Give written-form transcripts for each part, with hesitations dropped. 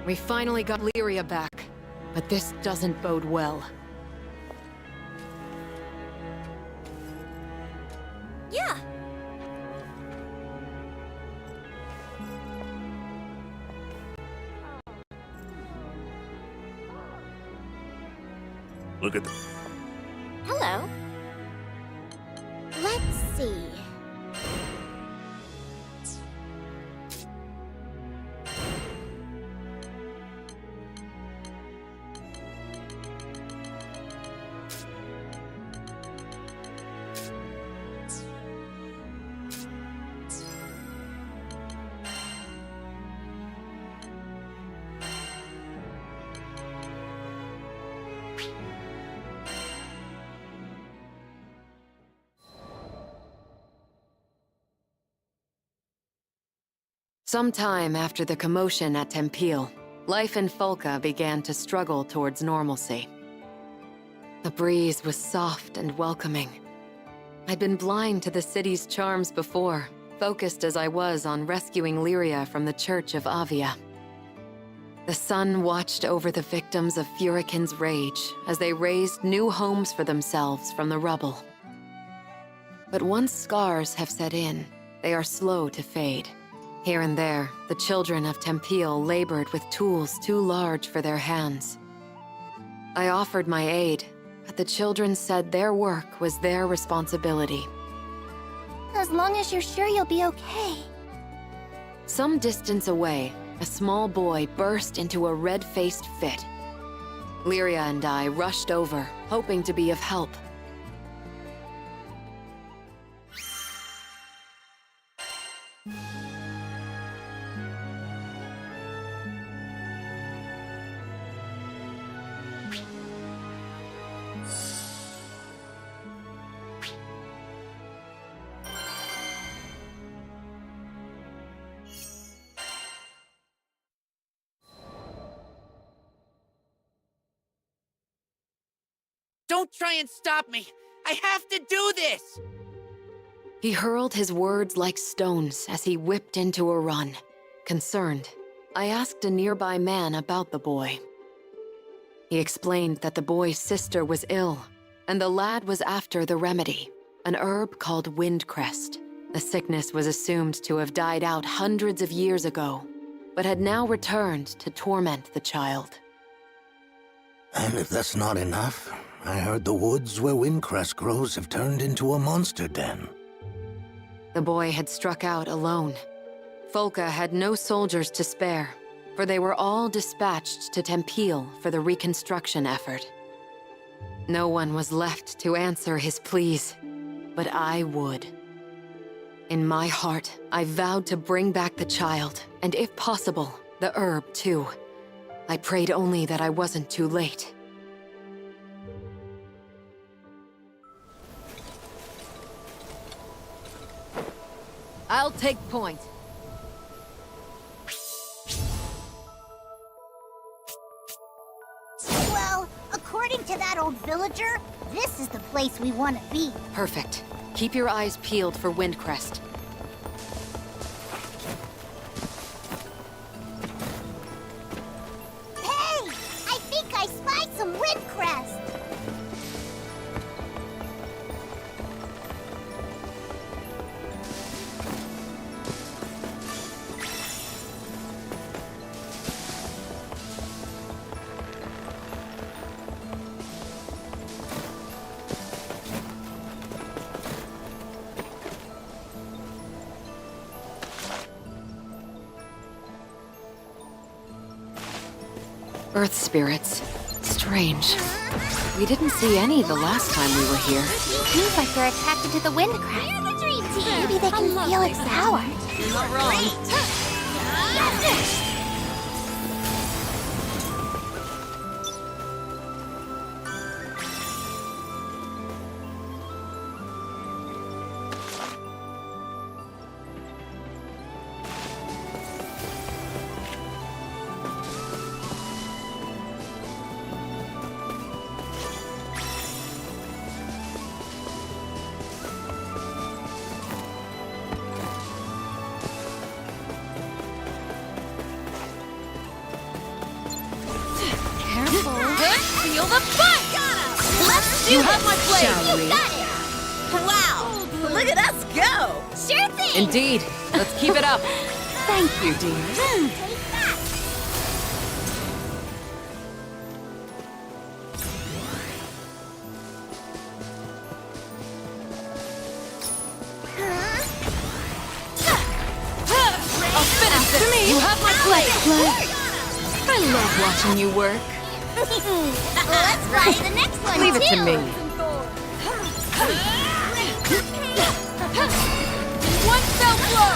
We finally got Lyria back, but this doesn't bode well. Yeah. Look at the... Hello. Let's see. Sometime after the commotion at Tempeal, life in Folca began to struggle towards normalcy. The breeze was soft and welcoming. I'd been blind to the city's charms before, focused as I was on rescuing Lyria from the Church of Avia. The sun watched over the victims of Furikin's rage as they raised new homes for themselves from the rubble. But once scars have set in, they are slow to fade. Here and there, the children of Tempeal labored with tools too large for their hands. I offered my aid, but the children said their work was their responsibility. As long as you're sure you'll be okay. Some distance away, a small boy burst into a red-faced fit. Lyria and I rushed over, hoping to be of help. Don't try and stop me! I have to do this! He hurled his words like stones as he whipped into a run. Concerned, I asked a nearby man about the boy. He explained that the boy's sister was ill, and the lad was after the remedy, an herb called windcrest. The sickness was assumed to have died out hundreds of years ago, but had now returned to torment the child. And if that's not enough, I heard the woods where windcrest grows have turned into a monster den. The boy had struck out alone. Folca had no soldiers to spare, for they were all dispatched to Tempeal for the reconstruction effort. No one was left to answer his pleas, but I would. In my heart, I vowed to bring back the child, and if possible, the herb too. I prayed only that I wasn't too late. I'll take point. Well, according to that old villager, this is the place we want to be. Perfect. Keep your eyes peeled for Windcrest. Hey! I think I spied some windcrest! Earth spirits. Strange. We didn't see any the last time we were here. Seems like they're attracted to the windcrest. We're the dream team! Maybe they can feel its power. You're not wrong. You have my blade! Shall we? You got it! Wow! Look at us go! Sure thing! Indeed. Let's keep it up. Thank you, dears. Take that! I'll finish this! You have my blade! I love watching you work. Let's try the next one, Leave it to too. me. One fell blow!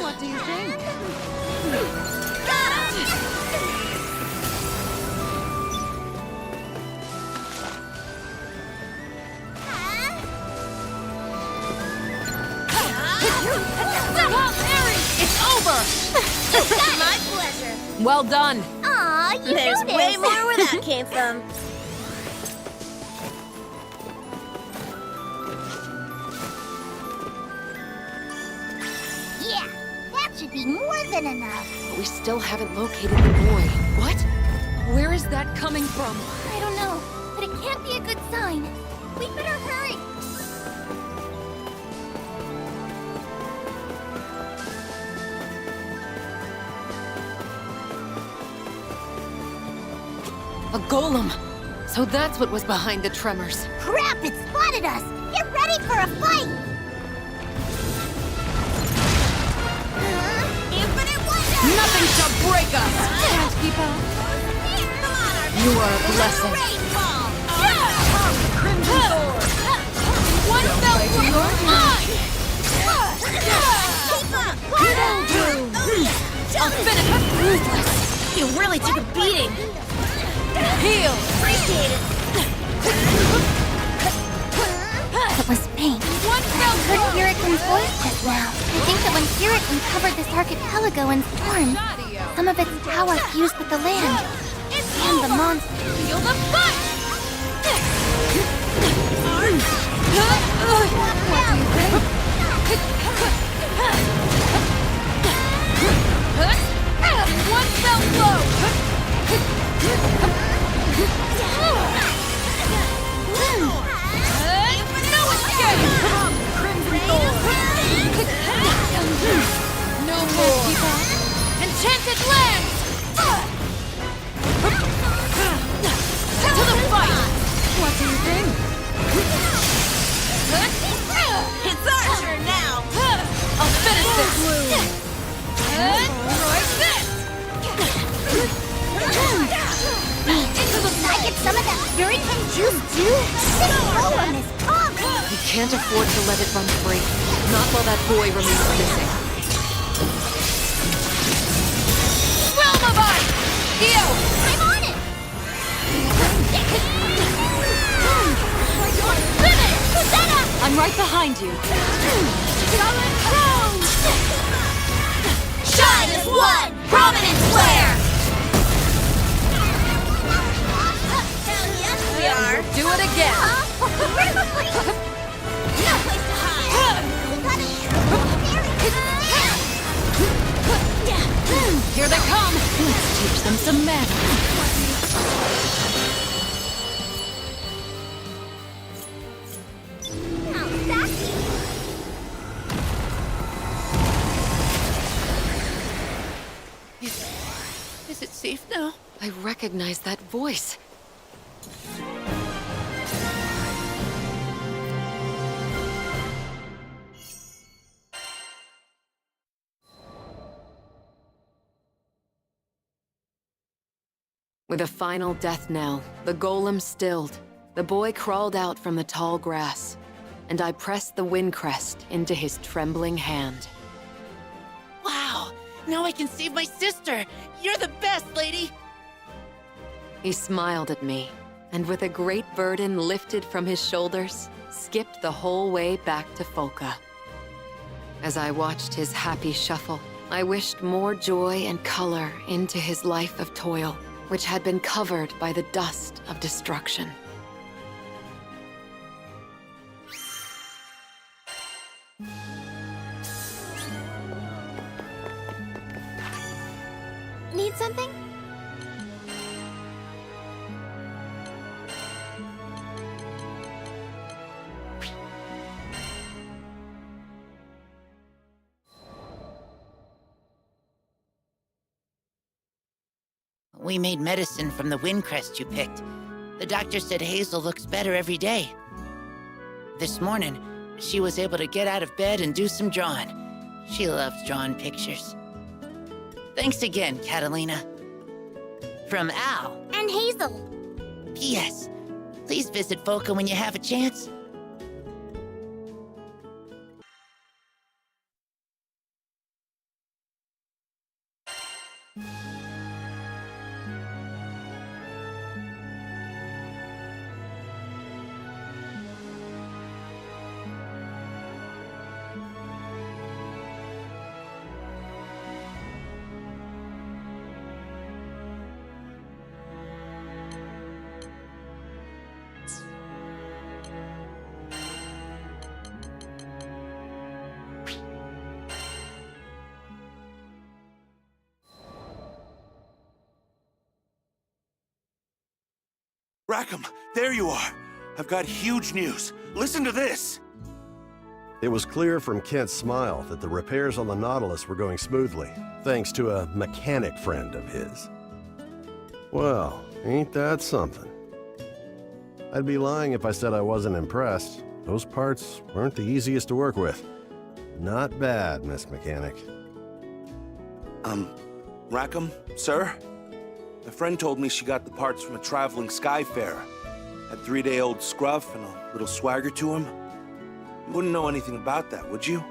What do you think? It's over! My pleasure. Well done. Aw, you There's noticed. way more where that came from. Yeah, that should be more than enough. But we still haven't located the boy. What? Where is that coming from? I don't know, but it can't be a good sign. We better hurry. A golem. So that's what was behind the tremors. Crap, it spotted us. Get ready for a fight. Infinite wonder. Nothing shall break us! Can't keep up. You are a blessing. One fell swoop! Mine! I'll finish her ruthless! You really took a beating. Heal! Appreciate it. It was pain. One fell Heard swoop! Hurricane's voice just now. I think that when Hurricane covered this archipelago in storms, some of its power fused with the land and the monster. Feel the fight! One fell blow! No escape! No more! Enchanted lands! To the fight! What do you think? It's our turn now. I'll finish this! Right this! Into the Can I get some of that Hurricane juice too? This golem is awesome. We can't afford to let it run free. Not while that boy remains missing. Realm of Ice! Dio! I'm on it. Finish! Hosanna! I'm right behind you. Shine as one! Prominence flare! Hell yes, we are. Do it again. No place to hide. Here they come. Let's teach them some manners. Is it safe now? I recognize that voice. With a final death knell, the golem stilled. The boy crawled out from the tall grass, and I pressed the wind crest into his trembling hand. Wow! Now I can save my sister! You're the best, lady! He smiled at me, and with a great burden lifted from his shoulders, skipped the whole way back to Folka. As I watched his happy shuffle, I wished more joy and color into his life of toil, which had been covered by the dust of destruction. Need something? We made medicine from the wind crest you picked. The doctor said Hazel looks better every day. This morning, she was able to get out of bed and do some drawing. She loves drawing pictures. Thanks again, Catalina. From Al. And Hazel. P.S. Please visit Folka when you have a chance. Rackham, there you are. I've got huge news. Listen to this. It was clear from Kent's smile that the repairs on the Nautilus were going smoothly, thanks to a mechanic friend of his. Well, ain't that something? I'd be lying if I said I wasn't impressed. Those parts weren't the easiest to work with. Not bad, Miss Mechanic. Rackham, sir? A friend told me she got the parts from a traveling Skyfarer. Had 3-day-old scruff and a little swagger to him. You wouldn't know anything about that, would you?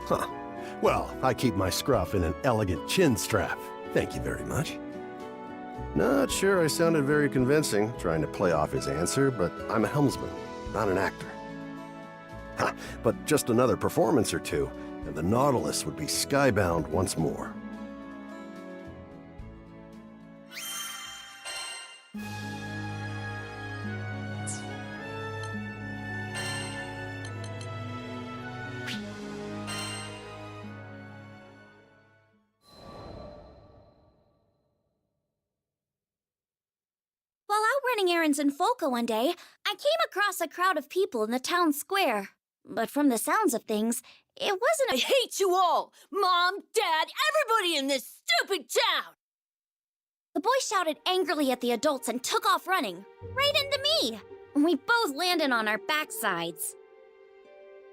Huh. Well, I keep my scruff in an elegant chin strap. Thank you very much. Not sure I sounded very convincing, trying to play off his answer, but I'm a helmsman, not an actor. Huh. But just another performance or two, and the Nautilus would be skybound once more. While out running errands in Folka one day, I came across a crowd of people in the town square. But from the sounds of things, it wasn't I hate you all! Mom, Dad, everybody in this stupid town! The boy shouted angrily at the adults and took off running, right into me. We both landed on our backsides.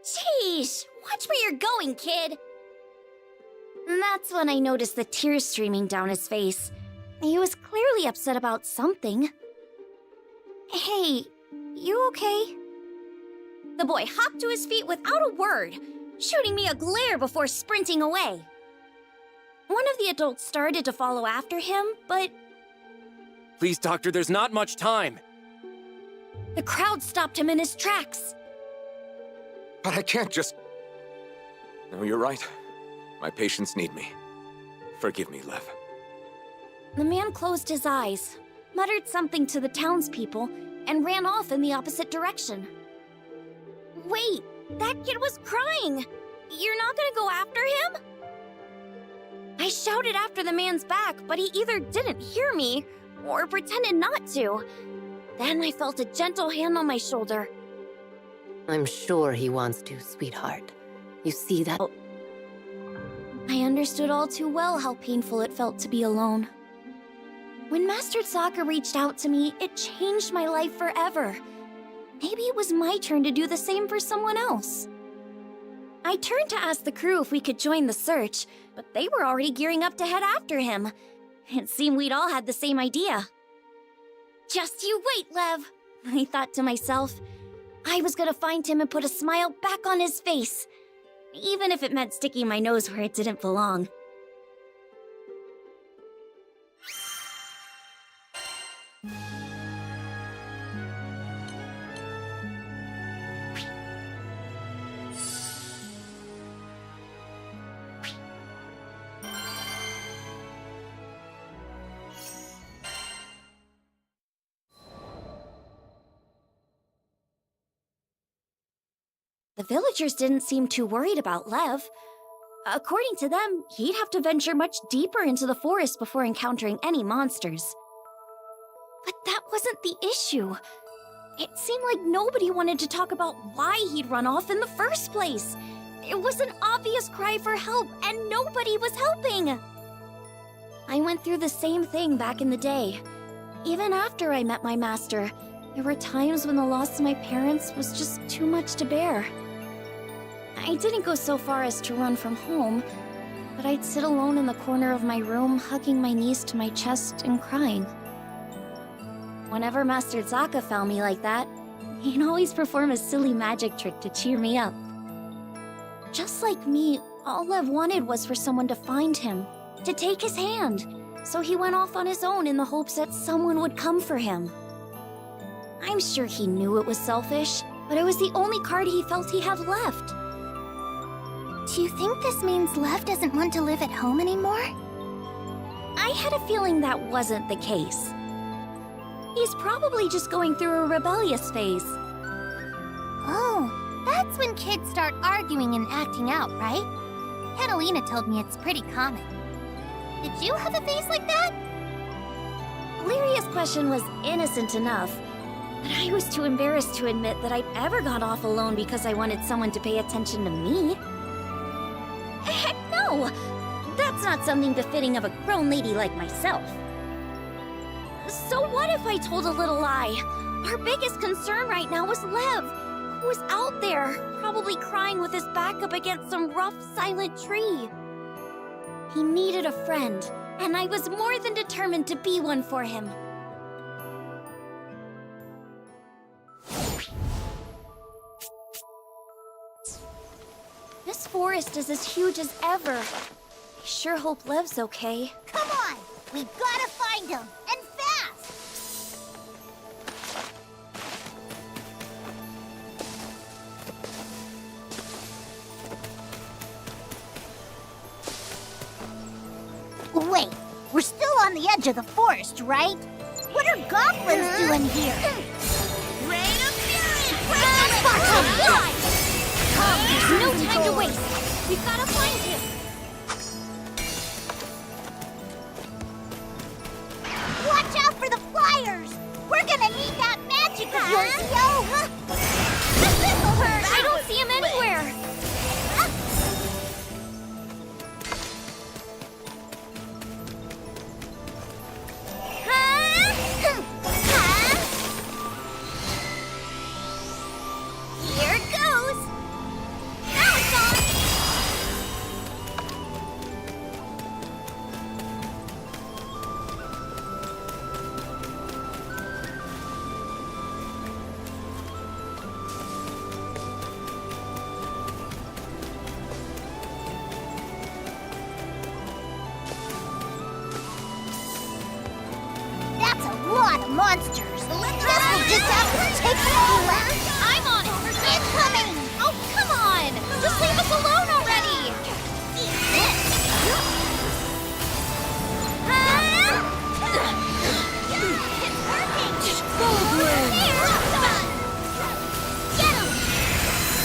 Sheesh, watch where you're going, kid. And that's when I noticed the tears streaming down his face. He was clearly upset about something. Hey, you okay? The boy hopped to his feet without a word, shooting me a glare before sprinting away. One of the adults started to follow after him, but Please, Doctor, there's not much time. the crowd stopped him in his tracks. But I can't just... No, you're right. My patients need me. Forgive me, Lev. The man closed his eyes, muttered something to the townspeople, and ran off in the opposite direction. Wait, that kid was crying! You're not gonna go after him? I shouted after the man's back, but he either didn't hear me or pretended not to. Then I felt a gentle hand on my shoulder. I'm sure he wants to, sweetheart. You see that? I understood all too well how painful it felt to be alone. When Master Sokka reached out to me, it changed my life forever. Maybe it was my turn to do the same for someone else. I turned to ask the crew if we could join the search, but they were already gearing up to head after him. It seemed we'd all had the same idea. Just you wait, Lev, I thought to myself. I was gonna find him and put a smile back on his face, even if it meant sticking my nose where it didn't belong. The villagers didn't seem too worried about Lev. According to them, he'd have to venture much deeper into the forest before encountering any monsters. But that wasn't the issue. It seemed like nobody wanted to talk about why he'd run off in the first place. It was an obvious cry for help, and nobody was helping. I went through the same thing back in the day. Even after I met my master, there were times when the loss of my parents was just too much to bear. I didn't go so far as to run from home, but I'd sit alone in the corner of my room, hugging my knees to my chest and crying. Whenever Master Zaka found me like that, he'd always perform a silly magic trick to cheer me up. Just like me, all Lev wanted was for someone to find him, to take his hand, so he went off on his own in the hopes that someone would come for him. I'm sure he knew it was selfish, but it was the only card he felt he had left. Do you think this means Lev doesn't want to live at home anymore? I had a feeling that wasn't the case. He's probably just going through a rebellious phase. Oh, that's when kids start arguing and acting out, right? Catalina told me it's pretty common. Did you have a phase like that? Lyria's question was innocent enough, but I was too embarrassed to admit that I'd ever gone off alone because I wanted someone to pay attention to me. Heck no! That's not something befitting of a grown lady like myself. So what if I told a little lie? Our biggest concern right now was Lev, who was out there, probably crying with his back up against some rough, silent tree. He needed a friend, and I was more than determined to be one for him. This forest is as huge as ever. I sure hope Lev's okay. Come on! We gotta find him! And fast! Wait, we're still on the edge of the forest, right? What are goblins doing here? Rain of Fury! Come, there's no time to waste. We've gotta find him. Watch out for the flyers! We're gonna need that magic of yours, yo! This'll hurt! I don't see him anywhere. Here it goes! Now it's on! That's a lot of monsters! Guess we'll just have to take them all out! I'm on it. Incoming! Oh, come on! Just leave us alone already! Eat this! It's working! Get him!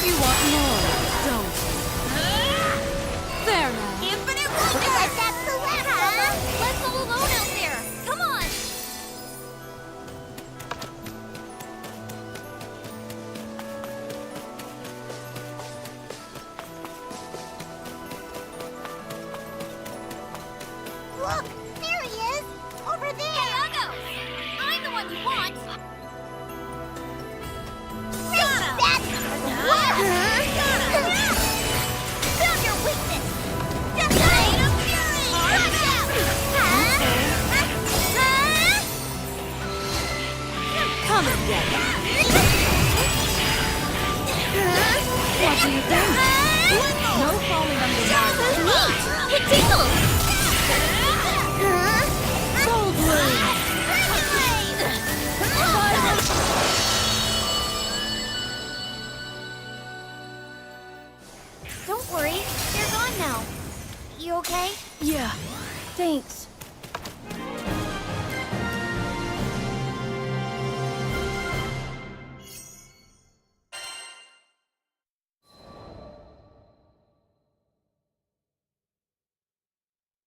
You want more, don't you? There now. Infinite wonder! That's the last of them! Let's go alone out there! Come on! Look! There he is! Over there! Hey, Ugo! I'm the one you want! That's what? Found your weakness! Just Rain of Fury! Watch out! Come and get it. What do you think? No falling underwater. Neat! It tingles! Cold Blue. Don't worry, they're gone now. You okay? Yeah, thanks.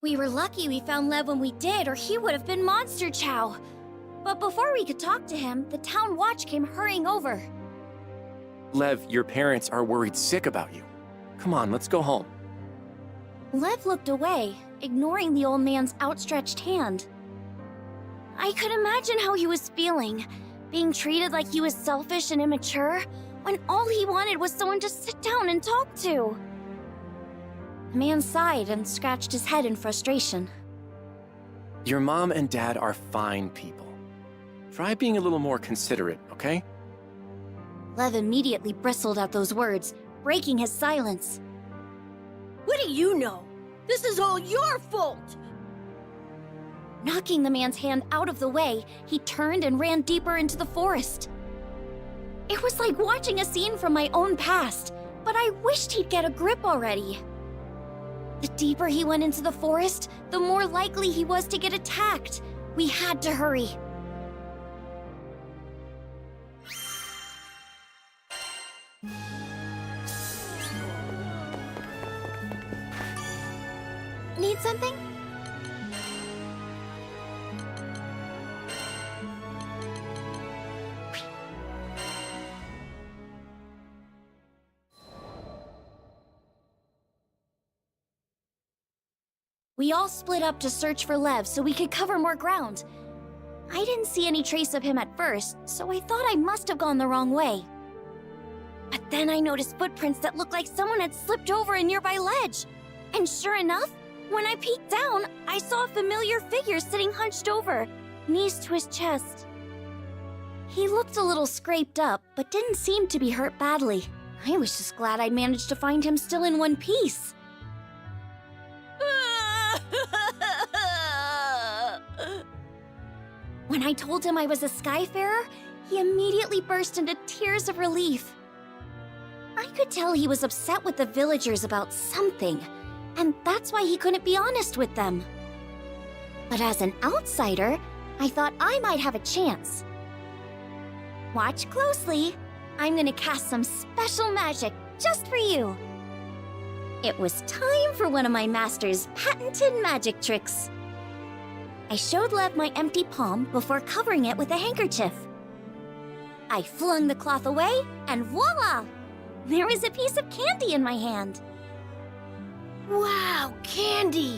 We were lucky we found Lev when we did, or he would have been Monster Chow. But before we could talk to him, the town watch came hurrying over. Lev, your parents are worried sick about you. Come on, let's go home. Lev looked away, ignoring the old man's outstretched hand. I could imagine how he was feeling, being treated like he was selfish and immature, when all he wanted was someone to sit down and talk to. The man sighed and scratched his head in frustration. Your mom and dad are fine people. Try being a little more considerate, okay? Lev immediately bristled at those words, breaking his silence. What do you know? This is all your fault! Knocking the man's hand out of the way, he turned and ran deeper into the forest. It was like watching a scene from my own past, but I wished he'd get a grip already. The deeper he went into the forest, the more likely he was to get attacked. We had to hurry. Need something? We all split up to search for Lev so we could cover more ground. I didn't see any trace of him at first, so I thought I must have gone the wrong way. But then I noticed footprints that looked like someone had slipped over a nearby ledge. And sure enough, when I peeked down, I saw a familiar figure sitting hunched over, knees to his chest. He looked a little scraped up, but didn't seem to be hurt badly. I was just glad I'd managed to find him still in one piece. When I told him I was a Skyfarer, he immediately burst into tears of relief. I could tell he was upset with the villagers about something, and that's why he couldn't be honest with them. But as an outsider, I thought I might have a chance. Watch closely. I'm gonna cast some special magic just for you. It was time for one of my master's patented magic tricks. I showed Lev my empty palm before covering it with a handkerchief. I flung the cloth away, and voila! There was a piece of candy in my hand. Wow, candy!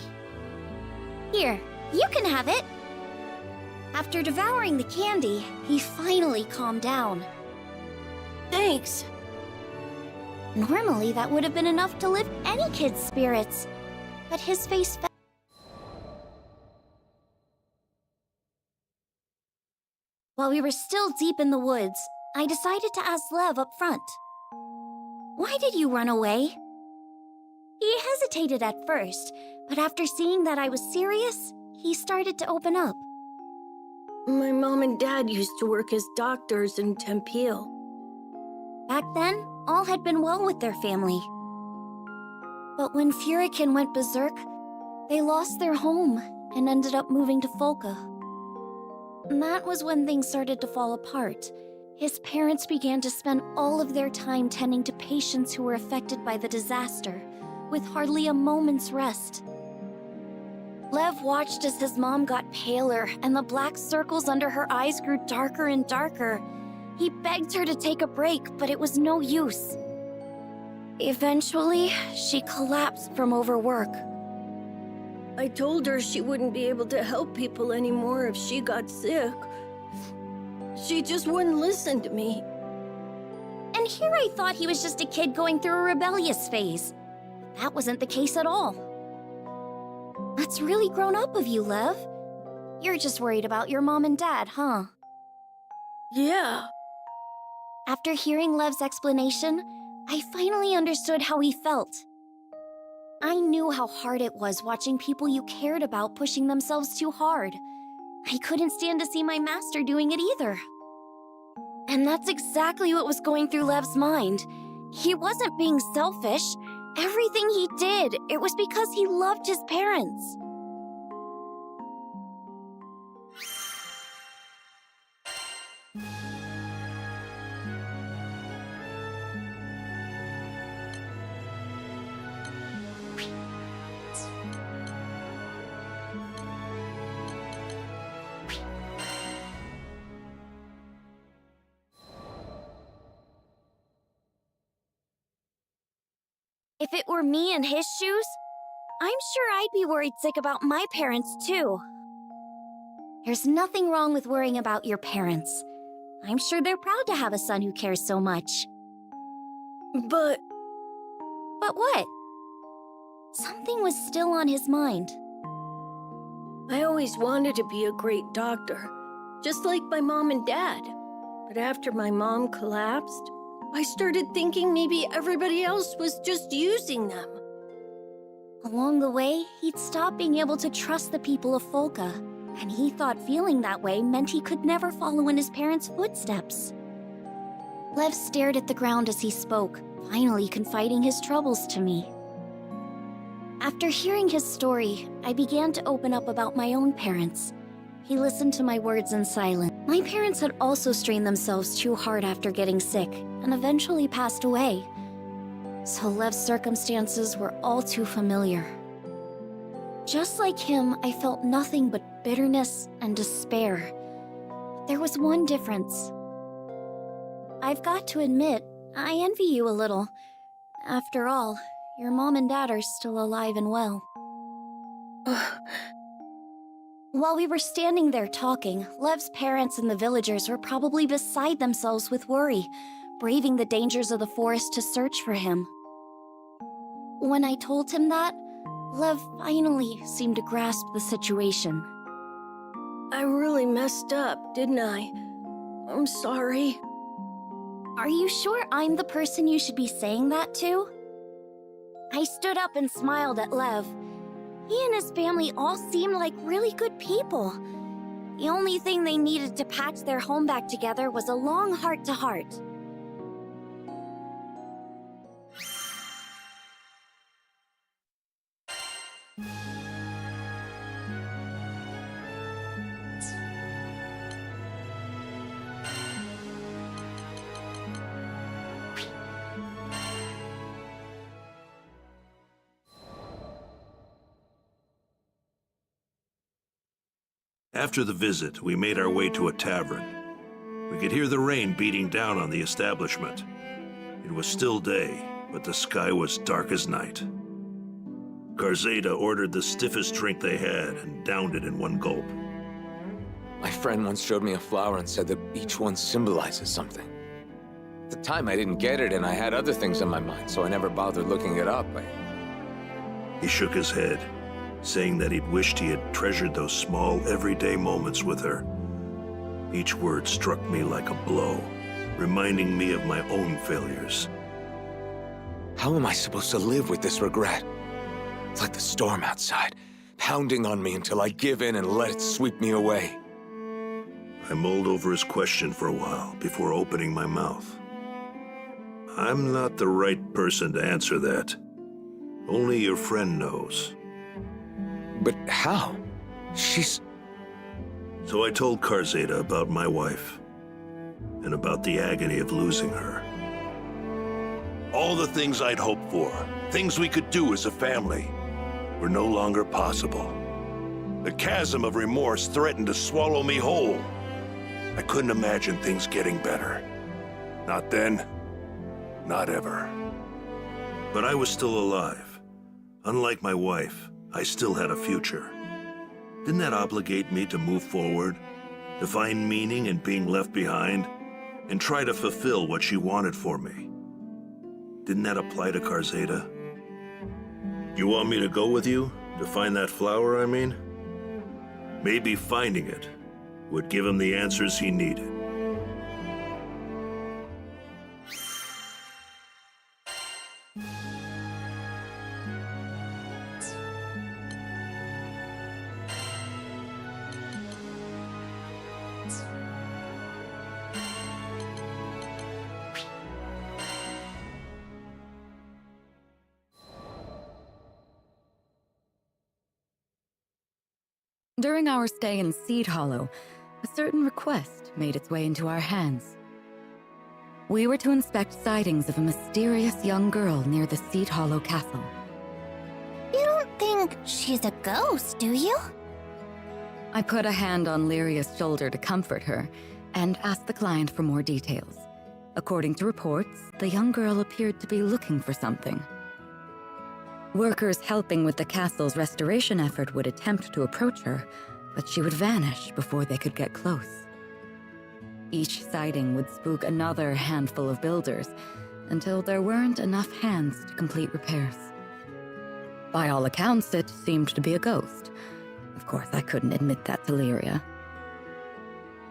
Here, you can have it. After devouring the candy, he finally calmed down. Thanks. Normally, that would have been enough to lift any kid's spirits, but his face fell. While we were still deep in the woods, I decided to ask Lev up front. Why did you run away? He hesitated at first, but after seeing that I was serious, he started to open up. My mom and dad used to work as doctors in Tempeal. Back then, all had been well with their family. But when Furikin went berserk, they lost their home and ended up moving to Folka. And that was when things started to fall apart. His parents began to spend all of their time tending to patients who were affected by the disaster, with hardly a moment's rest. Lev watched as his mom got paler and the black circles under her eyes grew darker and darker. He begged her to take a break, but it was no use. Eventually, she collapsed from overwork. I told her she wouldn't be able to help people anymore if she got sick. She just wouldn't listen to me. And here I thought he was just a kid going through a rebellious phase. That wasn't the case at all. That's really grown up of you, Lev. You're just worried about your mom and dad, huh? Yeah. After hearing Lev's explanation, I finally understood how he felt. I knew how hard it was watching people you cared about pushing themselves too hard. I couldn't stand to see my master doing it either. And that's exactly what was going through Lev's mind. He wasn't being selfish. Everything he did, it was because he loved his parents. If it were me in his shoes, I'm sure I'd be worried sick about my parents, too. There's nothing wrong with worrying about your parents. I'm sure they're proud to have a son who cares so much. But But what? Something was still on his mind. I always wanted to be a great doctor, just like my mom and dad. But after my mom collapsed, I started thinking maybe everybody else was just using them. Along the way, he'd stopped being able to trust the people of Folka, and he thought feeling that way meant he could never follow in his parents' footsteps. Lev stared at the ground as he spoke, finally confiding his troubles to me. After hearing his story, I began to open up about my own parents. He listened to my words in silence. My parents had also strained themselves too hard after getting sick, and eventually passed away. So Lev's circumstances were all too familiar. Just like him, I felt nothing but bitterness and despair. But there was one difference. I've got to admit, I envy you a little. After all, your mom and dad are still alive and well. While we were standing there talking, Lev's parents and the villagers were probably beside themselves with worry, braving the dangers of the forest to search for him. When I told him that, Lev finally seemed to grasp the situation. I really messed up, didn't I? I'm sorry. Are you sure I'm the person you should be saying that to? I stood up and smiled at Lev. He and his family all seemed like really good people. The only thing they needed to patch their home back together was a long heart-to-heart. After the visit, we made our way to a tavern. We could hear the rain beating down on the establishment. It was still day, but the sky was dark as night. Garzeda ordered the stiffest drink they had and downed it in one gulp. My friend once showed me a flower and said that each one symbolizes something. At the time, I didn't get it, and I had other things on my mind, so I never bothered looking it up. He shook his head, saying that he'd wished he had treasured those small, everyday moments with her. Each word struck me like a blow, reminding me of my own failures. How am I supposed to live with this regret? It's like the storm outside, pounding on me until I give in and let it sweep me away. I mulled over his question for a while before opening my mouth. I'm not the right person to answer that. Only your friend knows. But how? She's... So I told Garzeda about my wife, and about the agony of losing her. All the things I'd hoped for, things we could do as a family, were no longer possible. The chasm of remorse threatened to swallow me whole. I couldn't imagine things getting better. Not then, not ever. But I was still alive. Unlike my wife, I still had a future. Didn't that obligate me to move forward, to find meaning in being left behind, and try to fulfill what she wanted for me? Didn't that apply to Garzeda? You want me to go with you, to find that flower, I mean? Maybe finding it would give him the answers he needed. During our stay in Seed Hollow, a certain request made its way into our hands. We were to inspect sightings of a mysterious young girl near the Seed Hollow castle. You don't think she's a ghost, do you? I put a hand on Lyria's shoulder to comfort her, and asked the client for more details. According to reports, the young girl appeared to be looking for something. Workers helping with the castle's restoration effort would attempt to approach her, but she would vanish before they could get close. Each sighting would spook another handful of builders, until there weren't enough hands to complete repairs. By all accounts, it seemed to be a ghost. Of course, I couldn't admit that to Lyria.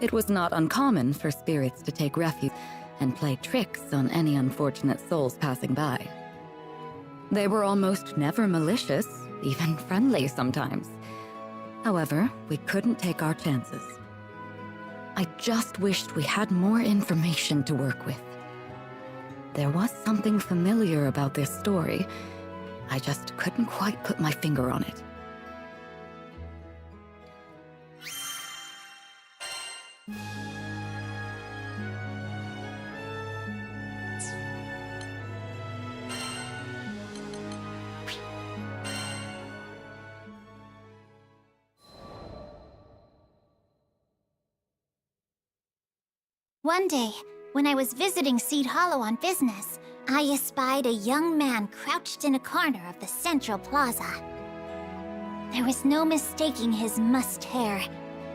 It was not uncommon for spirits to take refuge and play tricks on any unfortunate souls passing by. They were almost never malicious, even friendly sometimes. However, we couldn't take our chances. I just wished we had more information to work with. There was something familiar about this story. I just couldn't quite put my finger on it. One day, when I was visiting Seed Hollow on business, I espied a young man crouched in a corner of the central plaza. There was no mistaking his mussed hair,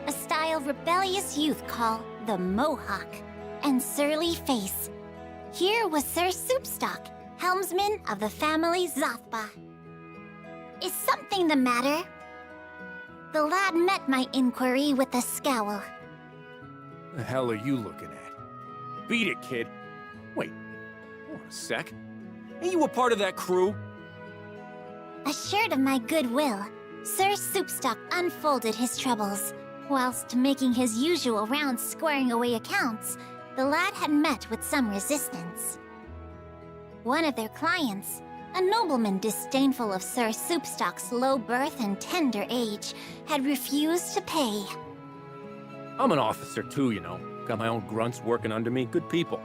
a style rebellious youth call the Mohawk, and surly face. Here was Sir Soupstock, helmsman of the family Zothba. Is something the matter? The lad met my inquiry with a scowl. The hell are you looking at? Beat it, kid. Wait, hold on a sec. Ain't you a part of that crew? Assured of my goodwill, Sir Soupstock unfolded his troubles. Whilst making his usual rounds squaring away accounts, the lad had met with some resistance. One of their clients, a nobleman disdainful of Sir Soupstock's low birth and tender age, had refused to pay. I'm an officer too, you know. Got my own grunts working under me, good people.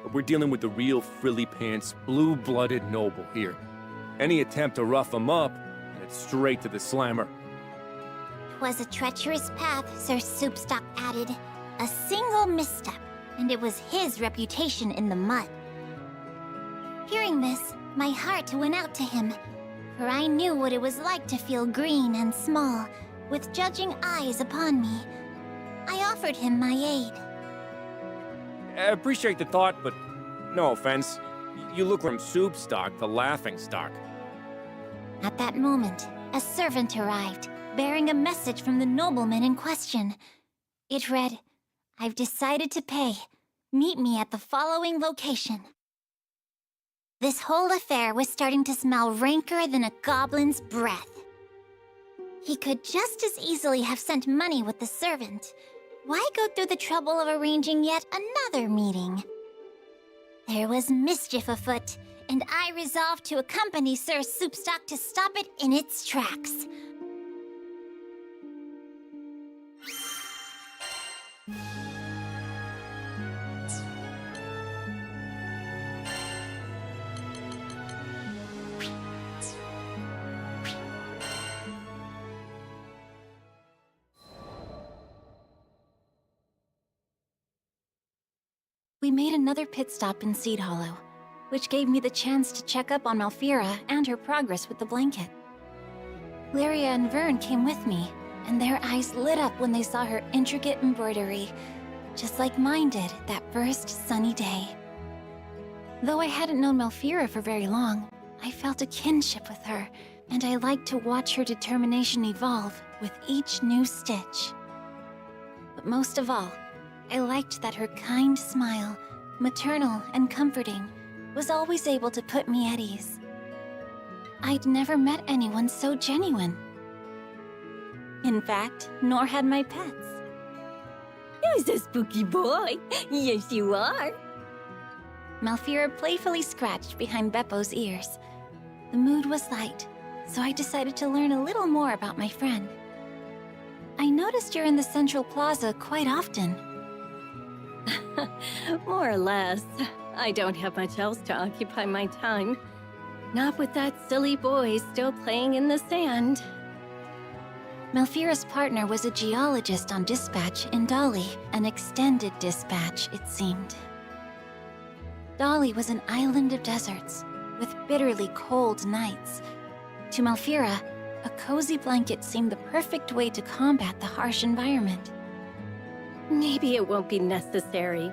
But we're dealing with the real frilly-pants, blue-blooded noble here. Any attempt to rough him up, and it's straight to the slammer. 'Twas a treacherous path, Sir Soupstock added. A single misstep, and it was his reputation in the mud. Hearing this, my heart went out to him, for I knew what it was like to feel green and small, with judging eyes upon me. I offered him my aid. I appreciate the thought, but no offense. You look from Soupstock to laughingstock. At that moment, a servant arrived, bearing a message from the nobleman in question. It read, "I've decided to pay. Meet me at the following location." This whole affair was starting to smell ranker than a goblin's breath. He could just as easily have sent money with the servant. Why go through the trouble of arranging yet another meeting? There was mischief afoot, and I resolved to accompany Sir Soupstock to stop it in its tracks. We made another pit stop in Seed Hollow, which gave me the chance to check up on Malfira and her progress with the blanket. Lyria and Vern came with me, and their eyes lit up when they saw her intricate embroidery, just like mine did that first sunny day. Though I hadn't known Malfira for very long, I felt a kinship with her, and I liked to watch her determination evolve with each new stitch. But most of all, I liked that her kind smile, maternal and comforting, was always able to put me at ease. I'd never met anyone so genuine. In fact, nor had my pets. Who's a spooky boy? Yes, you are. Malfira playfully scratched behind Beppo's ears. The mood was light, so I decided to learn a little more about my friend. I noticed you're in the Central Plaza quite often. More or less. I don't have much else to occupy my time. Not with that silly boy still playing in the sand. Malfira's partner was a geologist on dispatch in Dolly, an extended dispatch, it seemed. Dolly was an island of deserts, with bitterly cold nights, To Malfira, a cozy blanket seemed the perfect way to combat the harsh environment. Maybe it won't be necessary.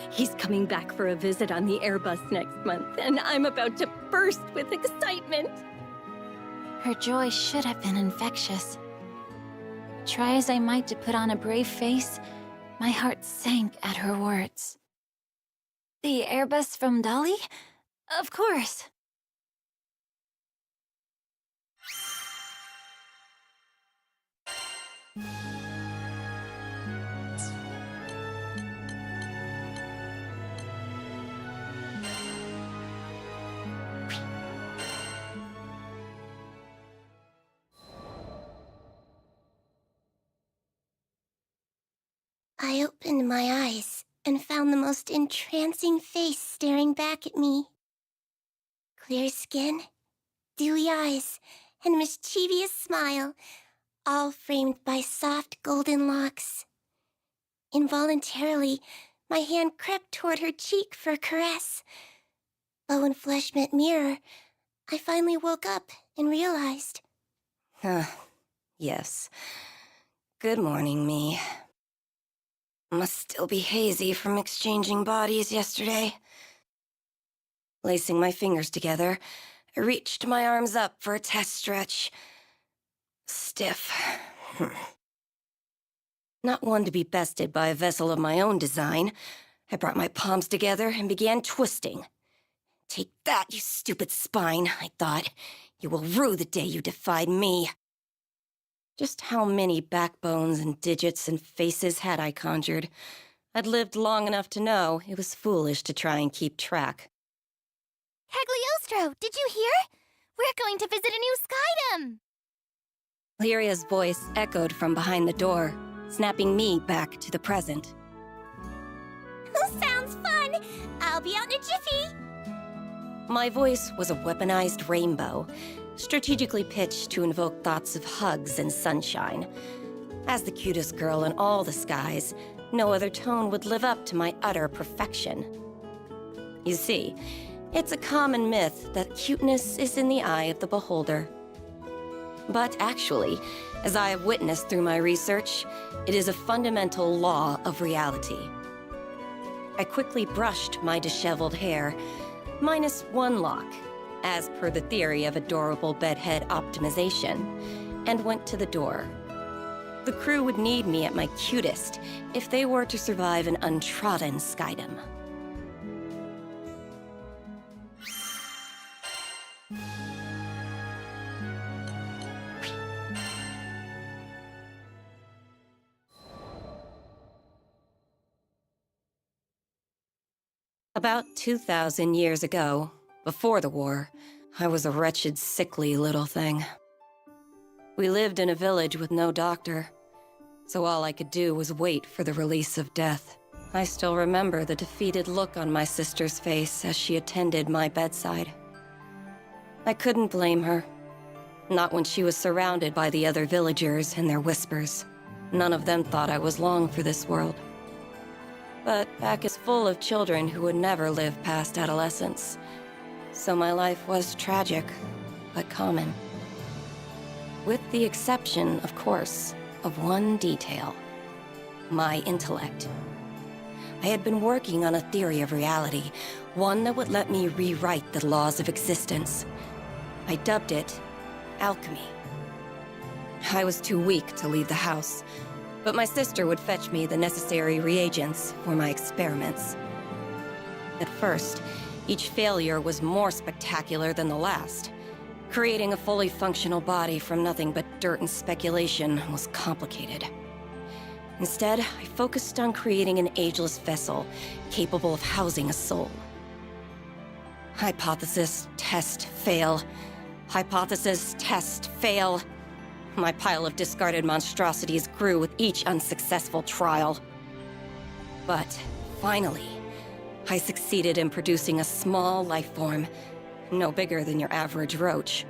He's coming back for a visit on the Airbus next month, and I'm about to burst with excitement. Her joy should have been infectious. Try as I might to put on a brave face, my heart sank at her words. The Airbus from Dolly? Of course. I opened my eyes and found the most entrancing face staring back at me. Clear skin, dewy eyes, and mischievous smile, all framed by soft golden locks. Involuntarily, my hand crept toward her cheek for a caress. But when flesh met mirror, I finally woke up and realized. Yes. Good morning, me. Must still be hazy from exchanging bodies yesterday. Lacing my fingers together, I reached my arms up for a test stretch. Stiff. Not one to be bested by a vessel of my own design, I brought my palms together and began twisting. Take that, you stupid spine, I thought. You will rue the day you defied me. Just how many backbones and digits and faces had I conjured? I'd lived long enough to know it was foolish to try and keep track. Cagliostro, did you hear? We're going to visit a new skydom! Lyria's voice echoed from behind the door, snapping me back to the present. Sounds fun! I'll be out in a jiffy! My voice was a weaponized rainbow, strategically pitched to invoke thoughts of hugs and sunshine. As the cutest girl in all the skies, no other tone would live up to my utter perfection. You see, it's a common myth that cuteness is in the eye of the beholder. But actually, as I have witnessed through my research, it is a fundamental law of reality. I quickly brushed my disheveled hair, minus one lock, as per the theory of adorable bedhead optimization, and went to the door. The crew would need me at my cutest if they were to survive an untrodden skydom. About 2,000 years ago, before the war, I was a wretched, sickly little thing. We lived in a village with no doctor, so all I could do was wait for the release of death. I still remember the defeated look on my sister's face as she attended my bedside. I couldn't blame her. Not when she was surrounded by the other villagers and their whispers. None of them thought I was long for this world. But back is full of children who would never live past adolescence. So my life was tragic, but common. With the exception, of course, of one detail. My intellect. I had been working on a theory of reality, one that would let me rewrite the laws of existence. I dubbed it alchemy. I was too weak to leave the house, but my sister would fetch me the necessary reagents for my experiments. At first, each failure was more spectacular than the last. Creating a fully functional body from nothing but dirt and speculation was complicated. Instead, I focused on creating an ageless vessel capable of housing a soul. Hypothesis, test, fail. Hypothesis, test, fail. My pile of discarded monstrosities grew with each unsuccessful trial. But finally, I succeeded in producing a small life form, no bigger than your average roach.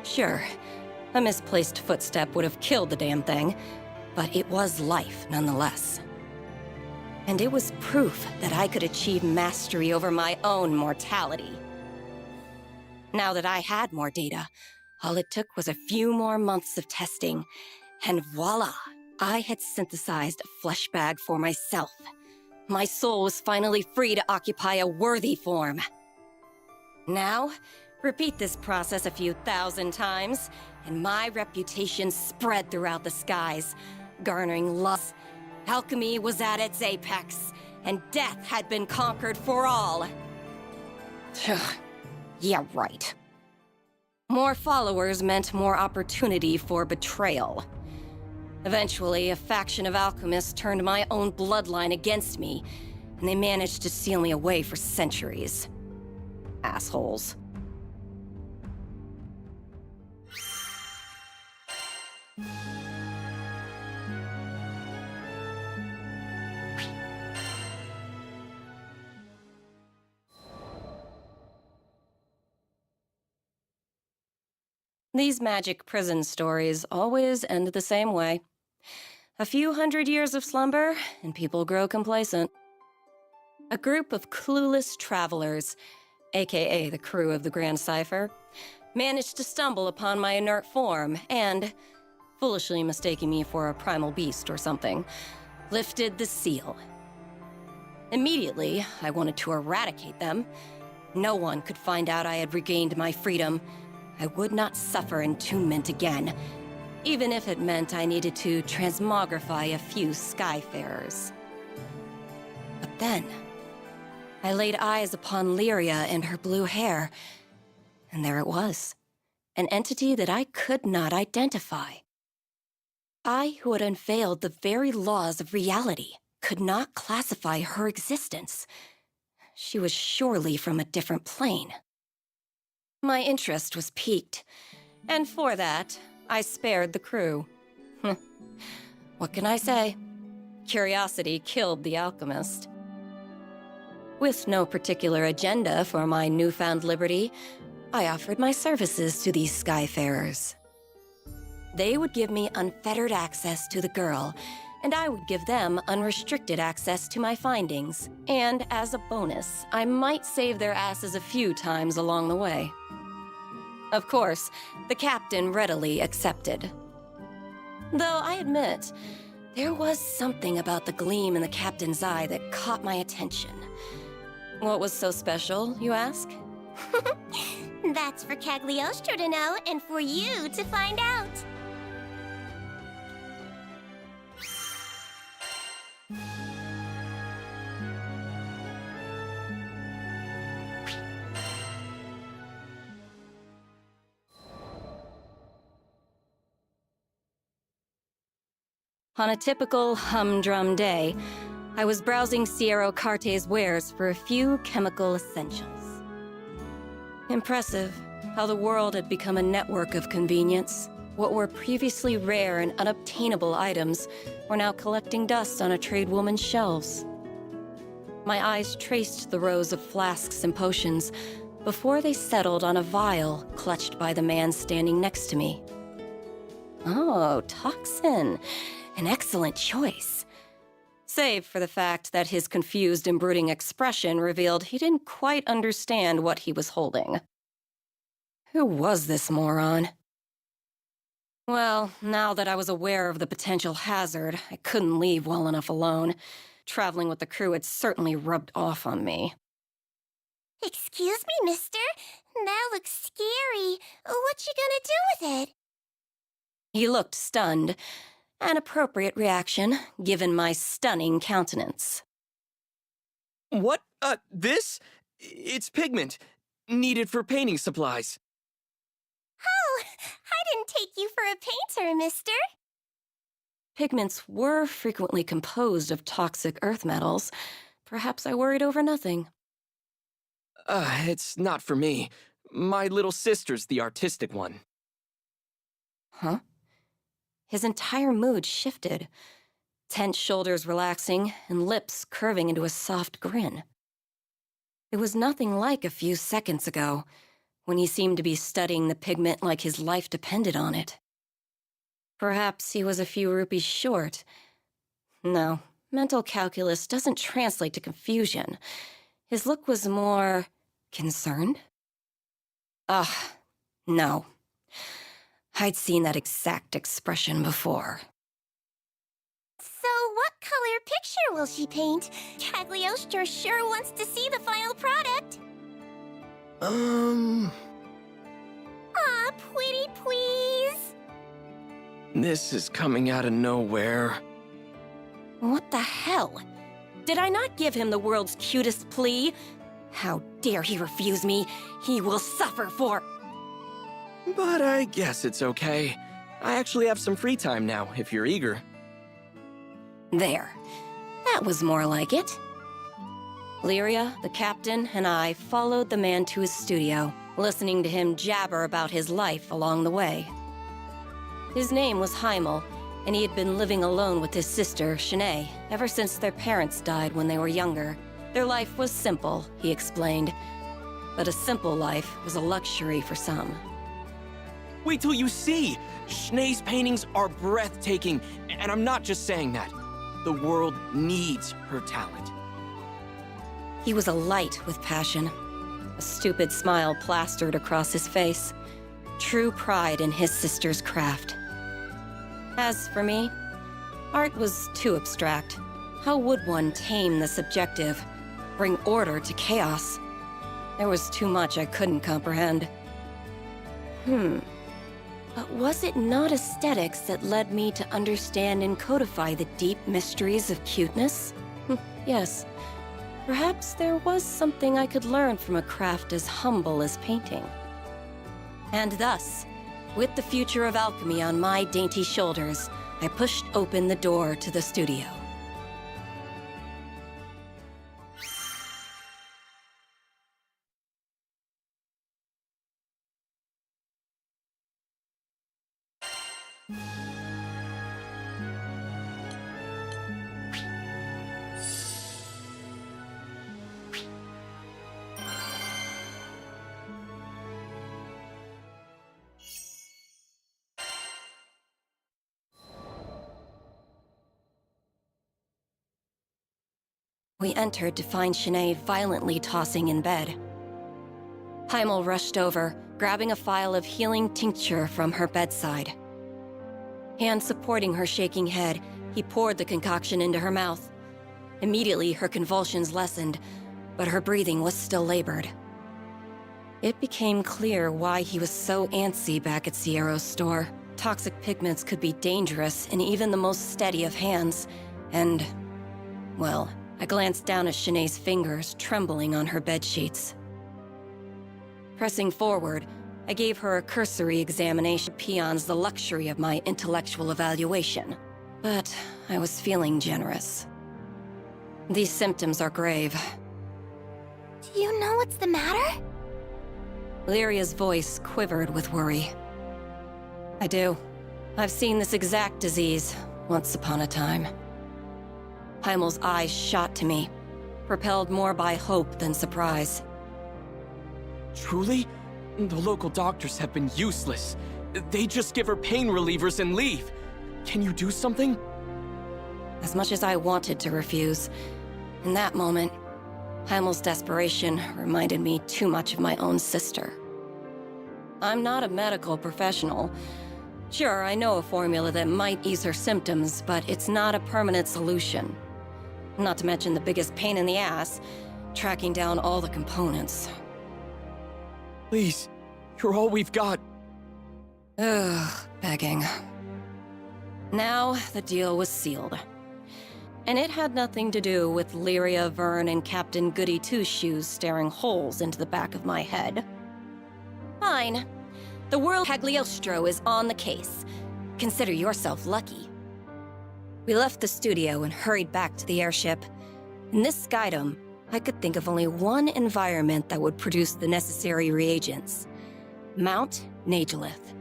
Sure, a misplaced footstep would have killed the damn thing, but it was life nonetheless. And it was proof that I could achieve mastery over my own mortality. Now that I had more data, All it took was a few more months of testing, and voila! I had synthesized a flesh bag for myself. My soul was finally free to occupy a worthy form. Now, repeat this process a few thousand times, and my reputation spread throughout the skies, garnering love. Alchemy was at its apex, and death had been conquered for all. Yeah, right. More followers meant more opportunity for betrayal. Eventually, a faction of alchemists turned my own bloodline against me, and they managed to seal me away for centuries. Assholes. These magic prison stories always end the same way. A few hundred years of slumber, and people grow complacent. A group of clueless travelers, aka the crew of the Grand Cipher, managed to stumble upon my inert form and, foolishly mistaking me for a primal beast or something, lifted the seal. Immediately, I wanted to eradicate them. No one could find out I had regained my freedom. I would not suffer entombment again, even if it meant I needed to transmogrify a few Skyfarers. But then, I laid eyes upon Lyria and her blue hair, and there it was, an entity that I could not identify. I, who had unveiled the very laws of reality, could not classify her existence. She was surely from a different plane. My interest was piqued, and for that, I spared the crew. What can I say? Curiosity killed the alchemist. With no particular agenda for my newfound liberty, I offered my services to these Skyfarers. They would give me unfettered access to the girl, and I would give them unrestricted access to my findings. And as a bonus, I might save their asses a few times along the way. Of course, the captain readily accepted. Though I admit, there was something about the gleam in the captain's eye that caught my attention. What was so special, you ask? That's for Cagliostro to know and for you to find out. On a typical humdrum day, I was browsing Sierra Carte's wares for a few chemical essentials. Impressive how the world had become a network of convenience. What were previously rare and unobtainable items were now collecting dust on a tradewoman's shelves. My eyes traced the rows of flasks and potions before they settled on a vial clutched by the man standing next to me. Oh, toxin. An excellent choice. Save for the fact that his confused and brooding expression revealed he didn't quite understand what he was holding. Who was this moron? Well, now that I was aware of the potential hazard, I couldn't leave well enough alone. Traveling with the crew had certainly rubbed off on me. Excuse me, mister. That looks scary. What you gonna do with it? He looked stunned. An appropriate reaction, given my stunning countenance. What? This? It's pigment. Needed for painting supplies. Oh, I didn't take you for a painter, mister. Pigments were frequently composed of toxic earth metals. Perhaps I worried over nothing. It's not for me. My little sister's the artistic one. Huh? His entire mood shifted, tense shoulders relaxing and lips curving into a soft grin. It was nothing like a few seconds ago, when he seemed to be studying the pigment like his life depended on it. Perhaps he was a few rupees short. No, mental calculus doesn't translate to confusion. His look was more concerned? No. I'd seen that exact expression before. So what color picture will she paint? Cagliostro sure wants to see the final product. Aw, pretty please. This is coming out of nowhere. What the hell? Did I not give him the world's cutest plea? How dare he refuse me? He will suffer for... But I guess it's okay. I actually have some free time now, if you're eager. There. That was more like it. Lyria, the captain, and I followed the man to his studio, listening to him jabber about his life along the way. His name was Heimel, and he had been living alone with his sister, Shanae, ever since their parents died when they were younger. Their life was simple, he explained, but a simple life was a luxury for some. Wait till you see! Shanae's paintings are breathtaking, and I'm not just saying that. The world needs her talent. He was alight with passion. A stupid smile plastered across his face. True pride in his sister's craft. As for me, art was too abstract. How would one tame the subjective, bring order to chaos? There was too much I couldn't comprehend. But was it not aesthetics that led me to understand and codify the deep mysteries of cuteness? Yes. Perhaps there was something I could learn from a craft as humble as painting. And thus, with the future of alchemy on my dainty shoulders, I pushed open the door to the studio. We entered to find Shanae violently tossing in bed. Heimel rushed over, grabbing a phial of healing tincture from her bedside. Hand supporting her shaking head, he poured the concoction into her mouth. Immediately, her convulsions lessened, but her breathing was still labored. It became clear why he was so antsy back at Sierra's store. Toxic pigments could be dangerous in even the most steady of hands, and, well, I glanced down at Shanae's fingers trembling on her bedsheets. Pressing forward, I gave her a cursory examination of peons the luxury of my intellectual evaluation. But I was feeling generous. These symptoms are grave. Do you know what's the matter? Lyria's voice quivered with worry. I do. I've seen this exact disease once upon a time. Heimel's eyes shot to me, propelled more by hope than surprise. Truly? The local doctors have been useless. They just give her pain relievers and leave. Can you do something? As much as I wanted to refuse, in that moment, Heimel's desperation reminded me too much of my own sister. I'm not a medical professional. Sure, I know a formula that might ease her symptoms, but it's not a permanent solution. Not to mention the biggest pain in the ass, tracking down all the components. Please, you're all we've got. Ugh, begging. Now, the deal was sealed. And it had nothing to do with Lyria, Vern, and Captain Goody Two-Shoes staring holes into the back of my head. Fine. The world Cagliostro is on the case. Consider yourself lucky. We left the studio and hurried back to the airship. In this skydome, I could think of only one environment that would produce the necessary reagents. Mount Nagelith.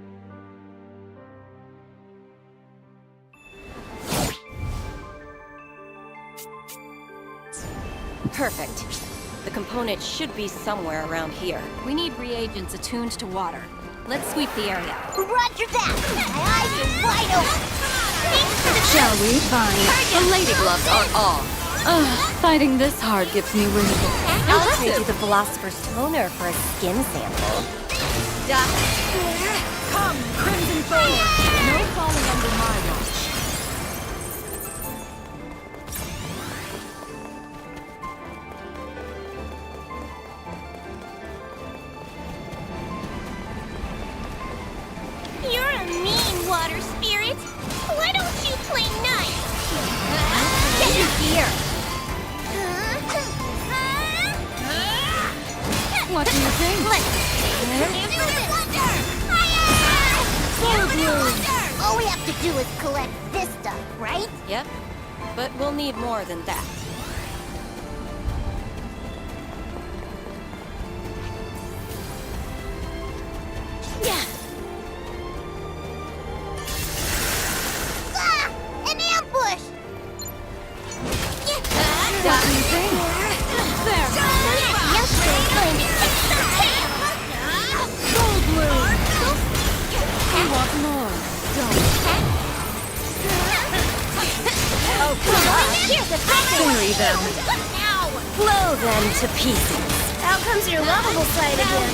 Perfect. The component should be somewhere around here. We need reagents attuned to water. Let's sweep the area. Roger that! My eyes are wide open! Shall we? Fine. The lady gloves are off. Fighting this hard gives me wrinkles. I'll trade you the Philosopher's Toner for a skin sample. Come water spirit. Why don't you play nice? Get here. What do you think? All we have to do is collect this stuff, right? Yep, but we'll need more than that. Ah! An ambush! What do you think? There! Yesterday's going to kick some tail! Granblue! We want more. Oh, come on! Here's the Bury them. Now! Blow them to pieces. Out comes your lovable side again.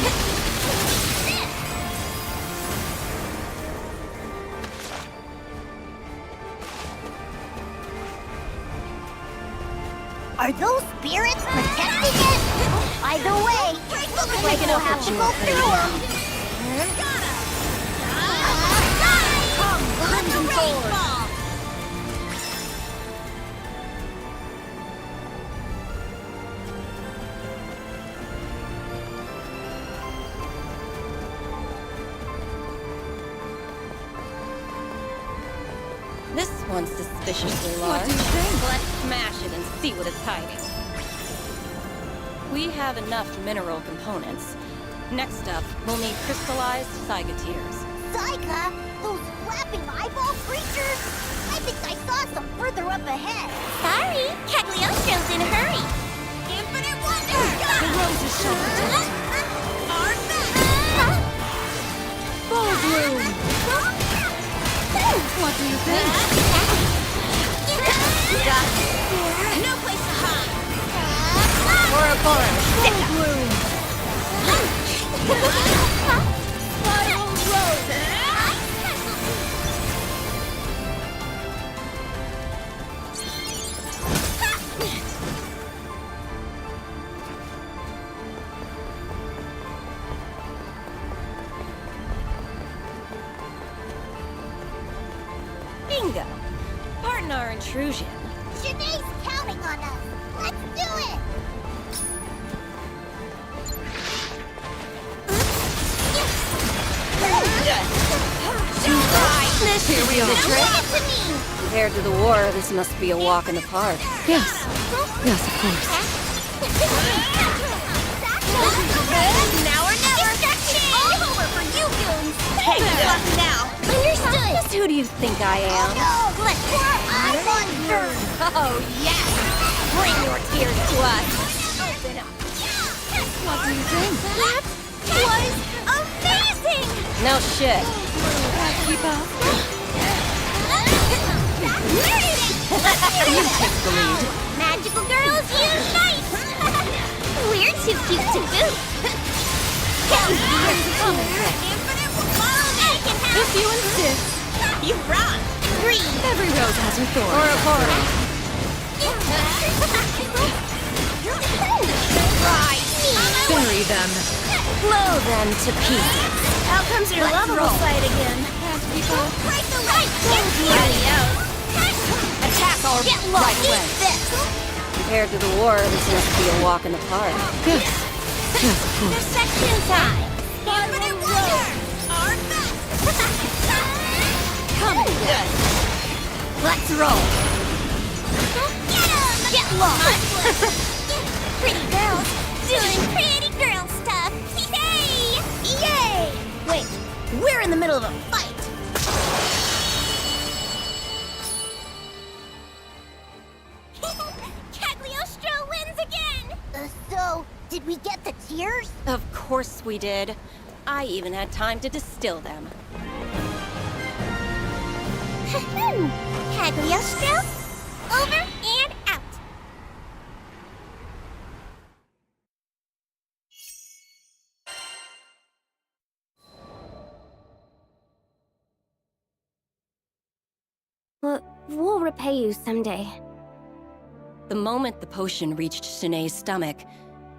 Are those spirits protecting it? Either way, looks like it'll have to go through them. Crimson Sword! This one's suspiciously large. What do you think? Let's smash it and see what it's hiding. We have enough mineral components. Next up, we'll need crystallized Saiga tears. Saiga? Those flapping eyeball creatures? I think I saw some further up ahead. Sorry, Cagliostro's in a hurry. Infinite Wonder! The roses shall protect. Full bloom! What do you think? No place to hide. Ouroboros, Full bloom! Spiral Rose! bingo! Pardon our intrusion. Janae's counting on us. Let's do it! Here we are. To me! Compared to the war, this must be a walk in the park. Yes. Yes, of course. Now or never! All over for you goons! Take luck now! Understood! Just who do you think I am? No, let's I wonder! Oh, yes! Bring your tears to us! Open up! What do you think? That was amazing! No shit. Keep up. You take the lead. Magical girls unite! We're too cute to boot. If you insist. You rock! Breathe! Every rose has her thorn. Ouroboros. Bury them. Blow them to pieces. Out comes your lovable side again. Can't keep up. Break the light! Adios! Attack our Get low! right away. Eat this! Compared to the war, this must be a walk in the park. Yes. Yes, of course. Intersection time! Infinite Wonder! Our best! Come good. Let's roll! Get 'em! Get lost! Pretty girls doing pretty girl stuff! Yay! Yay! Wait, we're in the middle of a fight! Cagliostro wins again! So, did we get the tears? Of course we did. I even had time to distill them. Cagliostro, over and out! We'll repay you someday. The moment the potion reached Shanae's stomach,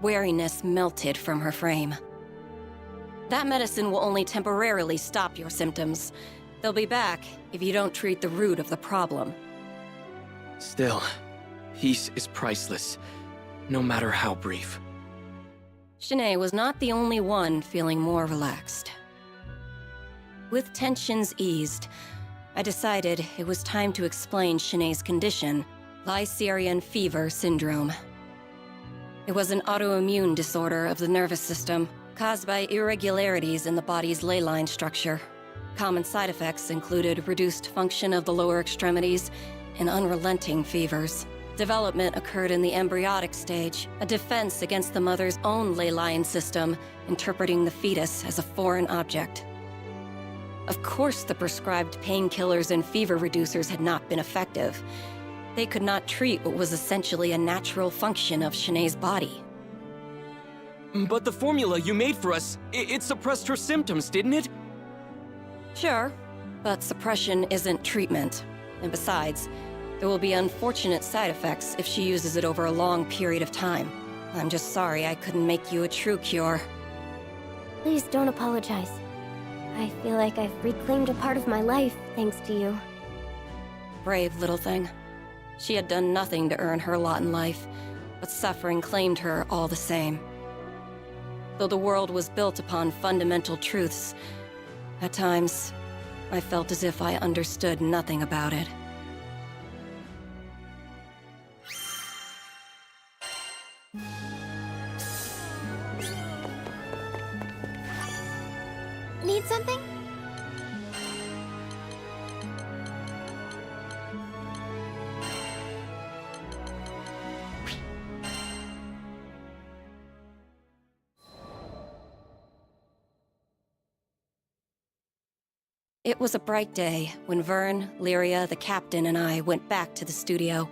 wariness melted from her frame. That medicine will only temporarily stop your symptoms. They'll be back if you don't treat the root of the problem. Still, peace is priceless, no matter how brief. Shanae was not the only one feeling more relaxed. With tensions eased, I decided it was time to explain Shanae's condition, Lycerian fever syndrome. It was an autoimmune disorder of the nervous system, caused by irregularities in the body's ley line structure. Common side effects included reduced function of the lower extremities and unrelenting fevers. Development occurred in the embryonic stage, a defense against the mother's own ley line system, interpreting the fetus as a foreign object. Of course, the prescribed painkillers and fever reducers had not been effective. They could not treat what was essentially a natural function of Shanae's body. But the formula you made for us, it suppressed her symptoms, didn't it? Sure, but suppression isn't treatment. And besides, there will be unfortunate side effects if she uses it over a long period of time. I'm just sorry I couldn't make you a true cure. Please don't apologize. I feel like I've reclaimed a part of my life thanks to you. Brave little thing. She had done nothing to earn her lot in life, but suffering claimed her all the same. Though the world was built upon fundamental truths, at times, I felt as if I understood nothing about it. Need something? It was a bright day when Vern, Lyria, the captain, and I went back to the studio.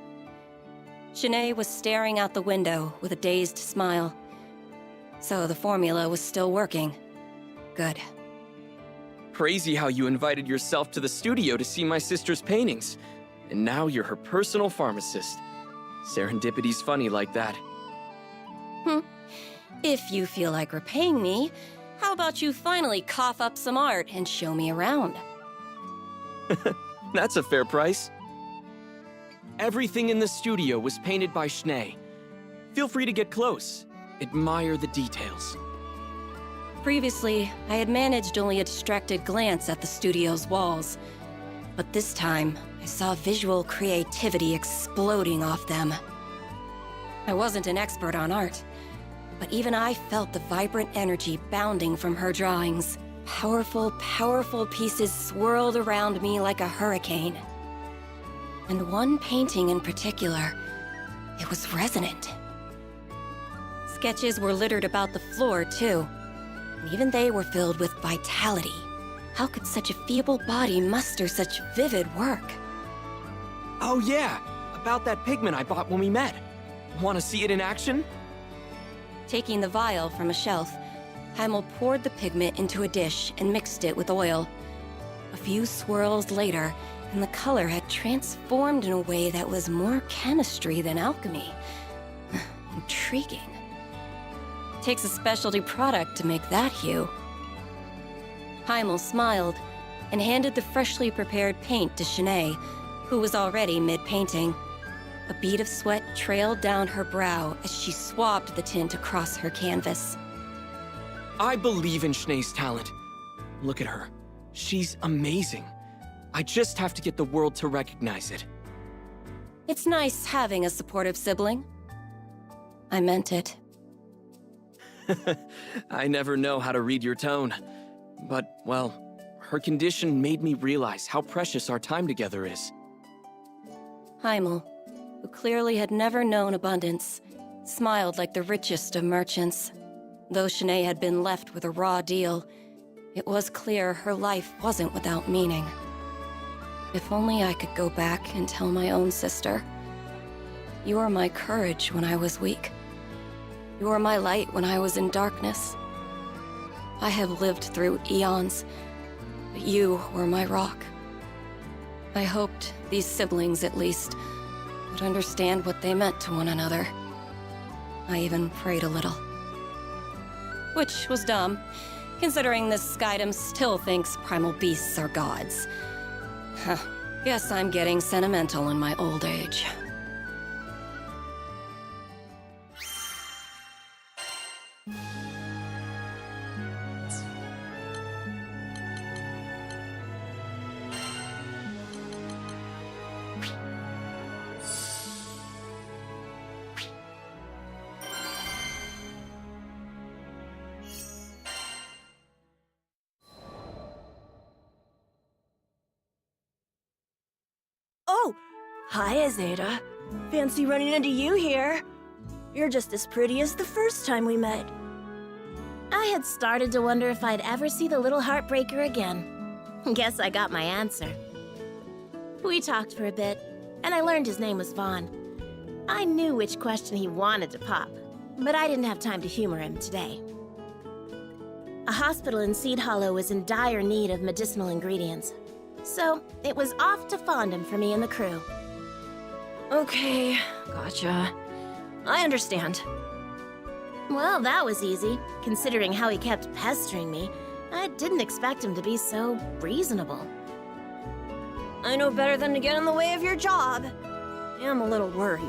Shanae was staring out the window with a dazed smile. So the formula was still working. Good. Crazy how you invited yourself to the studio to see my sister's paintings. And now you're her personal pharmacist. Serendipity's funny like that. If you feel like repaying me, how about you finally cough up some art and show me around? That's a fair price. Everything in the studio was painted by Shanae. Feel free to get close. Admire the details. Previously, I had managed only a distracted glance at the studio's walls. But this time, I saw visual creativity exploding off them. I wasn't an expert on art, but even I felt the vibrant energy bounding from her drawings. Powerful, powerful pieces swirled around me like a hurricane. And one painting in particular, it was resonant. Sketches were littered about the floor, too. And even they were filled with vitality. How could such a feeble body muster such vivid work? Oh yeah, about that pigment I bought when we met. Want to see it in action? Taking the vial from a shelf, Heimel poured the pigment into a dish and mixed it with oil. A few swirls later, and the color had transformed in a way that was more chemistry than alchemy. Intriguing. Takes a specialty product to make that hue. Heimel smiled and handed the freshly prepared paint to Shanae, who was already mid-painting. A bead of sweat trailed down her brow as she swabbed the tint across her canvas. I believe in Shanae's talent. Look at her. She's amazing. I just have to get the world to recognize it. It's nice having a supportive sibling. I meant it. I never know how to read your tone. But, well, her condition made me realize how precious our time together is. Heimel, who clearly had never known abundance, smiled like the richest of merchants. Though Shanae had been left with a raw deal, it was clear her life wasn't without meaning. If only I could go back and tell my own sister, "You were my courage when I was weak. You were my light when I was in darkness. I have lived through eons, but you were my rock." I hoped these siblings, at least, would understand what they meant to one another. I even prayed a little. Which was dumb, considering this Skydom still thinks primal beasts are gods. Huh. Guess I'm getting sentimental in my old age. Oh, hi, Zeta. Fancy running into you here. You're just as pretty as the first time we met. I had started to wonder if I'd ever see the little heartbreaker again. Guess I got my answer. We talked for a bit, and I learned his name was Vaughn. I knew which question he wanted to pop, but I didn't have time to humor him today. A hospital in Seed Hollow was in dire need of medicinal ingredients, so it was off to Fondom for me and the crew. Okay, gotcha. I understand. Well, that was easy, considering how he kept pestering me. I didn't expect him to be so reasonable. I know better than to get in the way of your job. I am a little worried,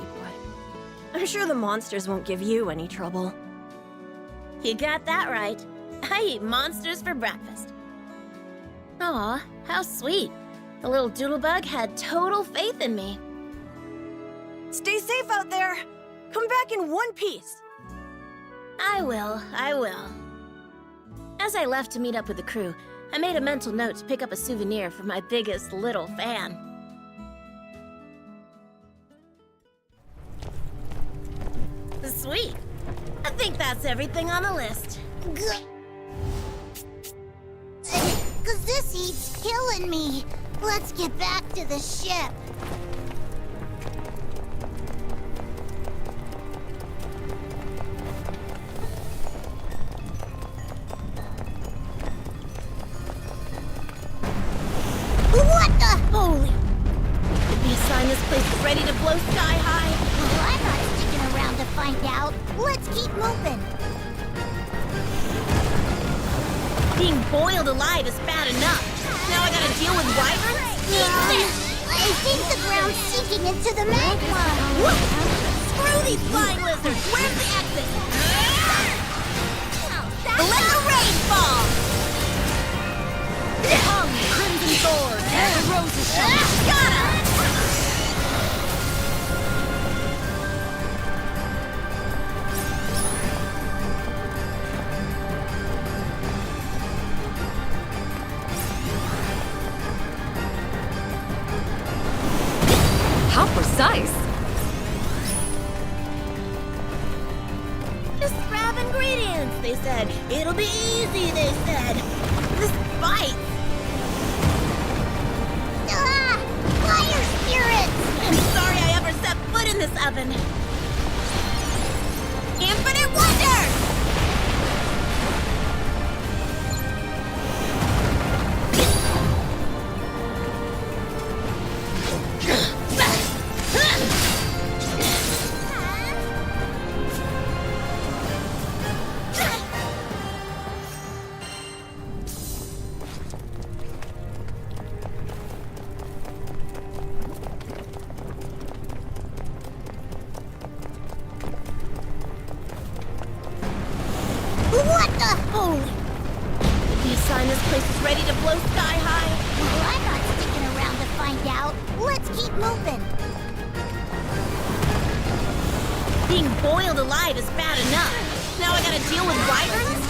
but I'm sure the monsters won't give you any trouble. You got that right. I eat monsters for breakfast. Aw, how sweet. The little doodlebug had total faith in me. Stay safe out there. Come back in one piece. I will. As I left to meet up with the crew, I made a mental note to pick up a souvenir for my biggest little fan. Sweet. I think that's everything on the list. Cause this heat's killing me. Let's get back to the ship. What the? Holy. Did we assign this place is ready to blow sky high? Well, I'm not sticking around to find out. Let's keep moving. Being boiled alive is bad enough. Now I gotta deal with wyverns? I think the ground's sinking into the magma. What? Screw these flying lizards! Where's the exit? Let the rain fall! Come, Crimson Thorn, and the roses shine. Got him! How precise! Just grab ingredients, they said. It'll be easy, they said. This bites. Ah! Fire spirits! I'm sorry I ever set foot in this oven. Infinite wonder! What the? Holy. Did we assign this place is ready to blow sky high? Well, I'm not sticking around to find out. Let's keep moving. Being boiled alive is bad enough. Now I gotta deal with wyverns?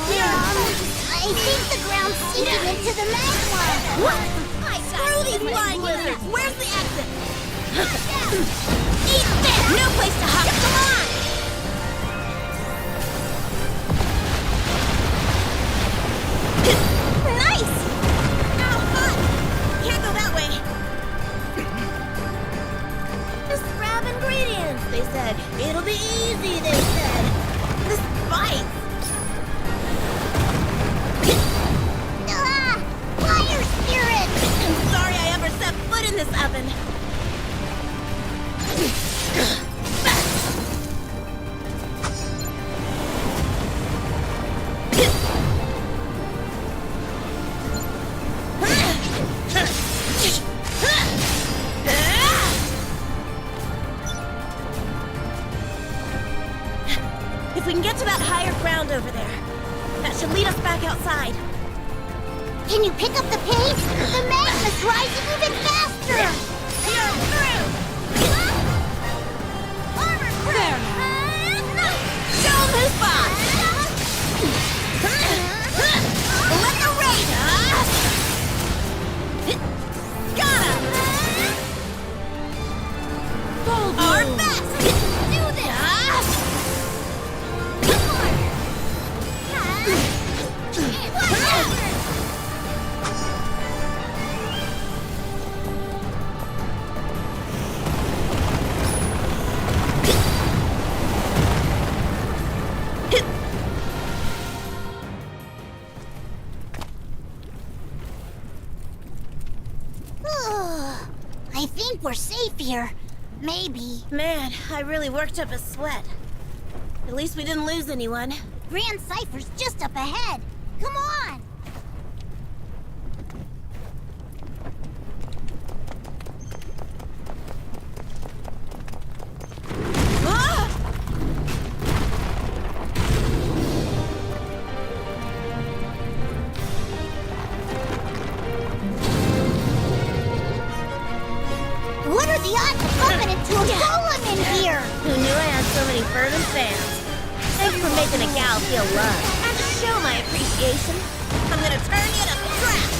I think the ground's sinking into the magma. What? Screw these flying lizards! Where's the exit? Eat this! No place to hide! Come on! Nice! Ow, hot! Can't go that way. Just grab ingredients, they said. It'll be easy, they said. This bites. Ah! Fire spirits! I'm sorry I ever set foot in this oven. outside. Can you pick up the pace? The magma's rising even faster! You're through! Armor crack! Show 'em who's boss! Let the rain! Got him! Our best! Do this! I think we're safe here. Maybe. Man, I really worked up a sweat. At least we didn't lose anyone. Grand Cypher's just up ahead. Come on! What are the odds of bumping into a golem in here? Who knew I had so many fervent fans? Thanks for making a gal feel loved. And to show my appreciation, I'm gonna turn you to scrap!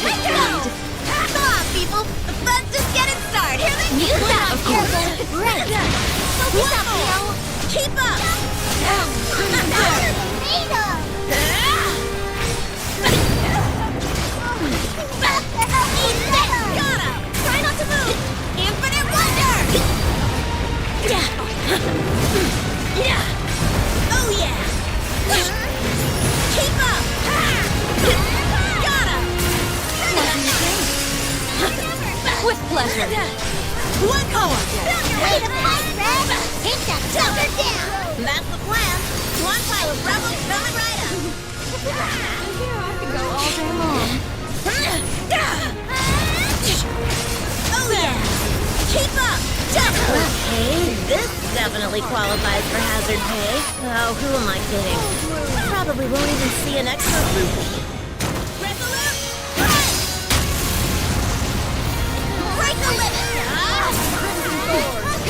Let's go! Come on, people! The fun's just getting started! Here they You got go! Great! Focus up, Leo! Keep up! Made of! Got him! Try not to move! Infinite Wonder! Oh yeah! Keep up! Got him! With pleasure. One more! Way to fight, Red! Take that sucker down! That's the plan! One pile of rebels coming right up! I could go all day long. Oh yeah! Keep up! Okay, this definitely qualifies for hazard pay. Oh, who am I kidding? Probably won't even see an extra rupee. Resolute! Break the limit!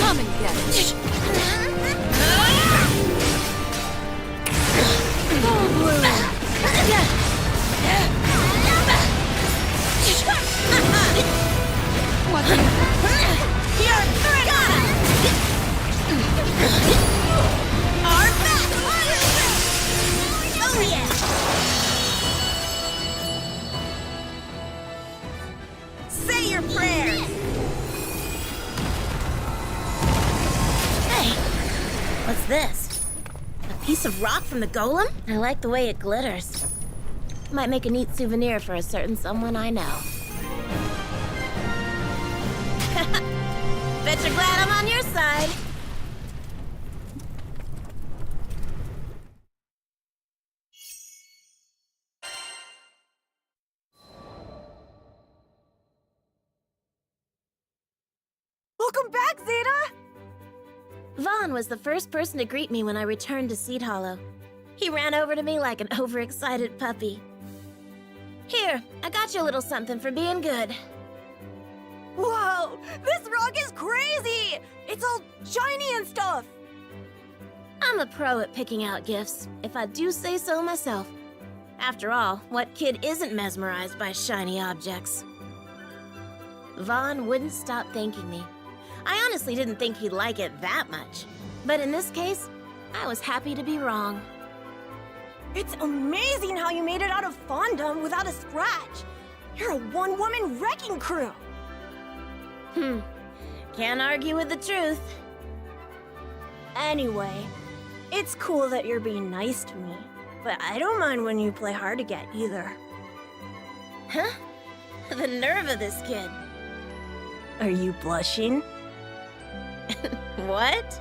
Come and get it. What the? You're through! Got him! Our back! Oh yeah! Say your prayers! Hey, what's this? A piece of rock from the golem? I like the way it glitters. Might make a neat souvenir for a certain someone I know. Bet you're glad I'm on your side. Welcome back, Zeta! Vaughn was the first person to greet me when I returned to Seed Hollow. He ran over to me like an overexcited puppy. Here, I got you a little something for being good. Whoa! This rock is crazy! It's all shiny and stuff! I'm a pro at picking out gifts, if I do say so myself. After all, what kid isn't mesmerized by shiny objects? Vaughn wouldn't stop thanking me. I honestly didn't think he'd like it that much. But in this case, I was happy to be wrong. It's amazing how you made it out of Fondom without a scratch! You're a one-woman wrecking crew! Can't argue with the truth. Anyway, it's cool that you're being nice to me, but I don't mind when you play hard to get either. Huh? The nerve of this kid. Are you blushing? What?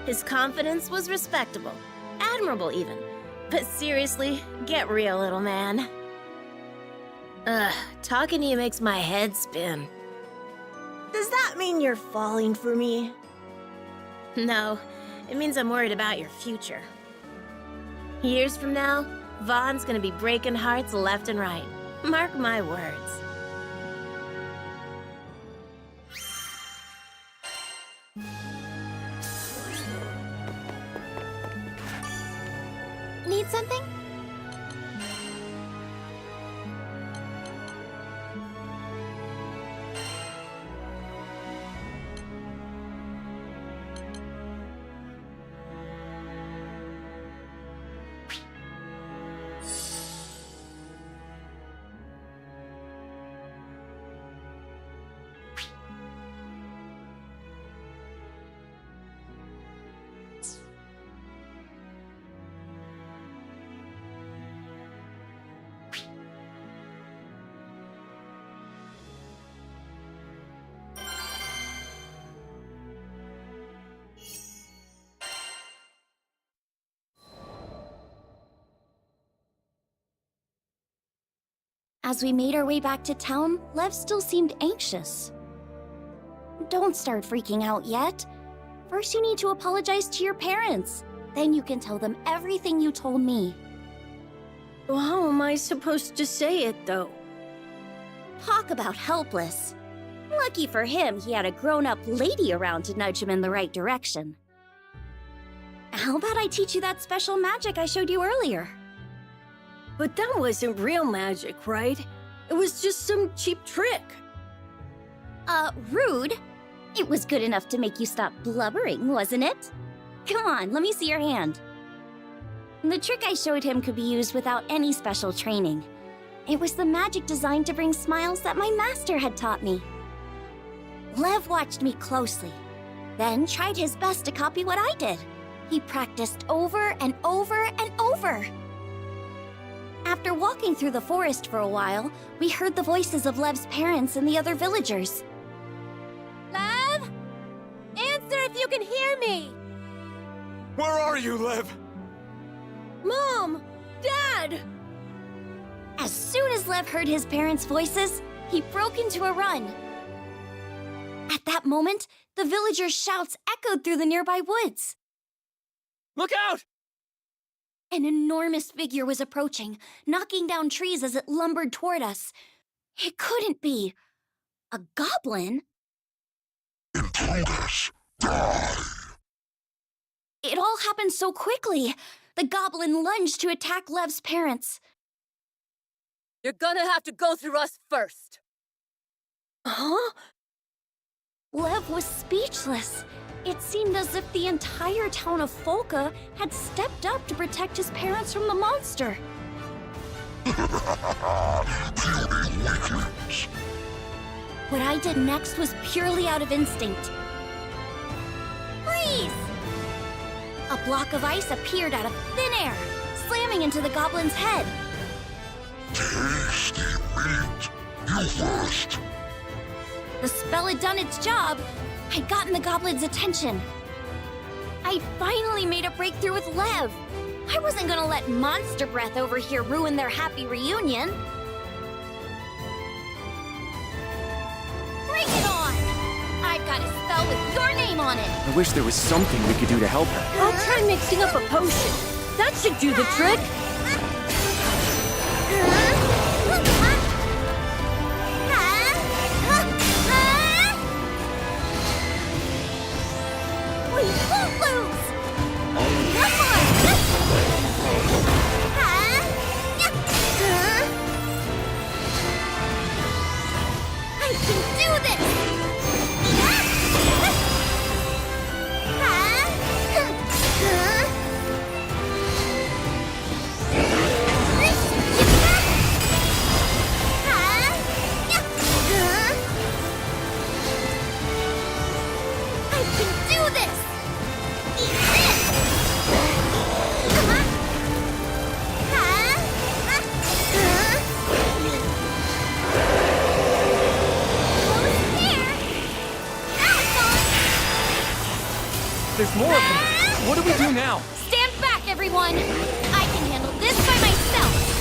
His confidence was respectable. Admirable, even. But seriously, get real, little man. Talking to you makes my head spin. Does that mean you're falling for me? No, it means I'm worried about your future. Years from now, Vaughn's gonna be breaking hearts left and right. Mark my words. Need something? As we made our way back to town, Lev still seemed anxious. Don't start freaking out yet. First, you need to apologize to your parents. Then you can tell them everything you told me. Well, how am I supposed to say it, though? Talk about helpless. Lucky for him, he had a grown-up lady around to nudge him in the right direction. How about I teach you that special magic I showed you earlier? But that wasn't real magic, right? It was just some cheap trick. Rude. It was good enough to make you stop blubbering, wasn't it? Come on, let me see your hand. The trick I showed him could be used without any special training. It was the magic designed to bring smiles that my master had taught me. Lev watched me closely, then tried his best to copy what I did. He practiced over and over and over. After walking through the forest for a while, we heard the voices of Lev's parents and the other villagers. Lev? Answer if you can hear me! Where are you, Lev? Mom! Dad! As soon as Lev heard his parents' voices, he broke into a run. At that moment, the villagers' shouts echoed through the nearby woods. Look out! An enormous figure was approaching, knocking down trees as it lumbered toward us. It couldn't be. A goblin? Intruders, die! It all happened so quickly. The goblin lunged to attack Lev's parents. You're gonna have to go through us first. Huh? Lev was speechless. It seemed as if the entire town of Folka had stepped up to protect his parents from the monster. Puny weaklings! What I did next was purely out of instinct. Freeze! A block of ice appeared out of thin air, slamming into the goblin's head. Tasty meat! You first! The spell had done its job. I'd gotten the goblin's attention. I finally made a breakthrough with Lev. I wasn't gonna let monster breath over here ruin their happy reunion. Bring it on! I've got a spell with your name on it. I wish there was something we could do to help her. I'll try mixing up a potion. That should do the trick. We won't lose! Come on! I can do this! I can do this! There's more of them. What do we do now? Stand back, everyone! I can handle this by myself!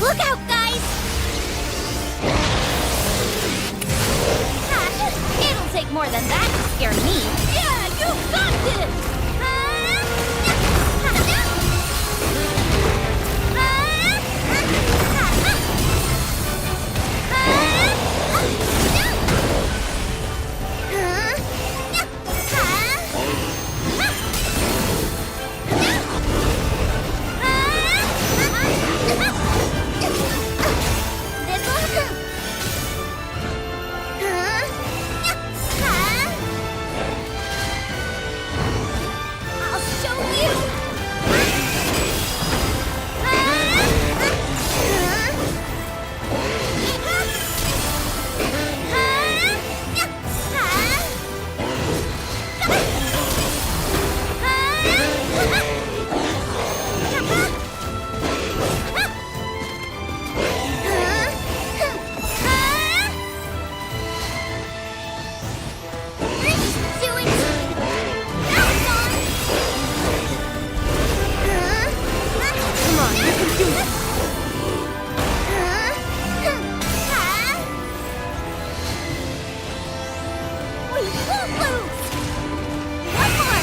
Look out, guys! It'll take more than that to scare me. Yeah, you got this! I'll show you! Come on, you can do this! We won't lose! One more!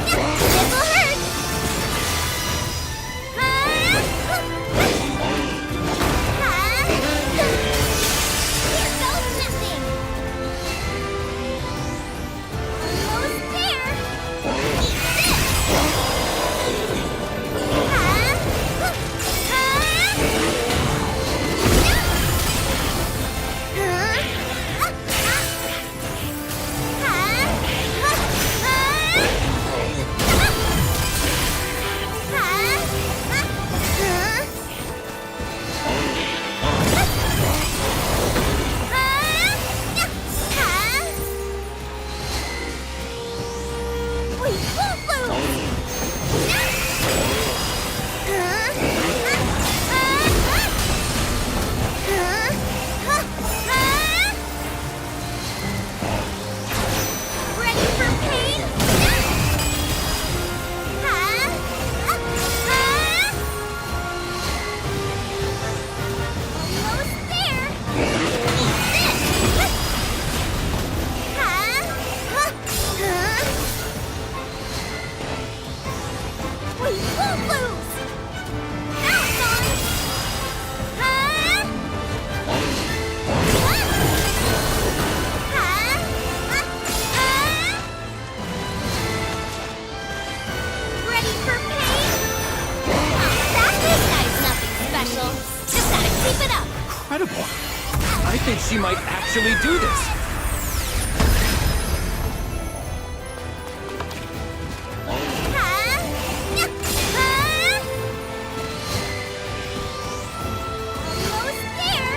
This'll hurt! Here goes nothing! Almost there! We won't lose! Ready for pain? Almost there! We won't lose! Now it's on! Ready for pain? This guy's nothing special. Just gotta keep it up. Incredible. I think she might actually do this. Almost there!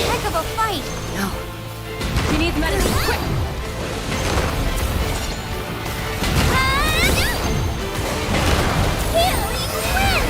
heck of a fight! No. We need medicine, quick! Healing wind!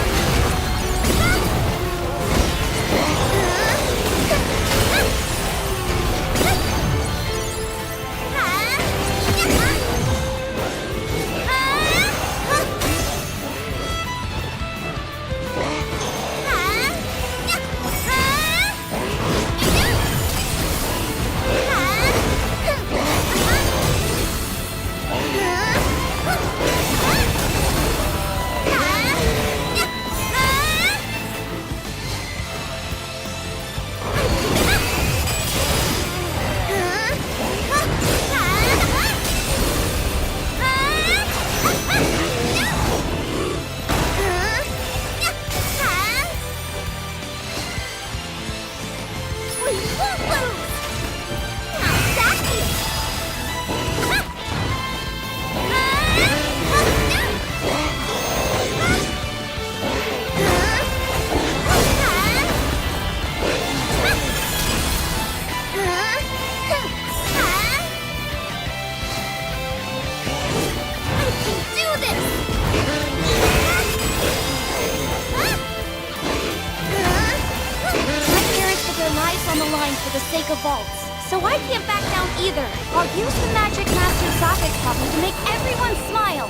For the sake of vaults. So I can't back down either. I'll use the magic Master Sokka's taught me to make everyone smile.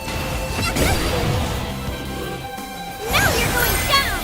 Now you're going down!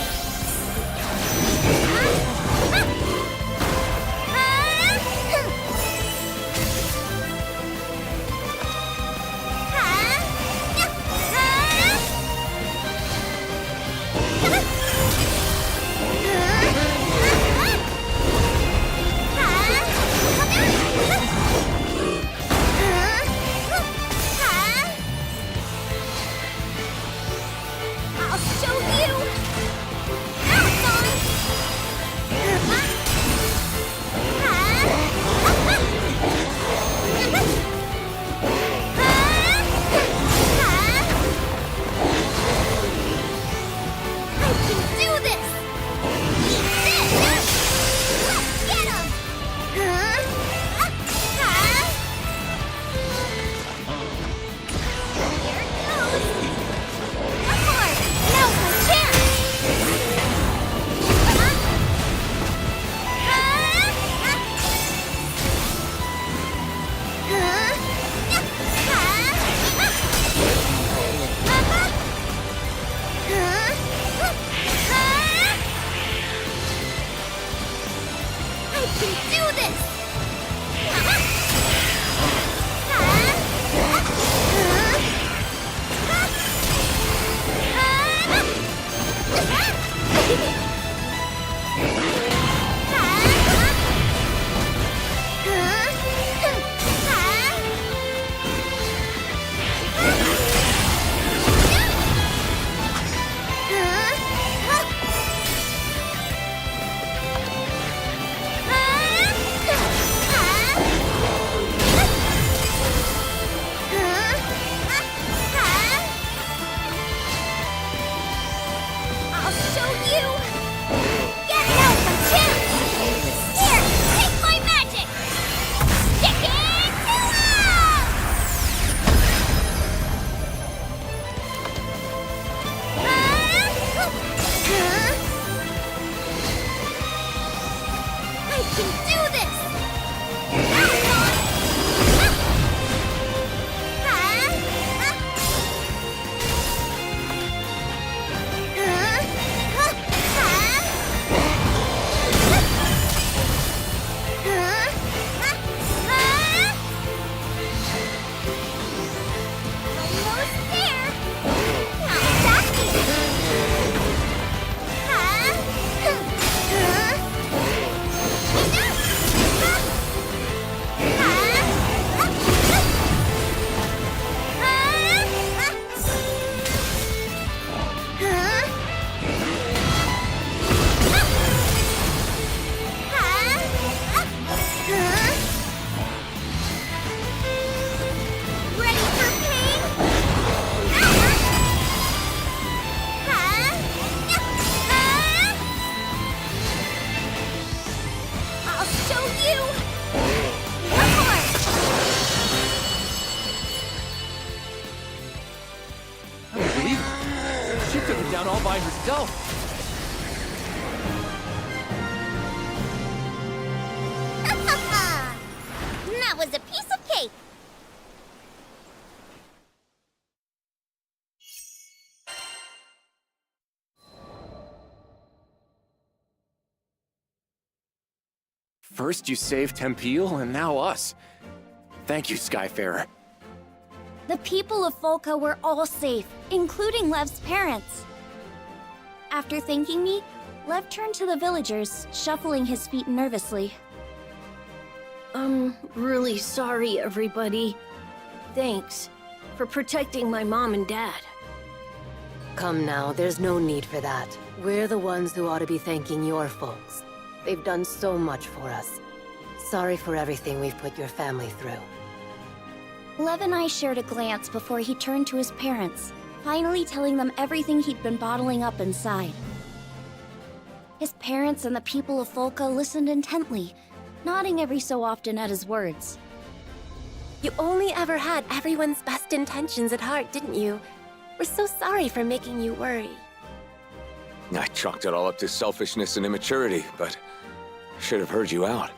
show you your part! I don't believe it. She took it down all by herself. That was a piece of cake. First you saved Tempeal, and now us. Thank you, Skyfarer. The people of Folka were all safe, including Lev's parents. After thanking me, Lev turned to the villagers, shuffling his feet nervously. I'm really sorry, everybody. Thanks for protecting my mom and dad. Come now, there's no need for that. We're the ones who ought to be thanking your folks. They've done so much for us. Sorry for everything we've put your family through. Lev and I shared a glance before he turned to his parents, finally telling them everything he'd been bottling up inside. His parents and the people of Folka listened intently, nodding every so often at his words. You only ever had everyone's best intentions at heart, didn't you? We're so sorry for making you worry. I chalked it all up to selfishness and immaturity, but should have heard you out.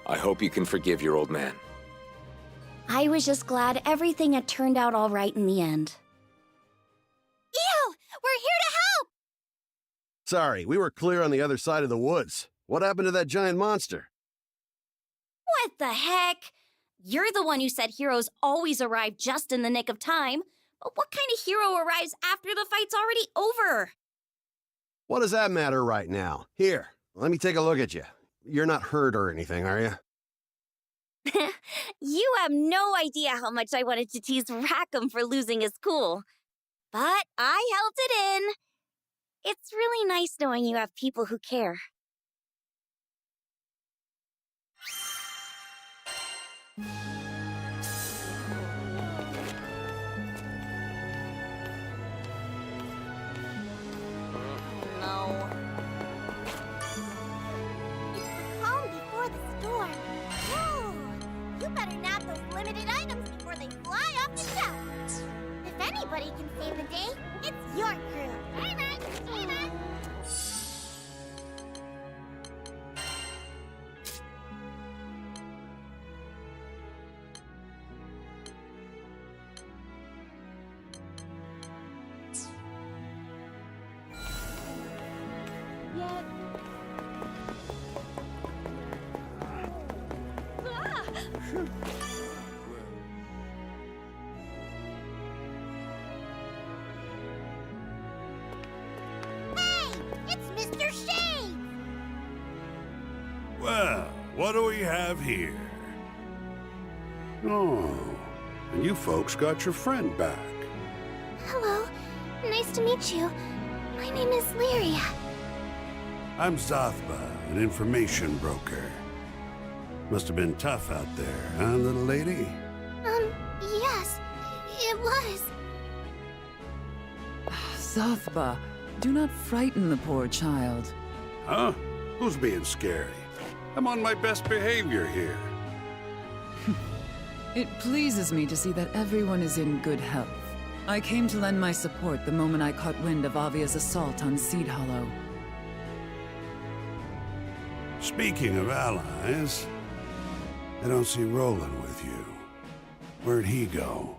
I hope you can forgive your old man. I was just glad everything had turned out all right in the end. Ew! We're here to help! Sorry, we were clear on the other side of the woods. What happened to that giant monster? What the heck? You're the one who said heroes always arrive just in the nick of time. But what kind of hero arrives after the fight's already over? What does that matter right now? Here, let me take a look at you. You're not hurt or anything, are you? You have no idea how much I wanted to tease Rackham for losing his cool. But I held it in. It's really nice knowing you have people who care. No. It's the calm before the storm. Whoa! You better nab those limited items before they fly off the shelf. If anybody can save the day, it's your crew. Hey, man! Hey, man! It's Mr. Shade! Well, what do we have here? Oh, and you folks got your friend back. Hello. Nice to meet you. My name is Lyria. I'm Zathba, an information broker. Must have been tough out there, huh, little lady? Yes. It was. Zathba, do not frighten the poor child. Huh? Who's being scary? I'm on my best behavior here. It pleases me to see that everyone is in good health. I came to lend my support the moment I caught wind of Avia's assault on Seed Hollow. Speaking of allies, I don't see Roland with you. Where'd he go?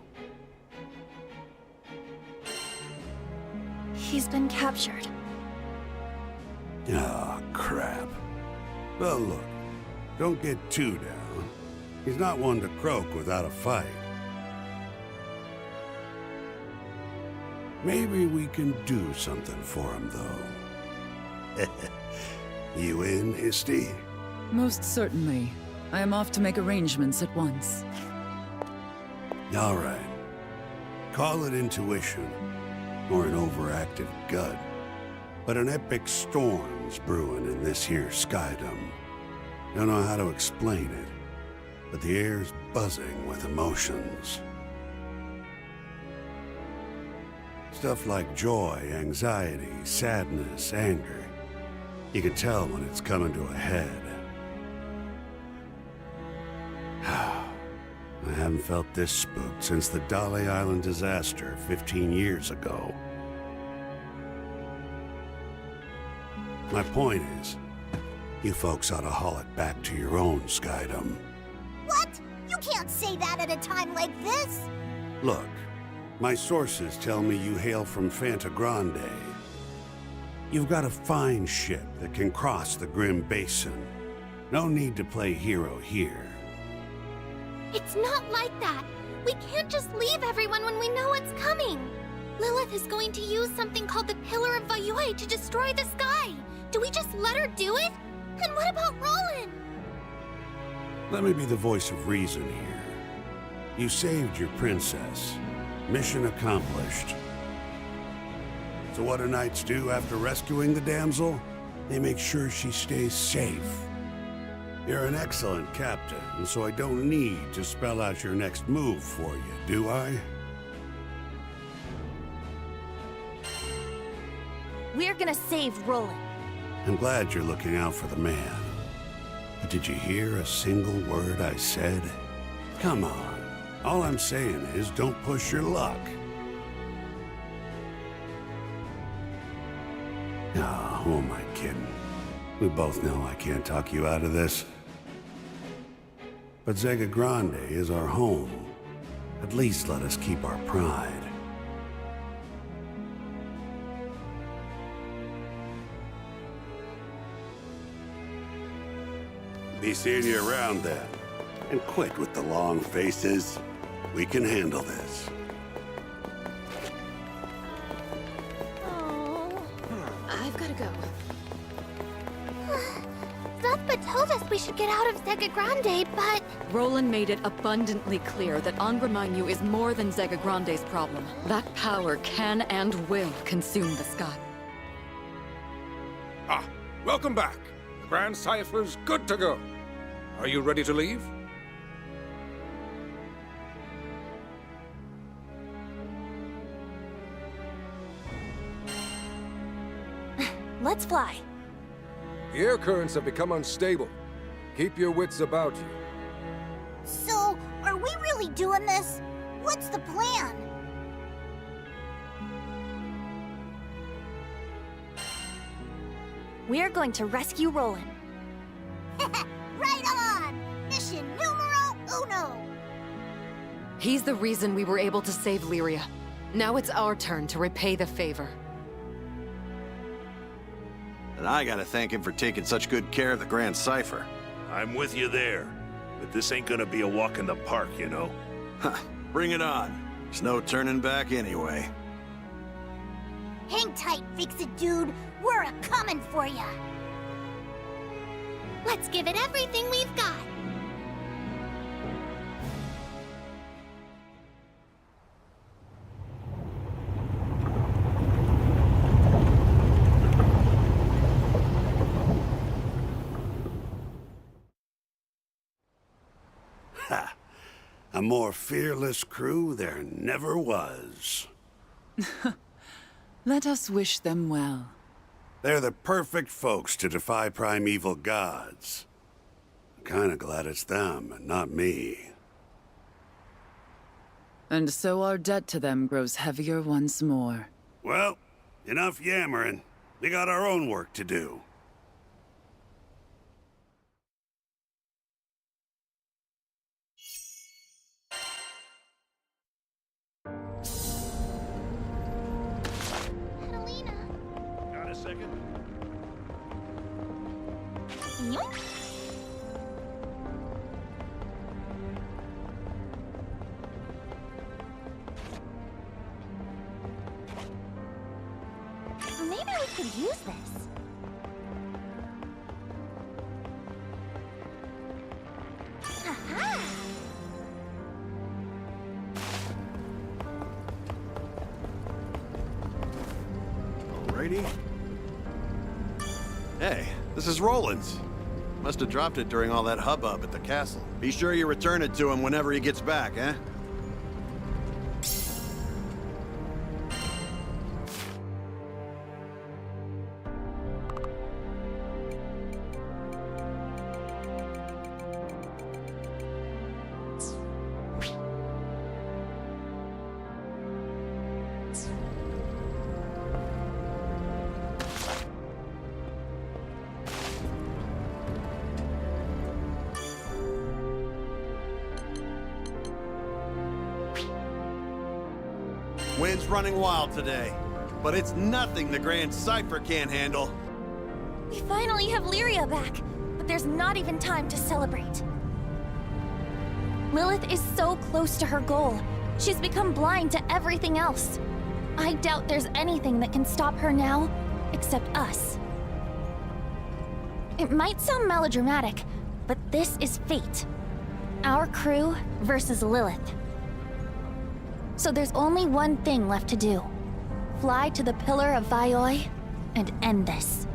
He's been captured. Ah, crap. Well, look, don't get too down. He's not one to croak without a fight. Maybe we can do something for him, though. You in, Histy? Most certainly. I am off to make arrangements at once. All right. Call it intuition, or an overactive gut. But an epic storm's brewing in this here skydom. Don't know how to explain it, but the air's buzzing with emotions. Stuff like joy, anxiety, sadness, anger. You can tell when it's coming to a head. haven't felt this spooked since the Dolly Island disaster 15 years ago. My point is, you folks ought to haul it back to your own skydom. What? You can't say that at a time like this! Look, my sources tell me you hail from Fanta Grande. You've got a fine ship that can cross the Grim Basin. No need to play hero here. It's not like that. We can't just leave everyone when we know what's coming. Lilith is going to use something called the Pillar of Vayui to destroy the sky. Do we just let her do it? And what about Roland? Let me be the voice of reason here. You saved your princess. Mission accomplished. So what do knights do after rescuing the damsel? They make sure she stays safe. You're an excellent captain, and so I don't need to spell out your next move for you, do I? We're gonna save Roland. I'm glad you're looking out for the man. But did you hear a single word I said? Come on. All I'm saying is don't push your luck. Ah, who am I kidding? We both know I can't talk you out of this. But Zega Grande is our home. At least let us keep our pride. Be seeing you around then. And quit with the long faces. We can handle this. I've gotta go. Zuthba told us we should get out of Zega Grande, but... Roland made it abundantly clear that Angramanyu is more than Zega Grande's problem. That power can and will consume the sky. Ah, welcome back. The Grand Cipher's good to go. Are you ready to leave? Let's fly. The air currents have become unstable. Keep your wits about you. So, are we really doing this? What's the plan? We're going to rescue Roland. Right on! Mission numero uno! He's the reason we were able to save Lyria. Now it's our turn to repay the favor. And I gotta thank him for taking such good care of the Grand Cipher. I'm with you there. But this ain't gonna be a walk in the park, you know? Bring it on. There's no turning back anyway. Hang tight, Fix-It Dude. We're a-comin' for ya. Let's give it everything we've got. Ha! A more fearless crew there never was. Let us wish them well. They're the perfect folks to defy primeval gods. I'm kinda glad it's them and not me. And so our debt to them grows heavier once more. Well, enough yammering. We got our own work to do. Got a second? Maybe we could use this. Aha! Alrighty. Hey, this is Roland's. Must have dropped it during all that hubbub at the castle. Be sure you return it to him whenever he gets back, eh? Wind's running wild today, but it's nothing the Grand Cypher can't handle. We finally have Lyria back, but there's not even time to celebrate. Lilith is so close to her goal. She's become blind to everything else. I doubt there's anything that can stop her now, except us. It might sound melodramatic, but this is fate. Our crew versus Lilith. So there's only one thing left to do. Fly to the Pillar of Vioi and end this.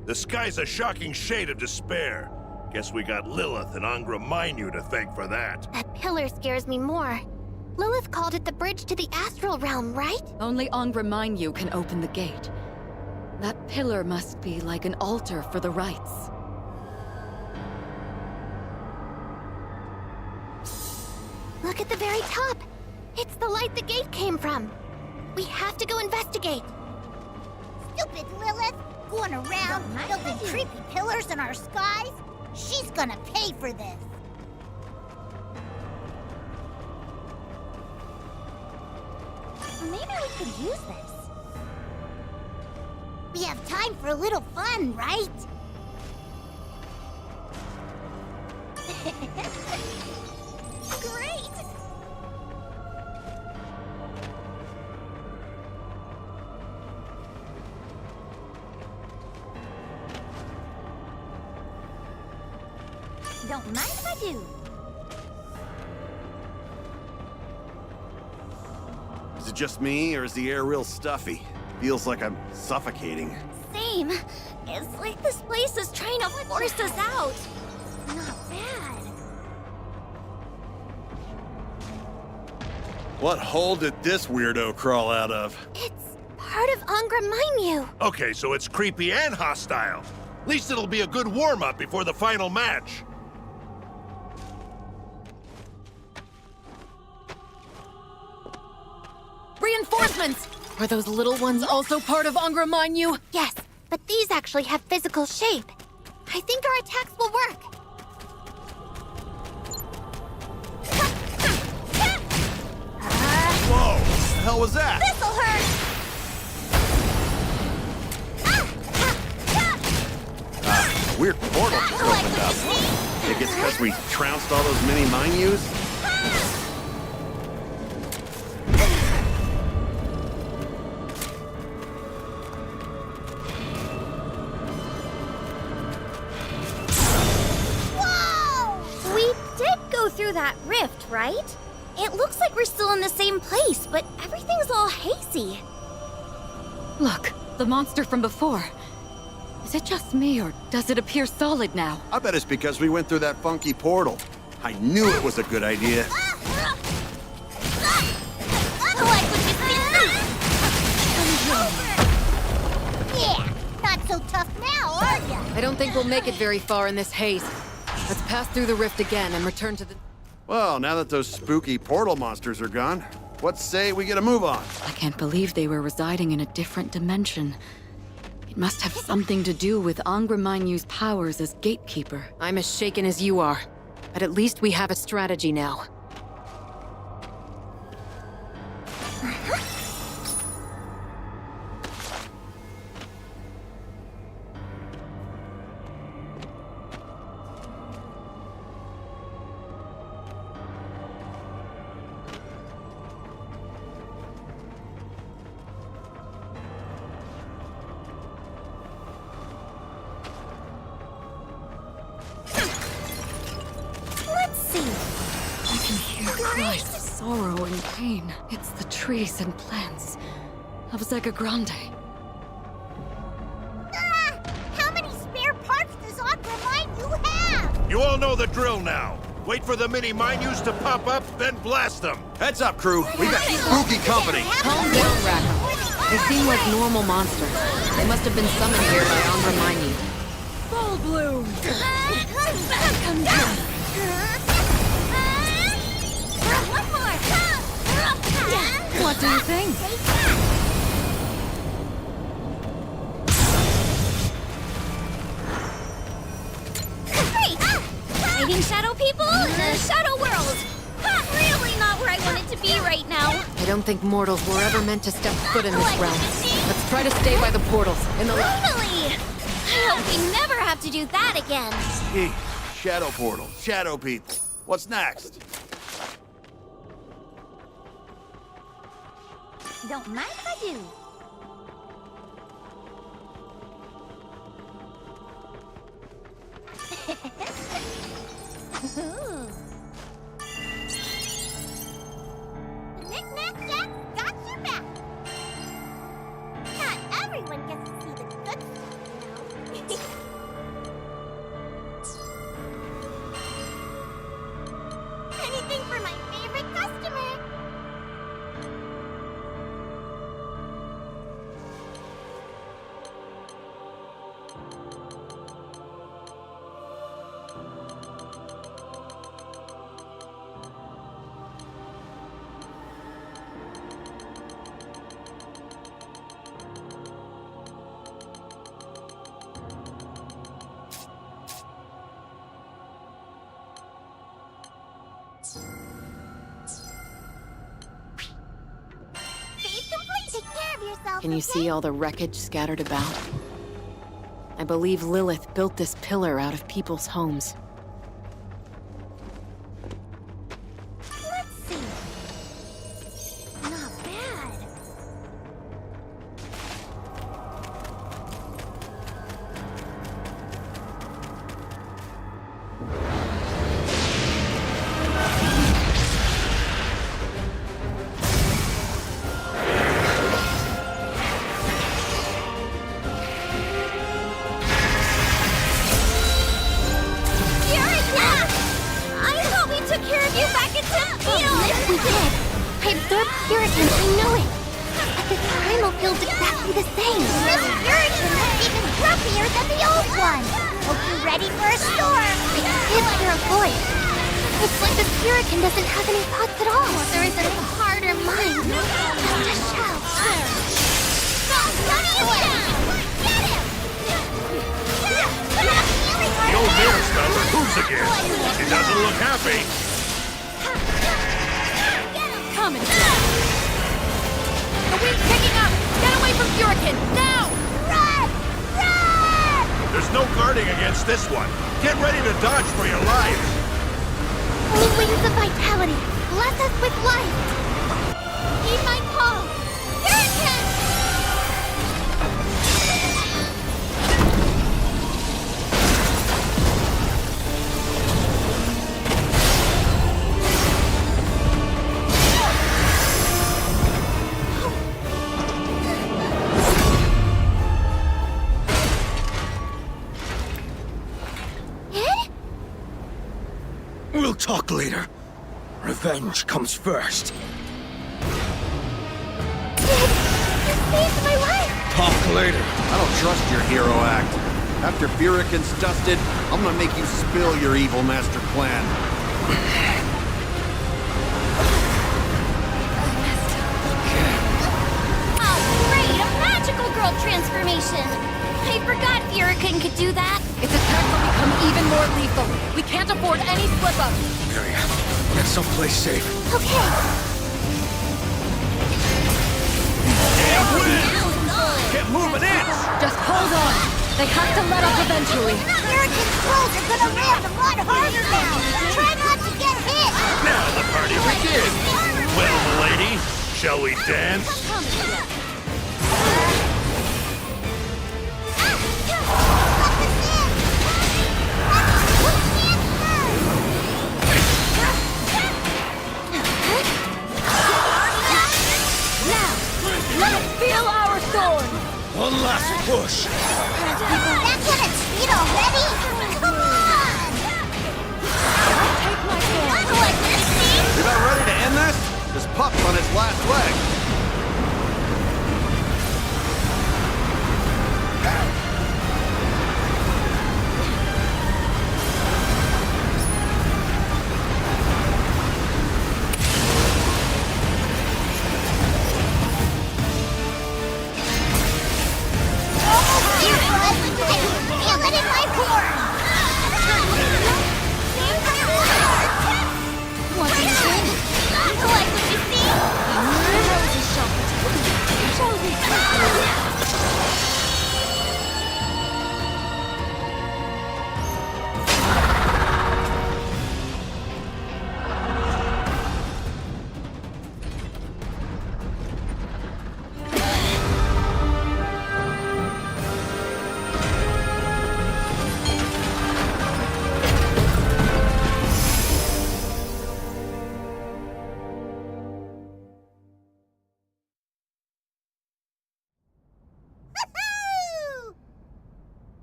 The sky's a shocking shade of despair. Guess we got Lilith and Angra Mainyu to thank for that. That pillar scares me more. Lilith called it the bridge to the astral realm, right? Only Angra Mainyu can open the gate. That pillar must be like an altar for the rites. Look at the very top. It's the light the gate came from. We have to go investigate. Stupid Lilith! Going around building creepy pillars in our skies? She's gonna pay for this. Maybe we could use this. We have time for a little fun, right? Great! Don't mind if I do. Is it just me, or is the air real stuffy? Feels like I'm suffocating. Same. It's like this place is trying to force us out. Not bad. What hole did this weirdo crawl out of? It's part of Angra Mainyu. Okay, so it's creepy and hostile. At least it'll be a good warm-up before the final match. Reinforcements! Are those little ones also part of Angra Mainyu? Yes, but these actually have physical shape. I think our attacks will work. Whoa! What the hell was that? This'll hurt! Weird portal just opened up. Think it's because we trounced all those mini Mainyus? Through that rift, right? It looks like we're still in the same place, but everything's all hazy. Look, the monster from before. Is it just me, or does it appear solid now? I bet it's because we went through that funky portal. I knew it was a good idea. Yeah, not so tough now, are ya? I don't think we'll make it very far in this haze. Let's pass through the rift again and return to the... Well, now that those spooky portal monsters are gone, what say we get a move on? I can't believe they were residing in a different dimension. It must have something to do with Angra Mainyu's powers as gatekeeper. I'm as shaken as you are, but at least we have a strategy now. Cries of sorrow and pain. It's the trees and plants of Zega Grande. How many spare parts does Angra Mainyu have? You all know the drill now. Wait for the mini minus to pop up, then blast them. Heads up, crew. We got spooky company. Calm down, Rackham. They seem like normal monsters. They must have been summoned here by Umbra Miney. Full bloom! Come down! What do you think? Fighting shadow people in a shadow world! Really not where I wanted to be right now. I don't think mortals were ever meant to step foot in this realm. Let's try to stay by the portals in the left. Totally! I hope we never have to do that again. Hey, shadow portal, shadow people. What's next? Don't mind if I do. Knick-knack, Jack, got your back. Not everyone gets to see the good stuff, you know. Anything for my favorite customer. Can you see all the wreckage scattered about? I believe Lilith built this pillar out of people's homes. Let's see. Not bad. Doesn't have any thoughts at all. There isn't a heart or mind. Just a shell. The old mirror stubber moves again. She doesn't look happy. Coming. The wind's picking up. Get away from Furican, now! Run! Run! There's no guarding against this one. Get ready to dodge for your lives. Wings of vitality, bless us with light. Heed my call. Hurricane! We'll talk later. Revenge comes first. You saved my life! Talk later. I don't trust your hero act. After Furican's dusted, I'm gonna make you spill your evil master plan. Oh, great! A magical girl transformation! I forgot Furican could do that. Its attack will become even more lethal. We can't afford any slip-ups. Lyria, get someplace safe. Okay. Damn wind! Get moving in! Just hold on. They have to let up eventually. Furican's clothes are gonna land a lot harder now. Try not to get hit. Now the party begins. Well, lady, shall we dance? Let us feel our sword! One last push. That's at its speed already? Come on! Take my You about ready to end this? This pup's on its last leg.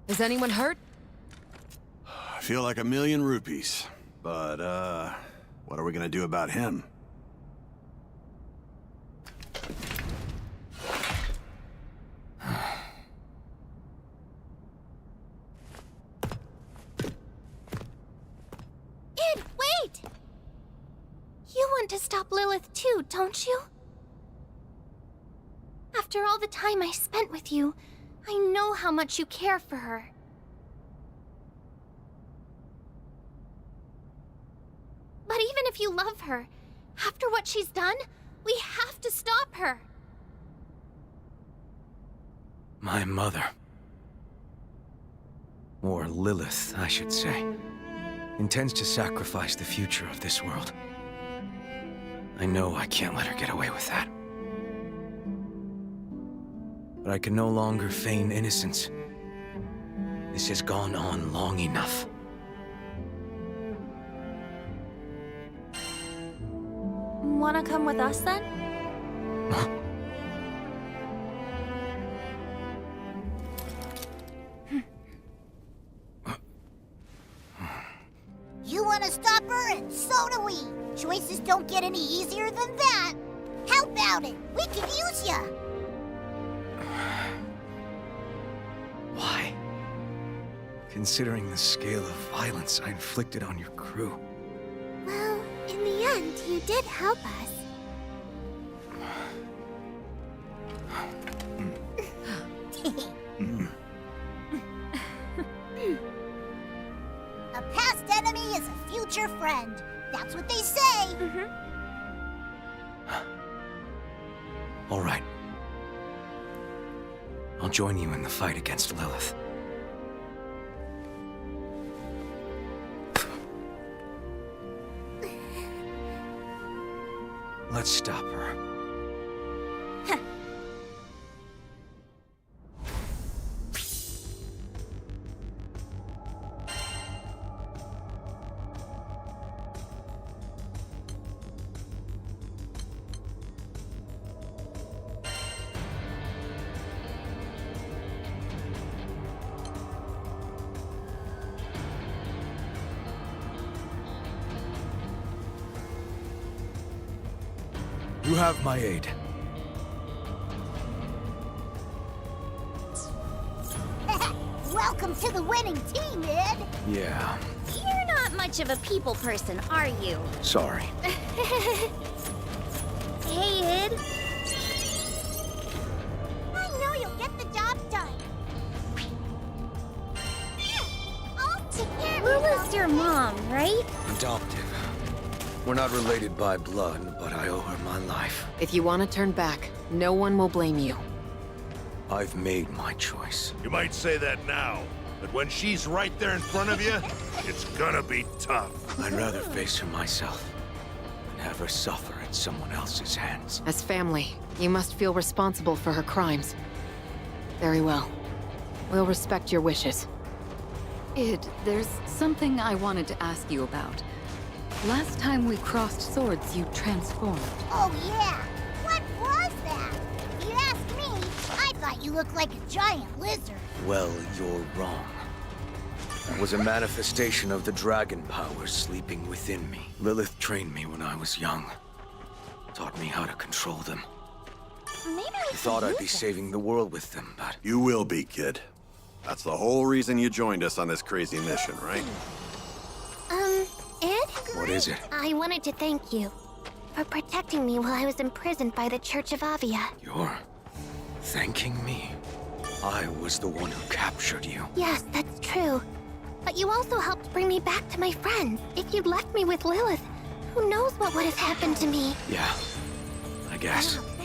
Is anyone hurt? I feel like 1,000,000 rupees. But, what are we gonna do about him? Id, wait! You want to stop Lilith too, don't you? After all the time I spent with you, I know how much you care for her. But even if you love her, after what she's done, we have to stop her. My mother, or Lilith, I should say, intends to sacrifice the future of this world. I know I can't let her get away with that. But I can no longer feign innocence. This has gone on long enough. Wanna come with us then? You want to stop her, and so do we. Choices don't get any easier than that. How about it? We can use ya. Why? Considering the scale of violence I inflicted on your crew. Well, in the end, you did help us. A past enemy is a future friend. That's what they say. All right. I'll join you in the fight against Lilith. Let's stop her. You have my aid. Welcome to the winning team, Id. Yeah, You're not much of a people person, are you? sorry. Hey, Id. I know you'll get the job done. I'll take care of Lula's your mom, right? Adoptive. We're not related by blood, but I owe her my life. If you want to turn back, no one will blame you. I've made my choice. You might say that now, but when she's right there in front of you, it's gonna be tough. I'd rather face her myself than have her suffer at someone else's hands. As family, you must feel responsible for her crimes. Very well. We'll respect your wishes. Id, there's something I wanted to ask you about. Last time we crossed swords, you transformed. Oh, yeah. What was that? If you ask me, I thought you looked like a giant lizard. Well, you're wrong. was a manifestation of the dragon powers sleeping within me. Lilith trained me when I was young. Taught me how to control them. Maybe I thought I'd be saving the world with them, but... You will be, kid. That's the whole reason you joined us on this crazy mission, right? Ed? What is it? I wanted to thank you for protecting me while I was imprisoned by the Church of Avia. You're thanking me? I was the one who captured you. Yes, that's true. But you also helped bring me back to my friends. If you'd left me with Lilith, who knows what would have happened to me? Yeah, I guess. Not bad.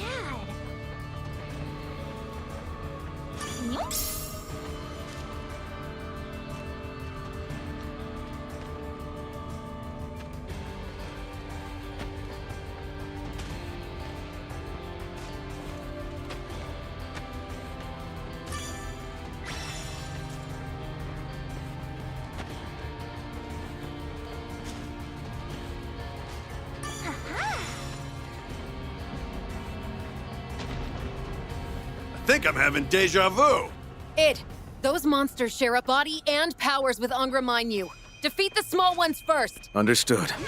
I think I'm having deja vu. Id, those monsters share a body and powers with Angra Mainyu. Defeat the small ones first. Understood. Oh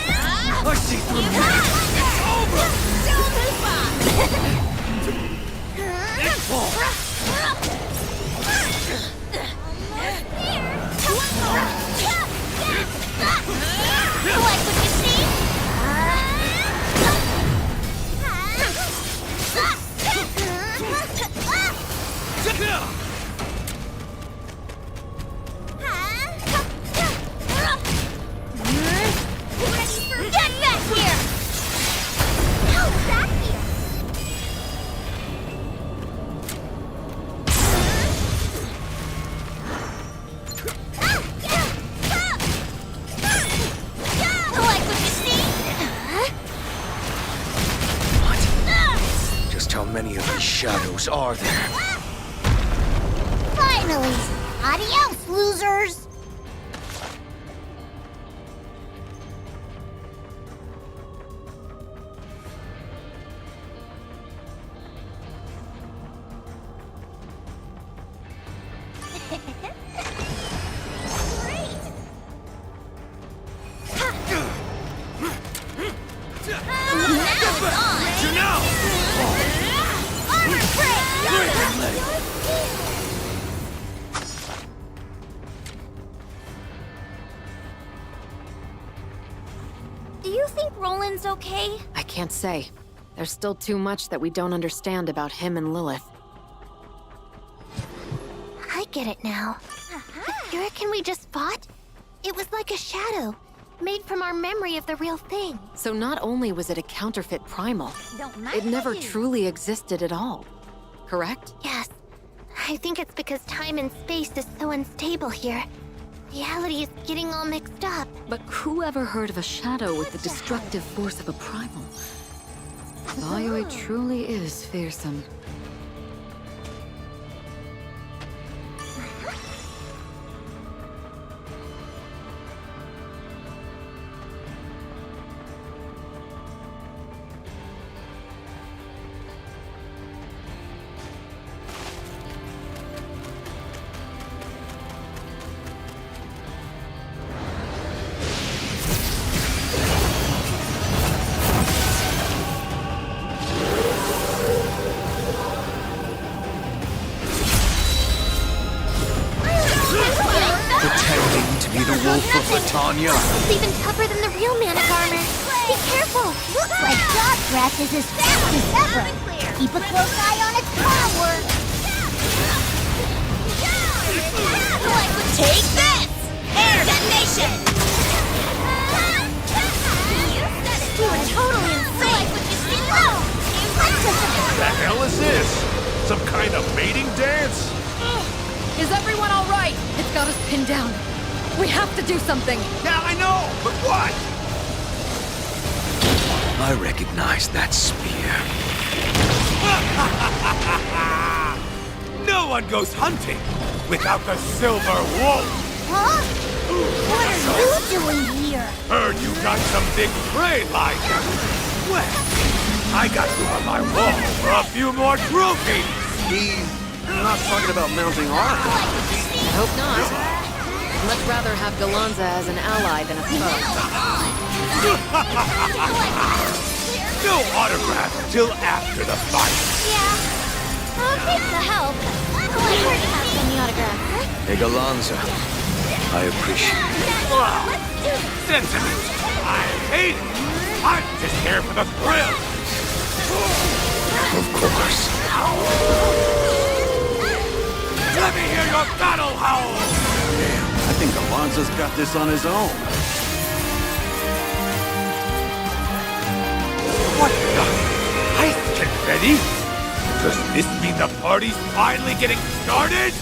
yeah! I see through you. It's over! Like what you see? Get back here! How's that here? Like what you see? Just how many of these shadows are there? Finally! Adios, losers! Do you think Roland's okay? I can't say. There's still too much that we don't understand about him and Lilith. I get it now. The Shuriken we just fought? It was like a shadow, made from our memory of the real thing. So not only was it a counterfeit primal, it never truly existed at all. Correct? Yes. I think it's because time and space is so unstable here. Reality is getting all mixed up. But who ever heard of a shadow with the destructive force of a primal? Ayoi truly is fearsome. Tanya. It's even tougher than the real man of armor. Be careful! Looks like dog breath is as fast as ever. Keep a close eye on its power. Take this! Air detonation! You were totally insane! What the hell is this? Some kind of mating dance? Is everyone all right? It's got us pinned down. We have to do something. Yeah, I know, but what? I recognize that spear. No one goes hunting without the silver wolf. Huh? What are you doing here? Heard you got some big prey like. Well, I got you on my wall for a few more trophies. I'm not talking about mounting arms. I hope not. I'd much rather have Galanza as an ally than a foe. No autograph till after the fight. Yeah. Thanks for the help. I'd like her to have some autographs. Hey, Galanza. I appreciate it. Wow. Sentiment. I hate it. I'm just here for the thrill. Of course. Let me hear your battle howl! I think Alonzo's got this on his own. What the? Ice confetti? Does this mean the party's finally getting started?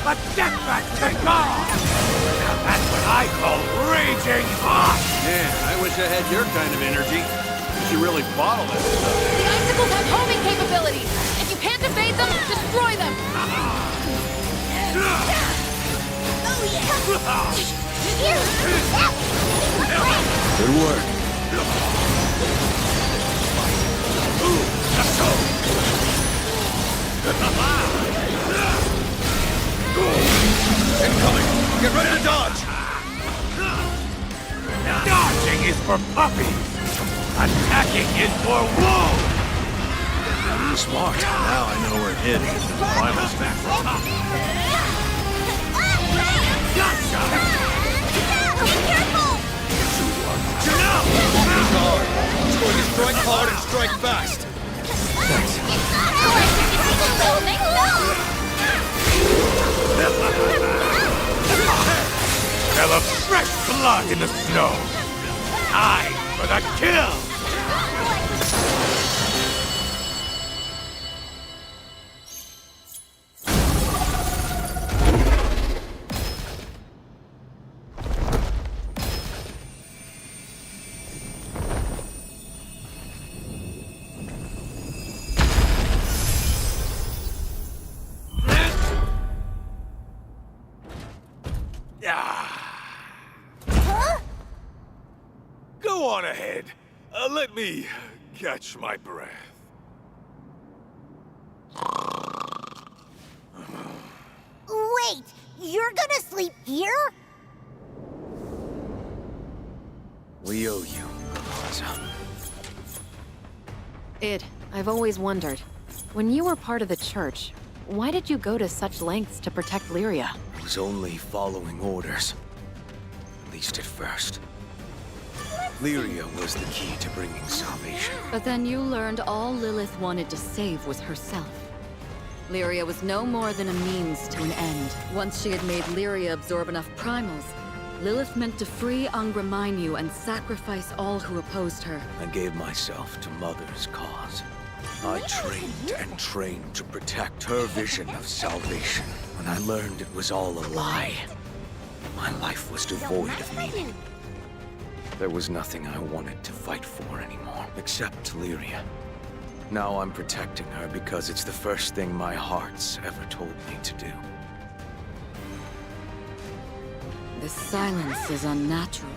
The death match kick off! Now that's what I call raging hot! Man, I wish I had your kind of energy. You should really bottle this stuff. The icicles have homing capabilities! If you can't evade them, destroy them! Good work. Let's go! Incoming! Get ready to dodge! Dodging is for puppies! Attacking is for wolves! Smart. Now I know where it is. Final step. Gotcha! Be careful! Strike hard. It's going to strike hard and strike fast. Smell of fresh blood in the snow! Time for the kill! Go on ahead. Let me catch my breath. Wait, you're gonna sleep here? We owe you, Galanza. I've always wondered. When you were part of the church, why did you go to such lengths to protect Lyria? I was only following orders. At least at first. Lyria was the key to bringing salvation. But then you learned all Lilith wanted to save was herself. Lyria was no more than a means to an end. Once she had made Lyria absorb enough primals, Lilith meant to free Angra Mainyu and sacrifice all who opposed her. I gave myself to Mother's cause. I trained and trained to protect her vision of salvation. When I learned it was all a lie, my life was devoid of meaning. There was nothing I wanted to fight for anymore, except Lyria. Now I'm protecting her because it's the first thing my heart's ever told me to do. This silence is unnatural.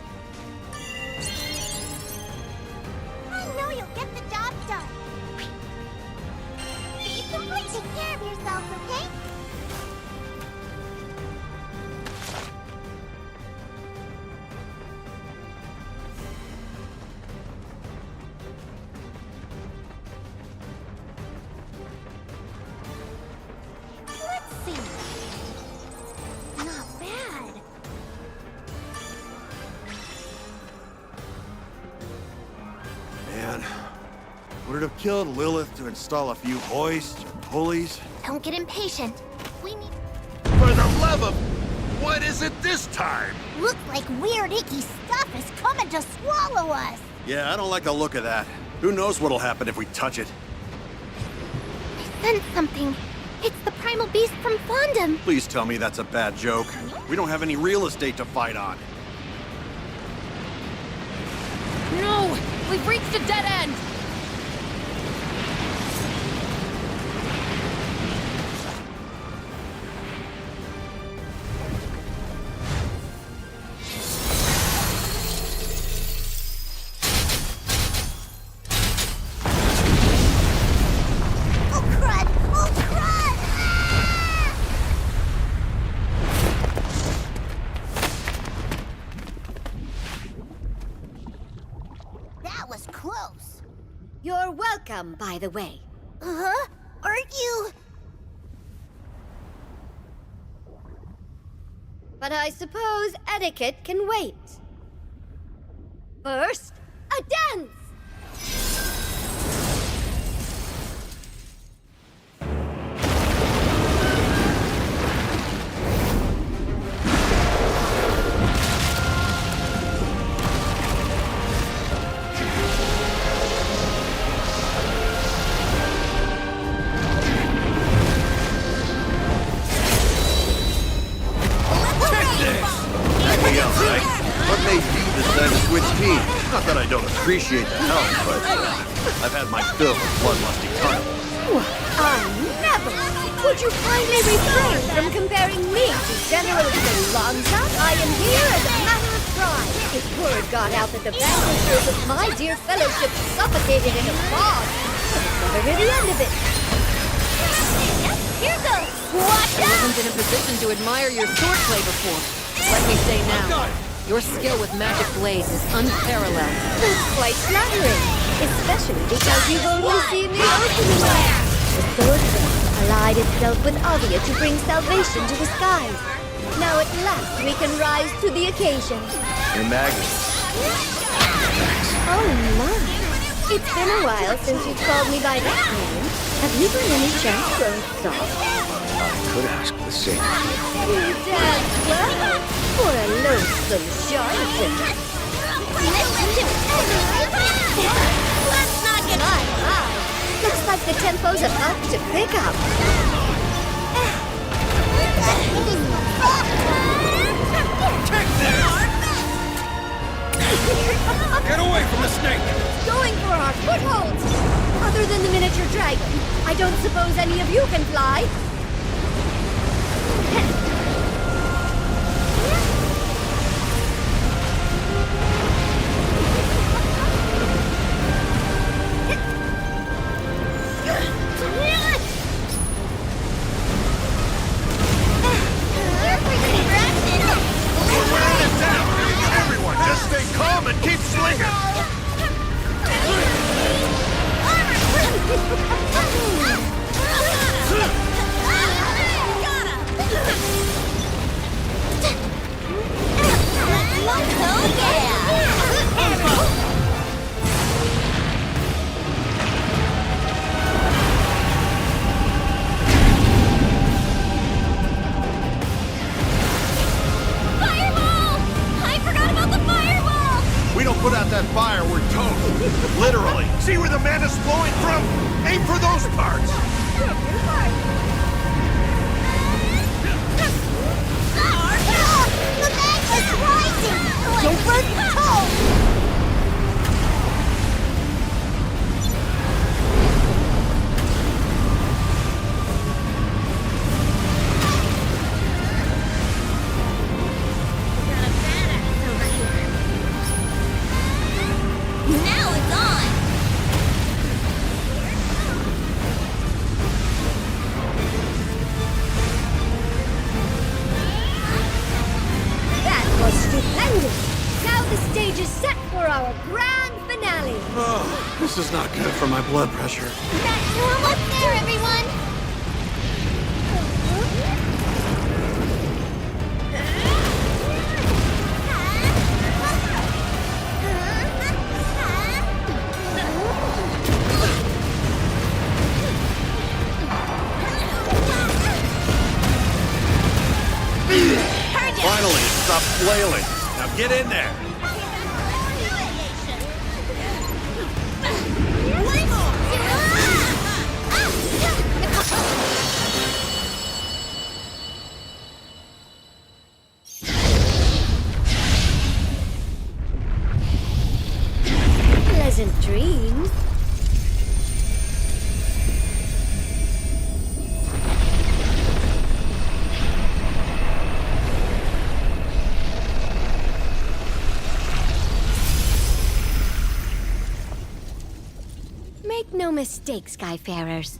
I know you'll get the job done. Be simply take care of yourself, okay? Let's see. Not bad. Would it have killed Lilith to install a few hoists or pulleys? Don't get impatient. We need... For the love of... What is it this time? Looks like weird icky stuff is coming to swallow us. Yeah, I don't like the look of that. Who knows what'll happen if we touch it? I sense something. It's the primal beast from Fondom. Please tell me that's a bad joke. We don't have any real estate to fight on. No! We've reached a dead end! Oh crud! Oh crud! That was close. You're welcome, by the way. Uh-huh. Aren't you? But I suppose etiquette can wait. First, a dance! Hey, alright. What made you decide to switch teams? Not that I don't appreciate the help, but I've had my fill of bloodlusty titles. I never! Would you kindly refrain from comparing me to General Belonza? I am here as a matter of pride. If word got out that the vanquishers of my dear fellowship suffocated in a fog, I'd never hear the end of it. Here goes! What? I wasn't in a position to admire your swordplay before. Let me say now, your skill with magic blades is unparalleled. That's quite flattering, especially because you've only seen the opening one. The swordplay allied itself with Avia to bring salvation to the skies. Now at last we can rise to the occasion. Hey, Maggie. Oh my! It's been a while since you've called me by that name. Have you by any chance grown soft? I could ask the same. You dance well for a lonesome charlatan. Listen to everything. Let's not get... Looks like the tempo's about to pick up. Get away from the snake! Going for our footholds! Other than the miniature dragon, I don't suppose any of you can fly? Everyone, just stay calm and keep swinging! We don't put out that fire, we're toast. Literally. See where the man is flowing from? Aim for those parts! The magma's rising! Don't let it go! Now it's on! That was stupendous! Now the stage is set for our grand finale! Oh, this is not good for my blood pressure. That's almost there, everyone! Get in there! Pleasant dreams. Make no mistake, Skyfarers.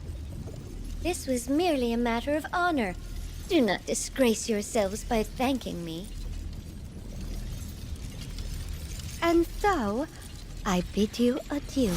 This was merely a matter of honor. Do not disgrace yourselves by thanking me. And so, I bid you adieu.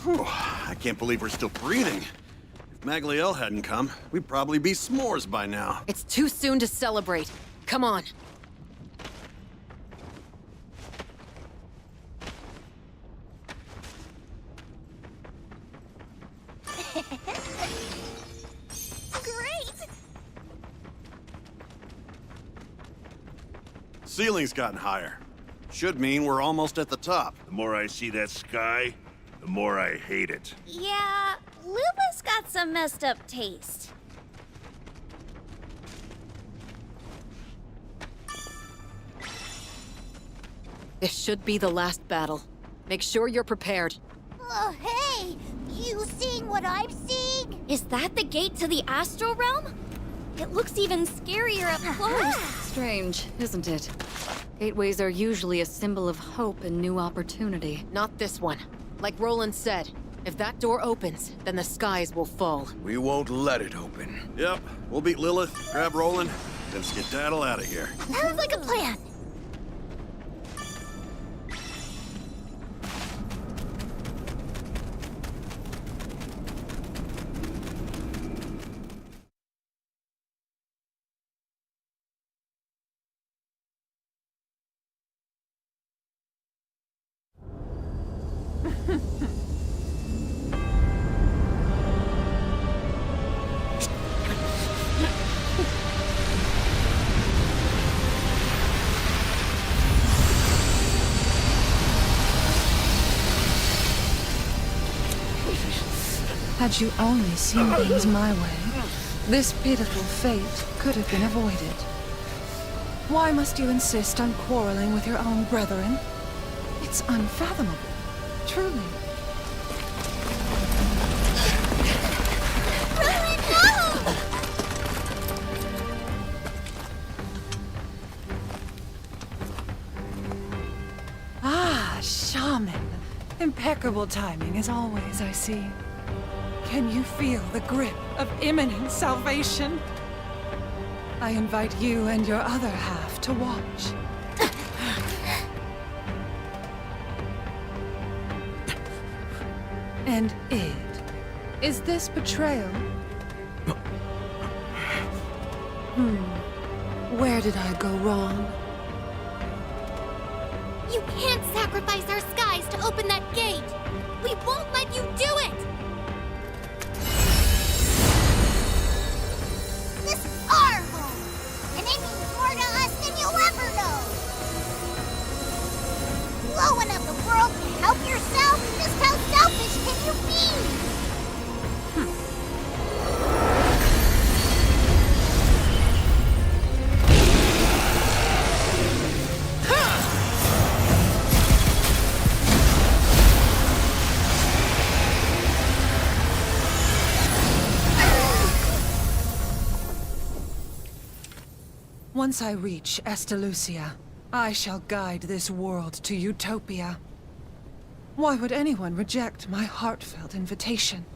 Whew, I can't believe we're still breathing. If Magliel hadn't come, we'd probably be s'mores by now. It's too soon to celebrate. Come on. Great! Ceiling's gotten higher. Should mean we're almost at the top. The more I see that sky, the more I hate it. Yeah, Luba's got some messed up taste. This should be the last battle. Make sure you're prepared. Oh, hey! You seeing what I'm seeing? Is that the gate to the Astral Realm? It looks even scarier up close. Strange, isn't it? Gateways are usually a symbol of hope and new opportunity. Not this one. Like Roland said, if that door opens, then the skies will fall. We won't let it open. Yep, we'll beat Lilith, grab Roland, then skedaddle out of here. Sounds like a plan. Had you only seen things my way, this pitiful fate could have been avoided. Why must you insist on quarreling with your own brethren? It's unfathomable, truly. Ah, shaman. Impeccable timing as always, I see. Can you feel the grip of imminent salvation? I invite you and your other half to watch. And Id, is this betrayal? Where did I go wrong? You can't sacrifice our skies to open that gate! We won't let you do it! This is our home, and it means more to us than you'll ever know. Blowing up the world to help yourself? Just how selfish can you be? Once I reach Estalucia, I shall guide this world to utopia. Why would anyone reject my heartfelt invitation?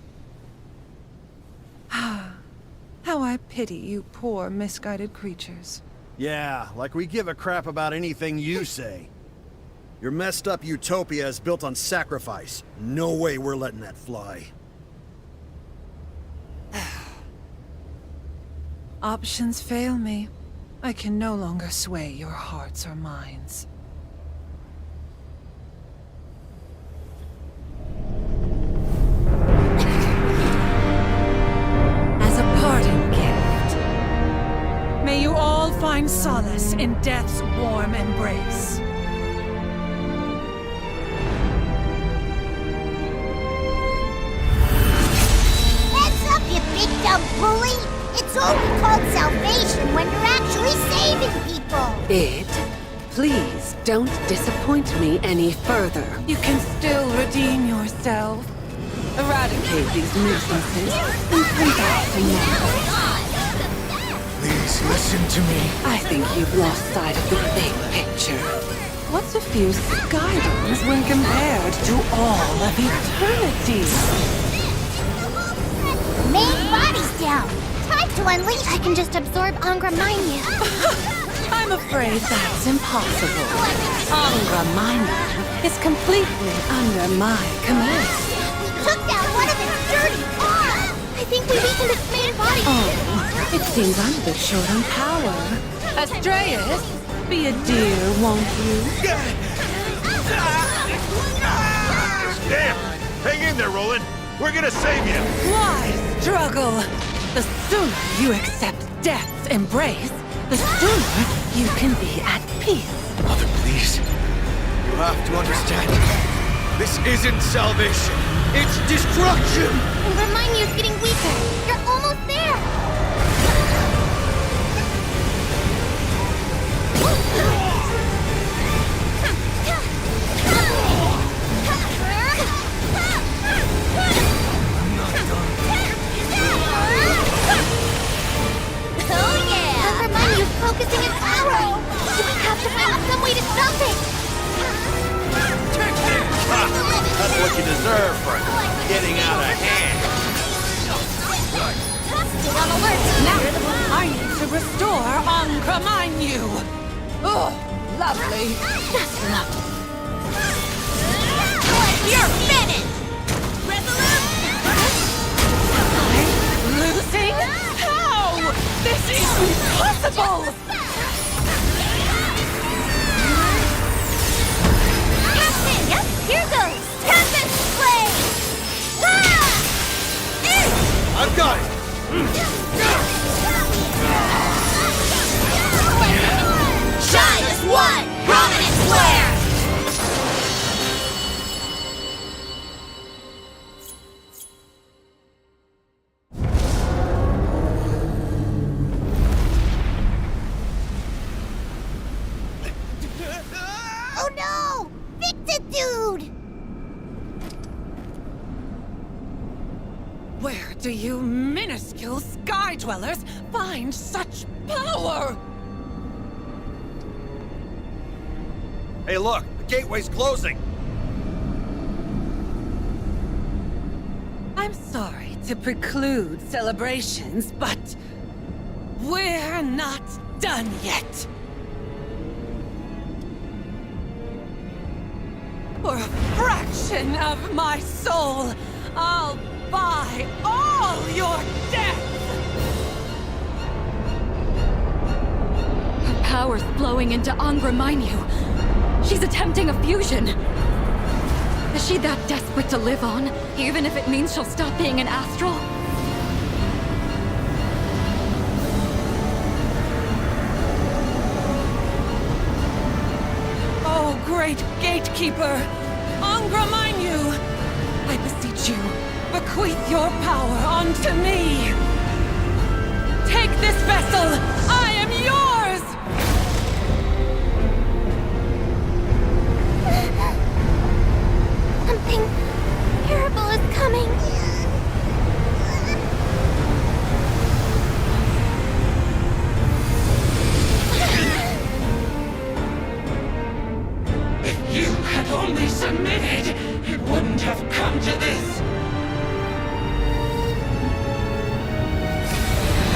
How I pity you poor, misguided creatures. Yeah, like we give a crap about anything you say. Your messed up utopia is built on sacrifice. No way we're letting that fly. Options fail me. I can no longer sway your hearts or minds. As a parting gift, may you all find solace in death's warm embrace. Heads up, you big dumb bully! It's only called salvation when you're actually saving people! Id, please don't disappoint me any further. You can still redeem yourself. Eradicate these nuisances and come back to normal. Please listen to me. I think you've lost sight of the big picture. What's a few skydons when compared to all of eternity? Main body's down! Time to unleash. I can just absorb Angra Mainyu. I'm afraid that's impossible. Angra Mainyu is completely under my command. I think we weakened its main body. Oh, it seems I'm a bit short on power. Astreus, be a dear, won't you? Damn! Hang in there, Roland. We're gonna save you. Why struggle? The sooner you accept death's embrace, the sooner you can be at peace. Mother, please. You have to understand. This isn't salvation. It's destruction! And remind you, it's getting weaker. You're almost there. Oh yeah! And remind you, focusing its power. We have to find some way to stop it. That's what you deserve for getting out of hand. Stay on alert. Now, I need to restore Granblue. Oh, lovely. Just lovely. You're finished! I'm losing? How? This is impossible! Captain! Yep, here goes! Tempest Blade! Ah! I've got it! Shine as one! Prominent flare! Oh no! Fix it, dude! Where do you minuscule sky dwellers find such power? Hey, look! The gateway's closing! I'm sorry to preclude celebrations, but we're not done yet. For a fraction of my soul, I'll buy all your death! Her power's flowing into Granblue. She's attempting a fusion. Is she that desperate to live on, even if it means she'll stop being an astral? Oh, great gatekeeper! Granblue! I beseech you, bequeath your power unto me! Take this vessel! I am yours! Something terrible is coming. If you had only submitted, it wouldn't have come to this.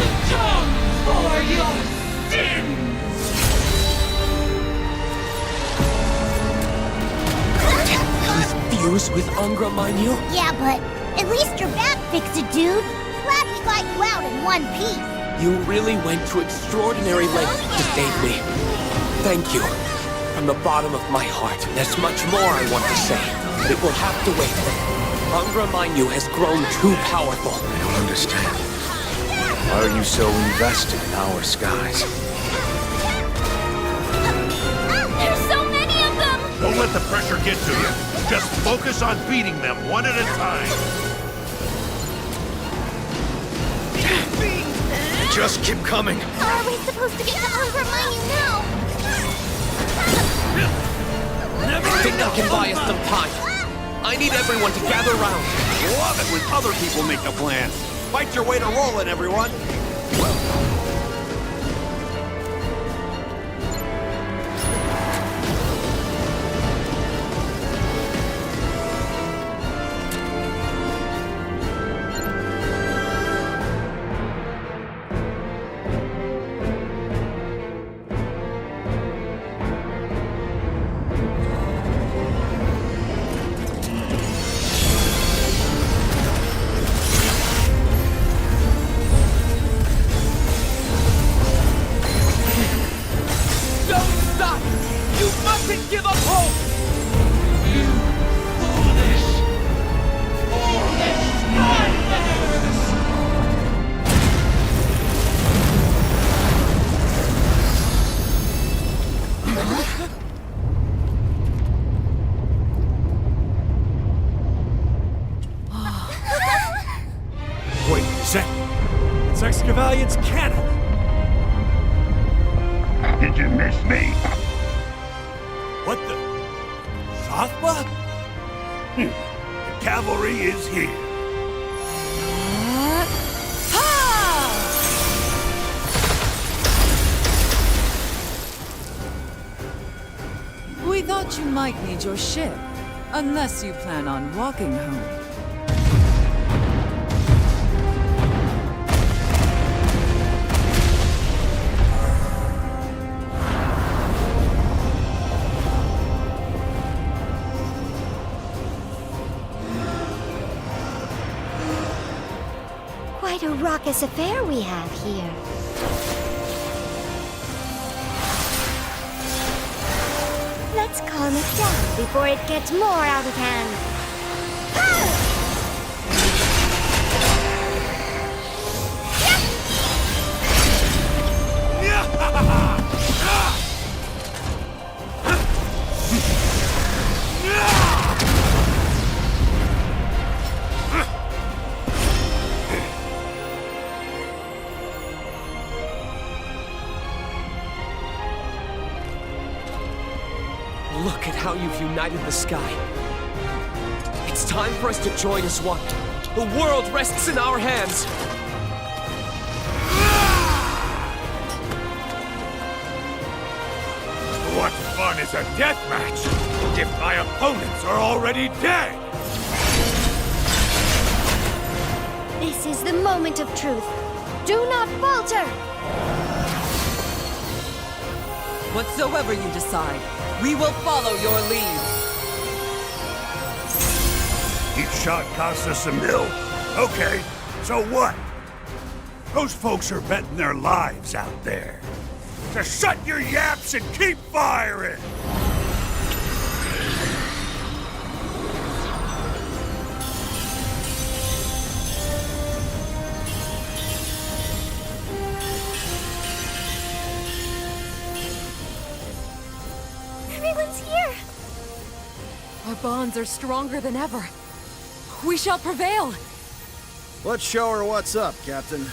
Atone for your sins! Fuse with Granblue? Yeah, but at least your back fixed it, dude. Glad we got you out in one piece. You really went to extraordinary lengths to save me. Thank you. From the bottom of my heart, there's much more I want to say, but it will have to wait. Granblue has grown too powerful. I don't understand. Why are you so invested in our skies? There's so many of them! Don't let the pressure get to you. Just focus on beating them one at a time. They just keep coming. How are we supposed to get to Granblue now? I think I can buy us some time. I need everyone to gather round. Love it when other people make the plans. Fight your way to Roland, everyone! give up hope! Wait a second. It's Excavalian's cannon. Did you miss me? What the? Sothba? The cavalry is here. We thought you might need your ship, unless you plan on walking home. Quite a raucous affair we have here. Let's calm it down before it gets more out of hand. Look at how you've united the sky. It's time for us to join as one. The world rests in our hands. What fun is a death match if my opponents are already dead? This is the moment of truth. Do not falter! Whatsoever you decide, we will follow your lead. Each shot costs us a mil. Okay, so what? Those folks are betting their lives out there. So shut your yaps and keep firing! Everyone's here! Our bonds are stronger than ever. We shall prevail! Let's show her what's up, Captain.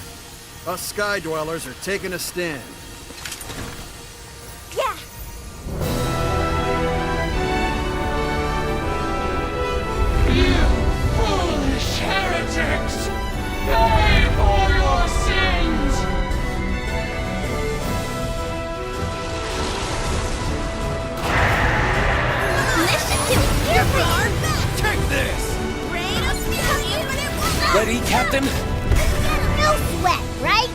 Us Sky Dwellers are taking a stand. Yeah! You foolish heretics! Pay for your sins! Listen to me, here we are! Take this! Ready, Ready, Captain? No sweat, right?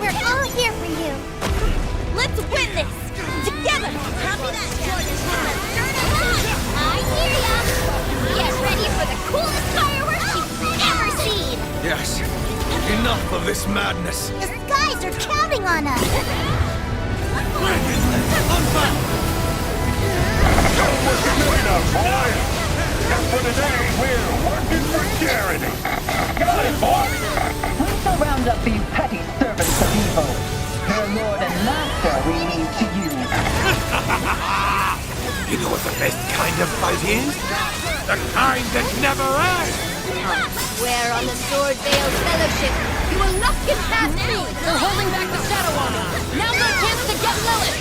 We're all here for you. Let's win this! Together! Copy that, I hear ya! Get ready for the coolest fireworks you've ever seen! Yes. Enough of this madness. The skies are counting on us! For today, we're working for charity. Got it, boys? We shall round up these petty servants of evil. Their lord and master we need to use. You know what the best kind of fight is? The kind that never ends! Swear on the Sword Veil Fellowship, you will not get past me! They're holding back the Shadow Army! Now's our chance to get Lilith!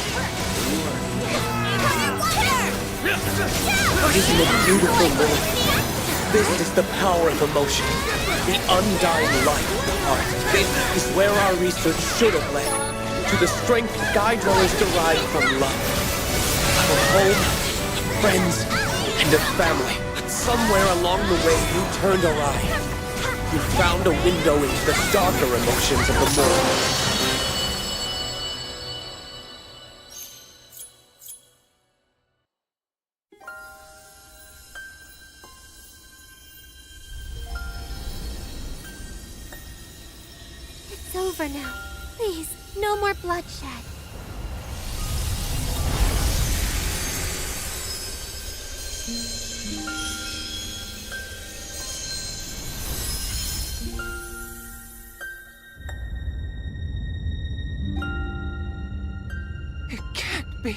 Isn't it beautiful, Lilith? This is the power of emotion. The undying life of the heart. This is where our research should have led. To the strength Sky Dwellers derive from love. Our home, friends, and a family. But somewhere along the way, you turned awry. You found a window into the darker emotions of the mortal. It's over now. Please, no more bloodshed. It can't be.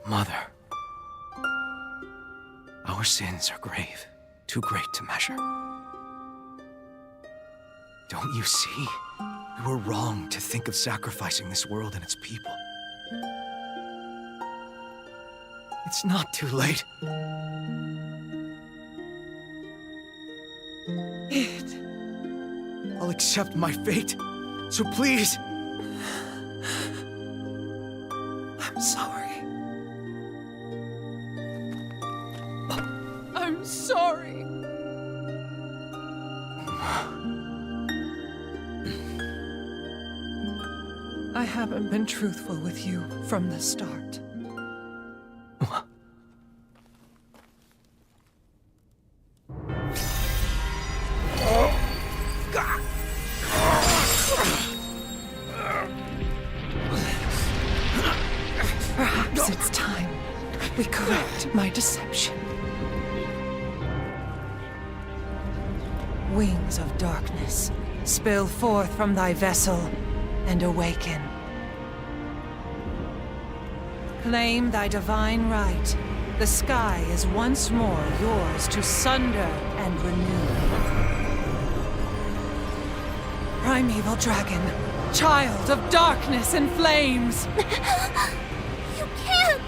Mother. Our sins are grave, too great to measure. Don't you see? We were wrong to think of sacrificing this world and its people. It's not too late. I'll accept my fate, so please. I'm sorry. I'm sorry. I haven't been truthful with you from the start. Perhaps it's time we correct my deception. Wings of darkness, spill forth from thy vessel and awaken. Claim thy divine right. The sky is once more yours to sunder and renew. Primeval dragon, child of darkness and flames! You can't!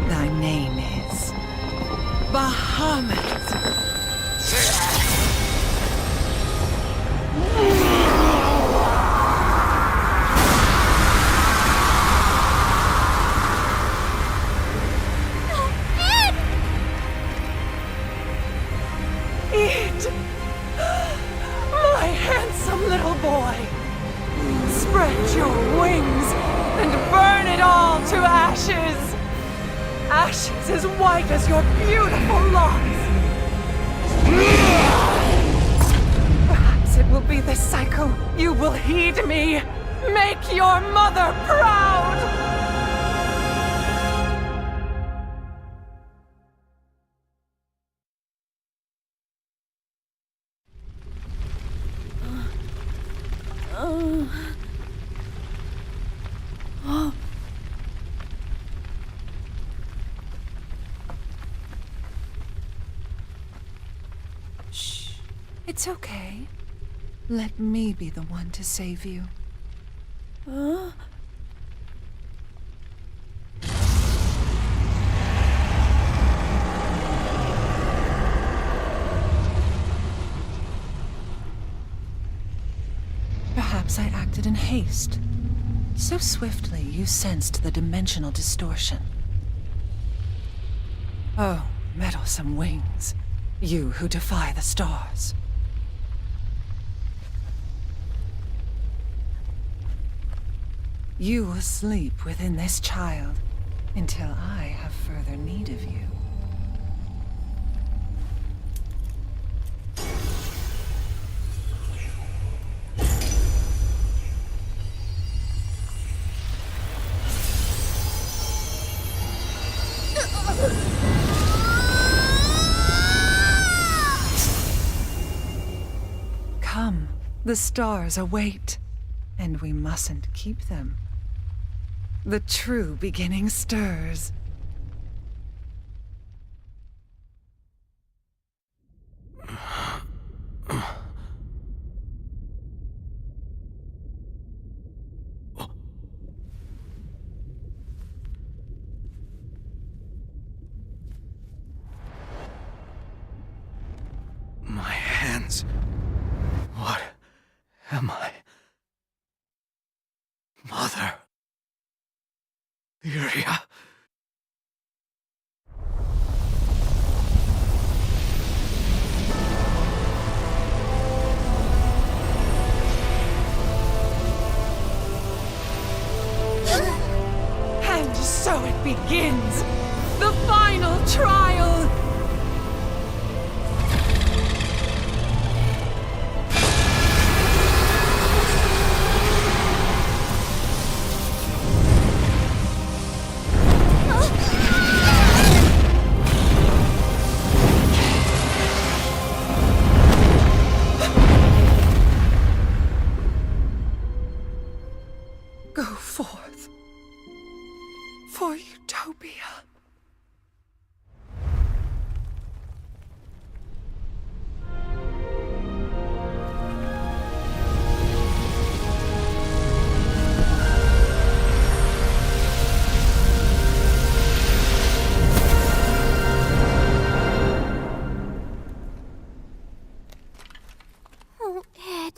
Thy name is Bahamut. Eat! My handsome little boy! Spread your wings and burn it all to ashes! Ashes as white as your beautiful locks! Perhaps it will be this cycle. You will heed me! Make your mother proud! Shh. It's okay. Let me be the one to save you. Perhaps I acted in haste. So swiftly you sensed the dimensional distortion. Oh, meddlesome wings. You who defy the stars. You will sleep within this child until I have further need of you. Come, the stars await, and we mustn't keep them. The true beginning stirs. My hands. What am I? Mother. Lyria. So it begins! The final trial! Go forth for Utopia. Oh, Ed.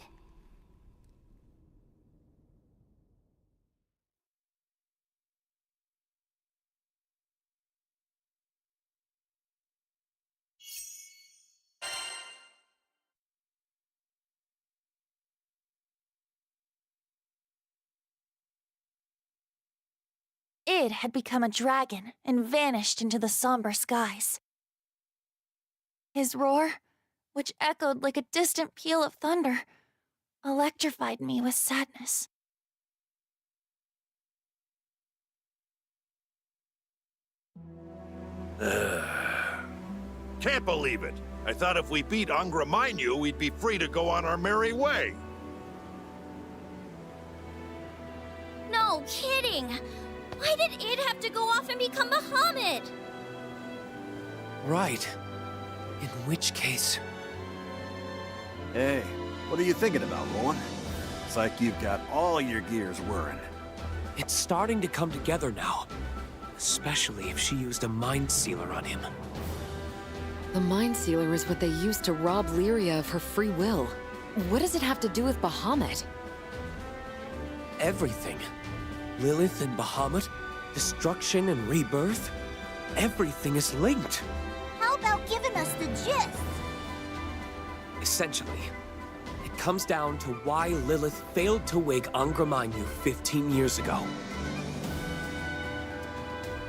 Id had become a dragon and vanished into the somber skies. His roar, which echoed like a distant peal of thunder, electrified me with sadness. Can't believe it. I thought if we beat Angra, we'd be free to go on our merry way. No kidding! Why did Id have to go off and become Bahamut? Right. In which case... Hey, what are you thinking about, Roland? It's like you've got all your gears whirring. It's starting to come together now. Especially if she used a mind sealer on him. The mind sealer is what they used to rob Lyria of her free will. What does it have to do with Bahamut? Everything. Lilith and Bahamut, destruction and rebirth. Everything is linked. How about giving us the gist? Essentially, it comes down to why Lilith failed to wake Angra 15 years ago.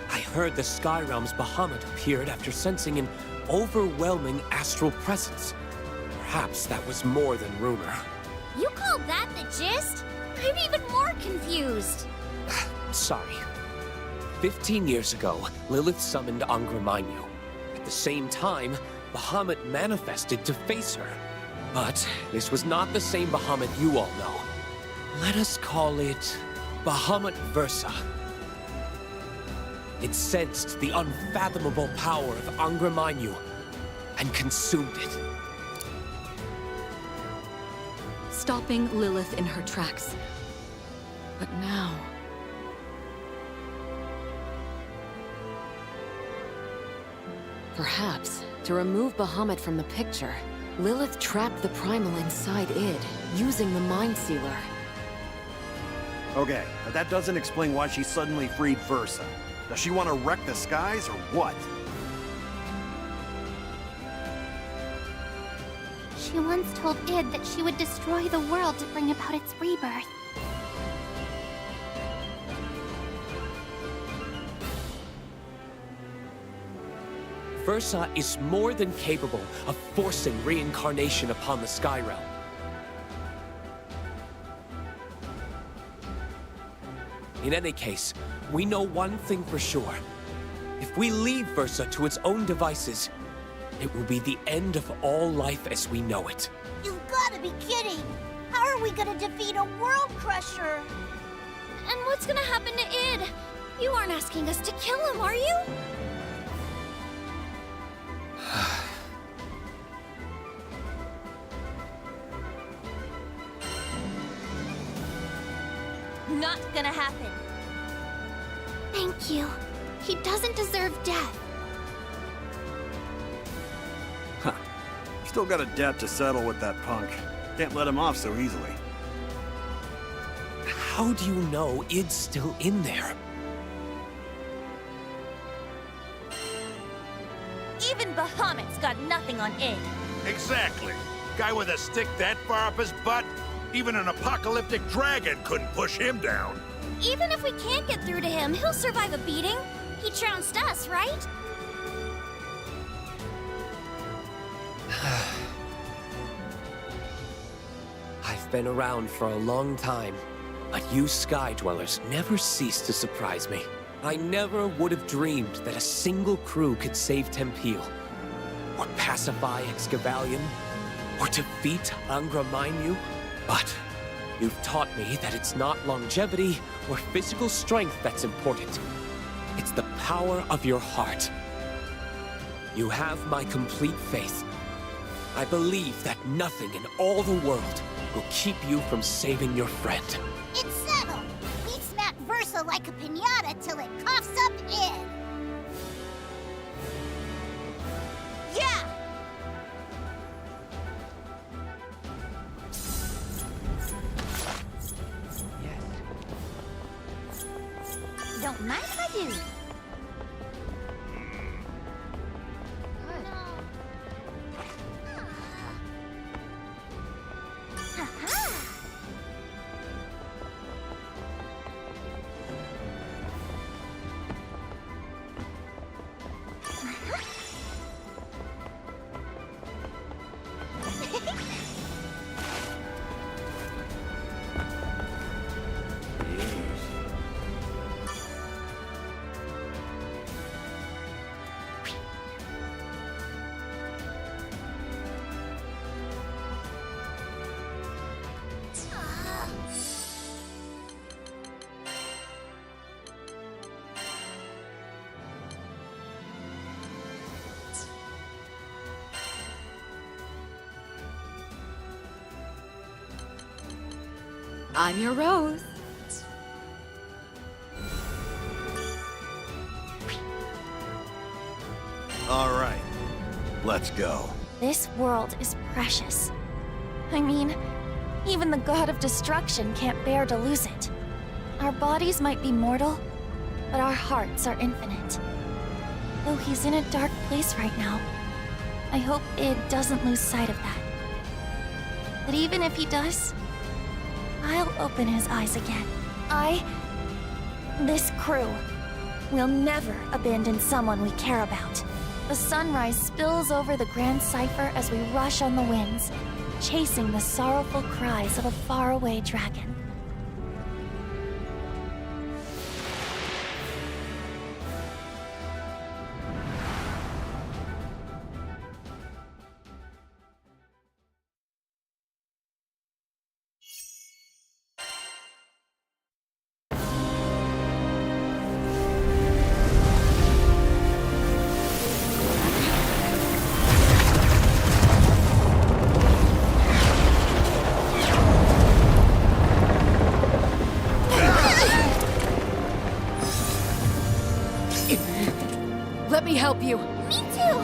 I heard the Sky Realm's Bahamut appeared after sensing an overwhelming astral presence. Perhaps that was more than rumor. You call that the gist? I'm even more confused. Sorry. 15 years ago, Lilith summoned Angra. At the same time, Bahamut manifested to face her. But this was not the same Bahamut you all know. Let us call it Bahamut Versa. It sensed the unfathomable power of Angra and consumed it. Stopping Lilith in her tracks. But now... Perhaps, to remove Bahamut from the picture, Lilith trapped the Primal inside Id, using the Mind Sealer. Okay, but that doesn't explain why she suddenly freed Versa. Does she want to wreck the skies, or what? She once told Id that she would destroy the world to bring about its rebirth. Versa is more than capable of forcing reincarnation upon the Sky Realm. In any case, we know one thing for sure. If we leave Versa to its own devices, it will be the end of all life as we know it. You've gotta be kidding! How are we gonna defeat a world crusher? And what's gonna happen to Id? You aren't asking us to kill him, are you? Not gonna happen. Thank you. He doesn't deserve death. Huh. Still got a debt to settle with that punk. Can't let him off so easily. How do you know Id's still in there? Even Bahamut's got nothing on Id. Exactly. Guy with a stick that far up his butt? Even an apocalyptic dragon couldn't push him down. Even if we can't get through to him, he'll survive a beating. He trounced us, right? I've been around for a long time, but you Sky Dwellers never cease to surprise me. I never would have dreamed that a single crew could save Tempeal, or pacify Excavalion, or defeat Angra Mainyu. But you've taught me that it's not longevity or physical strength that's important. It's the power of your heart. You have my complete faith. I believe that nothing in all the world will keep you from saving your friend. It's settled. We smack Versa like a piñata till it coughs up in. Yeah! Don't mind if I do. I'm your Rose. All right, let's go. This world is precious. I mean, even the god of destruction can't bear to lose it. Our bodies might be mortal, but our hearts are infinite. Though he's in a dark place right now, I hope Id doesn't lose sight of that. But even if he does, I'll open his eyes again. This crew, will never abandon someone we care about. The sunrise spills over the Grand Cipher as we rush on the winds, chasing the sorrowful cries of a faraway dragon. Let me help you. Me too!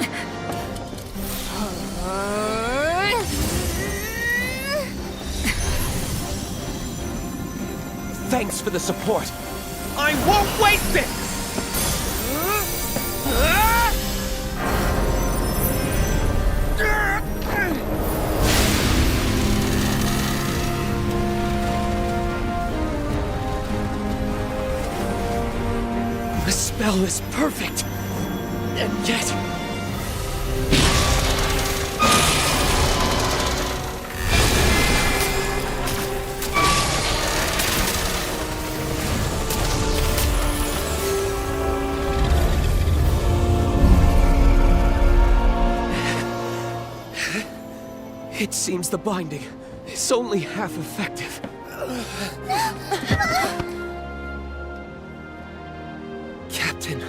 Thanks for the support. I won't waste it! The spell is perfect. And yet... It seems the binding is only half effective. Captain,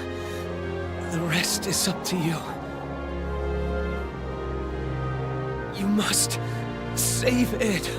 the rest is up to you. You must save it.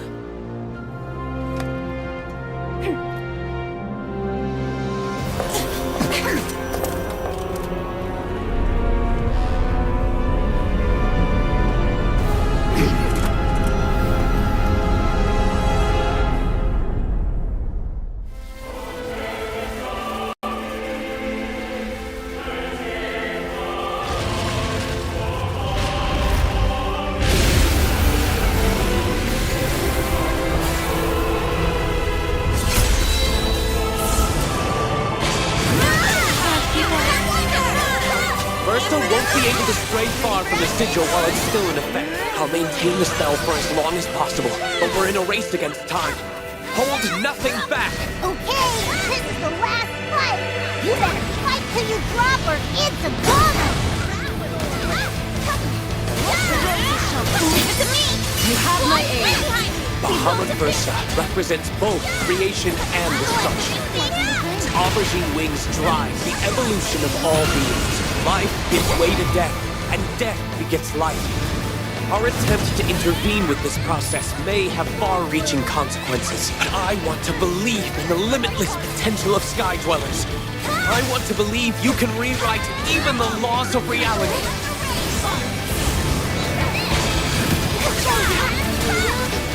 also won't be able to stray far from the sigil while it's still in effect. I'll maintain the spell for as long as possible, but we're in a race against time. Hold nothing back! Okay, this is the last fight! You better fight till you drop or it's a goner! Leave it to me! You have my aid. Bahamut Versa represents both creation and destruction. Its aubergine wings drive the evolution of all beings. Life gives way to death, and death begets life. Our attempt to intervene with this process may have far-reaching consequences, but I want to believe in the limitless potential of Sky Dwellers. I want to believe you can rewrite even the laws of reality.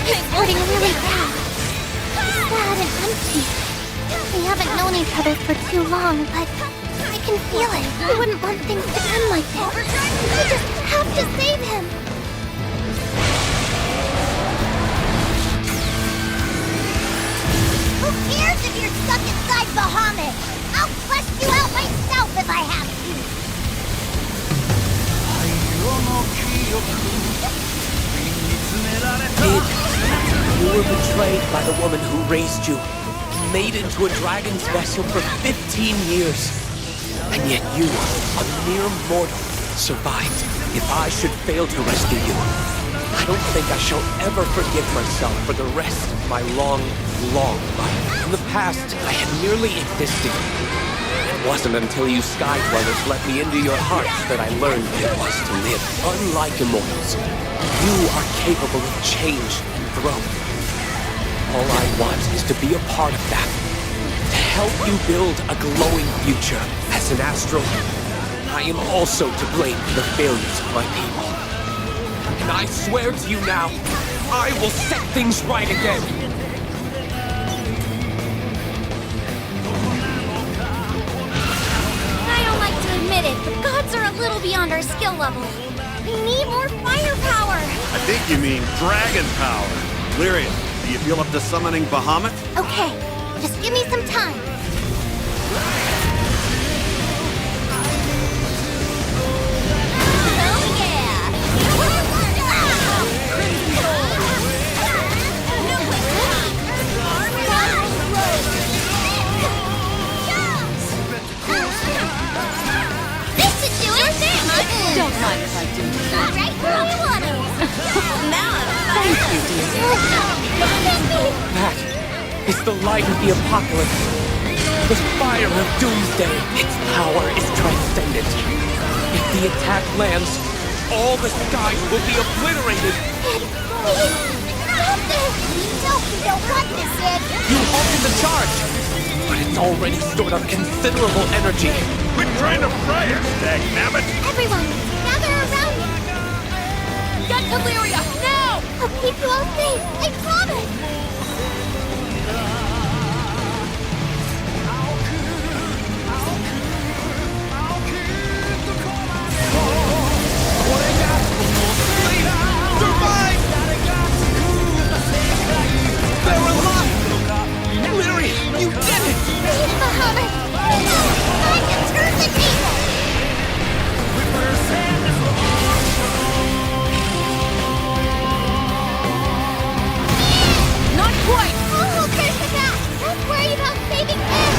It's getting really bad. Sad and empty. We haven't known each other for too long, but I can feel it. I wouldn't want things to end like this. We just have to save him. Who cares if you're stuck inside Bahamut? I'll flush you out myself if I have Kid, you were betrayed by the woman who raised you, made into a dragon's vessel for 15 years. And yet you, a mere mortal, survived. If I should fail to rescue you, I don't think I shall ever forgive myself for the rest of my long, long life. In the past, I had merely existed. It wasn't until you Sky Dwellers let me into your hearts that I learned what it was to live. Unlike immortals, you are capable of change and growth. All I want is to be a part of that. To help you build a glowing future. As an astral, I am also to blame for the failures of my people. And I swear to you now, I will set things right again. I don't like to admit it, but gods are a little beyond our skill level. We need more firepower. I think you mean dragon power. Lyria, do you feel up to summoning Bahamut? Okay, just give me some time. Don't mind if I do. Alright, you want it. Now Thank you, dear. That is the light of the apocalypse. The fire of doomsday. Its power is transcendent. If the attack lands, all the skies will be obliterated. Please, stop this! No, we don't want this, Ed. You halted the charge, but it's already stored up considerable energy. Quit trying to fry us, dagnabbit! Everyone, gather around me. Get Deliria, now! I'll keep you all safe, I promise! They're alive! Lyria, you did it! Please, Bahamut! I can turn the table! Not quite! Oh, there's the bat! Don't worry about saving him!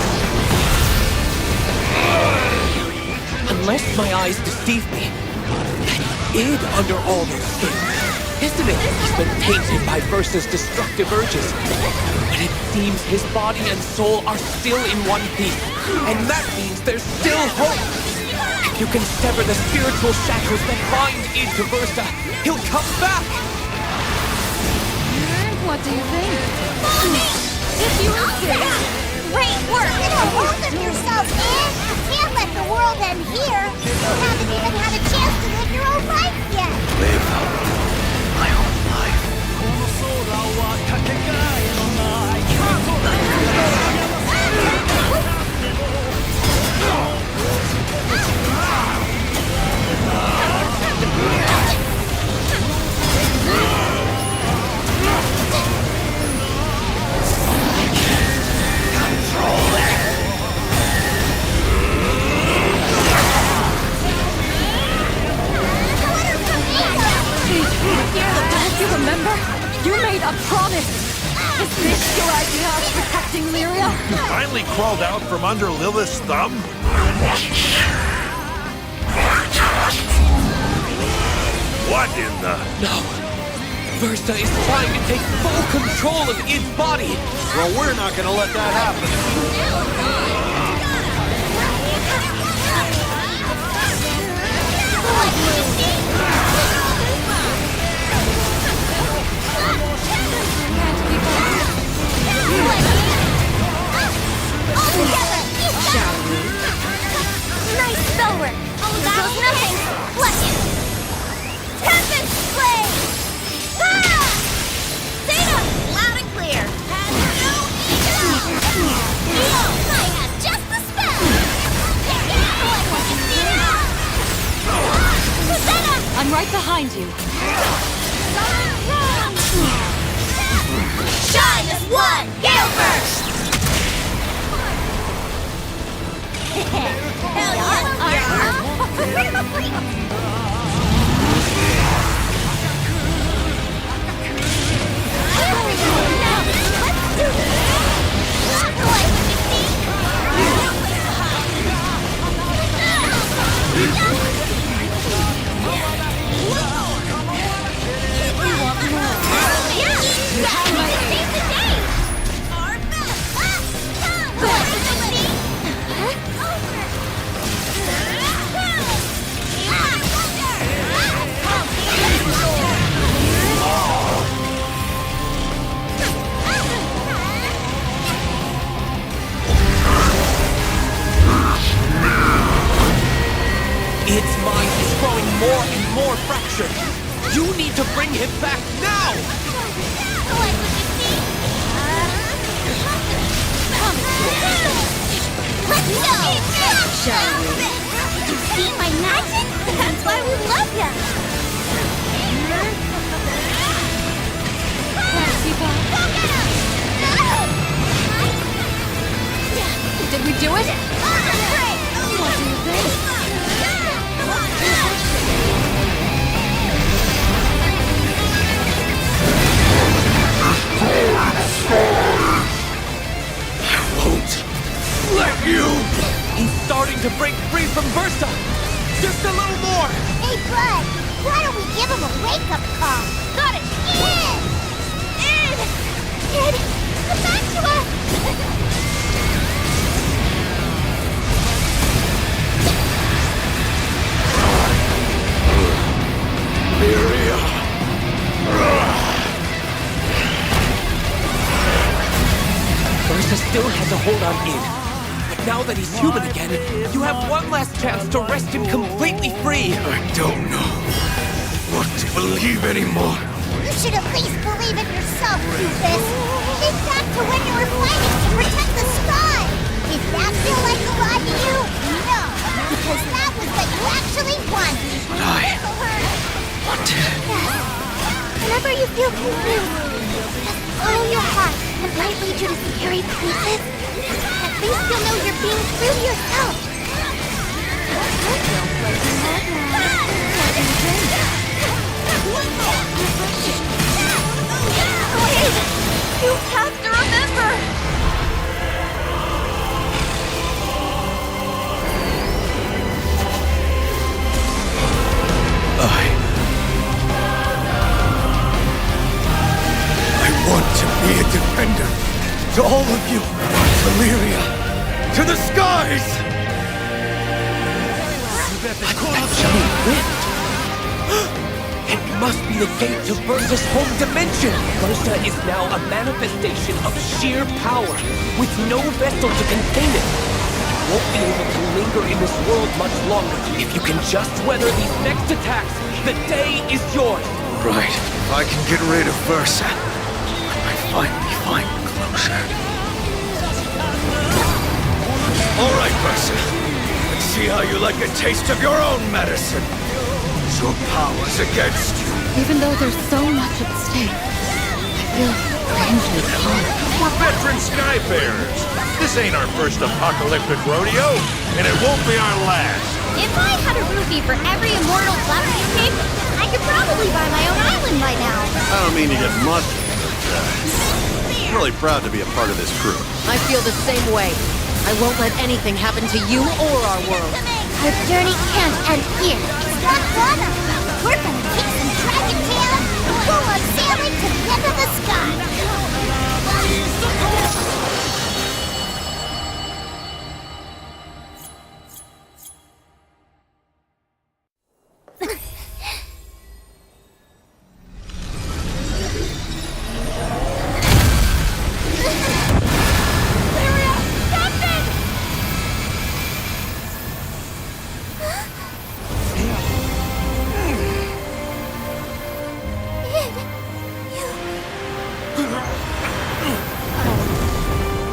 Unless my eyes deceive me, that id under all those things, isn't it? He's been tainted by Versa's destructive urges. But it seems his body and soul are still in one piece. And that means there's still hope. If you can sever the spiritual shackles that bind id to Versa, he'll come back! What do you think? If you insist. Great work! Get a hold of yourself, man! You can't let the world end here! You haven't even had a chance to live your own life yet! Live my own life. finally crawled out from under Lilith's thumb? What in the... No. Versa is trying to take full control of its body. Well, we're not gonna let that happen. Nice spell work! Oh, that was nothing! Flush it! Tempest Blade! Ah! Zeta! Loud and clear! Has no ego! I have just the spell! Zeta! I'm right behind you. Shine as one! Gale Burst! Hell Its mind is growing more and more fractured. You need to bring him back now! Let's go! Shall we? You see my magic? That's why we love you! Did we do it? What do you think? I won't let you! He's starting to break free from Versa! Just a little more! Hey, Bud, why don't we give him a wake-up call? Got it! Id! Come back to us! Lyria! Versa still has a hold on Id. But now that he's human again, you have one last chance to wrest him completely free. I don't know what to believe anymore. You should at least believe in yourself, Doofus. Think back to when you were fighting to protect the sky. Did that feel like a lot to you? No, because that was what you actually wanted. But I wanted... Whenever you feel confused, just follow your heart. It might lead you to scary places. At least you'll know you're being true to yourself. Wait! You have to remember! I want to be a defender. To all of you. To Lyria. To the skies! That giant wind! It must be the gate to Versa's home dimension! Versa is now a manifestation of sheer power, with no vessel to contain it. You won't be able to linger in this world much longer. If you can just weather these next attacks, the day is yours! Right. If I can get rid of Versa, I finally find closure. All right, Versa. Let's see how you like a taste of your own medicine. Your power's against you. Even though there's so much at stake, I feel strangely calm. We're veteran Skyfarers. This ain't our first apocalyptic rodeo, and it won't be our last. If I had a rupee for every immortal flap escape, I could probably buy my own island by now. I don't mean to get mushy, but really proud to be a part of this crew. I feel the same way. I won't let anything happen to you or our world. Our journey can't end here. It's not gonna. We're gonna kick some dragon tail and go on sailing to the end of the sky.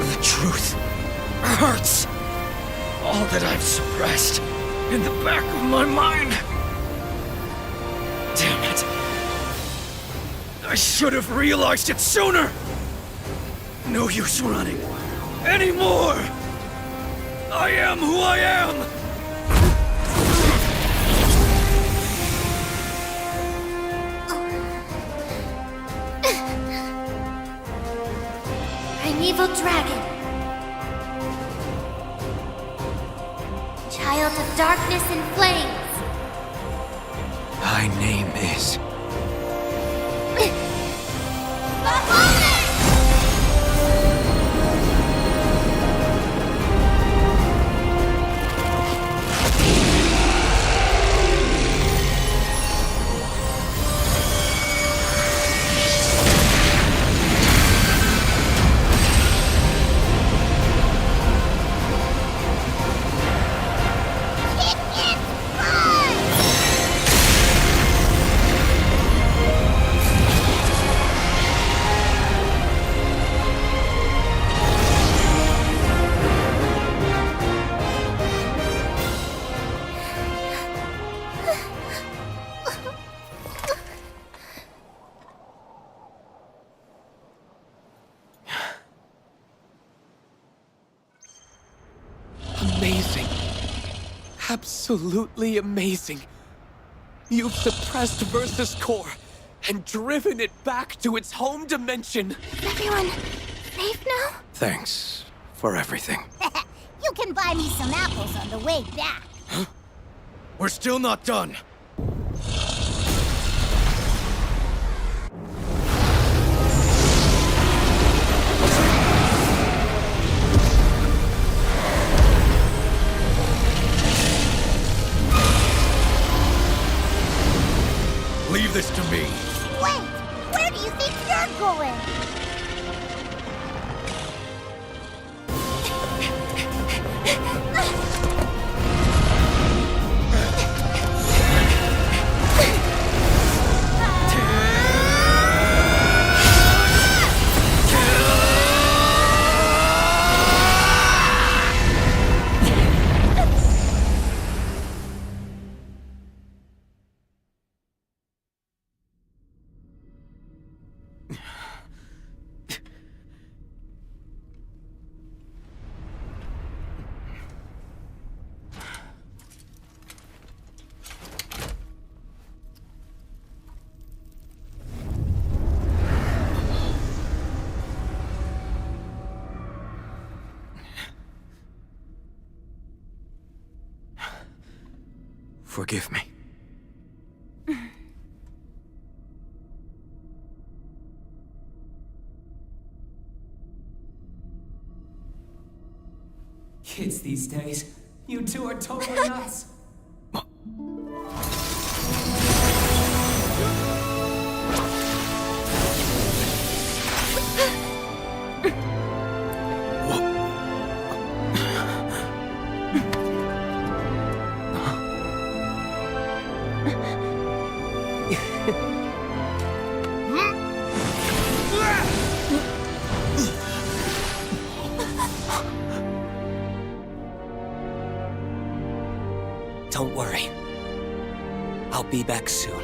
The truth hurts. All that I've suppressed in the back of my mind. Damn it. I should have realized it sooner. No use running anymore. I am who I am. Primeval dragon. Child of darkness and flames. Thy name is... Amazing. Absolutely amazing. You've suppressed Versus Core and driven it back to its home dimension. Is everyone safe now? Thanks for everything. You can buy me some apples on the way back. We're still not done. Leave this to me. Wait! Where do you think you're going? Forgive me. Kids these days, you two are totally nuts. Don't worry. I'll be back soon.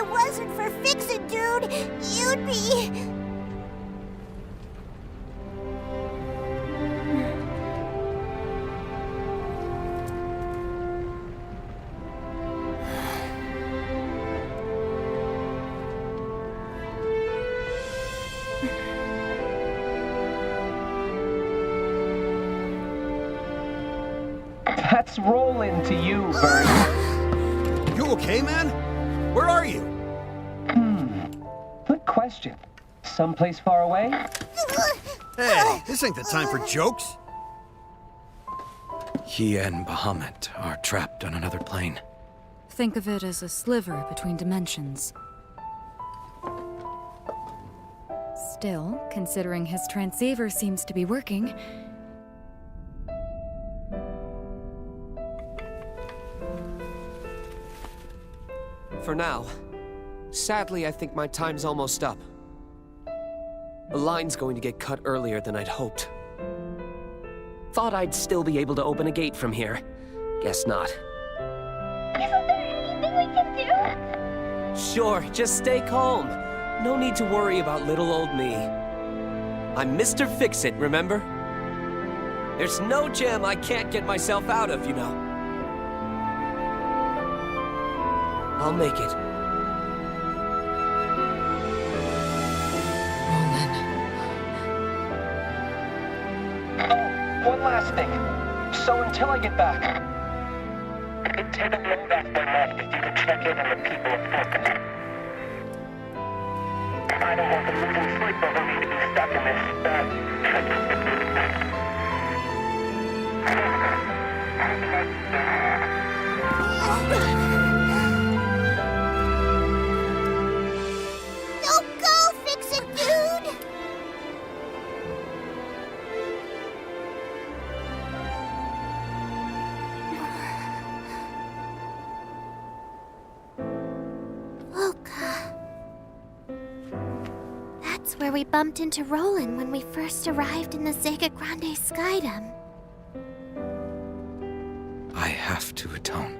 it wasn't for Fix-It, dude, you'd be... Let's roll into you, Vern. You okay, man? Where are you? Good question. Someplace far away? Hey, this ain't the time for jokes. He and Bahamut are trapped on another plane. Think of it as a sliver between dimensions. Still, considering his transceiver seems to be working, For now. Sadly, I think my time's almost up. The line's going to get cut earlier than I'd hoped. Thought I'd still be able to open a gate from here. Guess not. Isn't there anything we can do? Sure, just stay calm. No need to worry about little old me. I'm Mr. Fix-It, remember? There's no jam I can't get myself out of, you know. I'll make it. One last thing. So until I get back, take a load off my left if you can check in on the people of Focus. I don't want them losing sleep over me to be stuck in Don't go, Fix-It, dude! That's where we bumped into Roland when we first arrived in the Sega Grande Skydom. I have to atone.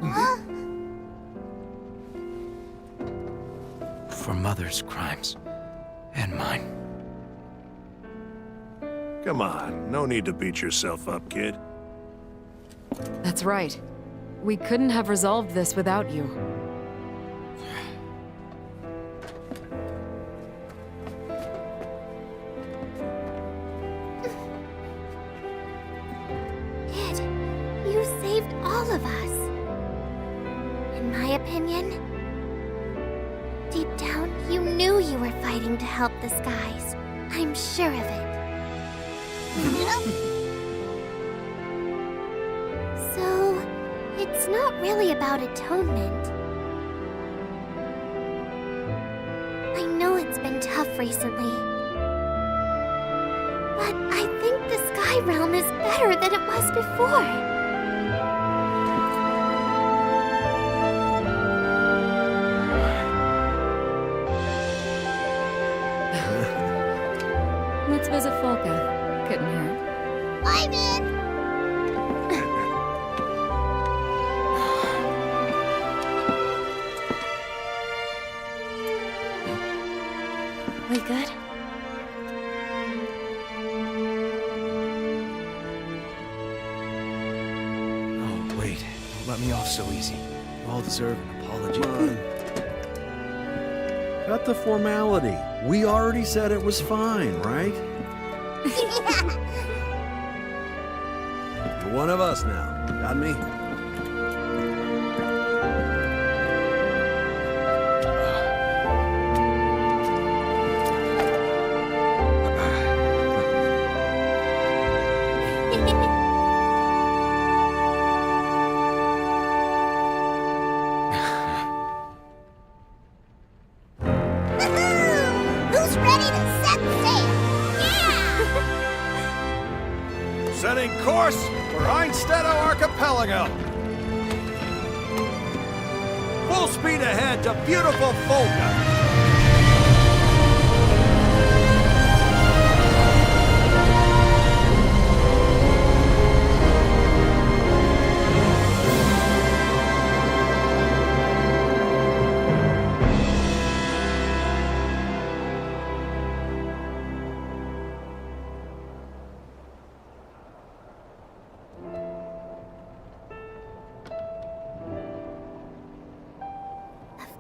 Huh? For Mother's crimes. And mine. Come on, no need to beat yourself up, kid. That's right. We couldn't have resolved this without you. Kid, you saved all of us. In my opinion, deep down, you knew you were fighting to help the skies. I'm sure of it. So, it's not really about atonement. I know it's been tough recently. But I think the Sky Realm is better than it was before. let's visit Folka. Couldn't hurt. I'm in! We good? Oh, wait. Don't let me off so easy. You all deserve an apology. Cut the formality. We already said it was fine, right? You're one of us now. Got me? Who's ready to set sail? Yeah! Setting course for Einstedo Archipelago. Full speed ahead to beautiful Folka.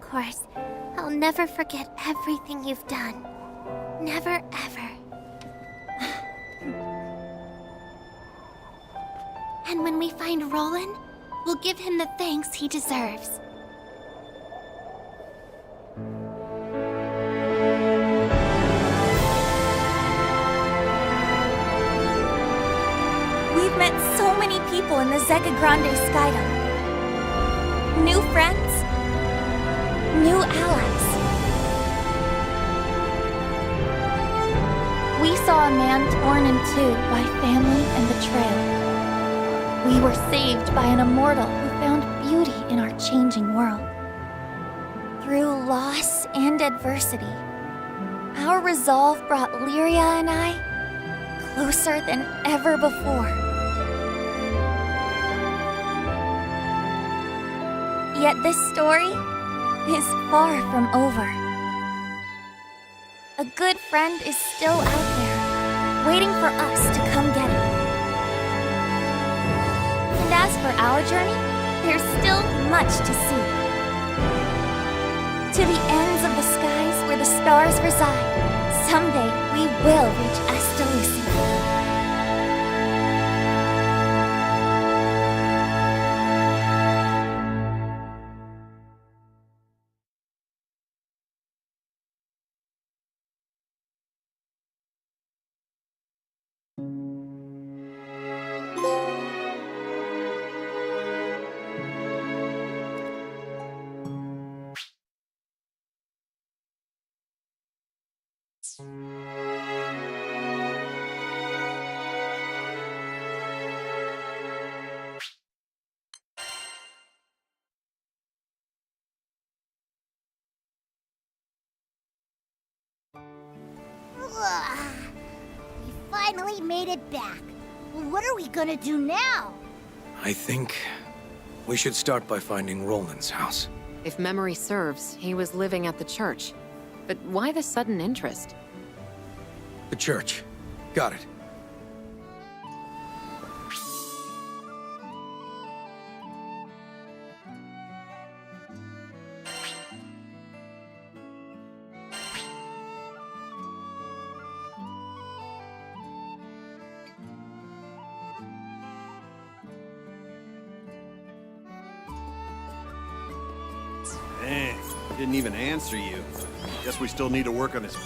course, I'll never forget everything you've done. Never, ever. And when we find Roland, we'll give him the thanks he deserves. We've met so many people in the Zeka Grande Skydome. New friends, new allies. We saw a man torn in two by family and betrayal. We were saved by an immortal who found beauty in our changing world. Through loss and adversity, our resolve brought Lyria and I closer than ever before. Yet this story is far from over. A good friend is still out there, waiting for us to come get him. And as for our journey, there's still much to see. To the ends of the skies where the stars reside, someday we will reach Astalusi. We finally made it back. What are we gonna do now? I think we should start by finding Roland's house. If memory serves, he was living at the church. But why the sudden interest? The church. Got it. Dang, he didn't even answer you. Guess we still need to work on his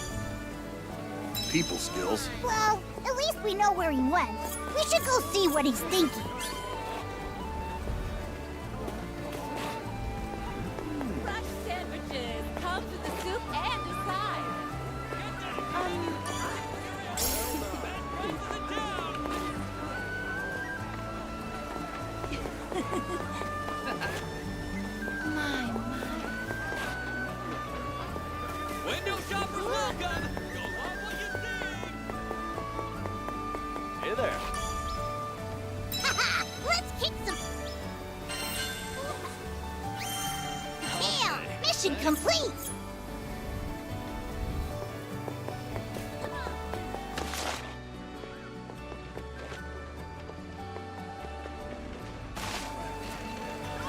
people skills. Well, at least we know where he went. We should go see what he's thinking. Fresh sandwiches. Come to the soup and decide. Window shoppers welcome! Go on what you see! Hey there. Haha! Let's kick some... Damn! Mission complete!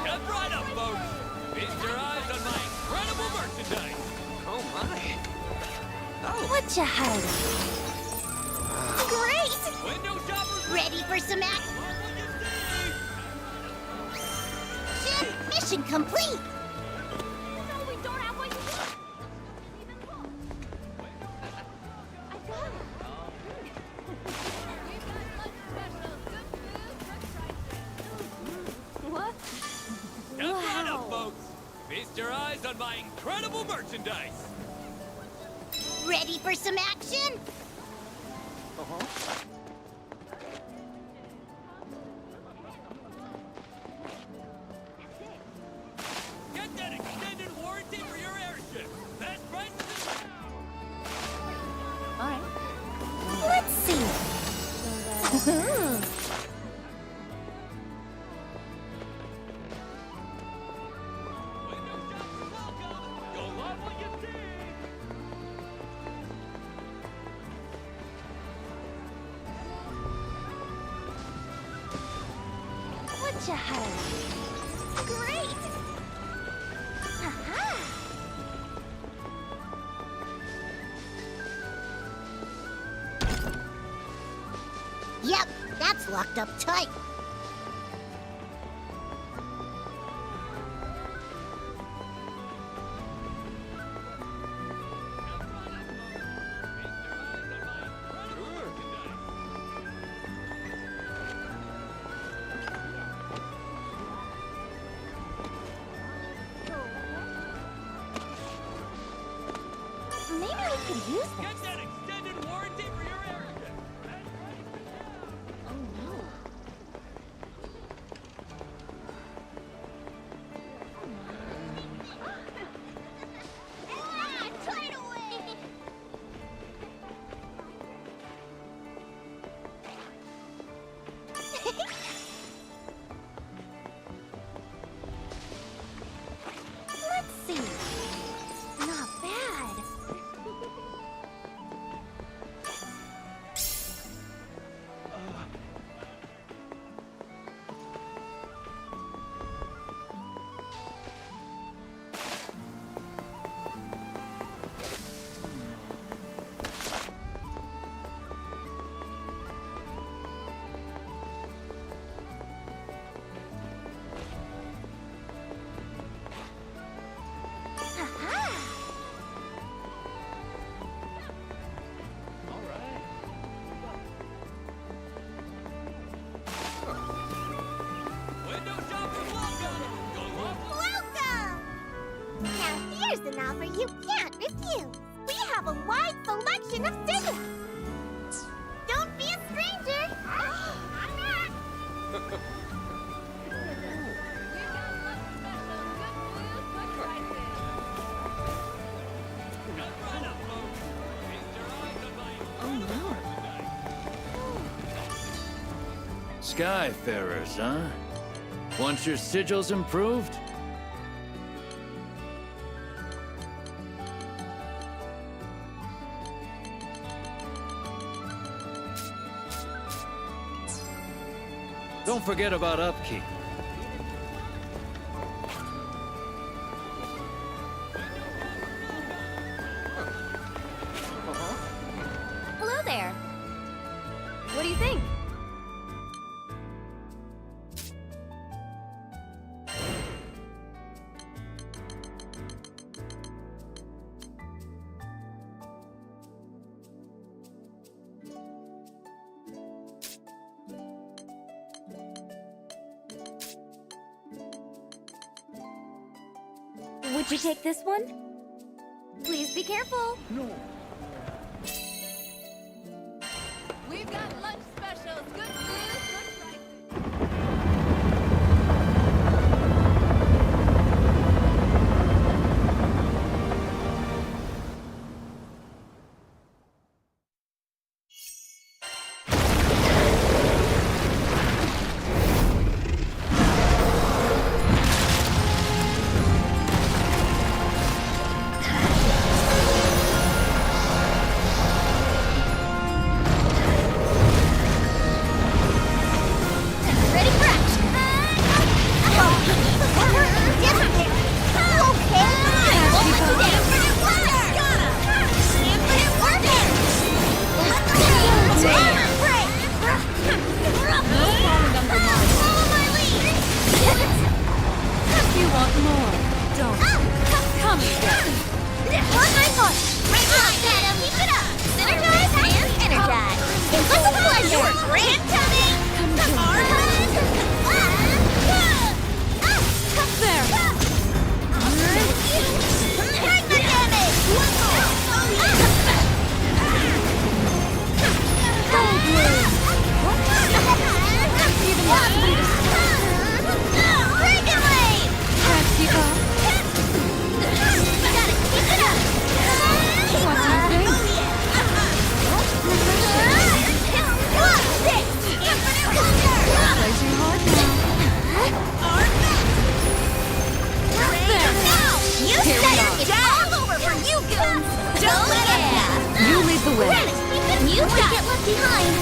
Step right up, folks! Feast your eyes on my incredible merchandise! Oh my! What you hiding? Great! Window shoppers! Ready for some action? Mission complete! No, we don't have what you want. What? Step right up, folks! Feast your eyes on my incredible merchandise! Ready for some action? Get that extended warranty for your airship! Best prices in town! Let's see. Go love what you see! What you hiding? Great! Aha! locked up tight. Maybe we could use this. Get that extended warranty for your arrogance! Oh no. Trade away! Let's see. Not bad. Welcome! Now here's an offer you can't refuse. We have a wide selection of cigarettes. Don't be a stranger. Skyfarers, huh? Want your sigils improved? Don't forget about upkeep. Hello there. What do you think? Would you take this one? Please be careful. No. We've got lunch specials. Good food, good prices. Ready for action. Get him here. Okay. Won't let you down. Stand for his working. Let the break. No falling under my Follow my lead. If you want more, don't. Come again. On my mark. Right behind Adam. Keep it up. Synergize and energize. It was a pleasure. Your grand coming. There. Break the damage. Break it away. Can't keep up. Gotta keep it up. What do you think? Blazing hard Now, you Here we said are. it's all over for you goons. Don't let us down. You lead the way. You get left behind.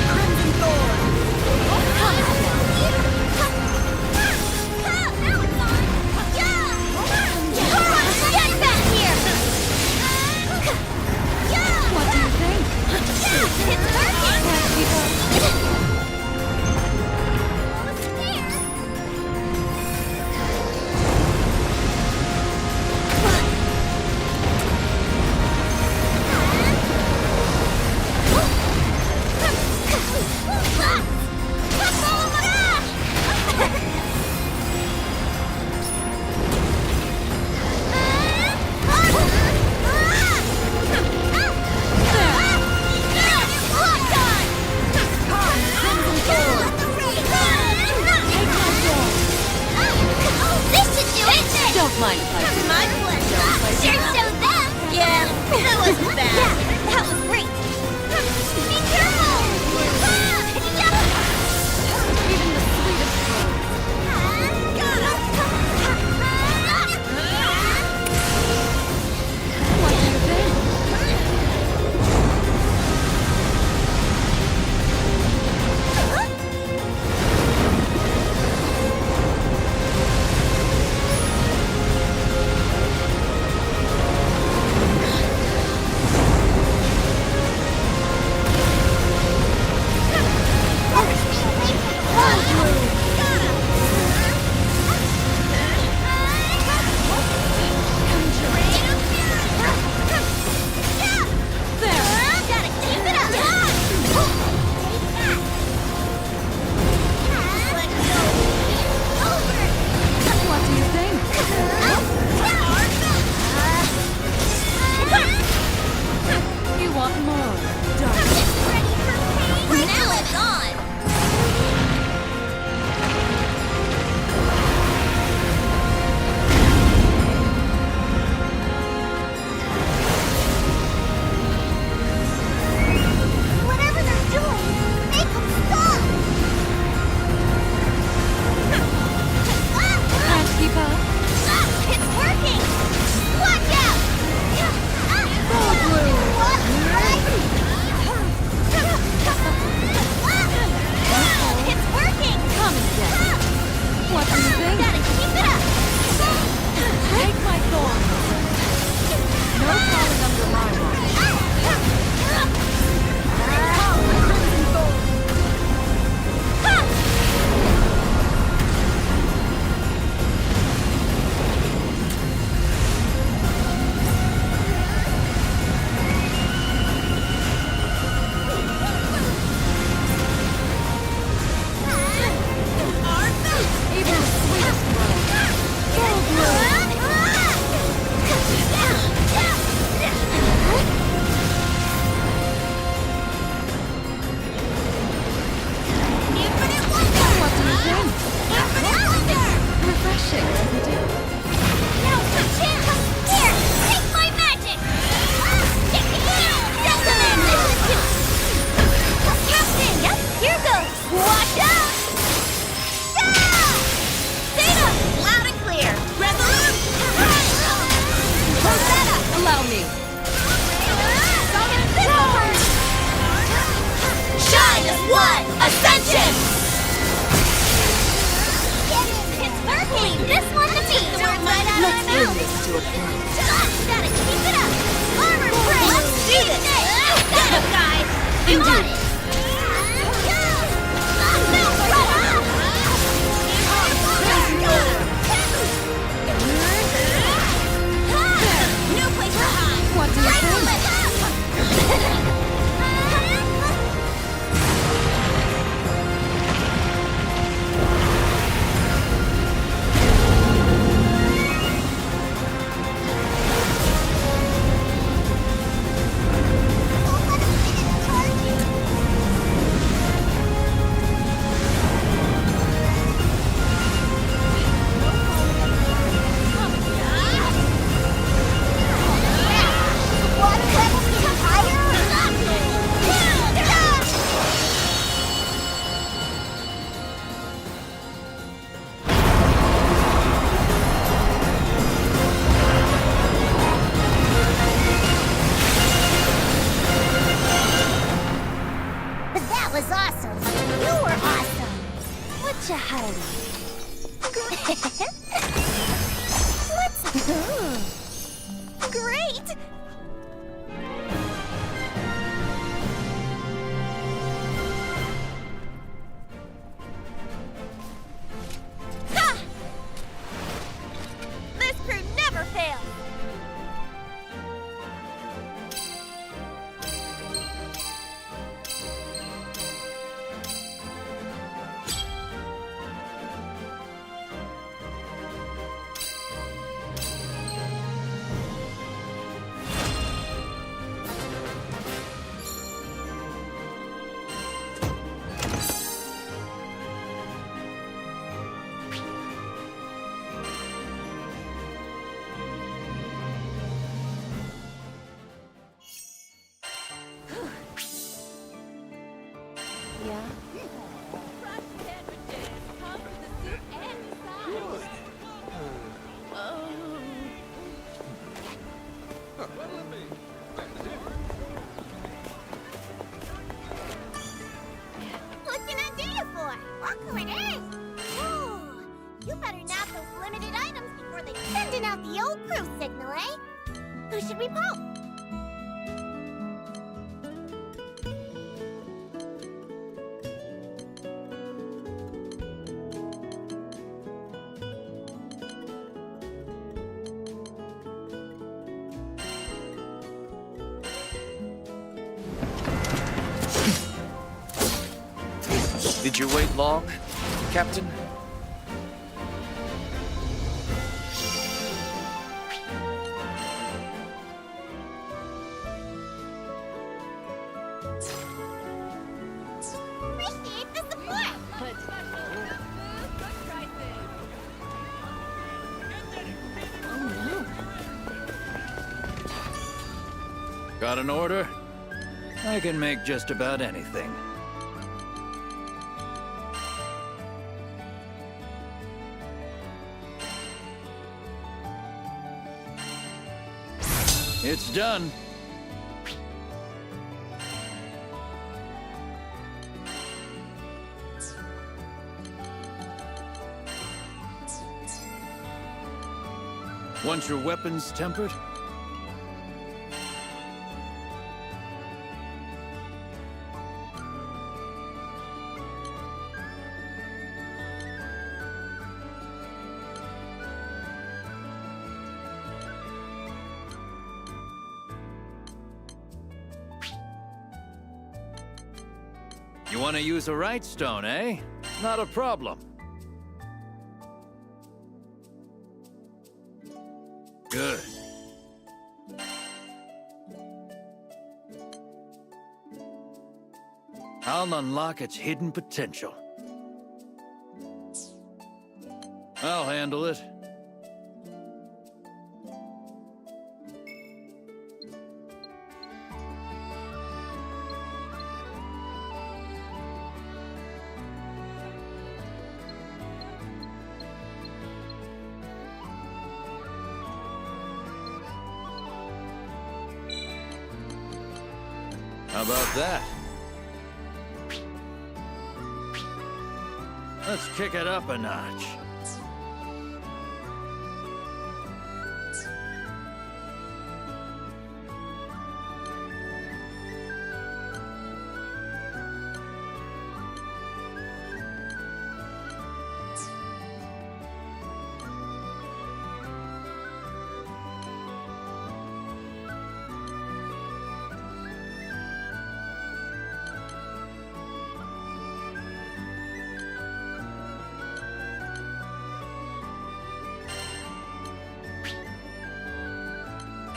Crimson Thorn. Now it's on. Yeah. Get back here. wasn't bad. Yeah, that was great. Be careful! Even the sweetest words. Got him! What do you think? What do you think? You want more? Now it's on! Whatever they're doing, make them stop! Can't keep up? It's working! Watch out! Granblue! It's working! Come and get it. What do you think? Gotta keep it up! Take my thorn. No falling under my watch. Crimson Thorn. Even the sweetest words. What do you think? Refreshing, isn't it? Here, take my magic! Captain! Yep, here goes! Watch out! Zeta! Loud and clear! Resolute! Rosetta! Allow me. Shine as one! Ascension! It's working! This one to me! Right out of my mouth! To a point. Gotta keep it up! Armor break! Let's do this! Get him, guys! You want it! No place to hide! What do you think? That was awesome! You were awesome! Whatcha howdy? Let's... Great! Ha! This crew never fails! Sending out the old crew signal, eh? Who should we poke? Did you wait long, Captain? Appreciate the support! Got an order? I can make just about anything. It's done. Want your weapons tempered? You want to use a right stone, eh? Not a problem. Good. I'll unlock its hidden potential. I'll handle it. How about that? Let's kick it up a notch.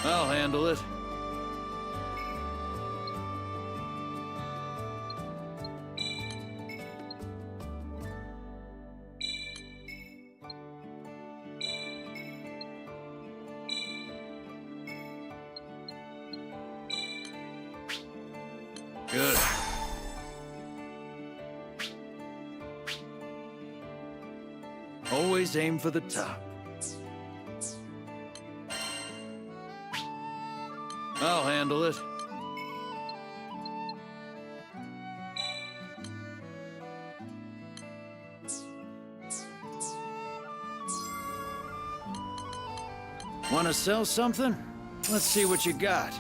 I'll handle it. Good. Always aim for the top. I'll handle it. Want to sell something? Let's see what you got.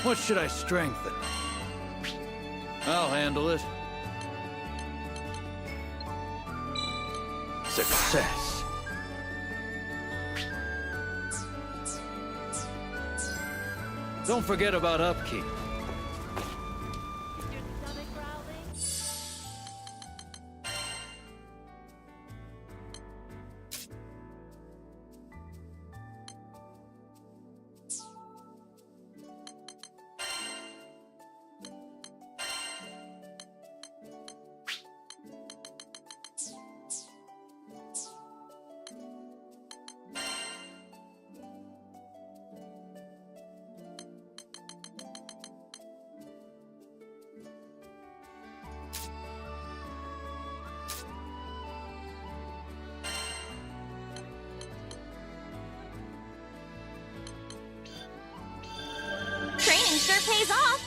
What should I strengthen? I'll handle it. success. Don't forget about upkeep. Training sure pays off.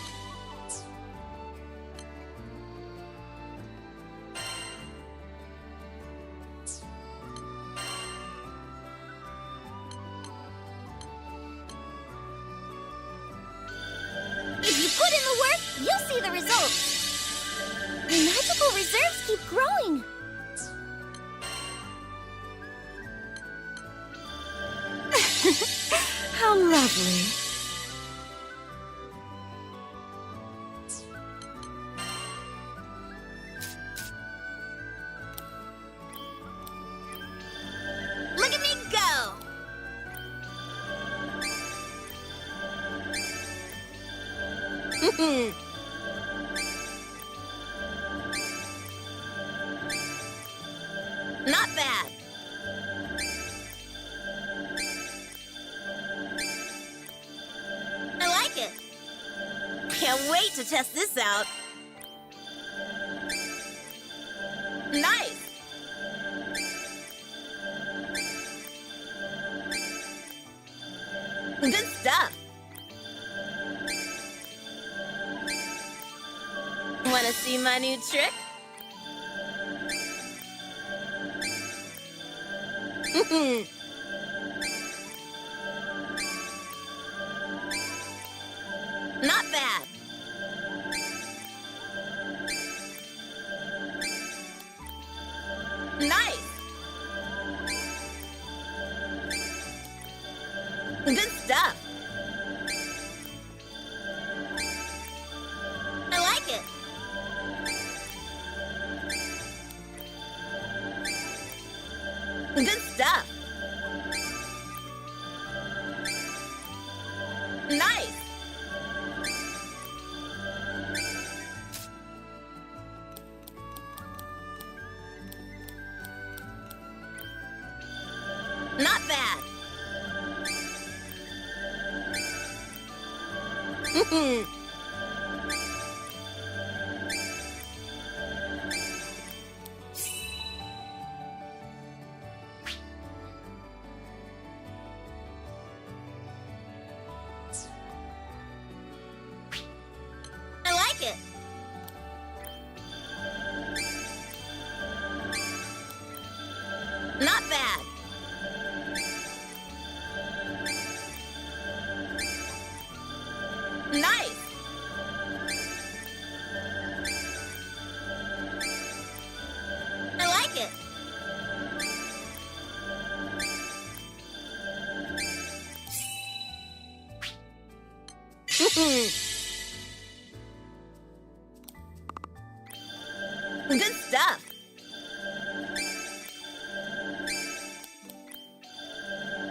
If you put in the work, you'll see the results. My magical reserves keep growing. How lovely. Look at me go! Not bad. I like it. Can't wait to test this out. Nice. Good stuff. Want to see my new trick? Not bad. Nice. Good stuff. I like it. Good stuff. Nice. Not bad. I like it. Not bad. Nice. I like it. Good stuff.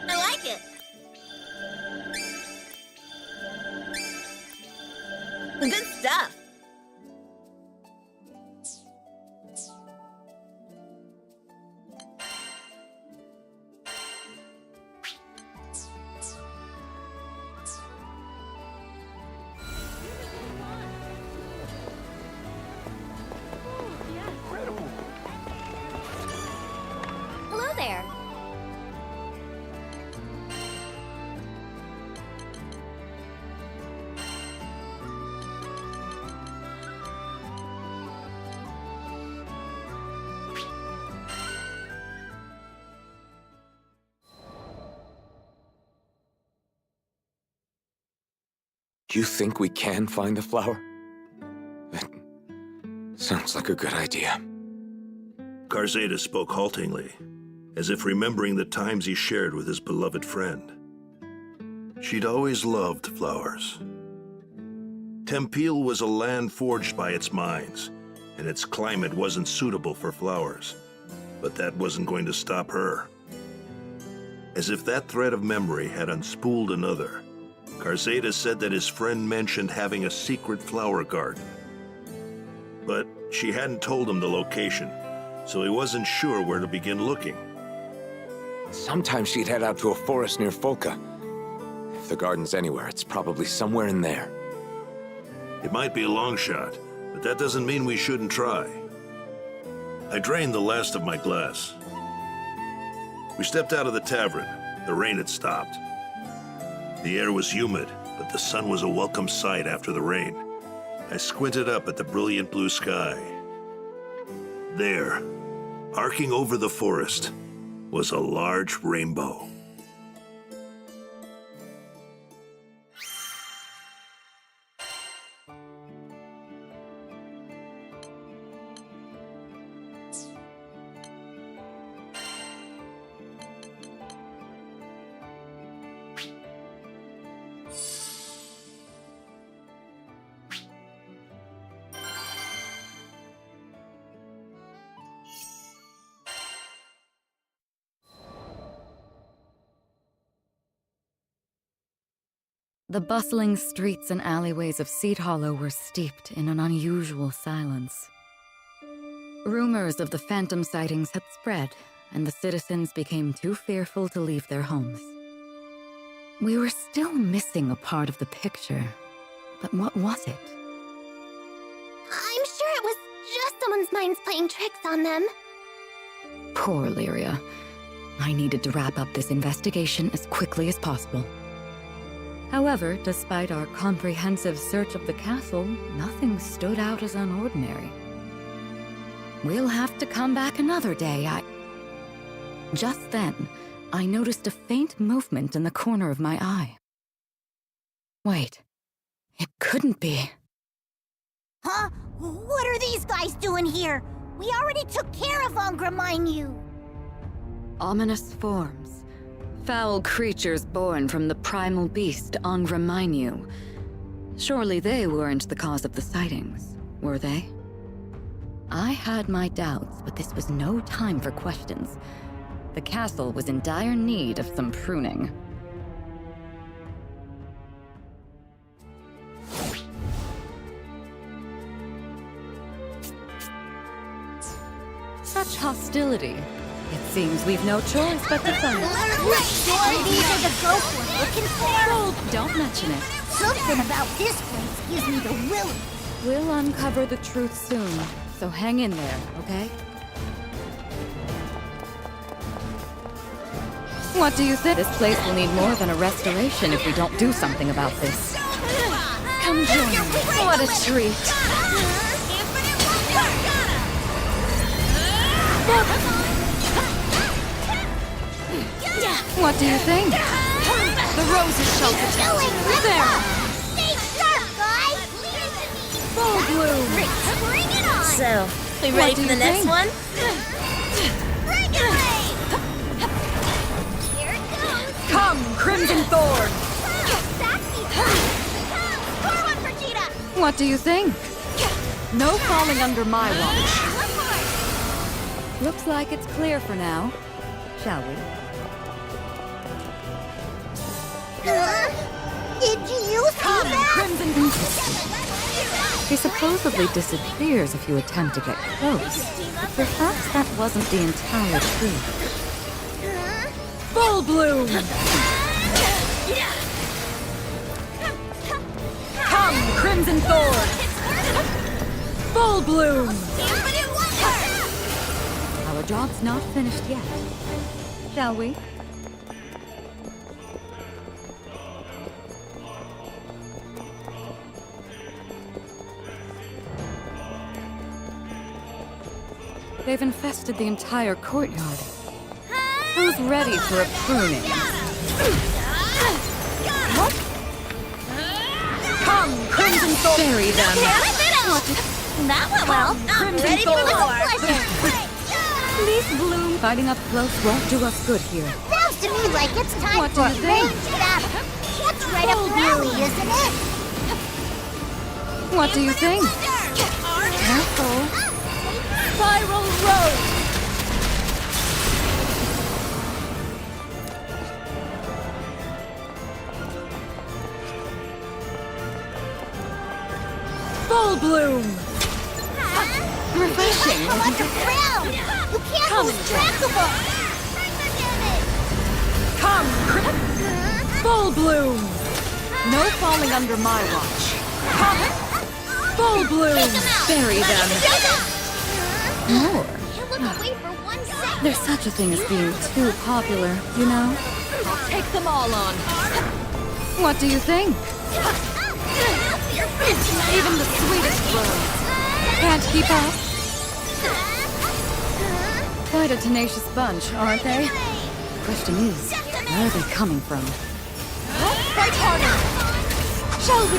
I like it. Good stuff. Hello there. You think we can find the flower? That sounds like a good idea. Carzeda spoke haltingly, as if remembering the times he shared with his beloved friend. She'd always loved flowers. Tempeal was a land forged by its mines, and its climate wasn't suitable for flowers. But that wasn't going to stop her. As if that thread of memory had unspooled another, Carzeda said that his friend mentioned having a secret flower garden. But she hadn't told him the location, so he wasn't sure where to begin looking. Sometimes she'd head out to a forest near Folka. If the garden's anywhere, it's probably somewhere in there. It might be a long shot, but that doesn't mean we shouldn't try. I drained the last of my glass. We stepped out of the tavern. The rain had stopped. The air was humid, but the sun was a welcome sight after the rain. I squinted up at the brilliant blue sky. There, arcing over the forest, was a large rainbow. The bustling streets and alleyways of Seed Hollow were steeped in an unusual silence. Rumors of the phantom sightings had spread, and the citizens became too fearful to leave their homes. We were still missing a part of the picture, but what was it? I'm sure it was just someone's minds playing tricks on them. Poor Lyria. I needed to wrap up this investigation as quickly as possible. However, despite our comprehensive search of the castle, nothing stood out as unordinary. We'll have to come back another day. Just then, I noticed a faint movement in the corner of my eye. Wait, it couldn't be. Huh? What are these guys doing here? We already took care of Angraminyu. Ominous forms. Foul creatures born from the primal beast, Angraminyu. Surely they weren't the cause of the sightings, were they? I had my doubts, but this was no time for questions. The castle was in dire need of some pruning. Such hostility. It seems we've no choice but to fight. Sure, these are the ghosts we're looking for? Don't mention it. Something about this place gives me the willies. We'll uncover the truth soon, so hang in there, okay? What do you think? This place will need more than a restoration if we don't do something about this. Come join me. What a treat. What do you think? The roses shall protect you. There! Stay sharp, guys! Full bloom! Bring it on! So, we ready for the next one? Bring it away! Here it goes! Come, Crimson Thorn! Pour one for Cheetah! What do you think? No falling under my watch. Looks like it's clear for now. Shall we? Did you see that? Crimson He supposedly disappears if you attempt to get close. But perhaps that wasn't the entire truth. Full bloom! Come, Crimson Thorn! Full bloom! Our job's not finished yet. Shall we? They've infested the entire courtyard. Who's ready for a pruning? What? Come, Crimson Thorn! Bury them! That went well. I'm Crimson ready for Thorn. the pleasure. These blooms fighting up close won't do us good here. Sounds to me like it's time What for do you think? ranged battle. That's right up your alley, isn't it? What do you think? Careful. Spiral Road! Full bloom! Refreshing, Careful isn't it? underground! You can't lose track of them! Come! Full bloom! No falling under my watch. Come! Full bloom! Bury them. More. You look away for 1 second. There's such a thing as being too popular, you know? I'll take them all on. What do you think? Even the sweetest birds can't keep up. Quite a tenacious bunch, aren't they? Question is, where are they coming from? Fight harder! Shall we?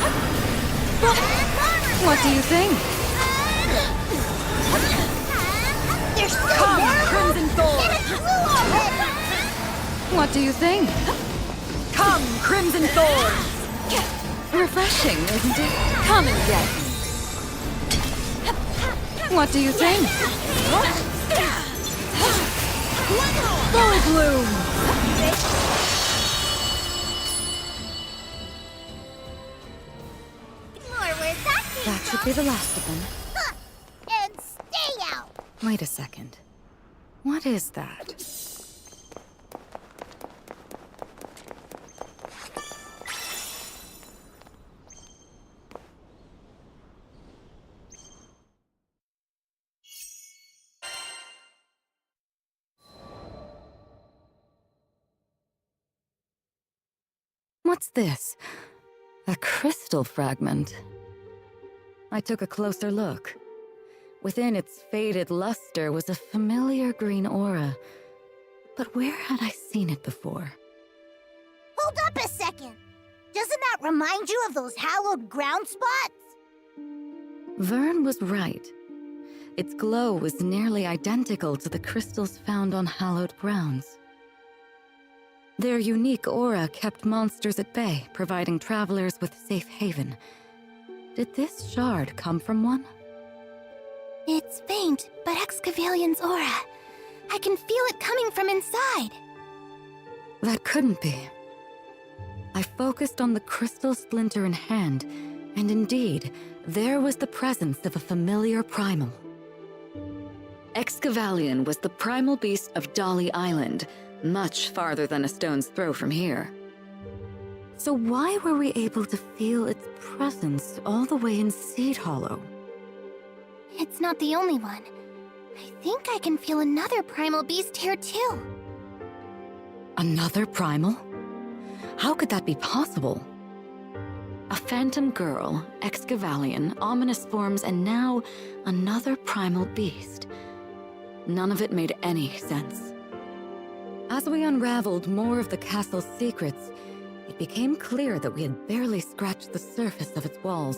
What do you think? There's still Come, more! Crimson Thorn! Get it through already! What do you think? Come, Crimson Thorn! Refreshing, isn't it? Come and get me. What do you think? Full bloom! More where that came That should be the last of them. Huh. And stay out! Wait a second. What is that? What's this? A crystal fragment. I took a closer look. Within its faded luster was a familiar green aura. But where had I seen it before? Hold up a second! Doesn't that remind you of those hallowed ground spots? Vern was right. Its glow was nearly identical to the crystals found on hallowed grounds. Their unique aura kept monsters at bay, providing travelers with safe haven. Did this shard come from one? It's faint, but Excavalian's aura. I can feel it coming from inside. That couldn't be. I focused on the crystal splinter in hand, and indeed, there was the presence of a familiar primal. Excavalian was the primal beast of Dolly Island, much farther than a stone's throw from here. So why were we able to feel its presence all the way in Seed Hollow? It's not the only one. I think I can feel another primal beast here too. Another primal? How could that be possible? A phantom girl, Excavalian, ominous forms, and now another primal beast. None of it made any sense. As we unraveled more of the castle's secrets, it became clear that we had barely scratched the surface of its walls.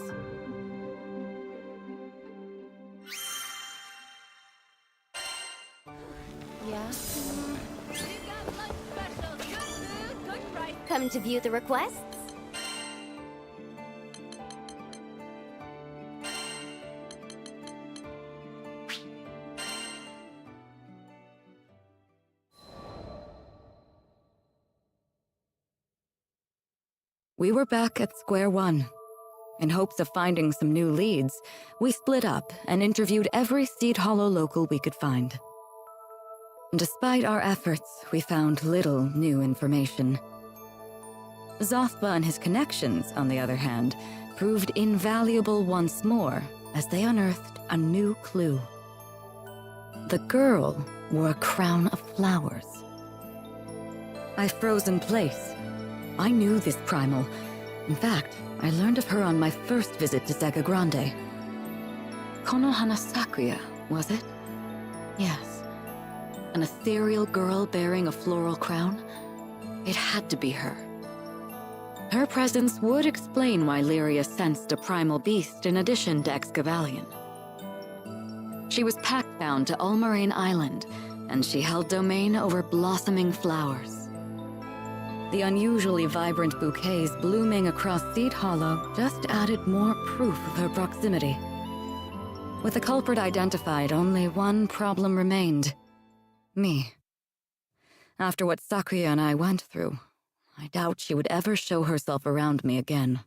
Yeah? Come to view the requests? We were back at square one. In hopes of finding some new leads, we split up and interviewed every Seed Hollow local we could find. Despite our efforts, we found little new information. Zothba and his connections, on the other hand, proved invaluable once more as they unearthed a new clue. The girl wore a crown of flowers. I froze in place. I knew this primal. In fact, I learned of her on my first visit to Zega Grande. Konohana Sakuya, was it? Yes. An ethereal girl bearing a floral crown? It had to be her. Her presence would explain why Lyria sensed a primal beast in addition to Excavalian. She was pack-bound to Ulmarine Island, and she held domain over blossoming flowers. The unusually vibrant bouquets blooming across Seed Hollow just added more proof of her proximity. With the culprit identified, only one problem remained. Me. After what Sakuya and I went through, I doubt she would ever show herself around me again.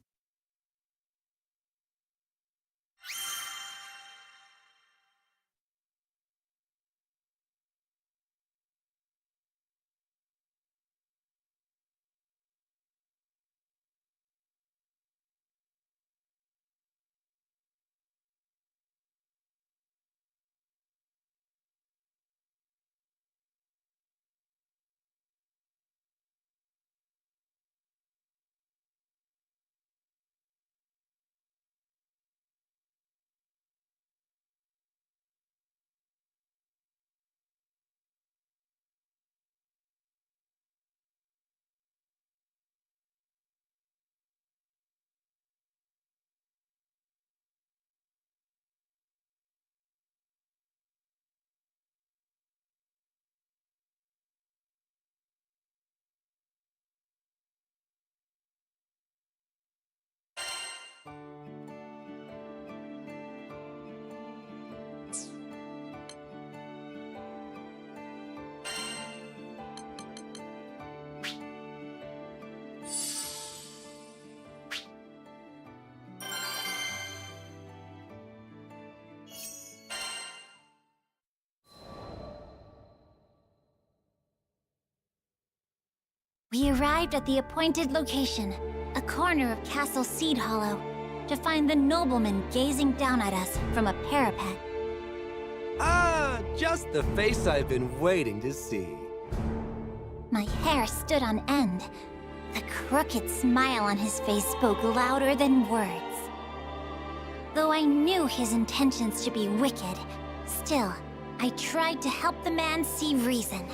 We arrived at the appointed location, a corner of Castle Seed Hollow, to find the nobleman gazing down at us from a parapet. Ah, just the face I've been waiting to see. My hair stood on end. The crooked smile on his face spoke louder than words. Though I knew his intentions to be wicked, still, I tried to help the man see reason.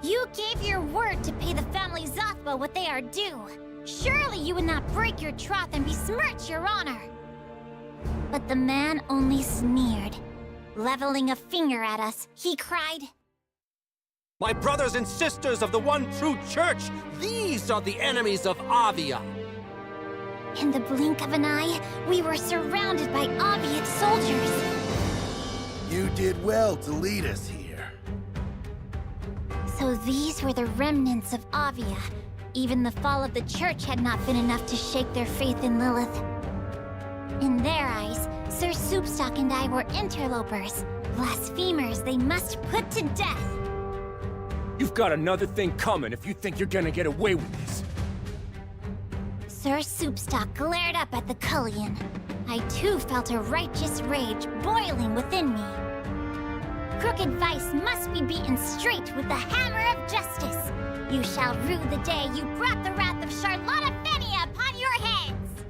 You gave your word to pay the family Zathba what they are due. Surely you would not break your troth and besmirch your honor. But the man only sneered. Leveling a finger at us, he cried, My brothers and sisters of the one true church, these are the enemies of Avia. In the blink of an eye, we were surrounded by Aviate soldiers. You did well to lead us here. So these were the remnants of Avia. Even the fall of the church had not been enough to shake their faith in Lilith. In their eyes, Sir Soupstock and I were interlopers. Blasphemers they must put to death. You've got another thing coming if you think you're gonna get away with this. Sir Soupstock glared up at the Cullion. I too felt a righteous rage boiling within me. Crooked vice must be beaten straight with the hammer of justice. You shall rue the day you brought the wrath of Charlotta Fenia upon your heads!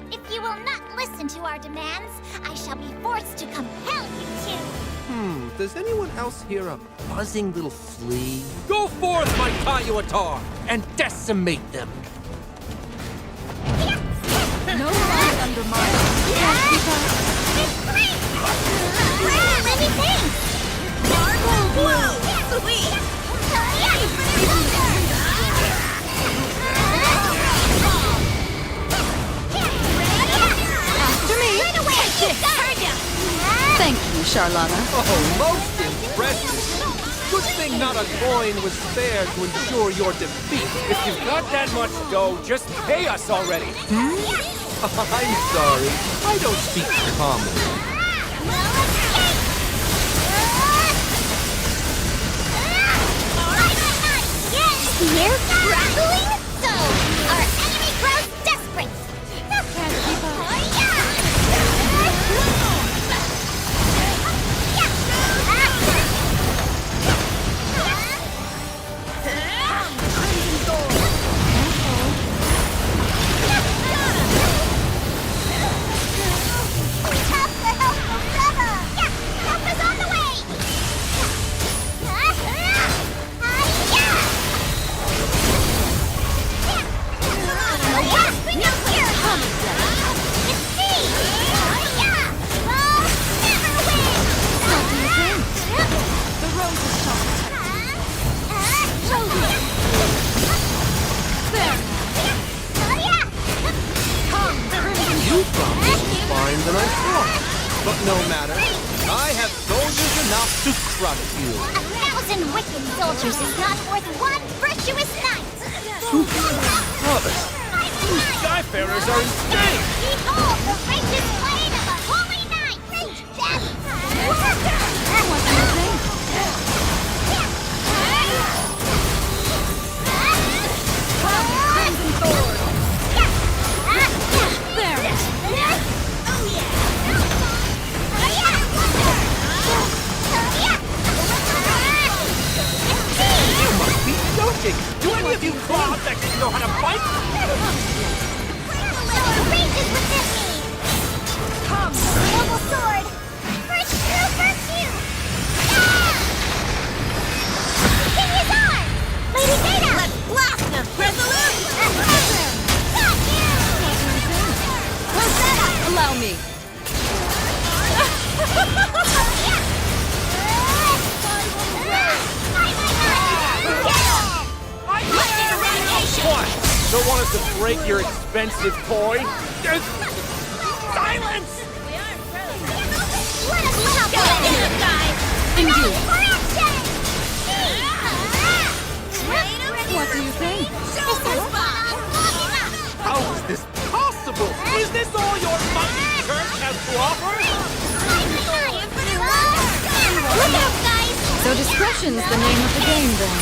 If you will not listen to our demands, I shall be forced to compel you to. Does anyone else hear a buzzing little flea? Go forth, my Kayuatar, and decimate them! No one under my Many thanks! Whoa! Sweet! After me! Right away! Thank you, Charlotta. Oh, most impressive. Good thing not a coin was spared to ensure your defeat. If you've got that much dough, just pay us already! I'm sorry. I don't speak common. Here, grappling? So, our enemy grows desperate! Can't keep up. thought this was fine than I thought. But no matter. I have soldiers enough to crush you. 1,000 wicked soldiers is not worth one virtuous knight! Brothers, you Skyfarers are insane! Behold the righteous blade of a holy knight! Reach death! Crimson Sword! There! Oh yeah! You must be joking! Do any of you clowns actually know how to fight? Power rages within me! Come, noble sword! First true virtue! King his arm! Lady Zeta! Let's blast them! Resolute! Got you! Rosetta! Allow me! What? Don't want us to break your expensive toy? Silence! Let us look Get up here, guys! Indeed! What do you think? How is this possible? Is this all your monkey church has to offer? Look out, guys! So discretion's the name of the game, then.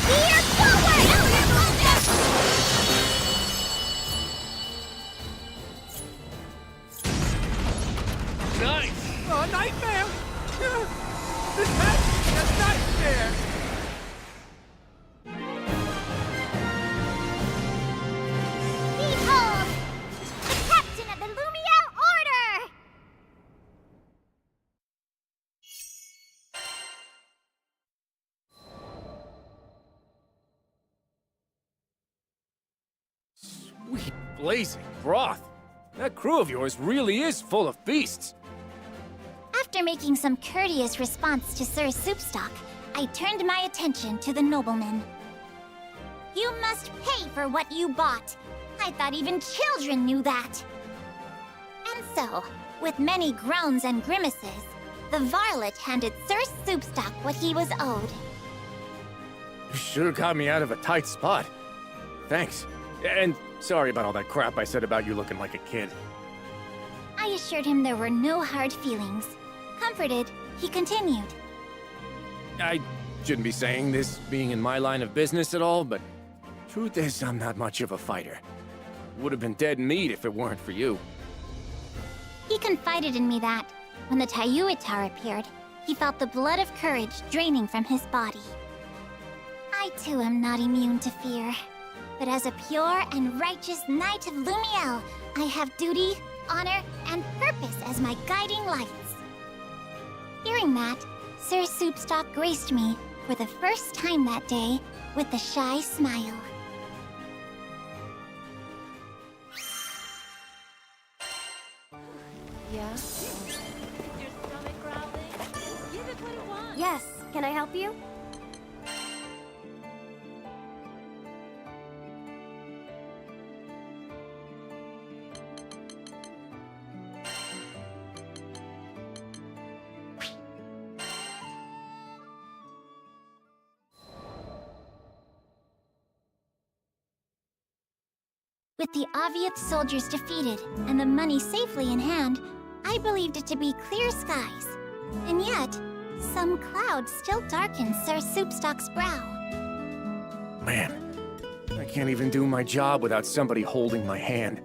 Veer forward! Nice! A nightmare! This has been a nightmare! Behold! The captain of the Lumiel Order! Sweet blazing broth. That crew of yours really is full of beasts. After making some courteous response to Sir Soupstock, I turned my attention to the nobleman. You must pay for what you bought. I thought even children knew that. And so, with many groans and grimaces, the varlet handed Sir Soupstock what he was owed. You sure got me out of a tight spot. Thanks. And sorry about all that crap I said about you looking like a kid. I assured him there were no hard feelings. Comforted, he continued. I shouldn't be saying this being in my line of business at all, but truth is I'm not much of a fighter. Would have been dead meat if it weren't for you. He confided in me that, when the Tayuitar appeared, he felt the blood of courage draining from his body. I too am not immune to fear. But as a pure and righteous knight of Lumiel, I have duty, honor, and purpose as my guiding lights. Hearing that, Sir Soupstock graced me, for the first time that day, with a shy smile. Yes? Your stomach growling? Give it what it wants. Yes, can I help you? With the Aviath soldiers defeated and the money safely in hand, I believed it to be clear skies. And yet, some clouds still darken Sir Soupstock's brow. Man, I can't even do my job without somebody holding my hand.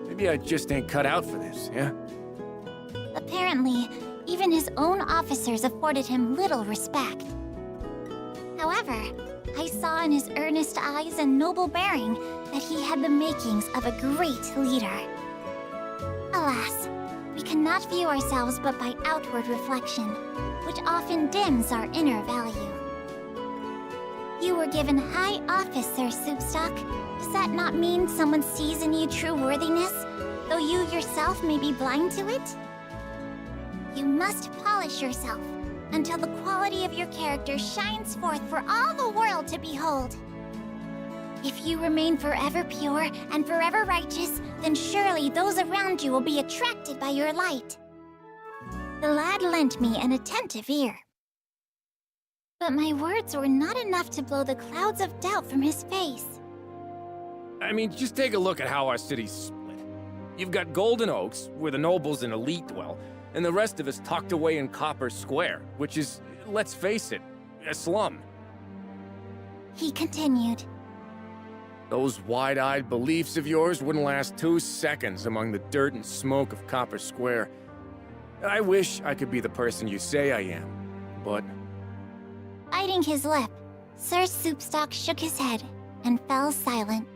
Maybe I just ain't cut out for this, yeah? Apparently, even his own officers afforded him little respect. However, I saw in his earnest eyes and noble bearing that he had the makings of a great leader. Alas, we cannot view ourselves but by outward reflection, which often dims our inner value. You were given high office, Sir Soupstock. Does that not mean someone sees in you true worthiness, though you yourself may be blind to it? You must polish yourself until the quality of your character shines forth for all the world to behold. If you remain forever pure and forever righteous, then surely those around you will be attracted by your light. The lad lent me an attentive ear. But my words were not enough to blow the clouds of doubt from his face. I mean, just take a look at how our city's split. You've got Golden Oaks, where the nobles and elite dwell, and the rest of us tucked away in Copper Square, which is, let's face it, a slum. He continued. Those wide-eyed beliefs of yours wouldn't last 2 seconds among the dirt and smoke of Copper Square. I wish I could be the person you say I am, but... Biting his lip, Sir Soupstock shook his head and fell silent.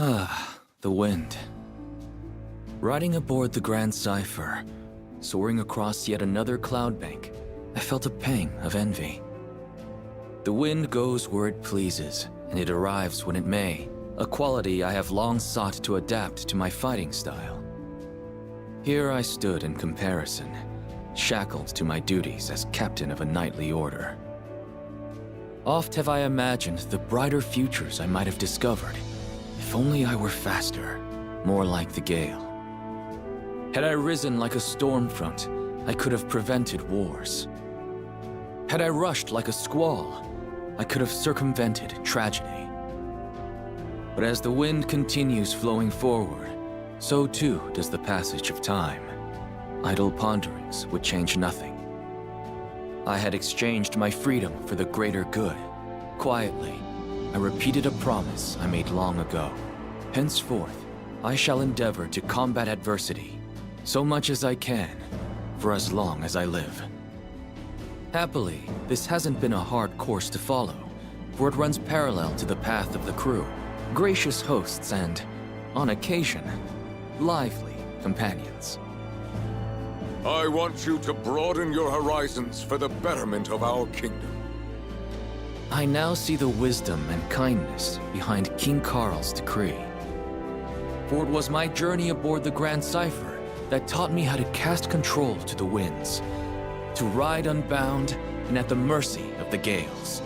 Ah, the wind. Riding aboard the Grand Cipher, soaring across yet another cloud bank, I felt a pang of envy. The wind goes where it pleases, and it arrives when it may, a quality I have long sought to adapt to my fighting style. Here I stood in comparison, shackled to my duties as captain of a knightly order. Oft have I imagined the brighter futures I might have discovered, if only I were faster, more like the gale. Had I risen like a storm front, I could have prevented wars. Had I rushed like a squall, I could have circumvented tragedy. But as the wind continues flowing forward, so too does the passage of time. Idle ponderings would change nothing. I had exchanged my freedom for the greater good. Quietly, I repeated a promise I made long ago. Henceforth, I shall endeavor to combat adversity, so much as I can, for as long as I live. Happily, this hasn't been a hard course to follow, for it runs parallel to the path of the crew, gracious hosts and, on occasion, lively companions. I want you to broaden your horizons for the betterment of our kingdom. I now see the wisdom and kindness behind King Carl's decree. For it was my journey aboard the Grand Cipher that taught me how to cast control to the winds, to ride unbound and at the mercy of the gales.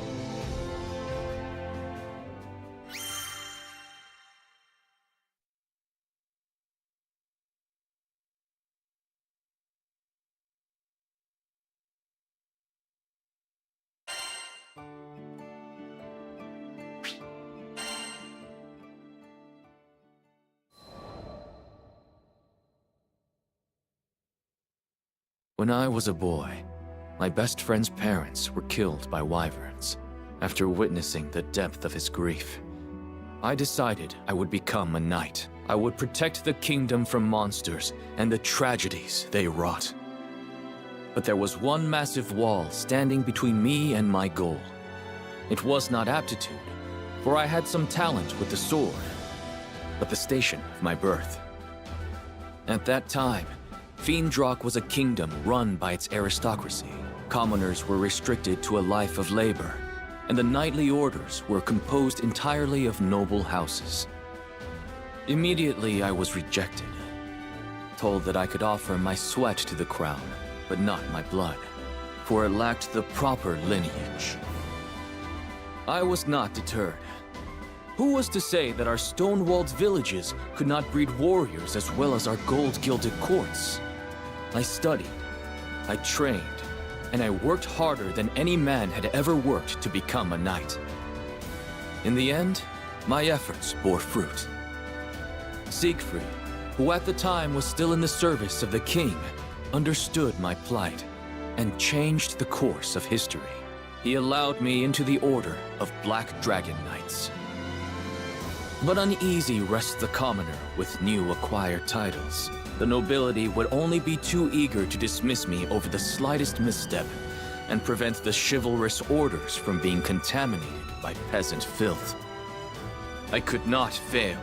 When I was a boy, my best friend's parents were killed by wyverns. After witnessing the depth of his grief, I decided I would become a knight. I would protect the kingdom from monsters and the tragedies they wrought. But there was one massive wall standing between me and my goal. It was not aptitude, for I had some talent with the sword, but the station of my birth. At that time, Fiendrock was a kingdom run by its aristocracy. Commoners were restricted to a life of labor, and the knightly orders were composed entirely of noble houses. Immediately I was rejected, told that I could offer my sweat to the crown, but not my blood, for it lacked the proper lineage. I was not deterred. Who was to say that our stone-walled villages could not breed warriors as well as our gold-gilded courts? I studied, I trained, and I worked harder than any man had ever worked to become a knight. In the end, my efforts bore fruit. Siegfried, who at the time was still in the service of the king, understood my plight and changed the course of history. He allowed me into the order of Black Dragon Knights. But uneasy rests the commoner with new acquired titles. The nobility would only be too eager to dismiss me over the slightest misstep and prevent the chivalrous orders from being contaminated by peasant filth. I could not fail.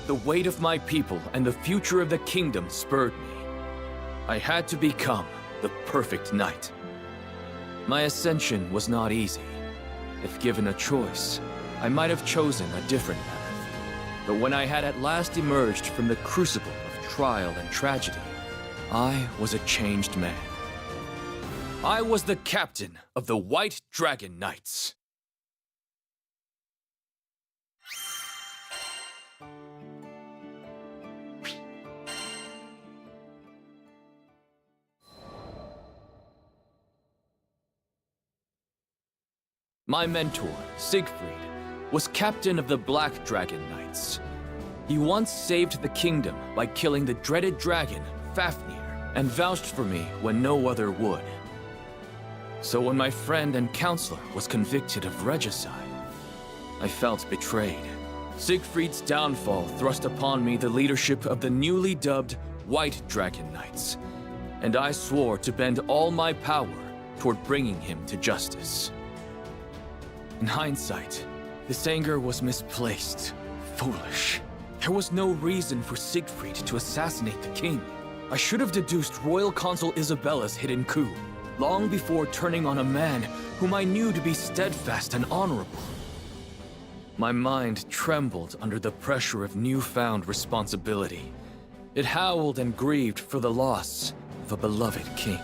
The weight of my people and the future of the kingdom spurred me. I had to become the perfect knight. My ascension was not easy. If given a choice, I might have chosen a different path. But when I had at last emerged from the crucible of trial and tragedy, I was a changed man. I was the captain of the White Dragon Knights. My mentor, Siegfried, was captain of the Black Dragon Knights. He once saved the kingdom by killing the dreaded dragon, Fafnir, and vouched for me when no other would. So when my friend and counselor was convicted of regicide, I felt betrayed. Siegfried's downfall thrust upon me the leadership of the newly dubbed White Dragon Knights, and I swore to bend all my power toward bringing him to justice. In hindsight, this anger was misplaced, foolish. There was no reason for Siegfried to assassinate the king. I should have deduced Royal Consul Isabella's hidden coup, long before turning on a man whom I knew to be steadfast and honorable. My mind trembled under the pressure of newfound responsibility. It howled and grieved for the loss of a beloved king.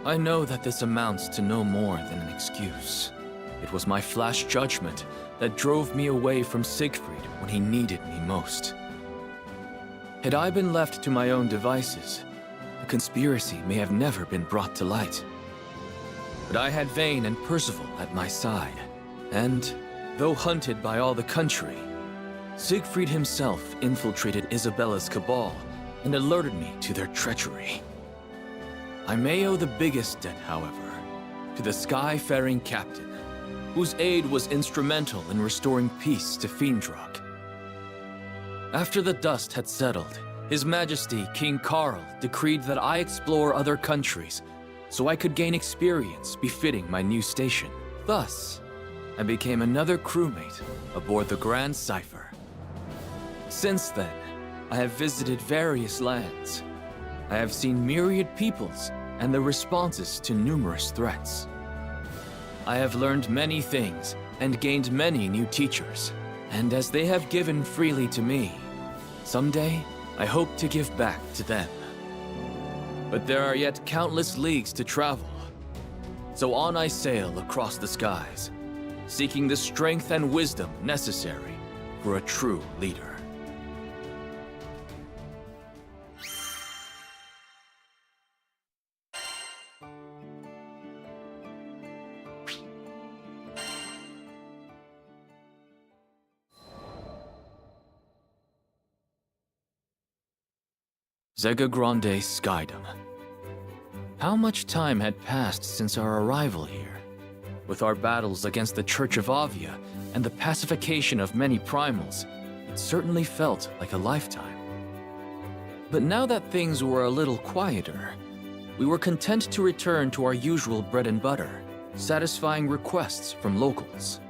I know that this amounts to no more than an excuse. It was my flash judgment that drove me away from Siegfried when he needed me most. Had I been left to my own devices, the conspiracy may have never been brought to light. But I had Vayne and Percival at my side, and, though hunted by all the country, Siegfried himself infiltrated Isabella's cabal and alerted me to their treachery. I may owe the biggest debt, however, to the sky-faring captain, whose aid was instrumental in restoring peace to Fiendrock. After the dust had settled, His Majesty King Carl decreed that I explore other countries so I could gain experience befitting my new station. Thus, I became another crewmate aboard the Grand Cipher. Since then, I have visited various lands. I have seen myriad peoples and the responses to numerous threats. I have learned many things and gained many new teachers, and as they have given freely to me, someday I hope to give back to them. But there are yet countless leagues to travel, so on I sail across the skies, seeking the strength and wisdom necessary for a true leader. Zega Grande Skydom. How much time had passed since our arrival here? With our battles against the Church of Avia and the pacification of many primals, it certainly felt like a lifetime. But now that things were a little quieter, we were content to return to our usual bread and butter, satisfying requests from locals.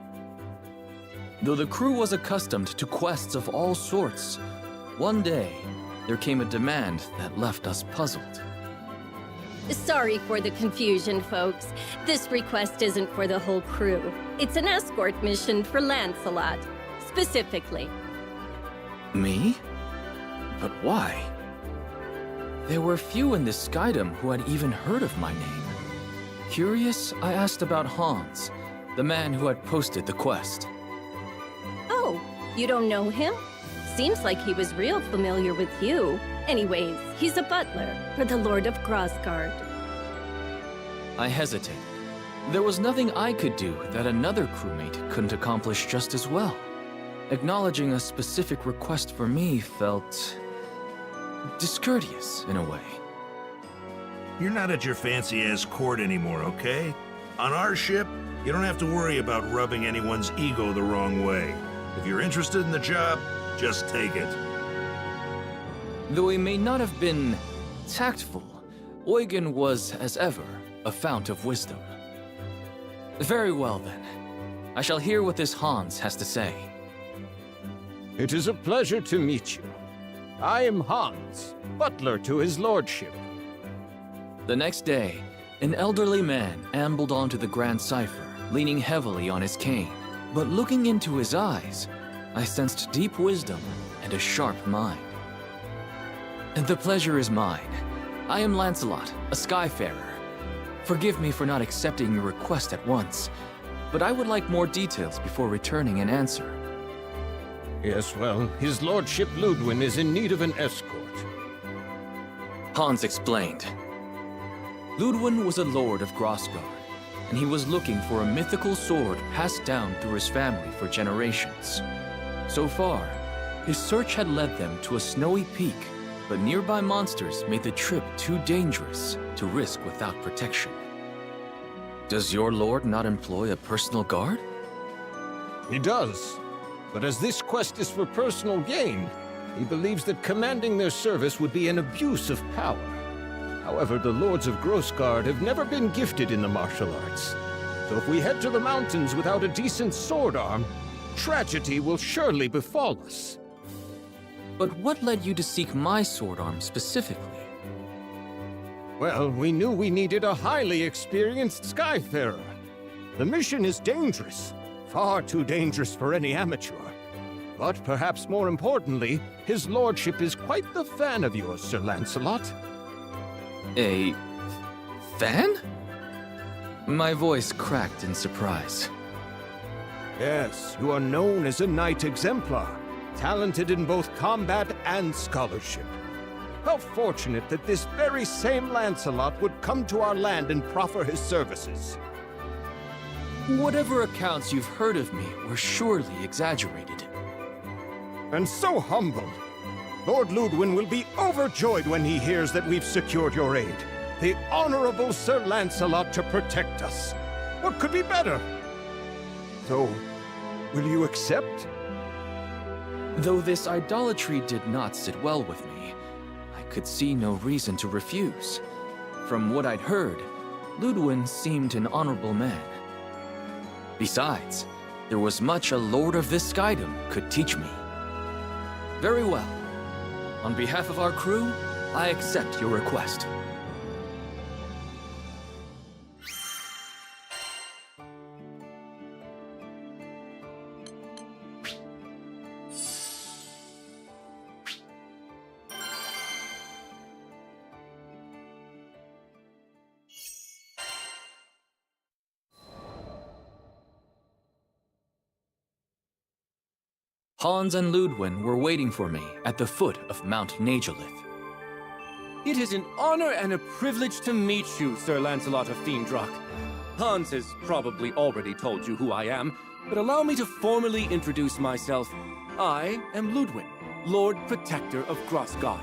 Though the crew was accustomed to quests of all sorts, one day, there came a demand that left us puzzled. Sorry for the confusion, folks. This request isn't for the whole crew. It's an escort mission for Lancelot, specifically. Me? But why? There were few in this Skydom who had even heard of my name. Curious, I asked about Hans, the man who had posted the quest. Oh, you don't know him? Seems like he was real familiar with you. Anyways, he's a butler for the Lord of Grassgard. I hesitated. There was nothing I could do that another crewmate couldn't accomplish just as well. Acknowledging a specific request for me felt discourteous in a way. You're not at your fancy-ass court anymore, okay? On our ship, you don't have to worry about rubbing anyone's ego the wrong way. If you're interested in the job, just take it. Though he may not have been tactful, Eugen was, as ever, a fount of wisdom. Very well, then. I shall hear what this Hans has to say. It is a pleasure to meet you. I am Hans, butler to his lordship. The next day, An elderly man ambled onto the Grand Cipher, leaning heavily on his cane. But looking into his eyes, I sensed deep wisdom and a sharp mind. The pleasure is mine. I am Lancelot, a Skyfarer. Forgive me for not accepting your request at once, but I would like more details before returning an answer. Yes, well, his lordship Ludwin is in need of an escort. Hans explained. Ludwin was a lord of Grossgard, and he was looking for a mythical sword passed down through his family for generations. So far, his search had led them to a snowy peak, but nearby monsters made the trip too dangerous to risk without protection. Does your lord not employ a personal guard? He does. But as this quest is for personal gain, he believes that commanding their service would be an abuse of power. However, the lords of Grossgard have never been gifted in the martial arts. So if we head to the mountains without a decent sword arm, tragedy will surely befall us. But what led you to seek my sword arm specifically? Well, we knew we needed a highly experienced Skyfarer. The mission is dangerous. Far too dangerous for any amateur. But perhaps more importantly, his lordship is quite the fan of yours, Sir Lancelot. A fan? My voice cracked in surprise. Yes, you are known as a knight exemplar, talented in both combat and scholarship. How fortunate that this very same Lancelot would come to our land and proffer his services. Whatever accounts you've heard of me were surely exaggerated. And so humble. Lord Ludwin will be overjoyed when he hears that we've secured your aid. The Honorable Sir Lancelot to protect us. What could be better? So, will you accept? Though this idolatry did not sit well with me, I could see no reason to refuse. From what I'd heard, Ludwin seemed an honorable man. Besides, there was much a lord of this skydom could teach me. Very well. On behalf of our crew, I accept your request. Hans and Ludwin were waiting for me at the foot of Mount Nagelith. It is an honor and a privilege to meet you, Sir Lancelot of Fiendrock. Hans has probably already told you who I am, but allow me to formally introduce myself. I am Ludwin, Lord Protector of Grossgard.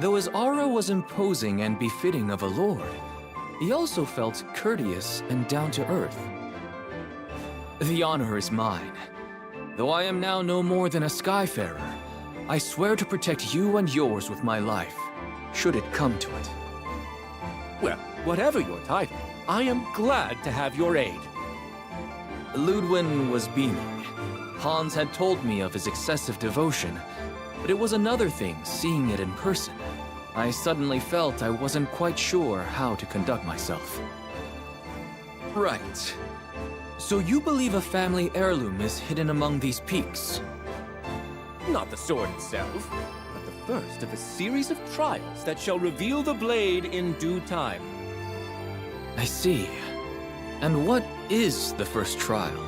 Though his aura was imposing and befitting of a lord, he also felt courteous and down to earth. The honor is mine. Though I am now no more than a Skyfarer, I swear to protect you and yours with my life, should it come to it. Well, whatever your title, I am glad to have your aid. Ludwin was beaming. Hans had told me of his excessive devotion, but it was another thing seeing it in person. I suddenly felt I wasn't quite sure how to conduct myself. Right. So you believe a family heirloom is hidden among these peaks? Not the sword itself, but the first of a series of trials that shall reveal the blade in due time. I see. And what is the first trial?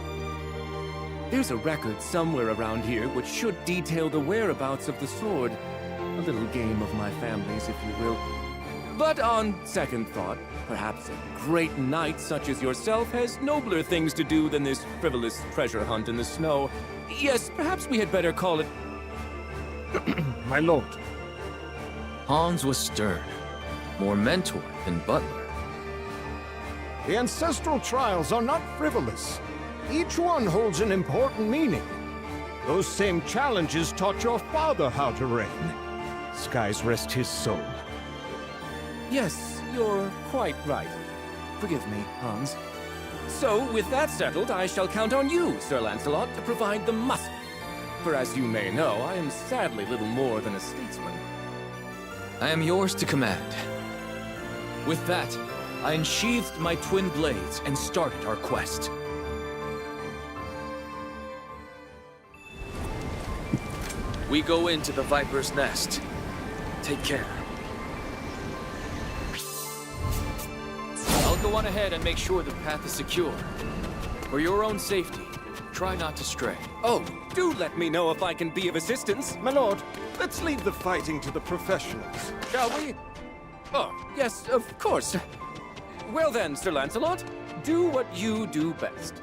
There's a record somewhere around here which should detail the whereabouts of the sword. A little game of my family's, if you will. But on second thought, perhaps a great knight such as yourself has nobler things to do than this frivolous treasure hunt in the snow. Yes, perhaps we had better call it... My lord. Hans was stern, more mentor than butler. The ancestral trials are not frivolous. Each one holds an important meaning. Those same challenges taught your father how to reign. Skies rest his soul. Yes, you're quite right. Forgive me, Hans. So, with that settled, I shall count on you, Sir Lancelot, to provide the muscle. For as you may know, I am sadly little more than a statesman. I am yours to command. With that, I unsheathed my twin blades and started our quest. We go into the Viper's Nest. Take care. I'll go on ahead and make sure the path is secure. For your own safety, try not to stray. Oh, do let me know if I can be of assistance. My lord, let's leave the fighting to the professionals. Shall we? Oh, yes, of course. Well then, Sir Lancelot, do what you do best.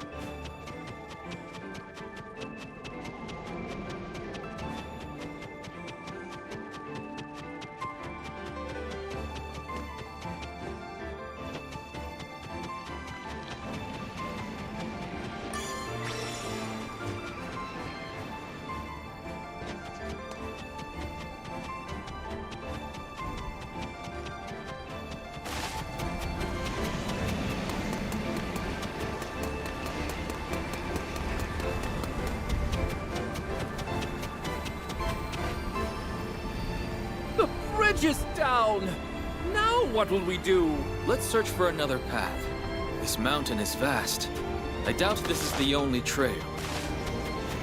Is down! Now what will we do? Let's search for another path. This mountain is vast. I doubt this is the only trail.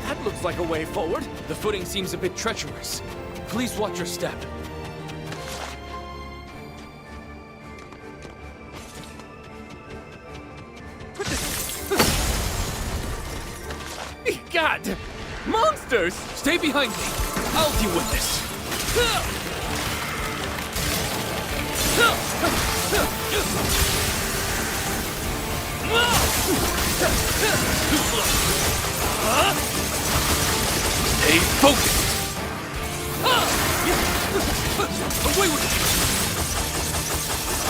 That looks like a way forward. The footing seems a bit treacherous. Please watch your step. God! Monsters! Stay behind me! I'll deal with this! Stay focused! Away with it!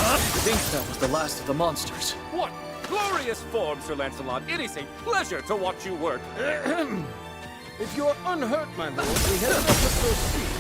I think that was the last of the monsters. What glorious form, Sir Lancelot! It is a pleasure to watch you work. If you're unhurt, my lord, we had better proceed.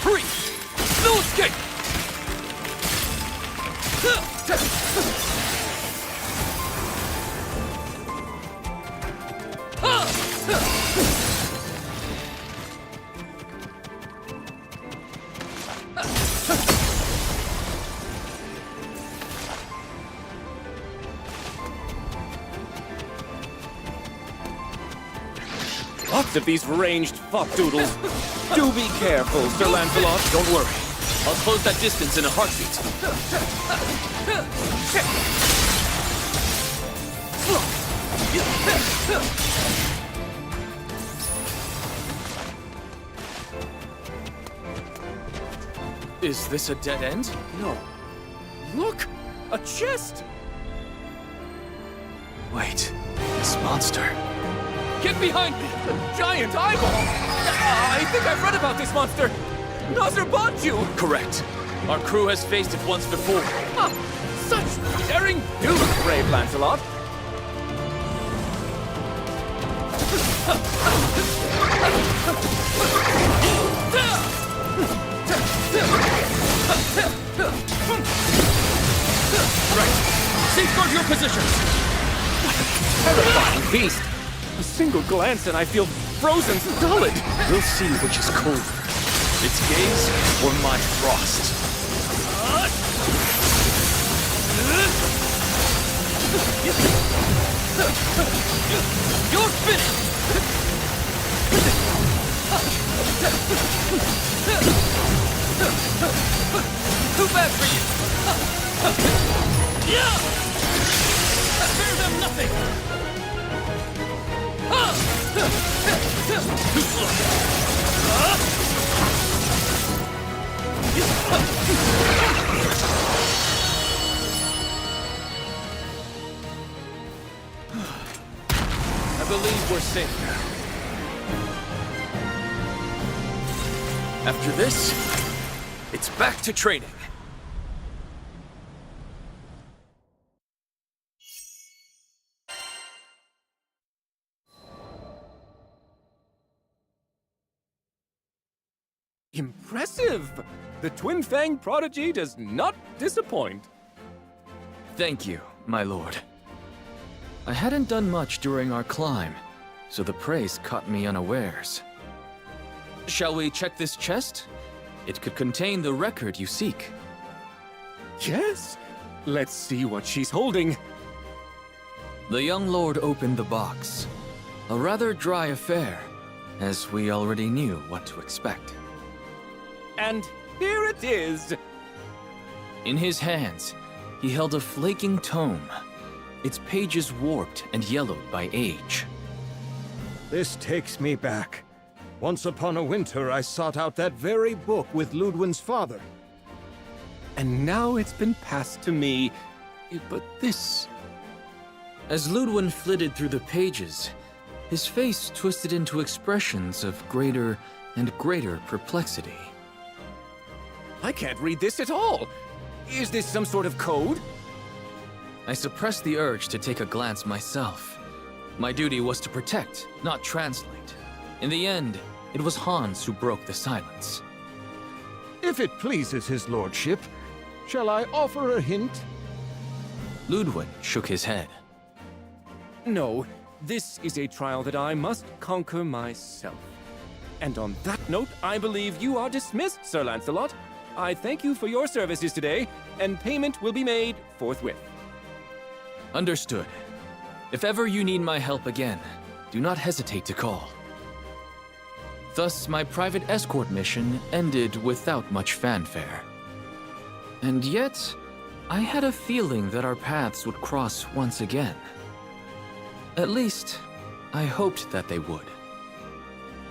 Hurry! No escape! Lots of these ranged fuck-doodles. Do be careful, Sir Lancelot. Don't worry. I'll close that distance in a heartbeat. Is this a dead end? No. Look! A chest! Wait, this monster. Get behind me! A giant eyeball! I think I've read about this monster! Nazir Bonju! Correct. Our crew has faced it once before. Ah, such daring do, brave Lancelot! Safeguard your positions! What a terrifying beast! A single glance and I feel frozen solid! We'll see which is colder. Its gaze or my frost. You're finished! Too bad for you! Spare them nothing! Too slow! I believe we're safe now. After this, it's back to training. Impressive! The Twin Fang prodigy does not disappoint. Thank you, my lord. I hadn't done much during our climb, so the praise caught me unawares. Shall we check this chest? It could contain the record you seek. Yes! Let's see what she's holding. The young lord opened the box. A rather dry affair, as we already knew what to expect. And here it is! In his hands, he held a flaking tome, its pages warped and yellowed by age. This takes me back. Once upon a winter, I sought out that very book with Ludwin's father. And now it's been passed to me. But this... As Ludwin flitted through the pages, his face twisted into expressions of greater and greater perplexity. I can't read this at all! Is this some sort of code? I suppressed the urge to take a glance myself. My duty was to protect, not translate. In the end, it was Hans who broke the silence. If it pleases his lordship, shall I offer a hint? Ludwin shook his head. No, this is a trial that I must conquer myself. And on that note, I believe you are dismissed, Sir Lancelot. I thank you for your services today, and payment will be made forthwith. Understood. If ever you need my help again, do not hesitate to call. Thus, my private escort mission ended without much fanfare. And yet, I had a feeling that our paths would cross once again. At least, I hoped that they would.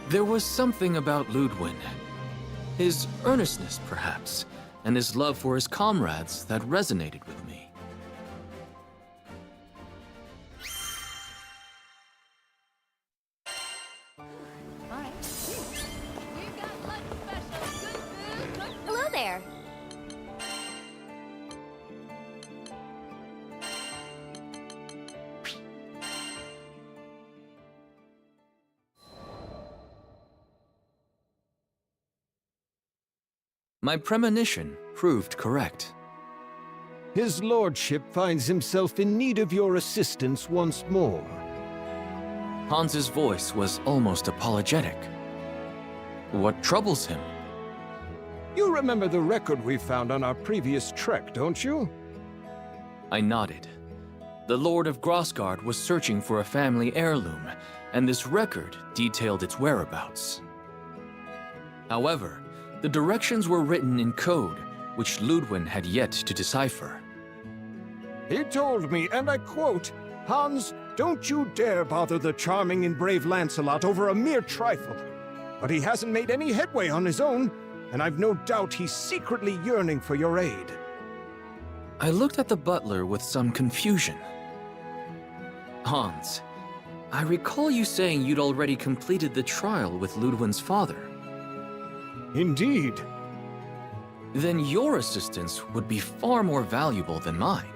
There was something about Ludwin. His earnestness, perhaps, and his love for his comrades that resonated with me. Hello there. My premonition proved correct. His lordship finds himself in need of your assistance once more. Hans's voice was almost apologetic. What troubles him? You remember the record we found on our previous trek, don't you? I nodded. The Lord of Grossgard was searching for a family heirloom, and this record detailed its whereabouts. However, the directions were written in code, which Ludwin had yet to decipher. He told me, and I quote, "Hans, don't you dare bother the charming and brave Lancelot over a mere trifle." But he hasn't made any headway on his own, and I've no doubt he's secretly yearning for your aid. I looked at the butler with some confusion. Hans, I recall you saying you'd already completed the trial with Ludwin's father. Indeed. Then your assistance would be far more valuable than mine.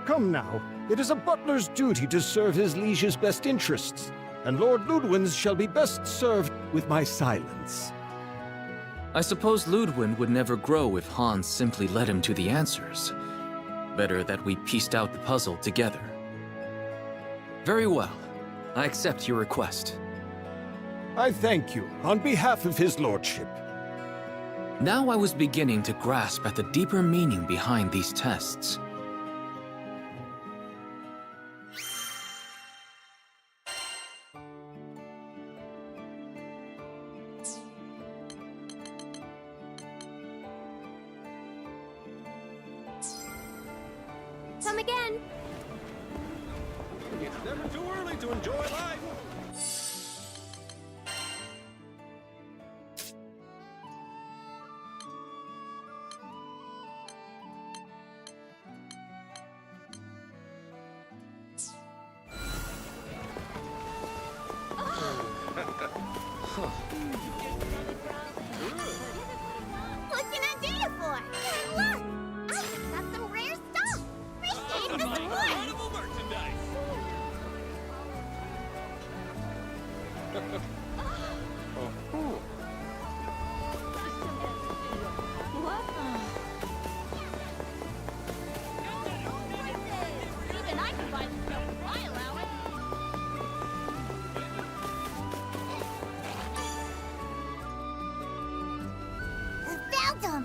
Come now, it is a butler's duty to serve his liege's best interests, and Lord Ludwin's shall be best served with my silence. I suppose Ludwin would never grow if Hans simply led him to the answers. Better that we pieced out the puzzle together. Very well. I accept your request. I thank you on behalf of his lordship. Now I was beginning to grasp at the deeper meaning behind these tests. Come again. It's never too early to enjoy life. What can I do you for? Look! I just got some rare stuff! Appreciate the support! Even I can buy this stuff with my allowance. Found him!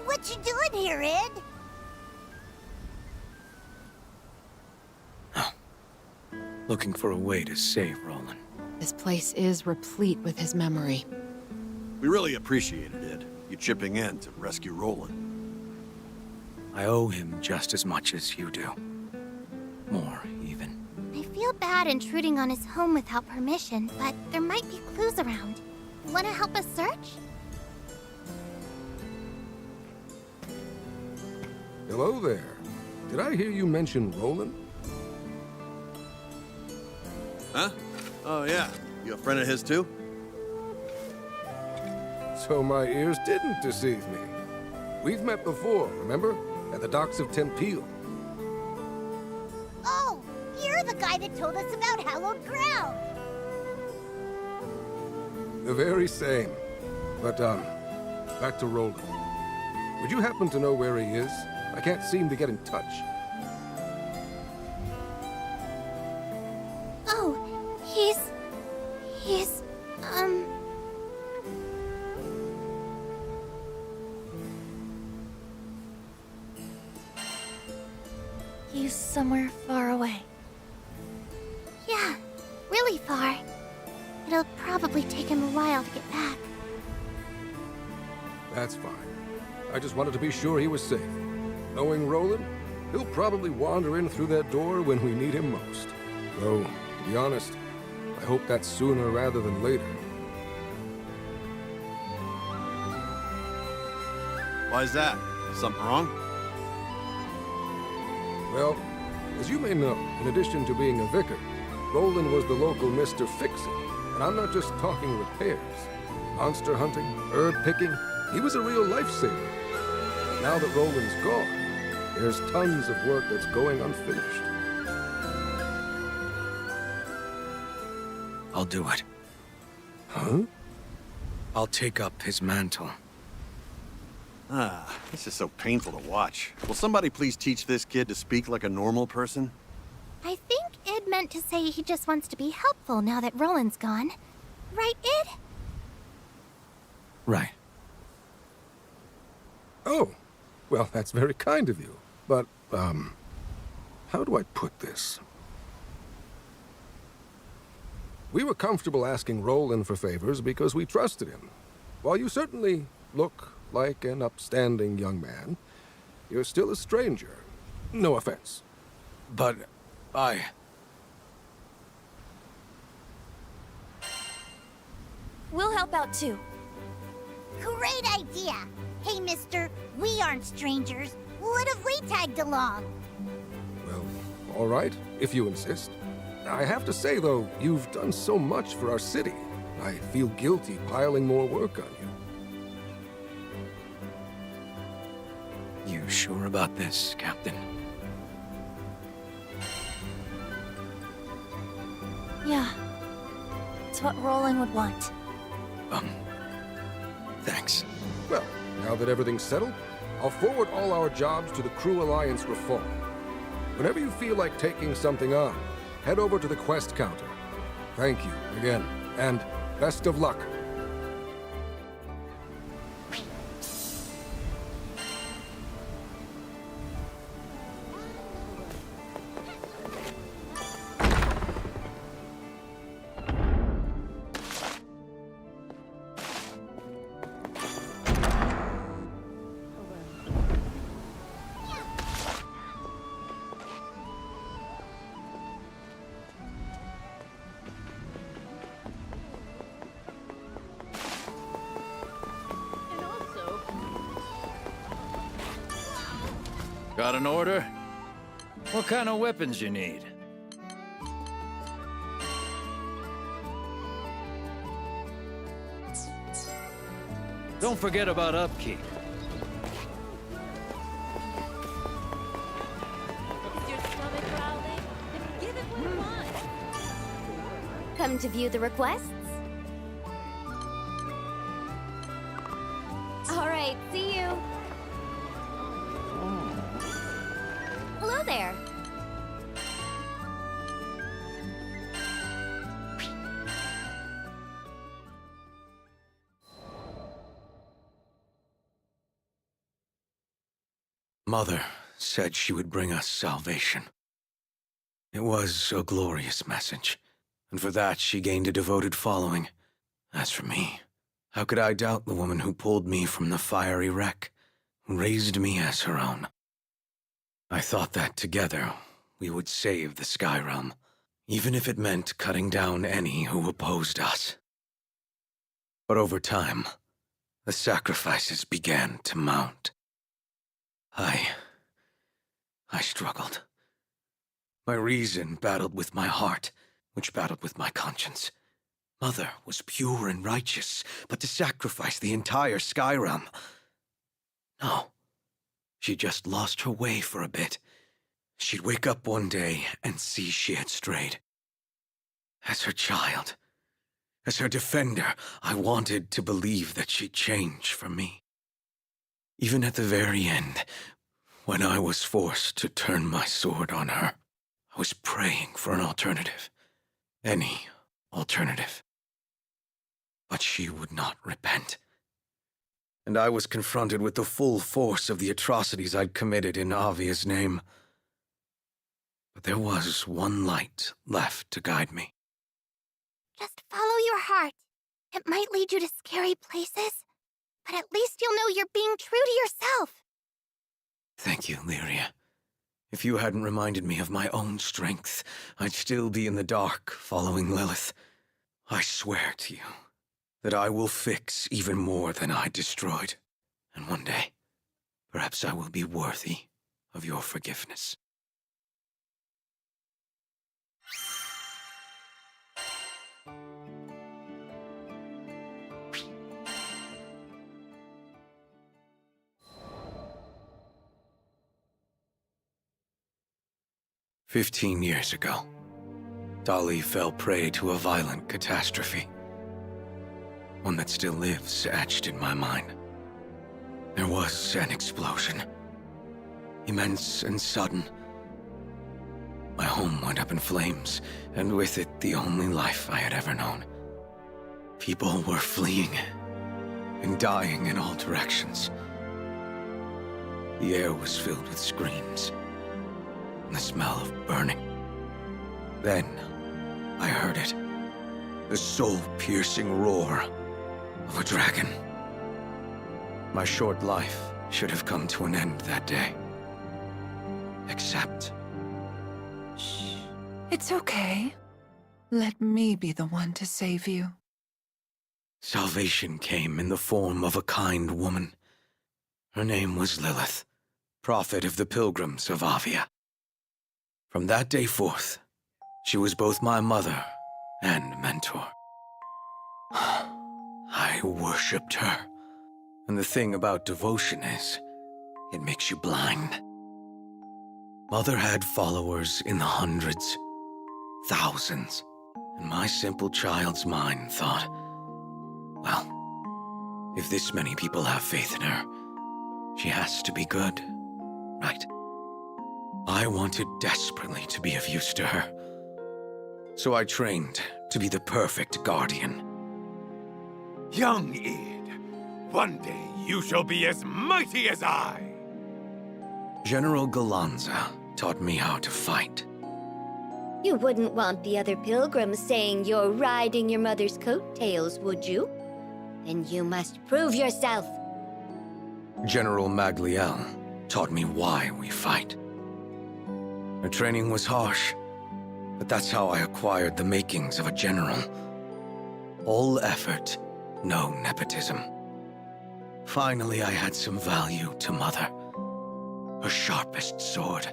What you doing here, Ed? Looking for a way to save Roland. This place is replete with his memory. We really appreciate it, Ed. You chipping in to rescue Roland. I owe him just as much as you do. More, even. I feel bad intruding on his home without permission, but there might be clues around. Want to help us search? Hello there. Did I hear you mention Roland? Huh? Oh, yeah. You a friend of his, too? So my ears didn't deceive me. We've met before, remember? At the docks of Tempeal. Oh, you're the guy that told us about hallowed ground! The very same. But, back to Roland. Would you happen to know where he is? I can't seem to get in touch. Oh, he's... He's somewhere far away. Yeah, really far. It'll probably take him a while to get back. That's fine. I just wanted to be sure he was safe. Knowing Roland, he'll probably wander in through that door when we need him most. Though, to be honest, I hope that's sooner rather than later. Why's that? Something wrong? Well, as you may know, in addition to being a vicar, Roland was the local Mr. Fix-It. And I'm not just talking repairs. Monster hunting, herb picking, he was a real lifesaver. But now that Roland's gone, there's tons of work that's going unfinished. I'll do it. Huh? I'll take up his mantle. Ah, this is so painful to watch. Will somebody please teach this kid to speak like a normal person? I think Ed meant to say he just wants to be helpful now that Roland's gone. Right, Ed? Right. Oh, well, that's very kind of you. But, how do I put this? We were comfortable asking Roland for favors because we trusted him. While you certainly look like an upstanding young man, you're still a stranger. No offense. But We'll help out too. Great idea! Hey, mister, we aren't strangers. What if we tagged along? Well, all right, if you insist. I have to say, though, you've done so much for our city. I feel guilty piling more work on you. You sure about this, Captain? Yeah. It's what Roland would want. Thanks. Well, now that everything's settled, I'll forward all our jobs to the Crew Alliance Reform. Whenever you feel like taking something on, head over to the quest counter. Thank you again, and best of luck. Got an order? What kind of weapons you need? Don't forget about upkeep. Is your stomach growling? Then give it what it wants. Come to view the requests? All right, see you. Hello there. Mother said she would bring us salvation. It was a glorious message, and for that she gained a devoted following. As for me, how could I doubt the woman who pulled me from the fiery wreck, who raised me as her own? I thought that together we would save the Sky Realm, even if it meant cutting down any who opposed us. But over time, the sacrifices began to mount. I struggled. My reason battled with my heart, which battled with my conscience. Mother was pure and righteous, but to sacrifice the entire Sky Realm... No. She just lost her way for a bit. She'd wake up one day and see she had strayed. As her child, as her defender, I wanted to believe that she'd change for me. Even at the very end, when I was forced to turn my sword on her, I was praying for an alternative. Any alternative. But she would not repent. And I was confronted with the full force of the atrocities I'd committed in Avia's name. But there was one light left to guide me. Just follow your heart. It might lead you to scary places, but at least you'll know you're being true to yourself. Thank you, Lyria. If you hadn't reminded me of my own strength, I'd still be in the dark following Lilith. I swear to you that I will fix even more than I destroyed. And one day, perhaps I will be worthy of your forgiveness. "15 years ago, Dolly fell prey to a violent catastrophe. One that still lives etched in my mind. There was an explosion. Immense and sudden. My home went up in flames, and with it the only life I had ever known. People were fleeing and dying in all directions. The air was filled with screams and the smell of burning. Then I heard it. The soul-piercing roar of a dragon. My short life should have come to an end that day. Except... Shh. It's okay. Let me be the one to save you. Salvation came in the form of a kind woman. Her name was Lilith, prophet of the pilgrims of Avia. From that day forth, she was both my mother and mentor. I worshipped her. And the thing about devotion is, it makes you blind. Mother had followers in the hundreds, thousands, and my simple child's mind thought, well, if this many people have faith in her, She has to be good, right? I wanted desperately to be of use to her. So I trained to be the perfect guardian. Young Id, one day you shall be as mighty as I. General Galanza taught me how to fight. You wouldn't want the other pilgrims saying you're riding your mother's coattails, would you? Then you must prove yourself. General Magliel taught me why we fight. Her training was harsh, but that's how I acquired the makings of a general. All effort, no nepotism. Finally, I had some value to Mother. Her sharpest sword.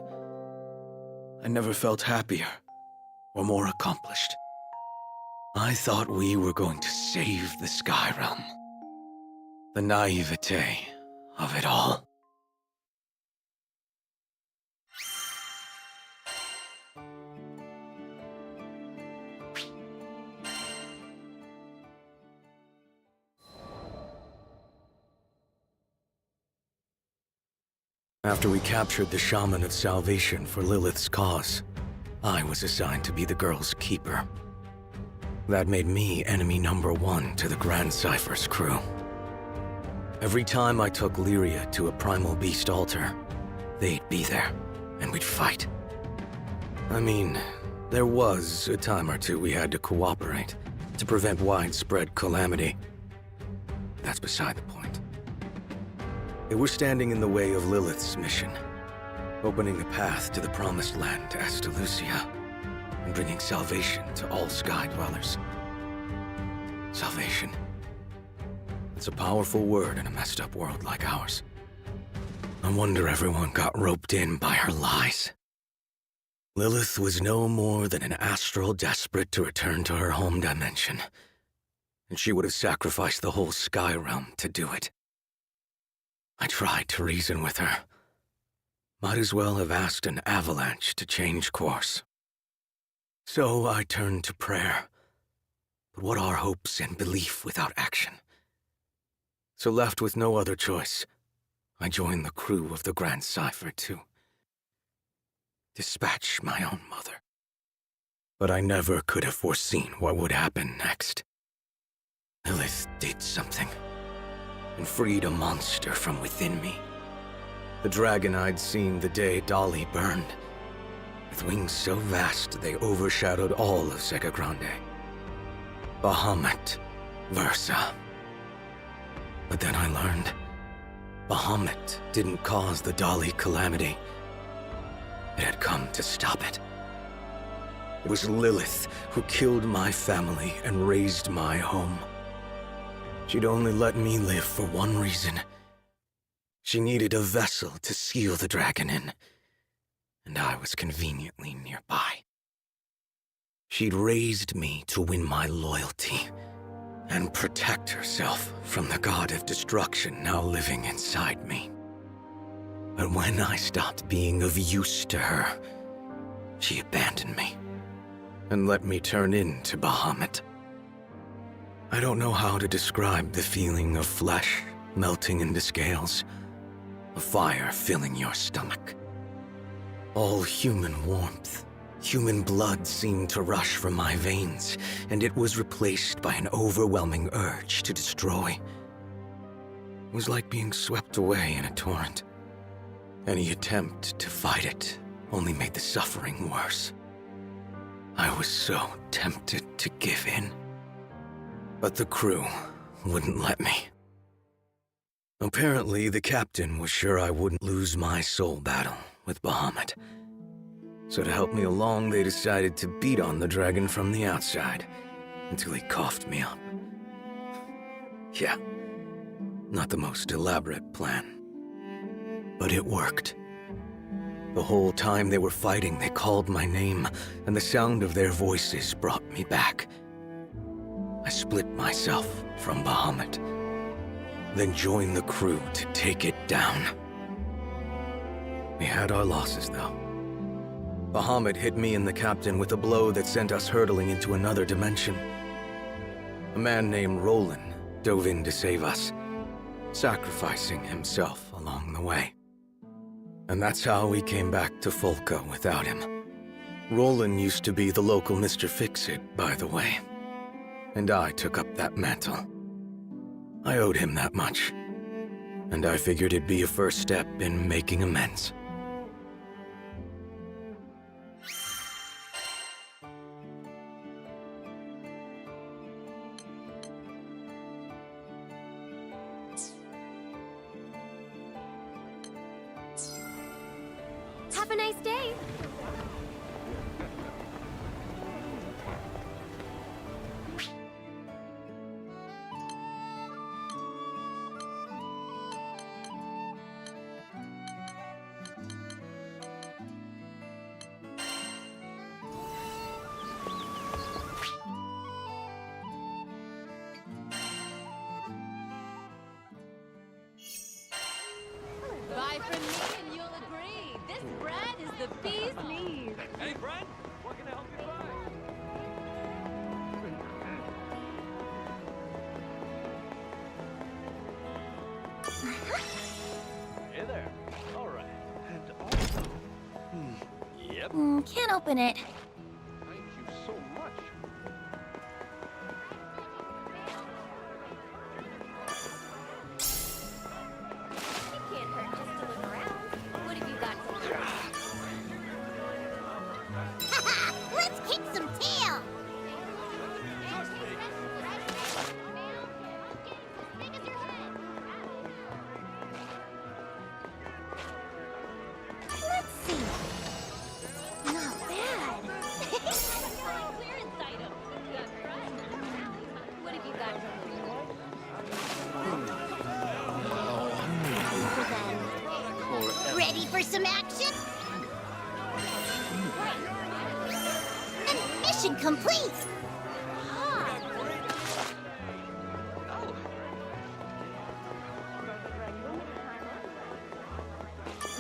I never felt happier or more accomplished. I thought we were going to save the Sky Realm. The naivete of it all. After we captured the Shaman of Salvation for Lilith's cause, I was assigned to be the girl's keeper. That made me enemy number 1 to the Grand Cypher's crew. Every time I took Lyria to a primal beast altar, they'd be there, and we'd fight. I mean, there was a time or two we had to cooperate to prevent widespread calamity. That's beside the point. They were standing in the way of Lilith's mission, opening a path to the Promised Land to Astalucia, and bringing salvation to all Sky Dwellers. Salvation. It's a powerful word in a messed up world like ours. No wonder everyone got roped in by her lies. Lilith was no more than an astral desperate to return to her home dimension, and she would have sacrificed the whole Sky Realm to do it. I tried to reason with her. Might as well have asked an avalanche to change course. So I turned to prayer. But what are hopes and belief without action? So left with no other choice, I joined the crew of the Grand Cypher to dispatch my own mother. But I never could have foreseen what would happen next. Lilith did something, and freed a monster from within me. The dragon I'd seen the day Dolly burned, with wings so vast they overshadowed all of Sega Grande. Bahamut Versa. But then I learned, Bahamut didn't cause the Dolly calamity. It had come to stop it. It was Lilith who killed my family and razed my home. She'd only let me live for one reason. She needed a vessel to seal the dragon in, and I was conveniently nearby. She'd raised me to win my loyalty and protect herself from the god of destruction now living inside me. But when I stopped being of use to her, she abandoned me and let me turn into Bahamut. I don't know how to describe the feeling of flesh melting into scales, of fire filling your stomach. All human warmth, human blood seemed to rush from my veins, and it was replaced by an overwhelming urge to destroy. It was like being swept away in a torrent. Any attempt to fight it only made the suffering worse. I was so tempted to give in. But the crew wouldn't let me. Apparently, the captain was sure I wouldn't lose my soul battle with Bahamut. So to help me along, they decided to beat on the dragon from the outside until he coughed me up. Yeah, not the most elaborate plan. But it worked. The whole time they were fighting, they called my name, and the sound of their voices brought me back. I split myself from Bahamut, then joined the crew to take it down. We had our losses, though. Bahamut hit me and the captain with a blow that sent us hurtling into another dimension. A man named Roland dove in to save us. sacrificing himself along the way. And that's how we came back to Folka without him. Roland used to be the local Mr. Fix-It, by the way. And I took up that mantle. I owed him that much. And I figured it'd be a first step in making amends. Have a nice day. Buy from me and you'll agree. This bread is the bee's knees. Hey, friend! What can I help you buy? Hey there. All right. And also... Yep. Can't open it. Thank you so much. It can't hurt just to look around. What have you got to Haha! Let's kick some tail! Let's see. Not bad. Clearance item. That's right. What have you got to Ready for some action? And mission complete!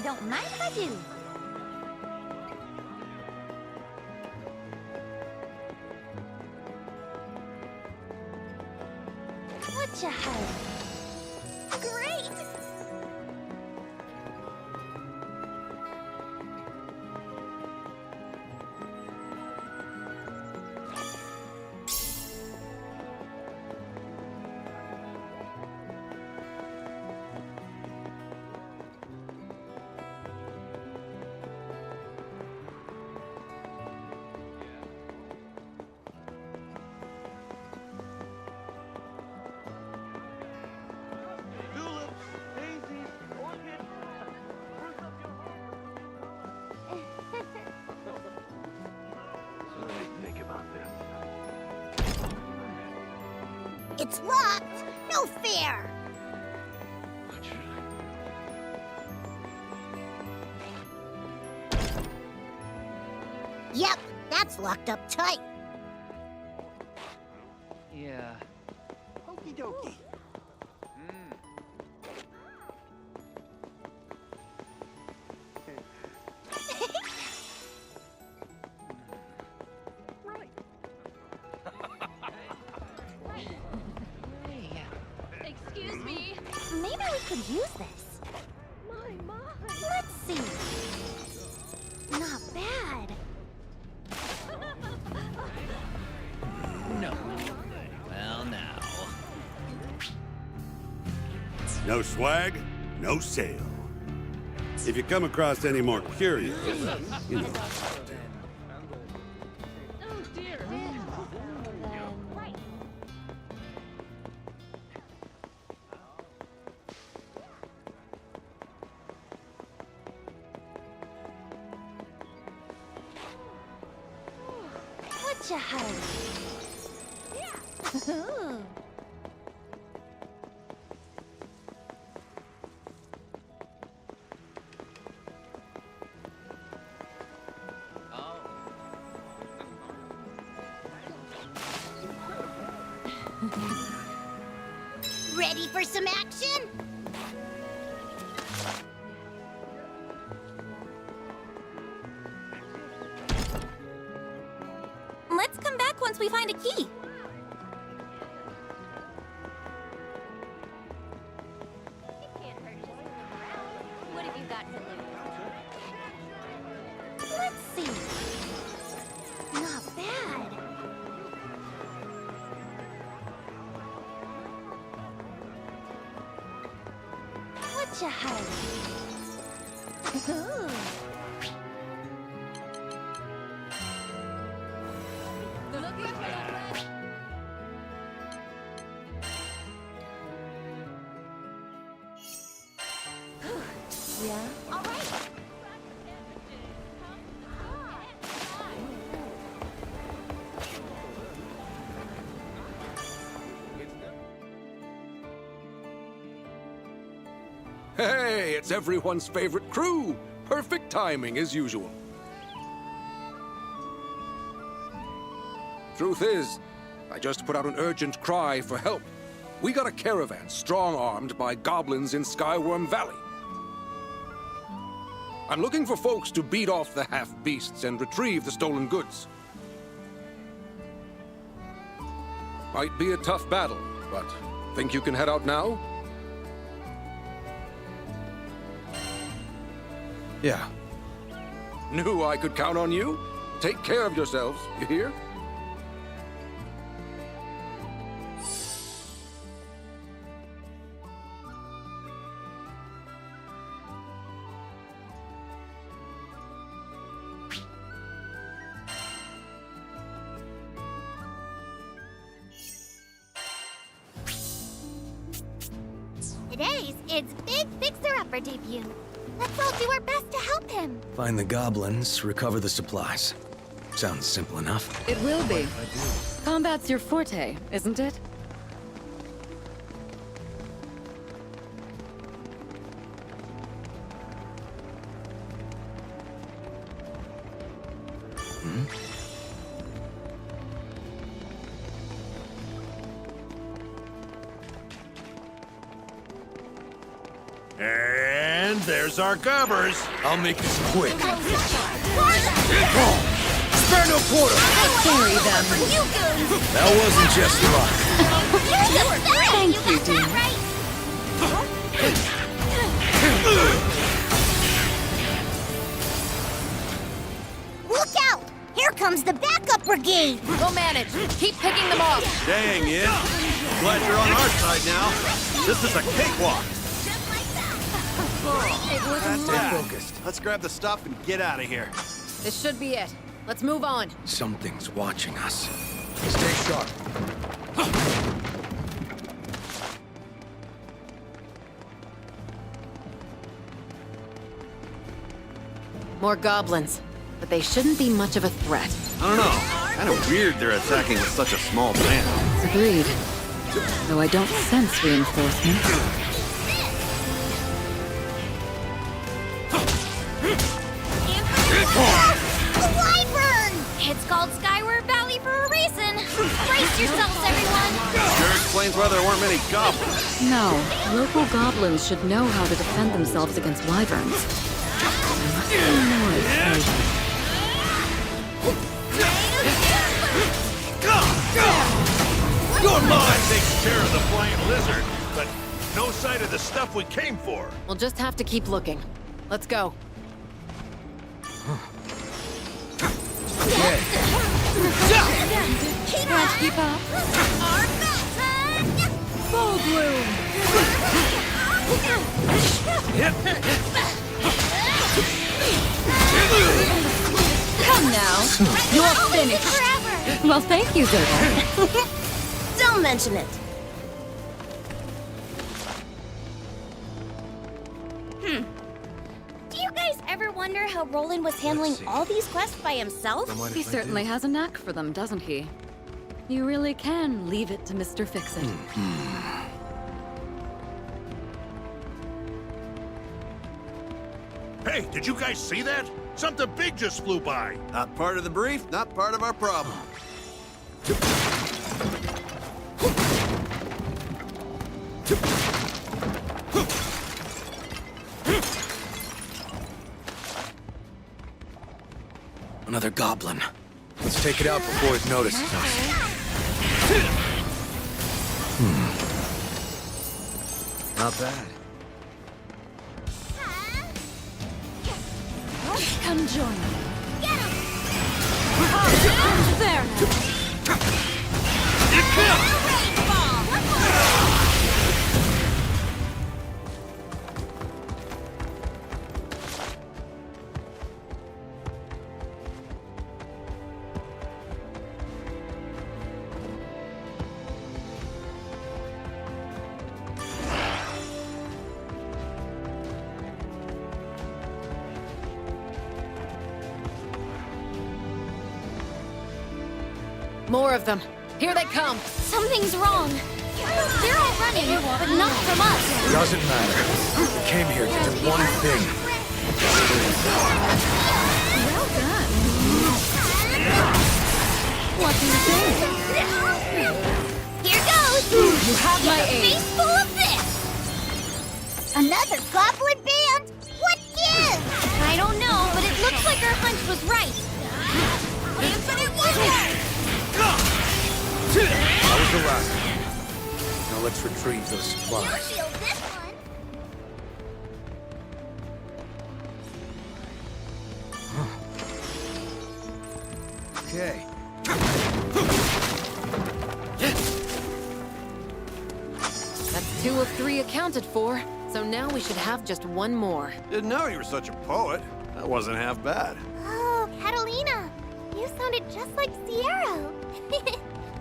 Don't mind if I do. What you have? Great! It's locked! No fair! Yep, that's locked up tight. Yeah. Okie dokie. Excuse me. Maybe we could use this. My. Let's see. Not bad. No. Well, now. No swag, no sale. If you come across any more curious, you know. Oh dear. What you have? Ooh. Ready for some action? Let's come back once we find a key. got to live with. Let's see. Not bad. What you hiding? Ooh. Looking for the rest. Yeah? All right. Hey, it's everyone's favorite crew. Perfect timing as usual. Truth is, I just put out an urgent cry for help. We got a caravan strong-armed by goblins in Skyworm Valley. I'm looking for folks to beat off the half-beasts and retrieve the stolen goods. Might be a tough battle, but think you can head out now? Yeah. Knew I could count on you. Take care of yourselves, you hear? Today's its big fixer-upper debut. Let's all do our best to help him. Find the goblins, recover the supplies. Sounds simple enough. It will be. Combat's your forte, isn't it? And there's our gobbers. I'll make this quick. Quarter! Spare no quarter! Bury them. You goons! That wasn't just luck. Thank you, Dean. Look out! Here comes the backup brigade! We'll manage. Keep picking them off. Dang, Id. Glad you're on our side now. This is a cakewalk. Stay focused. Let's grab the stuff and get out of here. This should be it. Let's move on. Something's watching us. Stay sharp. More goblins. But they shouldn't be much of a threat. I don't know. Kind of weird they're attacking with such a small band. Agreed. Though I don't sense reinforcements. The wyvern! It's called Skyward Valley for a reason. Brace yourselves, everyone! Sure explains why there weren't many goblins. No, local goblins should know how to defend themselves against wyverns. There must be more at play. Your mind takes care of the flying lizard, but no sight of the stuff we came for. We'll just have to keep looking. Let's go. Can't keep up. Full bloom. Come now. You're finished. Well, thank you, Zoda. Don't mention it. Do you guys ever wonder how Roland was handling all these quests by himself? He certainly has a knack for them, doesn't he? You really can leave it to Mr. Fix-It. Hey, did you guys see that? Something big just flew by. Not part of the brief, not part of our problem. Another goblin. Let's take it out before it notices us. Not bad. Come join me. Get him! There More of them. Here they come. Something's wrong. They're all running, but not from us. Doesn't matter. We came here to do one thing. Well done. What do you think? Here goes! You have my aid. Face full of this! Another goblin band? What gives? I don't know, but it looks like our hunch was right. Infinite wonder! That was the last one. Now let's retrieve those supplies. Shield this one! Okay. That's 2 of 3 accounted for. So now we should have just one more. Didn't know you were such a poet. That wasn't half bad. Oh, Catalina! You sounded just like Sierra.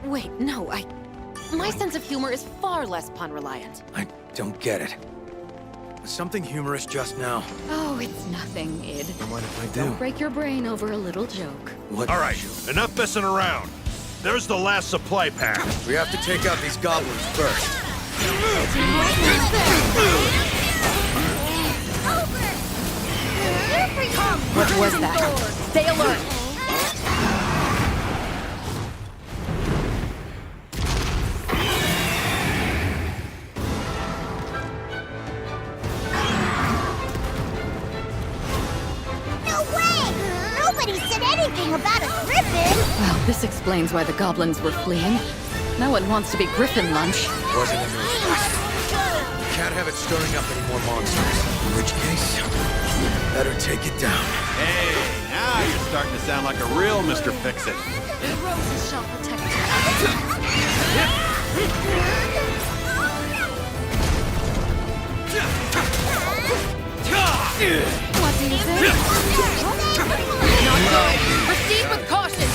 Wait, no, my sense of humor is far less pun-reliant. I don't get it. Was something humorous just now? Oh, it's nothing, Id. Then what if I do? Don't break your brain over a little joke. What? All right, enough messing around. There's the last supply pack. We have to take out these goblins first. What was that? Stay alert! No way! Nobody said anything about a griffin! Well, this explains why the goblins were fleeing. No one wants to be griffin lunch. Wasn't in those places. Can't have it stirring up any more monsters. In which case, better take it down. Hey, now you're starting to sound like a real Mr. Fix-It. The roses shall protect you. What do you think? Not good. Proceed with caution.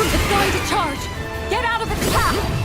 It's going to charge. Get out of its path.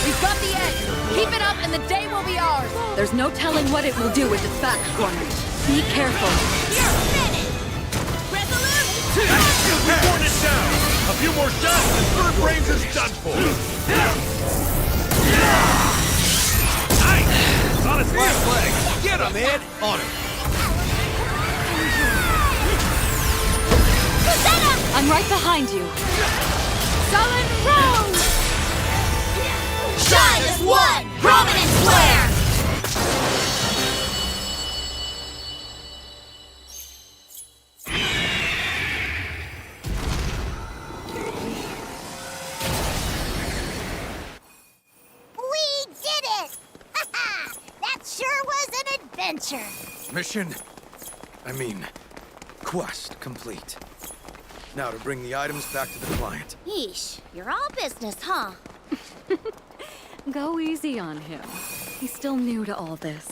We've got the edge. Keep it up and the day will be ours. There's no telling what it will do with its back cornered. Be careful. We're born it down. A few more shots and Third Brains is done for. Nice. It's on its last leg. Get him, Ed. On it. I'm right behind you. Sullen Rose! Shine as one! Prominent square! We did it! That sure was an adventure! Quest complete. Now to bring the items back to the client. Yeesh, you're all business, huh? Go easy on him. He's still new to all this.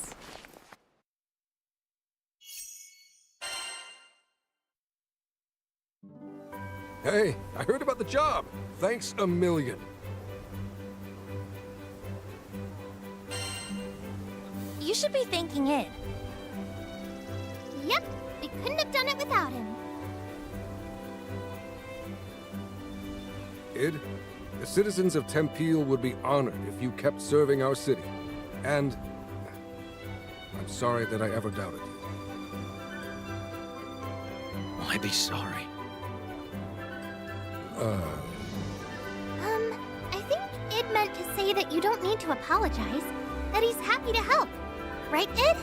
Hey, I heard about the job. Thanks a million. You should be thanking Id. Yep, we couldn't have done it without him. Id, the citizens of Tempeal would be honored if you kept serving our city. And I'm sorry that I ever doubted you. Why be sorry? I think Id meant to say that you don't need to apologize. That he's happy to help. Right, Id?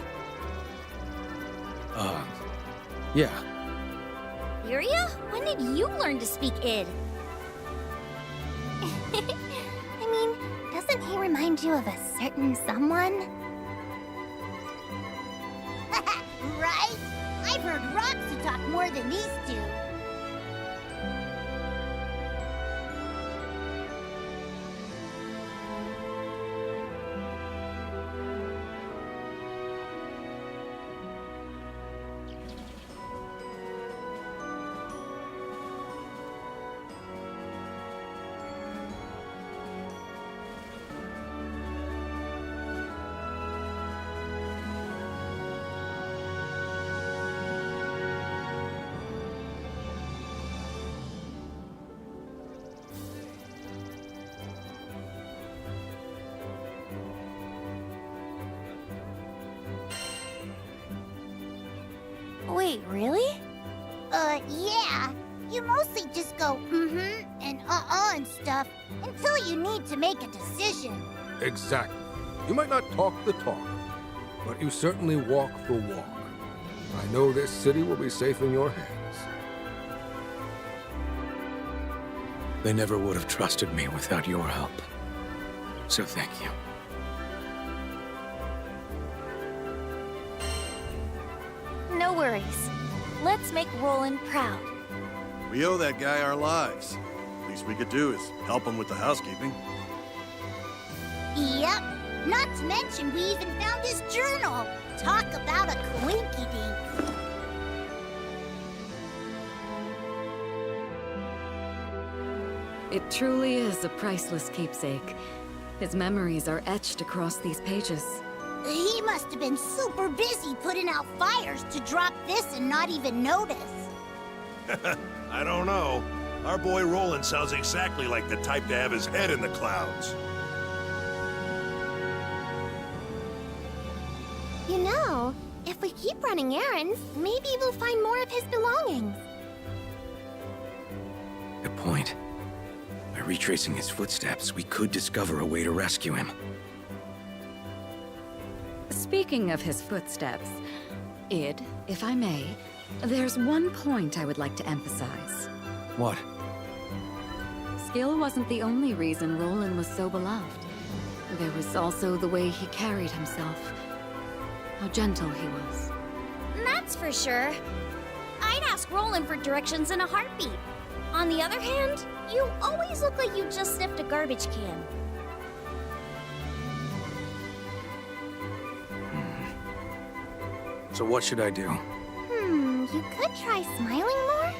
Yeah. Iria? When did you learn to speak Id? I mean, doesn't he remind you of a certain someone? Right? I've heard Roxy talk more than these two. Wait, really? Yeah. You mostly just go, mm-hmm, and and stuff until you need to make a decision. Exactly. You might not talk the talk, but you certainly walk the walk. I know this city will be safe in your hands. They never would have trusted me without your help. So thank you. No worries. Let's make Roland proud. We owe that guy our lives. Least we could do is help him with the housekeeping. Yep. Not to mention we even found his journal. Talk about a coinky-dink. It truly is a priceless keepsake. His memories are etched across these pages. He must have been super busy putting out fires to drop this and not even notice. I don't know. Our boy Roland sounds exactly like the type to have his head in the clouds. You know, if we keep running errands, maybe we'll find more of his belongings. Good point. By retracing his footsteps, we could discover a way to rescue him. Speaking of his footsteps, Id, if I may, there's one point I would like to emphasize. What? Skill wasn't the only reason Roland was so beloved. There was also the way he carried himself. How gentle he was. That's for sure. I'd ask Roland for directions in a heartbeat. On the other hand, you always look like you just sniffed a garbage can. So what should I do? You could try smiling more?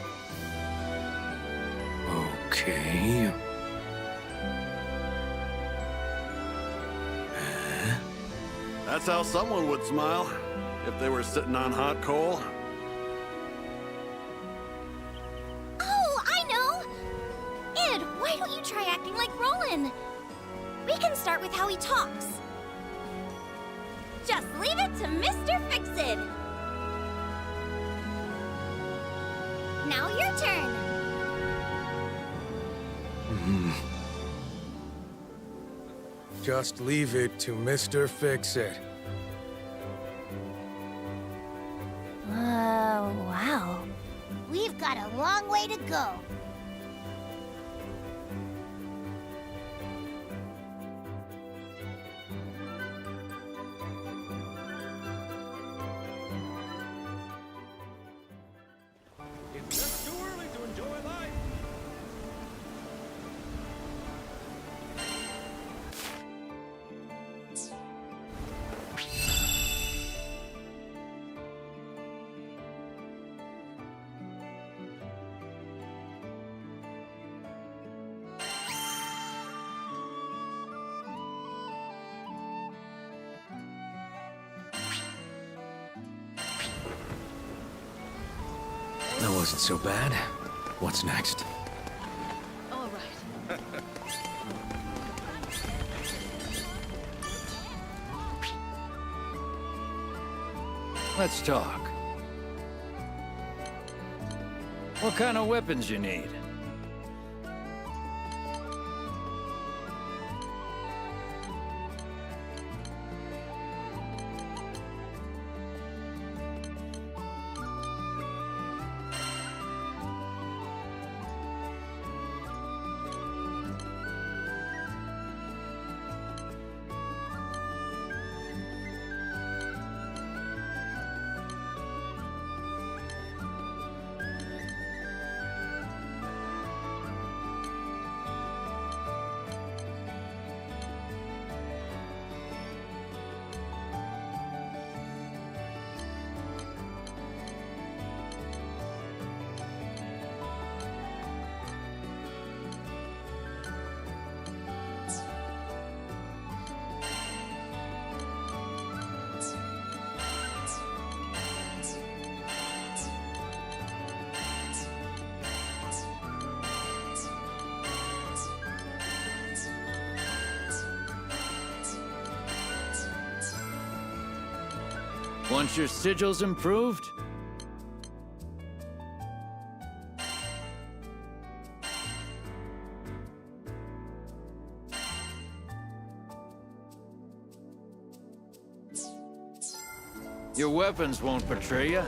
Okay. That's how someone would smile if they were sitting on hot coal. Oh, I know! Id, why don't you try acting like Roland? We can start with how he talks. Just leave it to Mr. Fix-It! Now your turn! Just leave it to Mr. Fix-It. Wow. We've got a long way to go. It's just too early to enjoy life. That wasn't so bad. What's next? All right. Let's talk. What kind of weapons you need? Want your sigils improved? Your weapons won't betray you.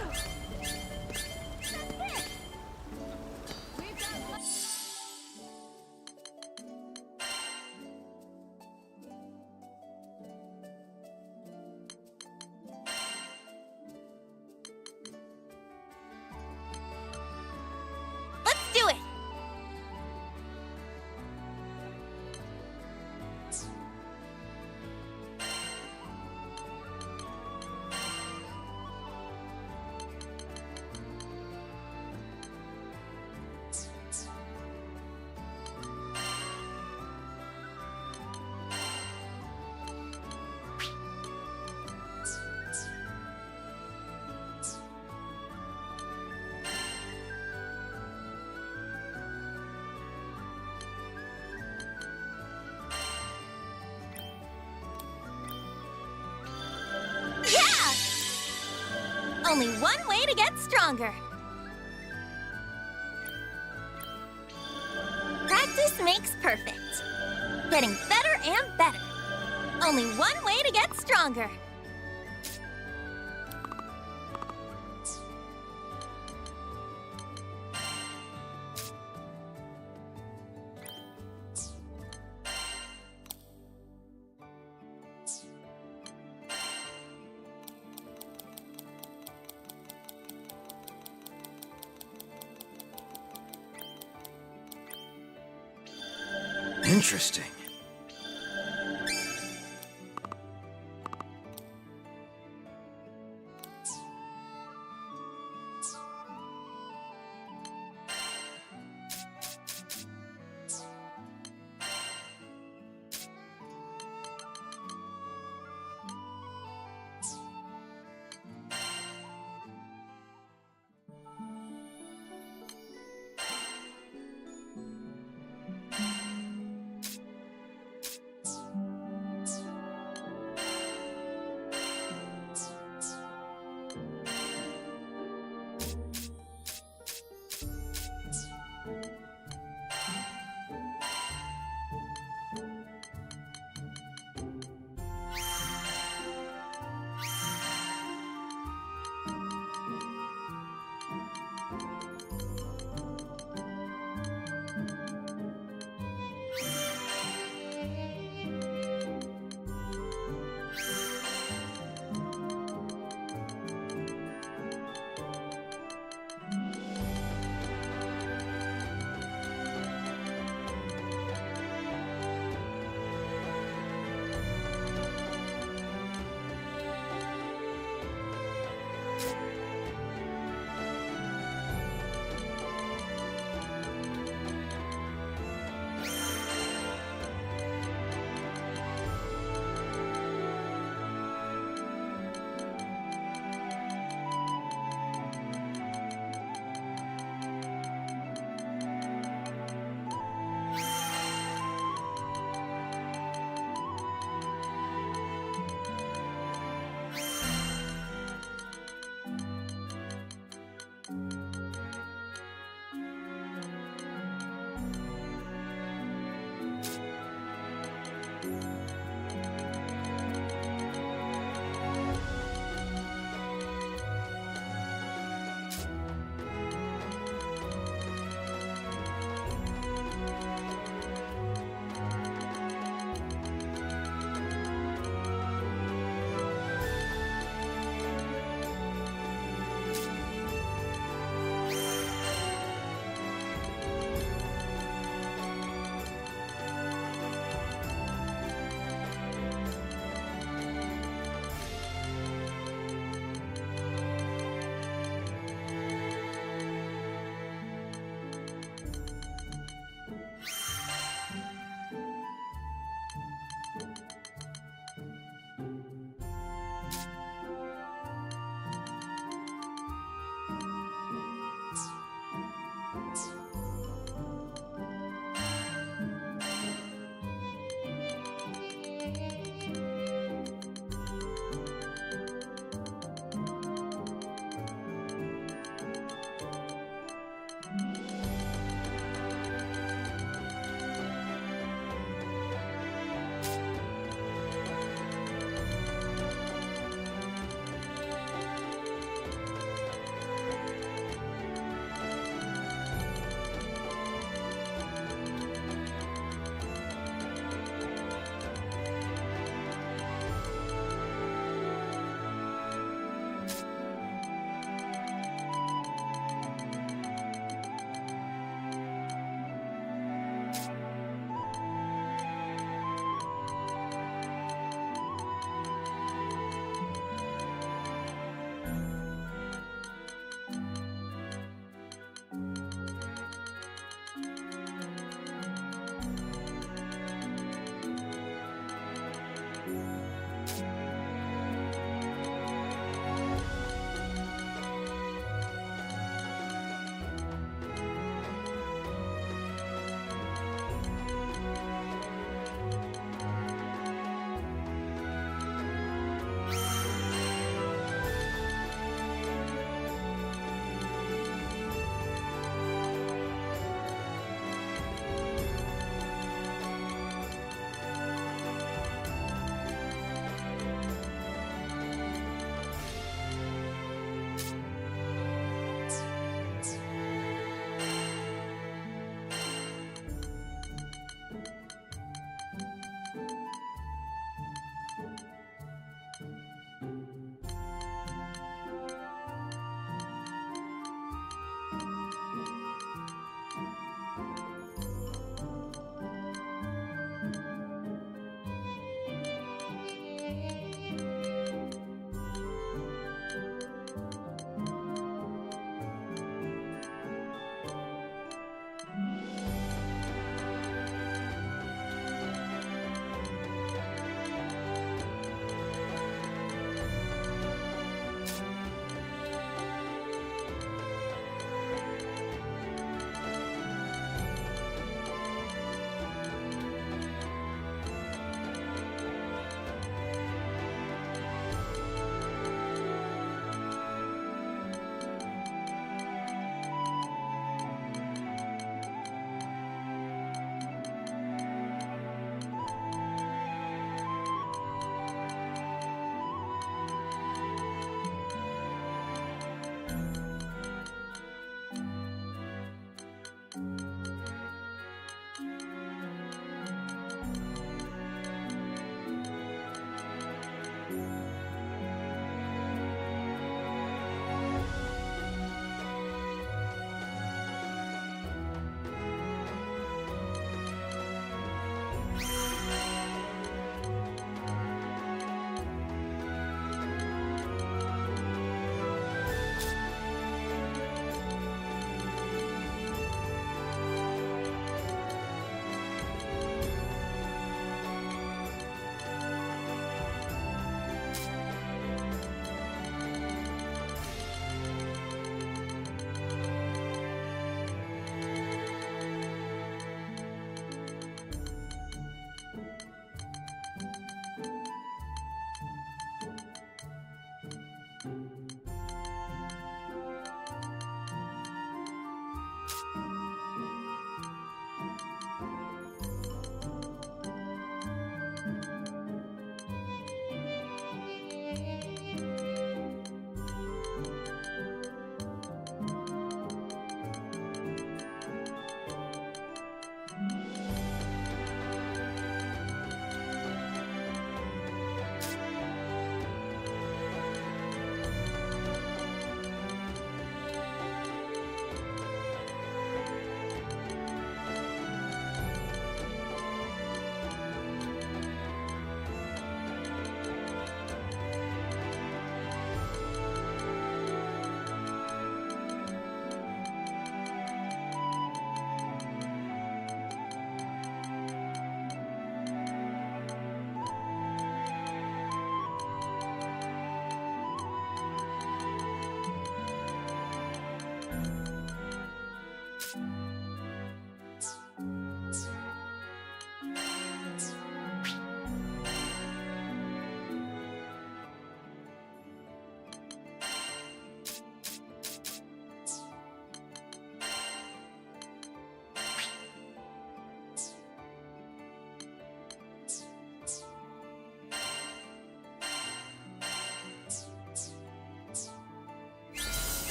Let's do it! Yeah! Only one way to get stronger. Practice makes perfect. Getting better and better. Only one way to get stronger. Interesting.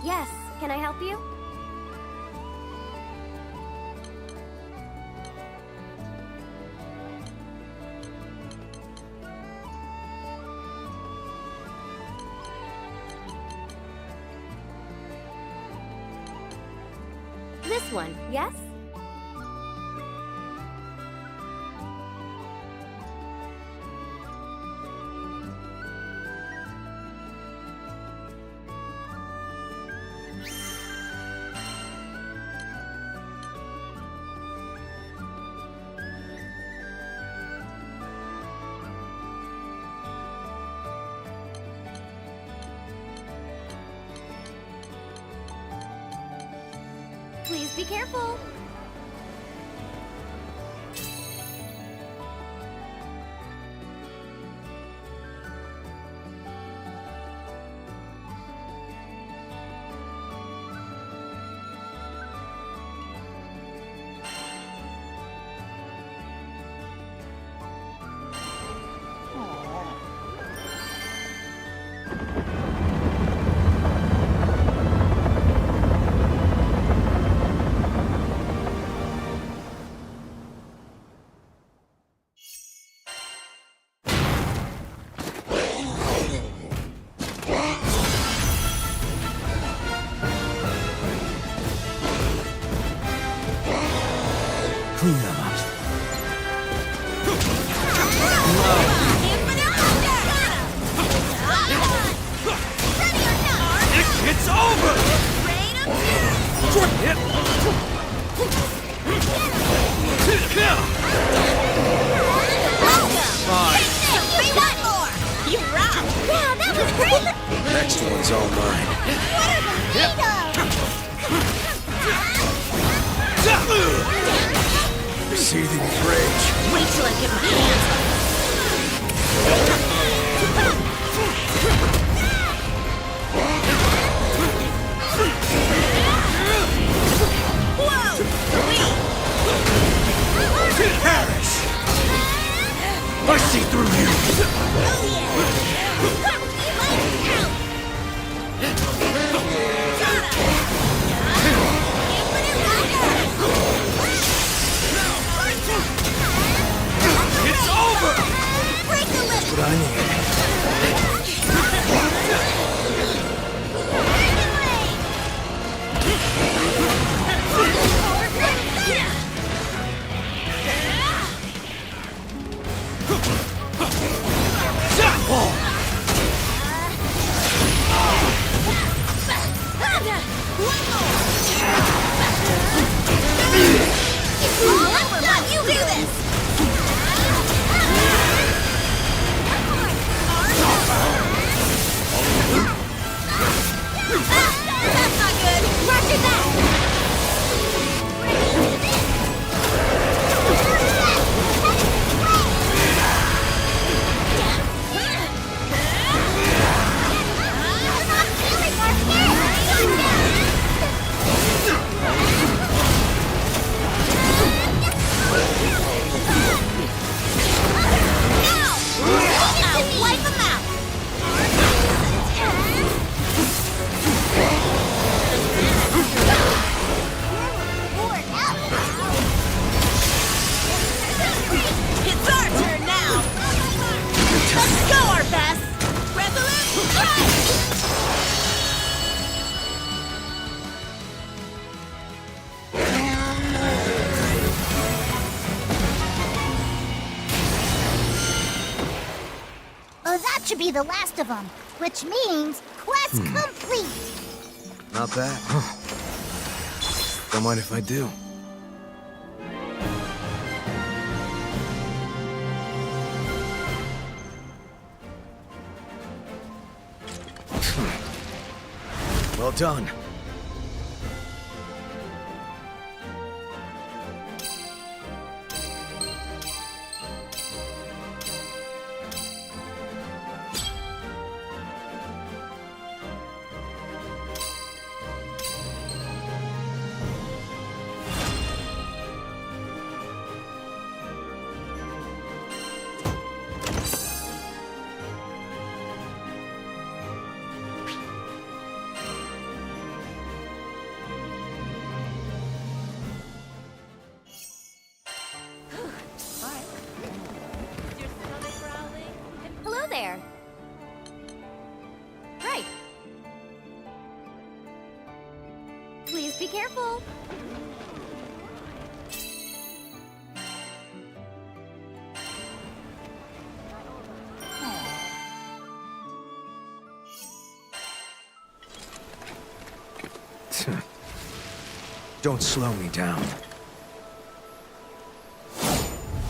Yes, can I help you? This one, yes? Please be careful. It's over! Short hit! Fine. You rock! Wow, that was great! Next one's all mine. What are the made of? Seething with rage. Wait till I get my hands Perish! I see through you! It's over! That's what I need. You do this! That's not good! Roger that! Wipe them out! It's our turn now! Let's go, our best! Resolute strike! Oh, that should be the last of them, which means quest complete! Not bad. Don't mind if I do. Well done. there. Right. Please be careful. Don't slow me down.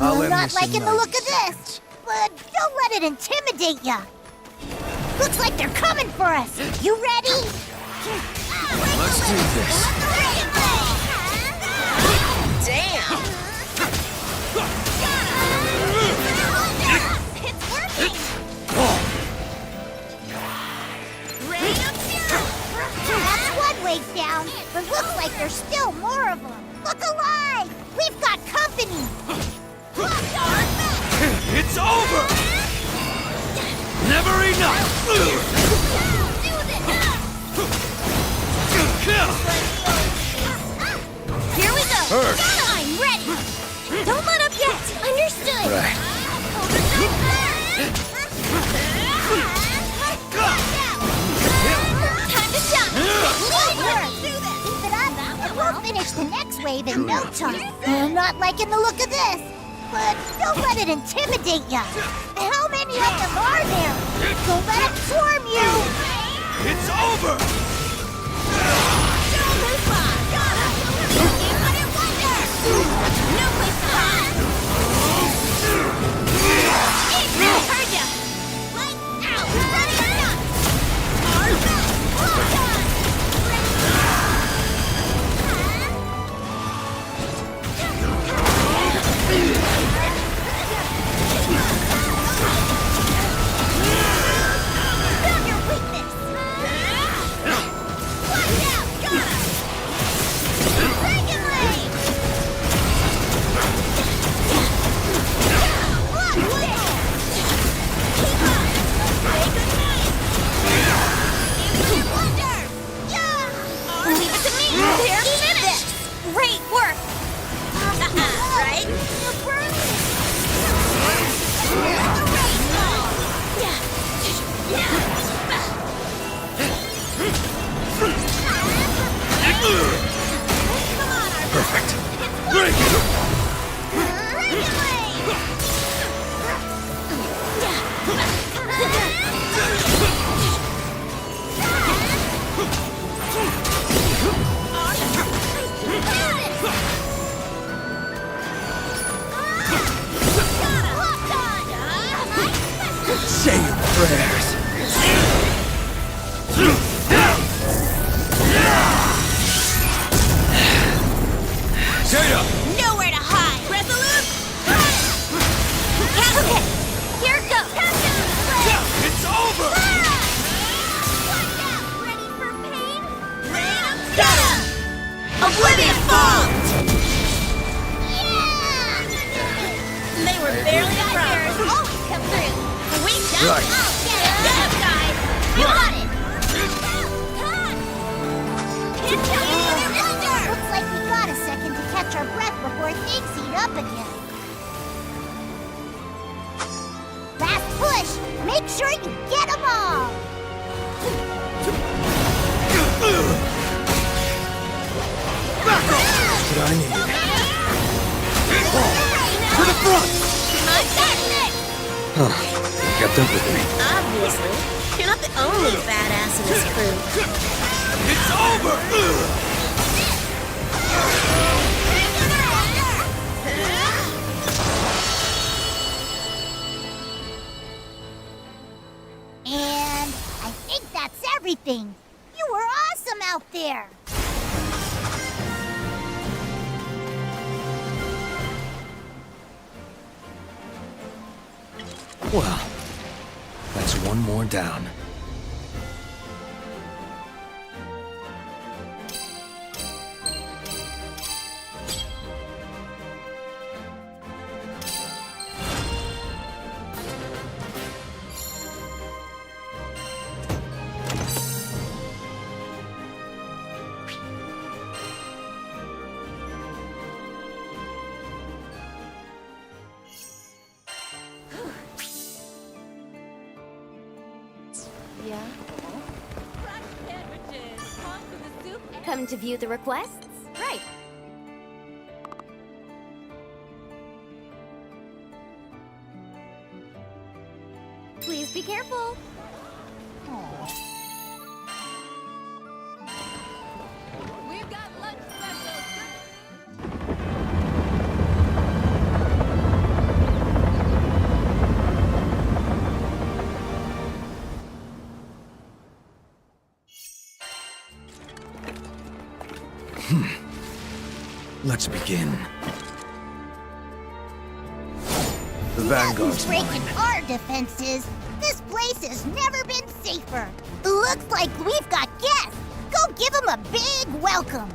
I'm not liking the look of this, but don't let it intimidate ya. Looks like they're coming for us. You ready? Let's do this. Damn! It's working! That's one wave down, but looks like there's still more of them. Look alive! We've got company! It's over! Never enough! Here we go! Hurt. I'm ready! Don't let up yet! Understood! Right. Time to jump! Good work! Keep it up, and we'll finish the next wave in no time. I'm not liking the look of this, but don't let it intimidate ya. How many of them are there? Don't let it swarm you! It's over! No place to hide! Heard ya! Right out! Ready or not! Found your weakness! Watch out! Got him! Dragon Blade! Block wiggle! Keep up! Say goodnight! Infinite Wonder! Yeah! Leave it to me! They're finished! Great work! Right? You're burning! Perfect. Break it! Say your prayers. Jada! Nowhere to hide! Resolute! Okay, here it goes! It's over! Watch out! Ready for pain? Get him! Oblivion Fall! Yeah! They were barely abreast. Always come through. We got Right. it! Get him, guys! You got it! Looks like we got a second to catch our breath before things heat up again. Last push! Make sure you get them all! That's what I needed. To the front! My technique! Huh. Kept up with me. Obviously. You're not the only badass in this crew. It's over! And I think that's everything. You were awesome out there. Well, that's one more down. Yeah? Sandwiches. Come for the soup. Come to view the requests? Right. Please be careful. We've got lunch specials. Let's begin. The Vanguard's Vanguard's breaking mine. our defenses. This place has never been safer. Looks like we've got guests. Go give them a big welcome.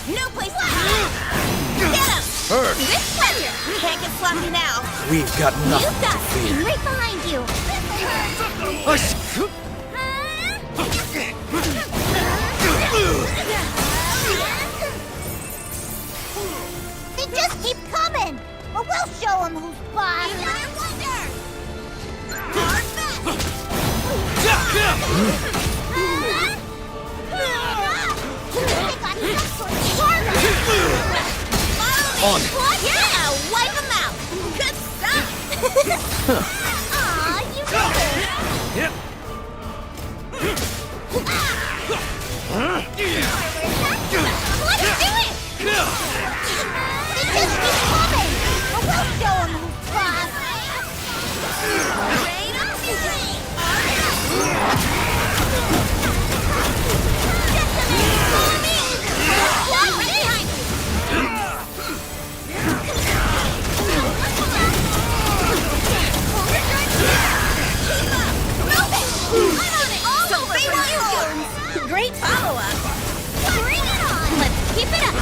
No place to hide. Get him! Hurt. With pleasure. Can't get sloppy now. We've got nothing You've got to fear. Right behind you. They just keep coming. But we'll show them who's boss. On. Yeah, wipe them out. Good stuff. Aw, you did it. Yep. Let's do it. They just keep coming. But we'll show them who's boss. Great follow-up. Bring it on. Let's keep it up.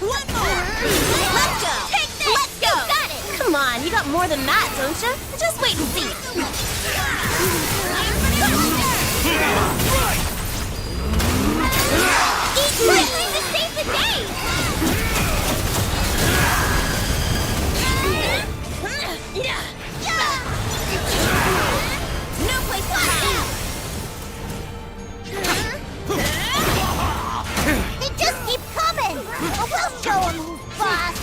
One more. Let's go. Take this. Let's go. You got it. Come on, you got more than that, don't you? Just wait and see. Each one trying to save the day. No place to hide. They just keep coming. But we'll show them who's boss.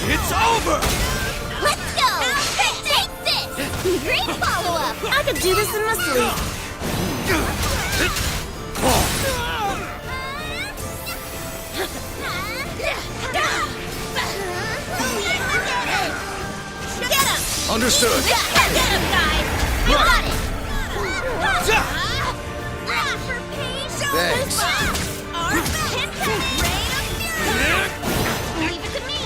It's over! Let's go. Take this. Great follow-up. I could do this in my sleep. Get him. Understood. Get him, guys. You got it. Thanks. Leave it to me.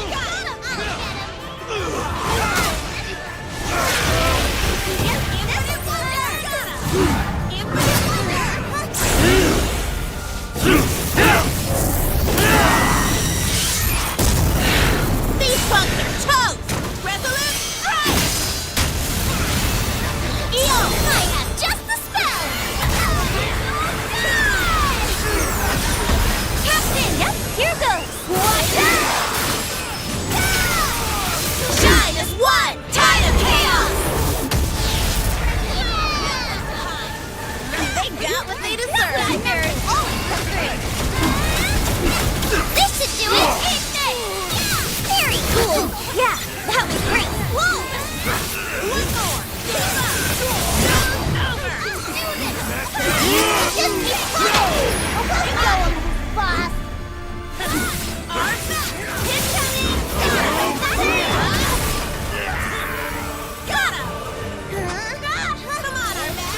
These punks are toast! Resolute strike! Yo, I have just the spell. Captain. Yep, here goes! Watch out. Shine as one! Tide of chaos! They got what they deserve! This should do it. Very cool. Yeah, that was great! Whoa. One more! Just keep coming. We'll show them who's boss. Got him! Come on, our man!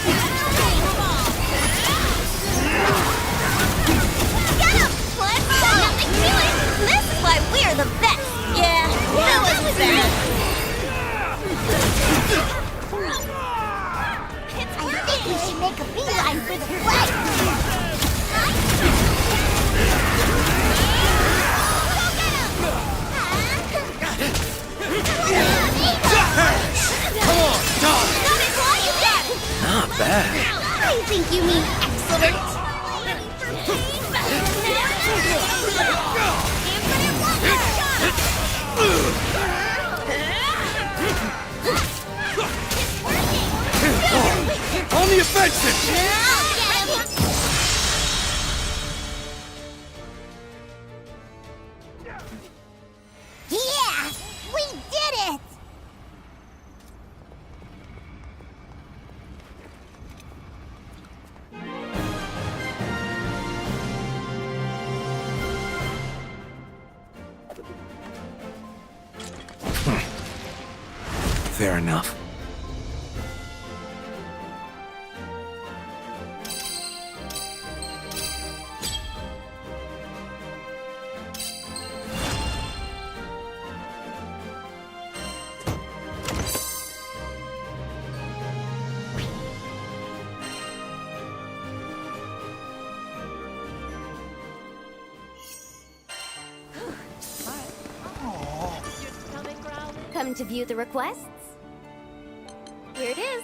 Get him. Let's go. Nothing to it. This is why we're the best! Yeah, that was bad. I think we should make a beeline for the flag. Not bad. I think you mean excellent. On the offensive! Yeah! We did it! Fair enough. Come to view the requests? Here it is.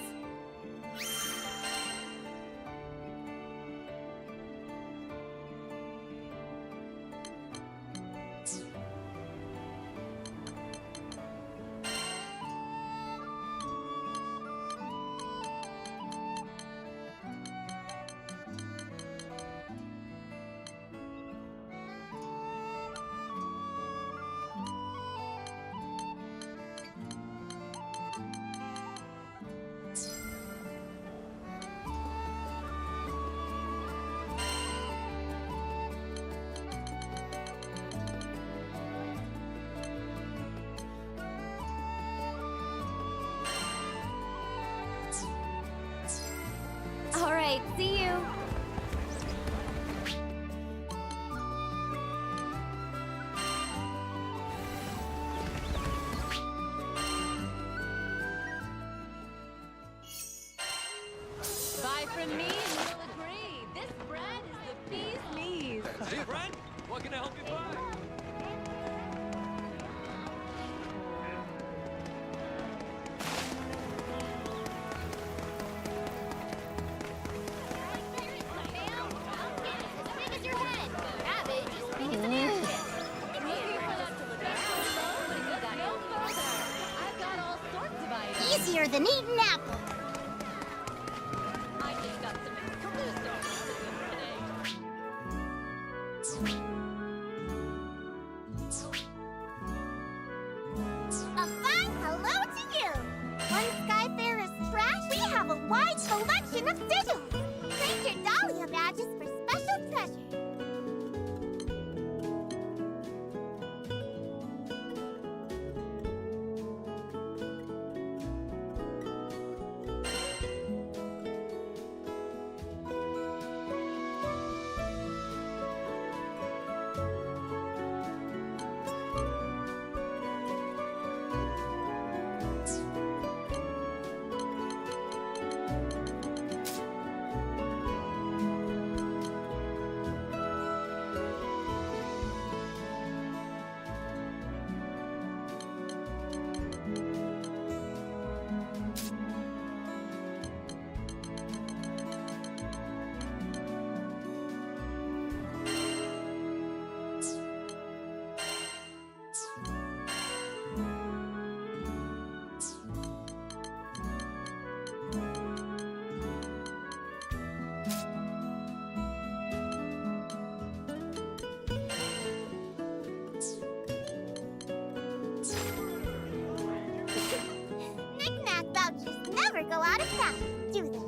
All right, see you. Buy from me and you'll agree. This bread is the bee's knees. Hey, friend, what can I help you buy? Easier than eating apple. I just got some exclusive pieces today. A fine hello to you! One Skyfarer's trash, we have a wide selection of sigils! Trade your Dahlia badges for special treasure! Knick-knack vouchers never go out of town, do they?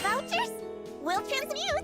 vouchers? We'll transmute.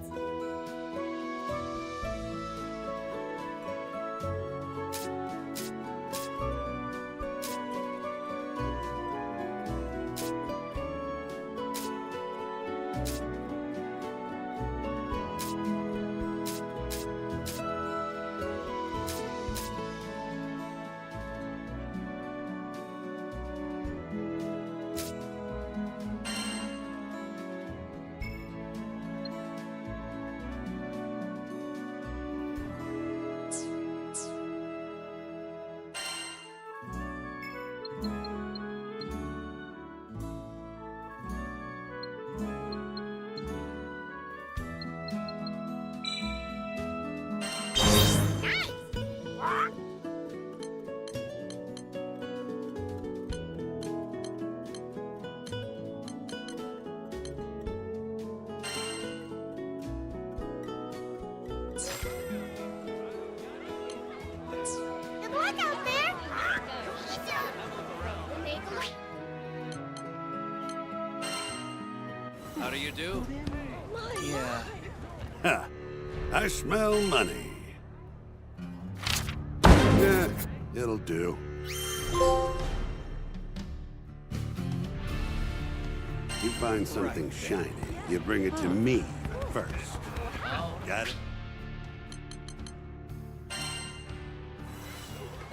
Good luck out there! How do you do? Yeah. Ha! I smell money. Yeah, it'll do. You find something shiny, you bring it to me first. Got it?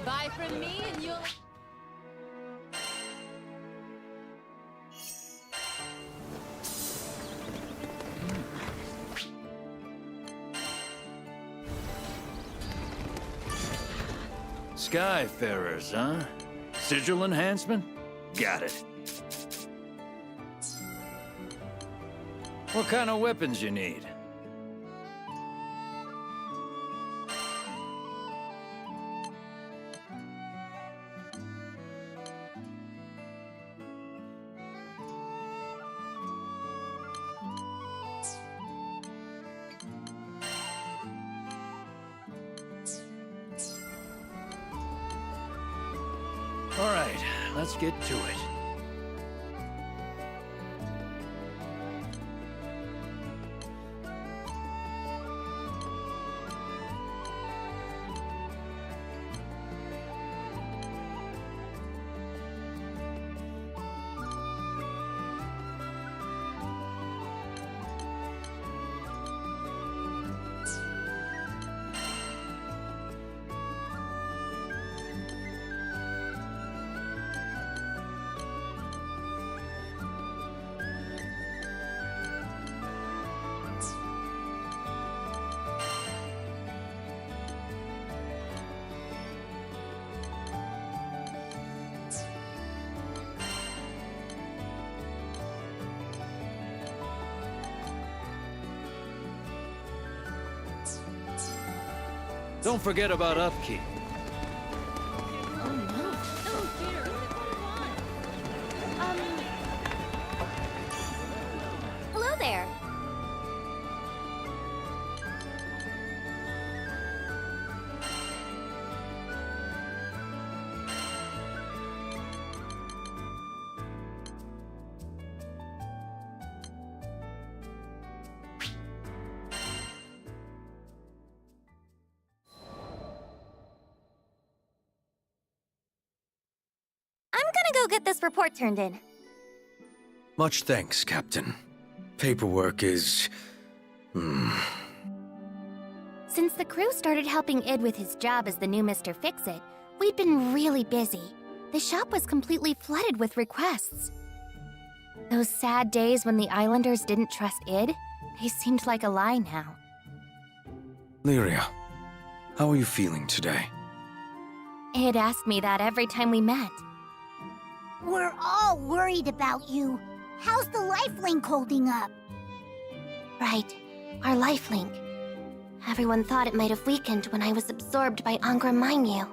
Buy from me and you'll... Skyfarers, huh? Sigil enhancement? Got it. What kind of weapons you need? All right, let's get to it. Don't forget about upkeep. Hello there. I'm gonna go get this report turned in. Much thanks, Captain. Paperwork is... Since the crew started helping Id with his job as the new Mr. Fix-It, we'd been really busy. The shop was completely flooded with requests. Those sad days when the Islanders didn't trust Id, they seemed like a lie now. Lyria, how are you feeling today? Id asked me that every time we met. We're all worried about you. How's the lifelink holding up? Right, our lifelink. Everyone thought it might have weakened when I was absorbed by Angra Mainyu.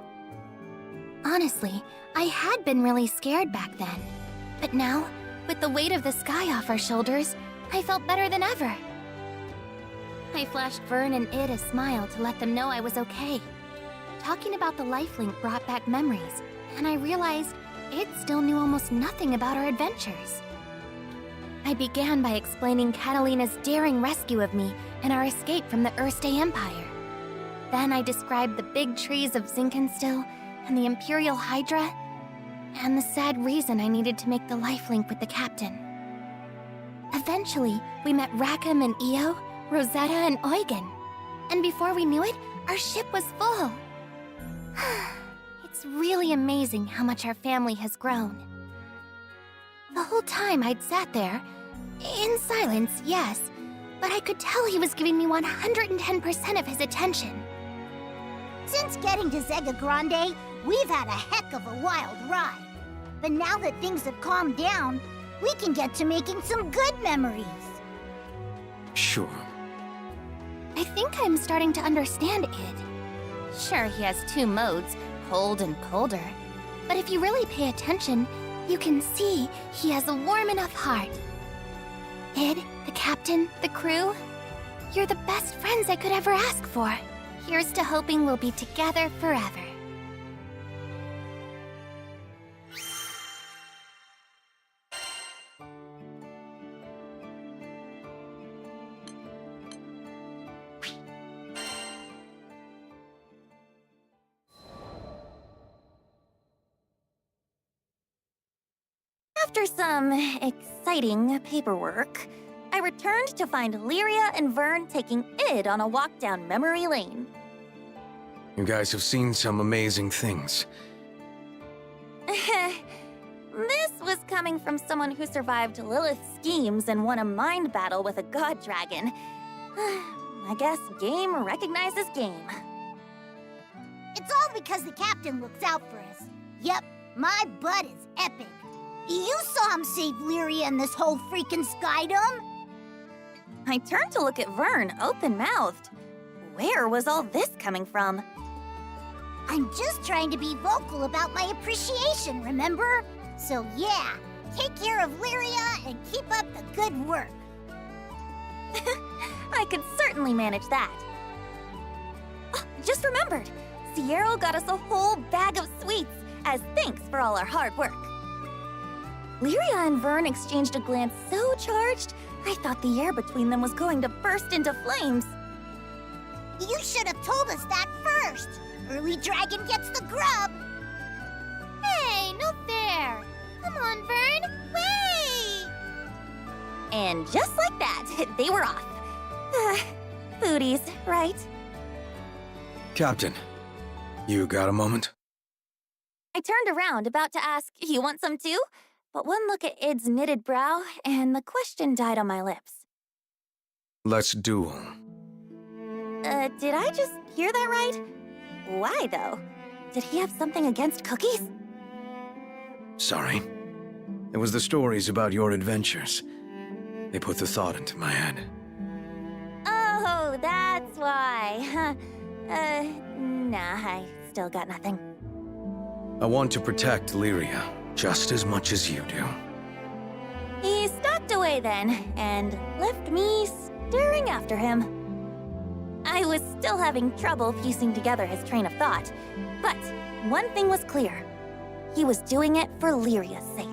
Honestly, I had been really scared back then. But now, with the weight of the sky off our shoulders, I felt better than ever. I flashed Vern and Id a smile to let them know I was okay. Talking about the lifelink brought back memories, and I realized Id still knew almost nothing about our adventures. I began by explaining Catalina's daring rescue of me and our escape from the Erste Empire. Then I described the big trees of Zinkenstill and the Imperial Hydra, and the sad reason I needed to make the lifelink with the captain. Eventually, we met Rackham and Io, Rosetta and Eugen. And before we knew it, our ship was full. It's really amazing how much our family has grown. The whole time I'd sat there, in silence, yes, but I could tell he was giving me 110% of his attention. Since getting to Zega Grande, we've had a heck of a wild ride. But now that things have calmed down, we can get to making some good memories. Sure. I think I'm starting to understand Id. Sure, he has two modes, cold and colder. But if you really pay attention, you can see he has a warm enough heart. Id, the captain, the crew, you're the best friends I could ever ask for. Here's to hoping we'll be together forever. After some exciting paperwork, I returned to find Lyria and Vern taking Id on a walk down memory lane. You guys have seen some amazing things. This was coming from someone who survived Lilith's schemes and won a mind battle with a god dragon. I guess game recognizes game. It's all because the captain looks out for us. Yep, my butt is epic. You saw him save Lyria and this whole freaking skydom. I turned to look at Vern, open-mouthed. Where was all this coming from? I'm just trying to be vocal about my appreciation, remember? So yeah, take care of Lyria and keep up the good work. I could certainly manage that. Oh, just remembered, Sierra got us a whole bag of sweets as thanks for all our hard work. Lyria and Vern exchanged a glance so charged, I thought the air between them was going to burst into flames. You should have told us that first. Early dragon gets the grub. Hey, no fair. Come on, Vern, wait! And just like that, they were off. Booties, right? Captain, you got a moment? I turned around, about to ask, you want some too? But one look at Id's knitted brow, and the question died on my lips. Let's duel. Did I just hear that right? Why, though? Did he have something against cookies? Sorry. It was the stories about your adventures. They put the thought into my head. Oh, that's why. Nah, I still got nothing. I want to protect Lyria just as much as you do. He stalked away then, and left me staring after him. I was still having trouble piecing together his train of thought, but one thing was clear. He was doing it for Lyria's sake.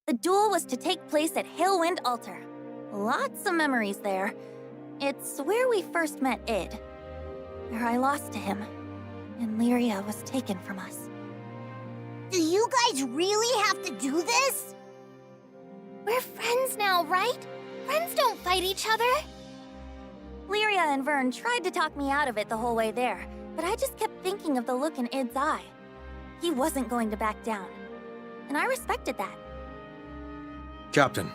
The duel was to take place at Halewind Altar. Lots of memories there. It's where we first met Id. Where I lost to him. And Lyria was taken from us. Do you guys really have to do this? We're friends now, right? Friends don't fight each other. Lyria and Vern tried to talk me out of it the whole way there, but I just kept thinking of the look in Id's eye. He wasn't going to back down. And I respected that. Captain.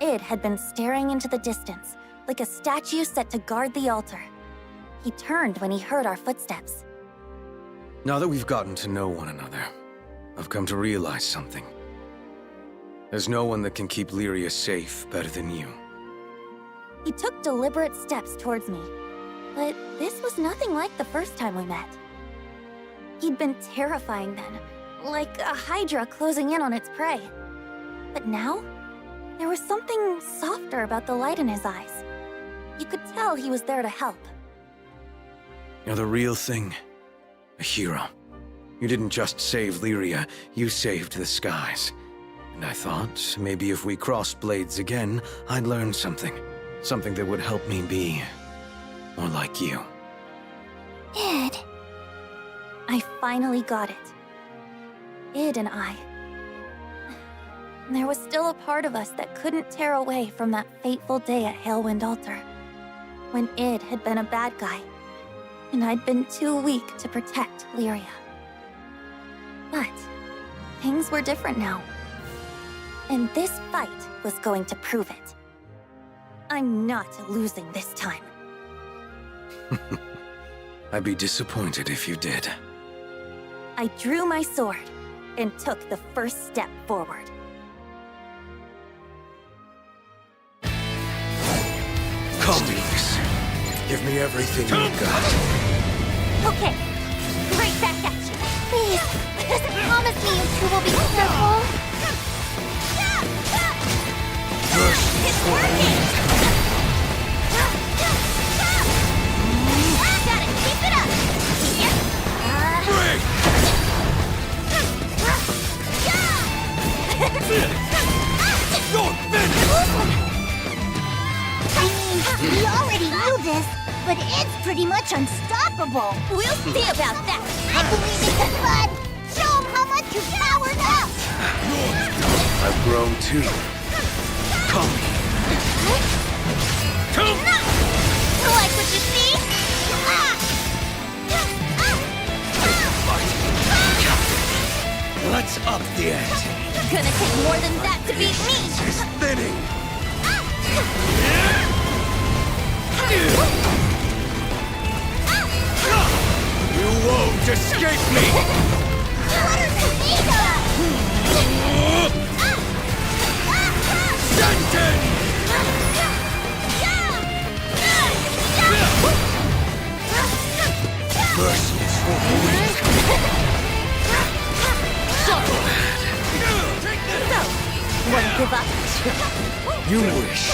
Id had been staring into the distance, like a statue set to guard the altar. He turned when he heard our footsteps. Now that we've gotten to know one another, I've come to realize something. There's no one that can keep Lyria safe better than you. He took deliberate steps towards me. But this was nothing like the first time we met. He'd been terrifying then, like a hydra closing in on its prey. But now, there was something softer about the light in his eyes. You could tell he was there to help. You're the real thing. A hero. You didn't just save Lyria, you saved the skies. And I thought, maybe if we crossed blades again, I'd learn something. Something that would help me be more like you. Id. I finally got it. Id and I. There was still a part of us that couldn't tear away from that fateful day at Halewind Altar, when Id had been a bad guy, and I'd been too weak to protect Lyria. But things were different now, and this fight was going to prove it. I'm not losing this time. I'd be disappointed if you did. I drew my sword and took the first step forward. Colleagues, give me everything you've got. Okay, right back at you. Please, just promise me you two will be careful. It's working! Got it, keep it up! You're finished! We already knew this, but it's pretty much unstoppable. We'll see about that. I believe in the bud. Show him how much you've powered up. I've grown too. Come. Like what you see? Let's up the ante. Gonna take more than that to beat me. She's spinning. You won't escape me! Mercy is for the weak. So, won't give up? You wish.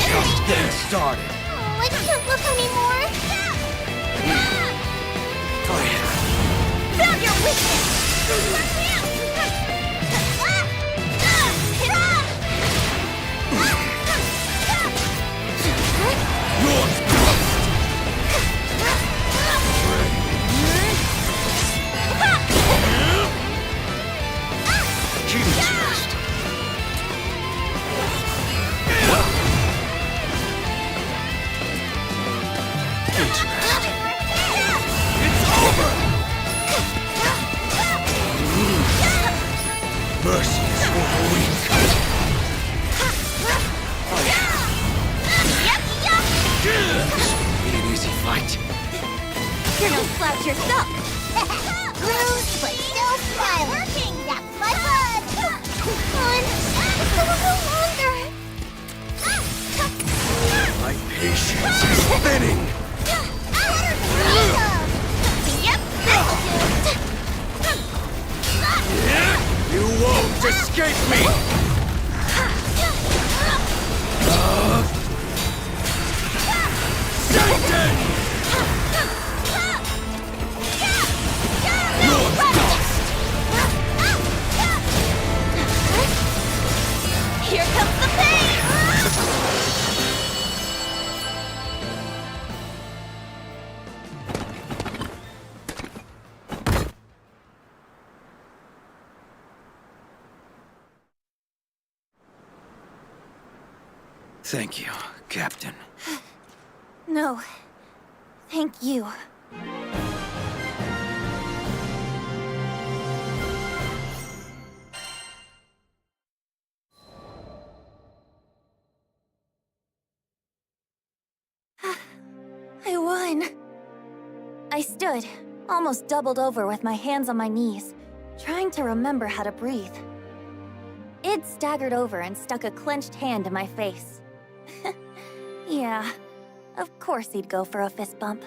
Just getting started. Oh, I can't look anymore. Found your weakness. Mercy is for the weak. This won't be an easy fight. You're no slouch yourself. Bruised, but still smiling. That's my bud. Come on, a little longer. My patience is spinning. Yep, You won't escape me! Satan! You're dust! Here comes the pain! Thank you, Captain. No, thank you. I won. I stood, almost doubled over with my hands on my knees, trying to remember how to breathe. Id staggered over and stuck a clenched hand in my face. Yeah, of course he'd go for a fist bump.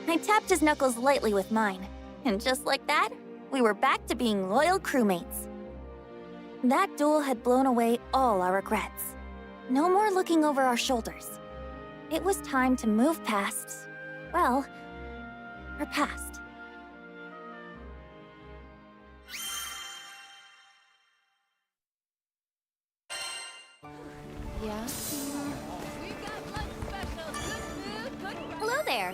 I tapped his knuckles lightly with mine, and just like that, we were back to being loyal crewmates. That duel had blown away all our regrets. No more looking over our shoulders. It was time to move past, well, our past. Yeah? We've got lunch specials. Good food, good... Hello there.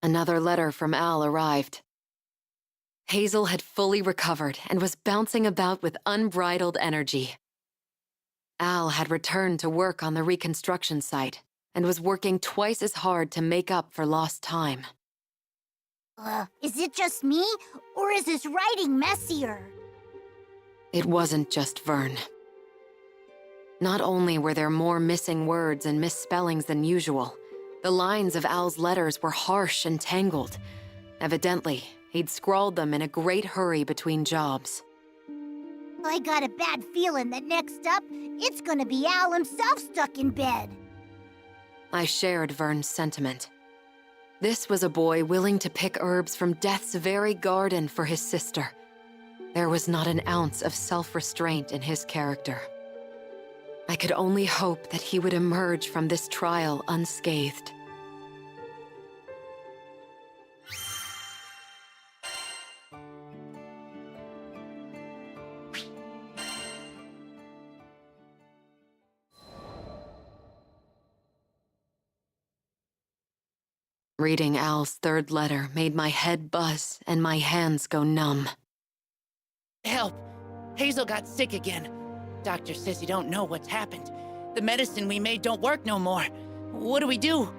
Another letter from Al arrived. Hazel had fully recovered and was bouncing about with unbridled energy. Al had returned to work on the reconstruction site and was working twice as hard to make up for lost time. Is it just me, or is his writing messier? It wasn't just Vern. Not only were there more missing words and misspellings than usual, the lines of Al's letters were harsh and tangled. Evidently, he'd scrawled them in a great hurry between jobs. I got a bad feeling that next up, it's gonna be Al himself stuck in bed. I shared Vern's sentiment. This was a boy willing to pick herbs from death's very garden for his sister. There was not an ounce of self-restraint in his character. I could only hope that he would emerge from this trial unscathed. Reading Al's third letter made my head buzz and my hands go numb. Help! Hazel got sick again. Doctor says you don't know what's happened. The medicine we made don't work no more. What do we do?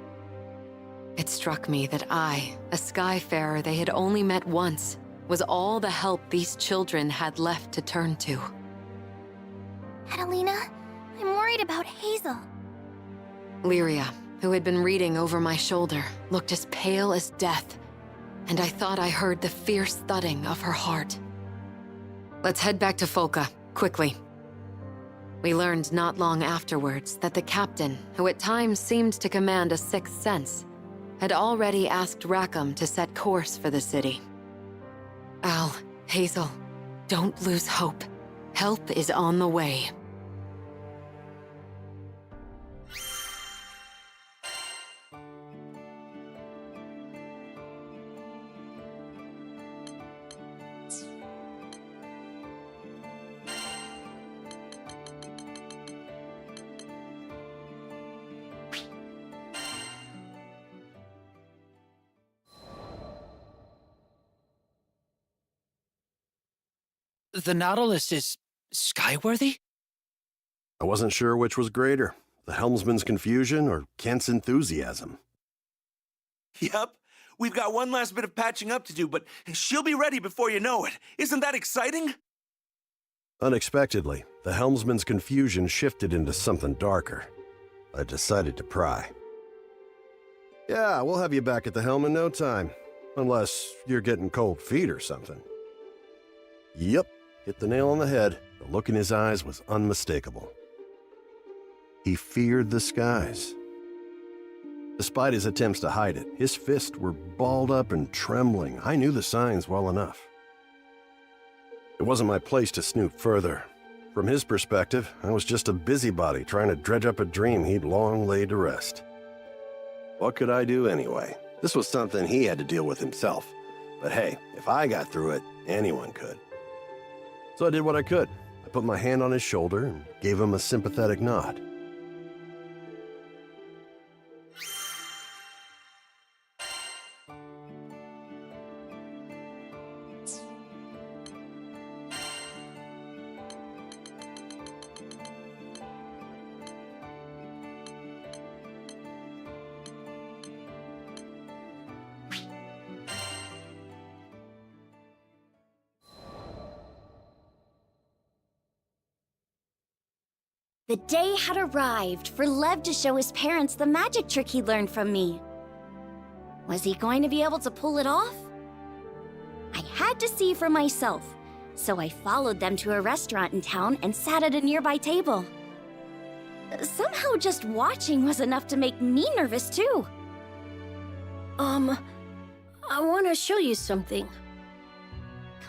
It struck me that I, a Skyfarer they had only met once, was all the help these children had left to turn to. Catalina, I'm worried about Hazel. Lyria, who had been reading over my shoulder, looked as pale as death, and I thought I heard the fierce thudding of her heart. Let's head back to Folka, quickly. We learned not long afterwards that the captain, who at times seemed to command a sixth sense, had already asked Rackham to set course for the city. Al, Hazel, don't lose hope. Help is on the way. The Nautilus is skyworthy? I wasn't sure which was greater, the helmsman's confusion or Kent's enthusiasm. Yep. We've got one last bit of patching up to do, but she'll be ready before you know it. Isn't that exciting? Unexpectedly, the helmsman's confusion shifted into something darker. I decided to pry. Yeah, we'll have you back at the helm in no time. Unless you're getting cold feet or something. Yep, hit the nail on the head. The look in his eyes was unmistakable. He feared the skies. Despite his attempts to hide it, his fists were balled up and trembling. I knew the signs well enough. It wasn't my place to snoop further. From his perspective, I was just a busybody trying to dredge up a dream he'd long laid to rest. What could I do anyway? This was something he had to deal with himself. But hey, if I got through it, anyone could. So I did what I could. I put my hand on his shoulder and gave him a sympathetic nod. The day had arrived for Lev to show his parents the magic trick he learned from me. Was he going to be able to pull it off? I had to see for myself, so I followed them to a restaurant in town and sat at a nearby table. Somehow just watching was enough to make me nervous too. I want to show you something.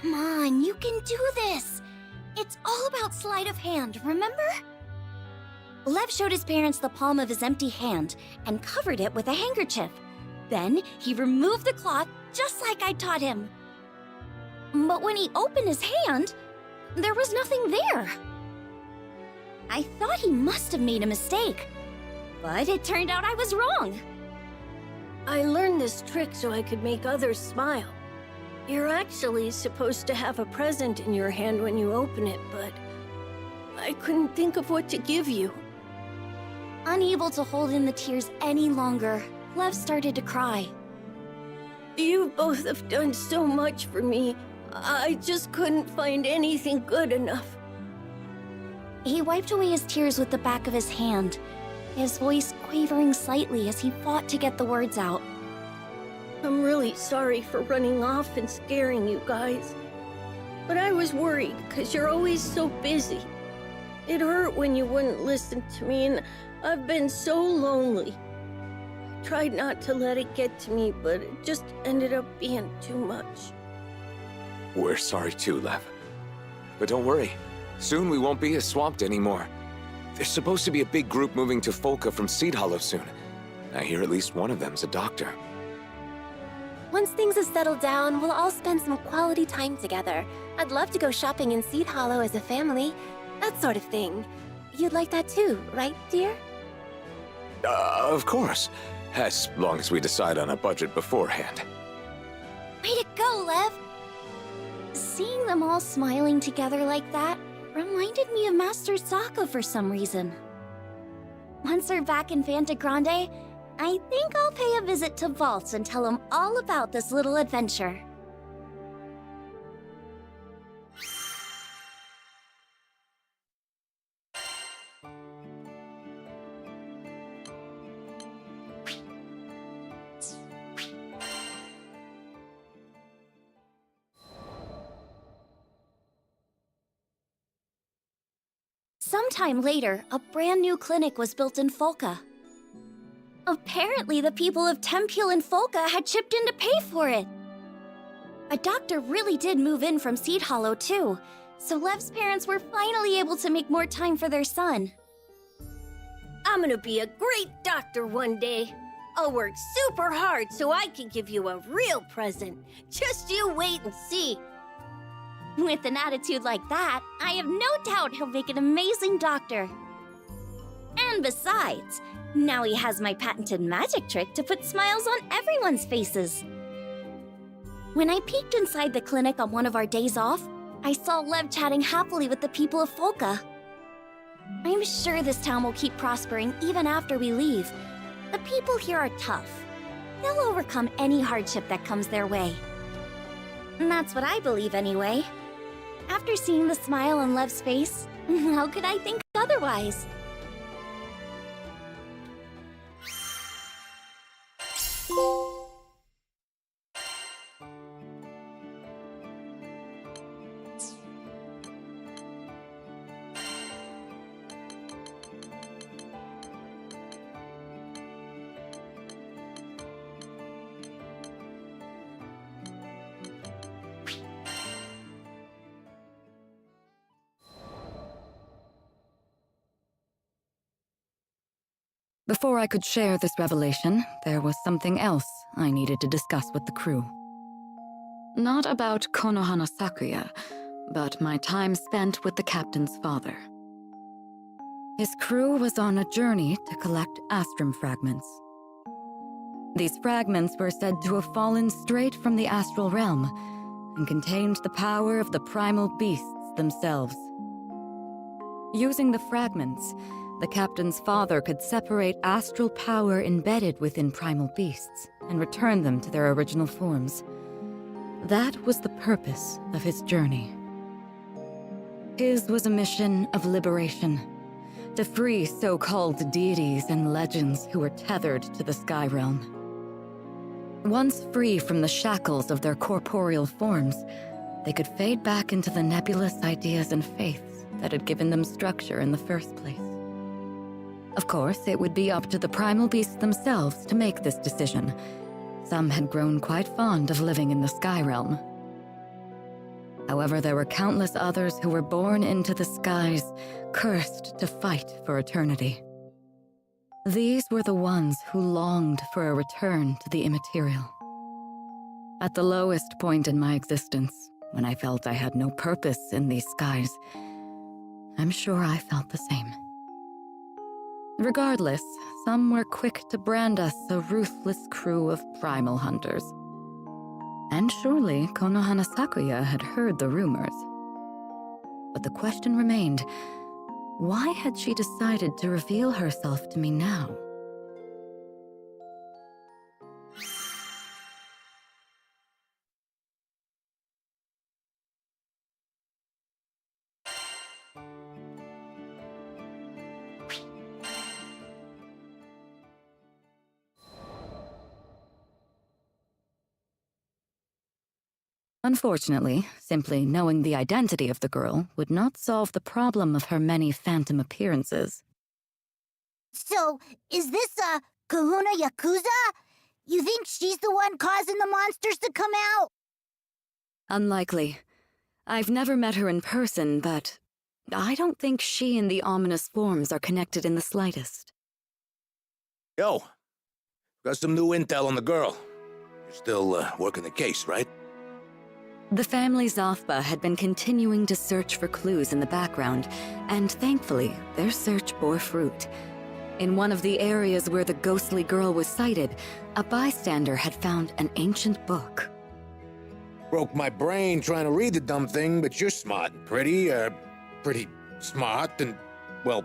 Come on, you can do this! It's all about sleight of hand, remember? Lev showed his parents the palm of his empty hand and covered it with a handkerchief. Then he removed the cloth just like I taught him. But when he opened his hand, there was nothing there. I thought he must have made a mistake, but it turned out I was wrong. I learned this trick so I could make others smile. You're actually supposed to have a present in your hand when you open it, but I couldn't think of what to give you. Unable to hold in the tears any longer, Lev started to cry. You both have done so much for me. I just couldn't find anything good enough. He wiped away his tears with the back of his hand, his voice quavering slightly as he fought to get the words out. I'm really sorry for running off and scaring you guys. But I was worried because you're always so busy. It hurt when you wouldn't listen to me, and I've been so lonely. I tried not to let it get to me, but it just ended up being too much. We're sorry too, Lev. But don't worry. Soon we won't be as swamped anymore. There's supposed to be a big group moving to Folka from Seed Hollow soon. I hear at least one of them's a doctor. Once things have settled down, we'll all spend some quality time together. I'd love to go shopping in Seed Hollow as a family. That sort of thing. You'd like that too, right, dear? Of course. As long as we decide on a budget beforehand. Way to go, Lev! Seeing them all smiling together like that reminded me of Master Sokka for some reason. Once we're back in Fanta Grande, I think I'll pay a visit to Vaults and tell him all about this little adventure. Sometime later, a brand new clinic was built in Folka. Apparently, the people of Tempeal and Folka had chipped in to pay for it. A doctor really did move in from Seed Hollow, too, so Lev's parents were finally able to make more time for their son. I'm gonna be a great doctor one day. I'll work super hard so I can give you a real present. Just you wait and see. With an attitude like that, I have no doubt he'll make an amazing doctor. And besides, now he has my patented magic trick to put smiles on everyone's faces. When I peeked inside the clinic on one of our days off, I saw Lev chatting happily with the people of Folka. I'm sure this town will keep prospering even after we leave. The people here are tough. They'll overcome any hardship that comes their way. And that's what I believe anyway. After seeing the smile on Lev's face, how could I think otherwise? Before I could share this revelation, there was something else I needed to discuss with the crew. Not about Konohana Sakuya, but my time spent with the captain's father. His crew was on a journey to collect Astrum fragments. These fragments were said to have fallen straight from the astral realm and contained the power of the primal beasts themselves. Using the fragments, the captain's father could separate astral power embedded within primal beasts and return them to their original forms. That was the purpose of his journey. His was a mission of liberation, To free so-called deities and legends who were tethered to the Sky Realm. Once free from the shackles of their corporeal forms, they could fade back into the nebulous ideas and faiths that had given them structure in the first place. Of course, it would be up to the primal beasts themselves to make this decision. Some had grown quite fond of living in the Sky Realm. However, there were countless others who were born into the skies, cursed to fight for eternity. These were the ones who longed for a return to the immaterial. At the lowest point in my existence, when I felt I had no purpose in these skies, I'm sure I felt the same. Regardless, some were quick to brand us a ruthless crew of primal hunters. And surely Konohana Sakuya had heard the rumors. But the question remained, why had she decided to reveal herself to me now? Unfortunately, simply knowing the identity of the girl would not solve the problem of her many phantom appearances. So, is this, Kahuna Yakuza? You think she's the one causing the monsters to come out? Unlikely. I've never met her in person, but I don't think she and the ominous forms are connected in the slightest. Yo, got some new intel on the girl. You're still, working the case, right? The family Zafba had been continuing to search for clues in the background, and thankfully, their search bore fruit. In one of the areas where the ghostly girl was sighted, a bystander had found an ancient book. Broke my brain trying to read the dumb thing, but you're smart and pretty smart and, well,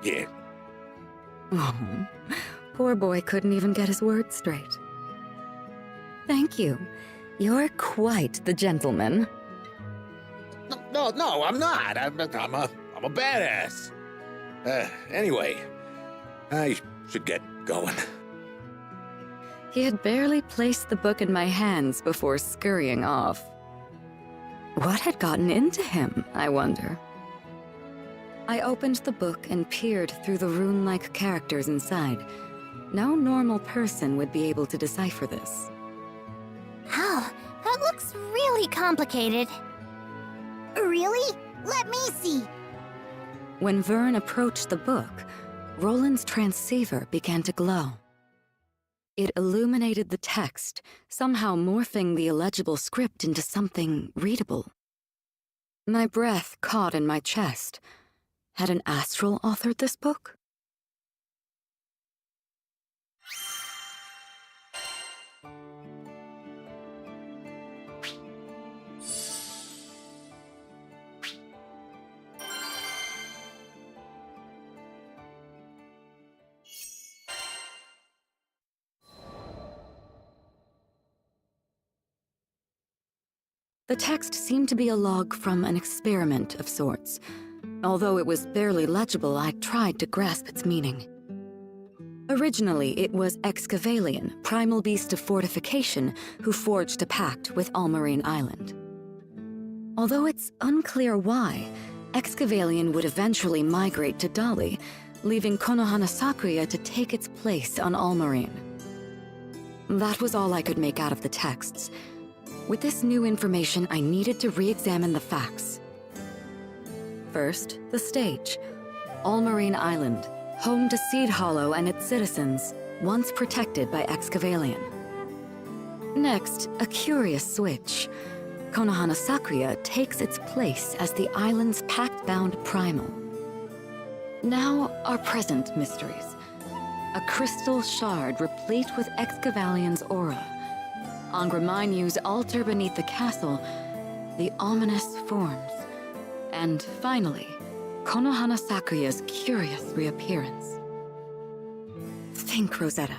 yeah. Oh, poor boy couldn't even get his words straight. Thank you. You're quite the gentleman. No, I'm not. I'm a badass. Anyway, I should get going. He had barely placed the book in my hands before scurrying off. What had gotten into him, I wonder? I opened the book and peered through the rune-like characters inside. No normal person would be able to decipher this. Oh, that looks really complicated. Really? Let me see. When Vern approached the book, Roland's transceiver began to glow. It illuminated the text, somehow morphing the illegible script into something readable. My breath caught in my chest. Had an astral authored this book? The text seemed to be a log from an experiment of sorts. Although it was barely legible, I tried to grasp its meaning. Originally, it was Excavalion, primal beast of fortification, who forged a pact with Almarine Island. Although it's unclear why, Excavalion would eventually migrate to Dali, leaving Konohana Sakuya to take its place on Almarine. That was all I could make out of the texts. With this new information, I needed to re-examine the facts. First, the stage. Almarine Island, home to Seed Hollow and its citizens, once protected by Excavalion. Next, a curious switch. Konohana Sakuya takes its place as the island's pact-bound primal. Now, our present mysteries. A crystal shard replete with Excavation's aura. Angra Mainyu's altar beneath the castle, the ominous forms. And finally, Konohana Sakuya's curious reappearance. Think, Rosetta.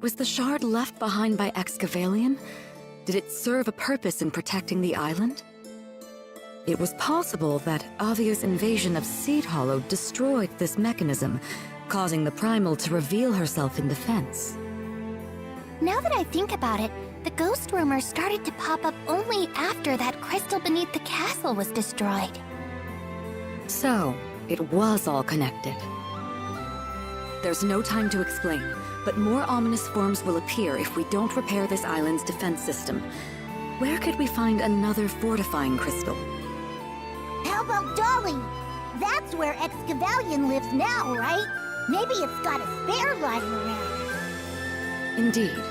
Was the shard left behind by Excavalion? Did it serve a purpose in protecting the island? It was possible that Avia's invasion of Seed Hollow destroyed this mechanism, causing the Primal to reveal herself in defense. Now that I think about it, the ghost rumors started to pop up only after that crystal beneath the castle was destroyed. So, it was all connected. There's no time to explain, but more ominous forms will appear if we don't repair this island's defense system. Where could we find another fortifying crystal? How about Dolly? That's where Excavalion lives now, right? Maybe it's got a spare lying around. Indeed.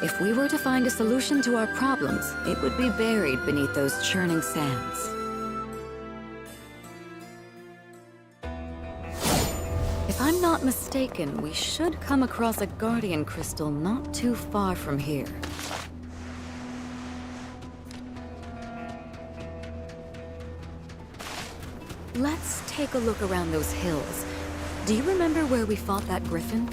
If we were to find a solution to our problems, it would be buried beneath those churning sands. If I'm not mistaken, we should come across a Guardian Crystal not too far from here. Let's take a look around those hills. Do you remember where we fought that griffin?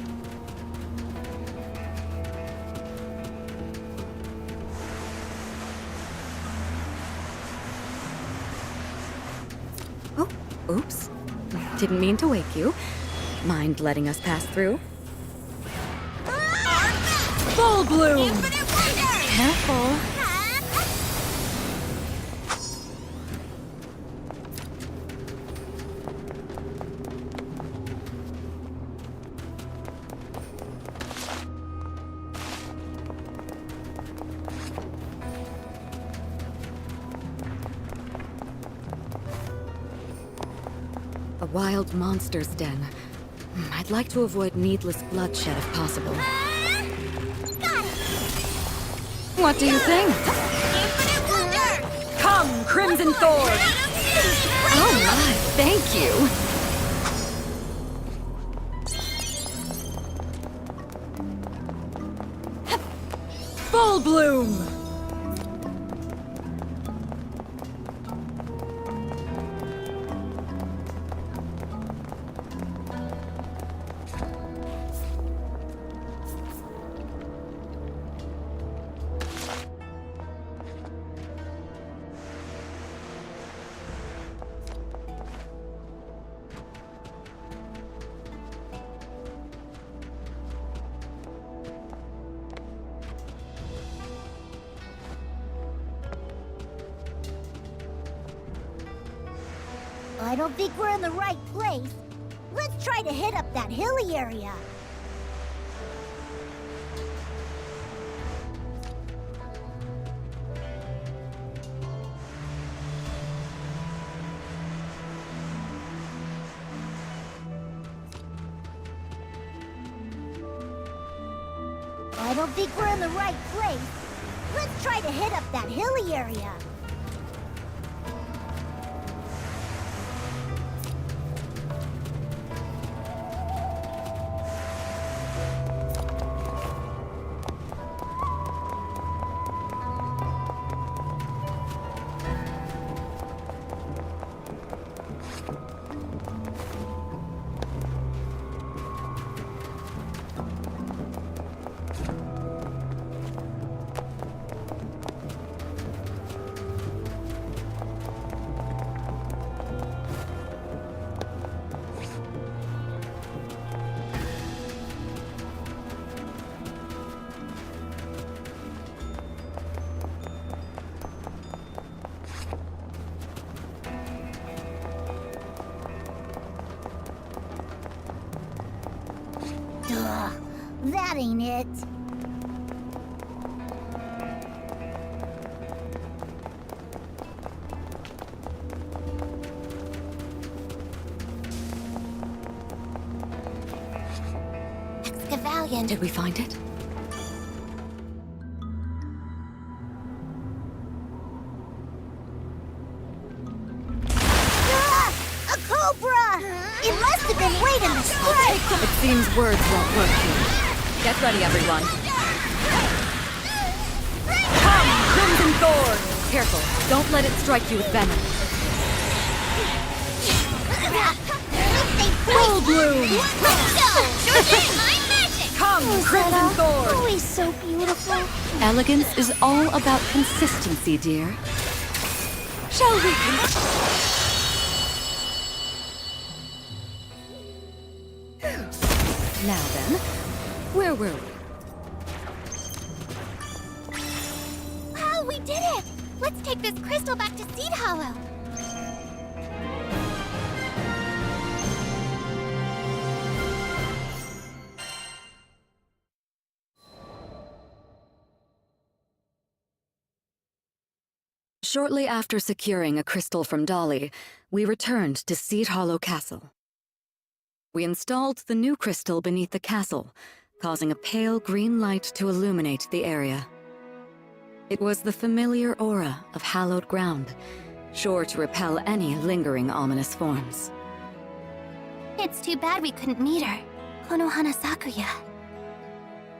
Oh, oops. Didn't mean to wake you. Mind letting us pass through? Full bloom! Careful. A wild monster's den. I'd like to avoid needless bloodshed if possible. What do you think? Come, Crimson Thorn! Oh my, thank you! Full bloom! I don't think we're in the right place. Let's try to hit up that hilly area. I don't think we're in the right place. Let's try to hit up that hilly area. Duh, that ain't it. Excavalion. Did we find it? A cobra! It must have been waiting to strike! It seems words won't work here. Get ready, everyone. Come, Crimson Thorn! Careful, don't let it strike you with venom. Full bloom! Come, Crimson Thorn! Always so beautiful. Elegance is all about consistency, dear. Shall we? Now then, where were we? Wow, we did it! Let's take this crystal back to Seed Hollow. Shortly after securing a crystal from Dolly, we returned to Seed Hollow Castle. We installed the new crystal beneath the castle, causing a pale green light to illuminate the area. It was the familiar aura of hallowed ground, sure to repel any lingering ominous forms. It's too bad we couldn't meet her. Konohana Sakuya.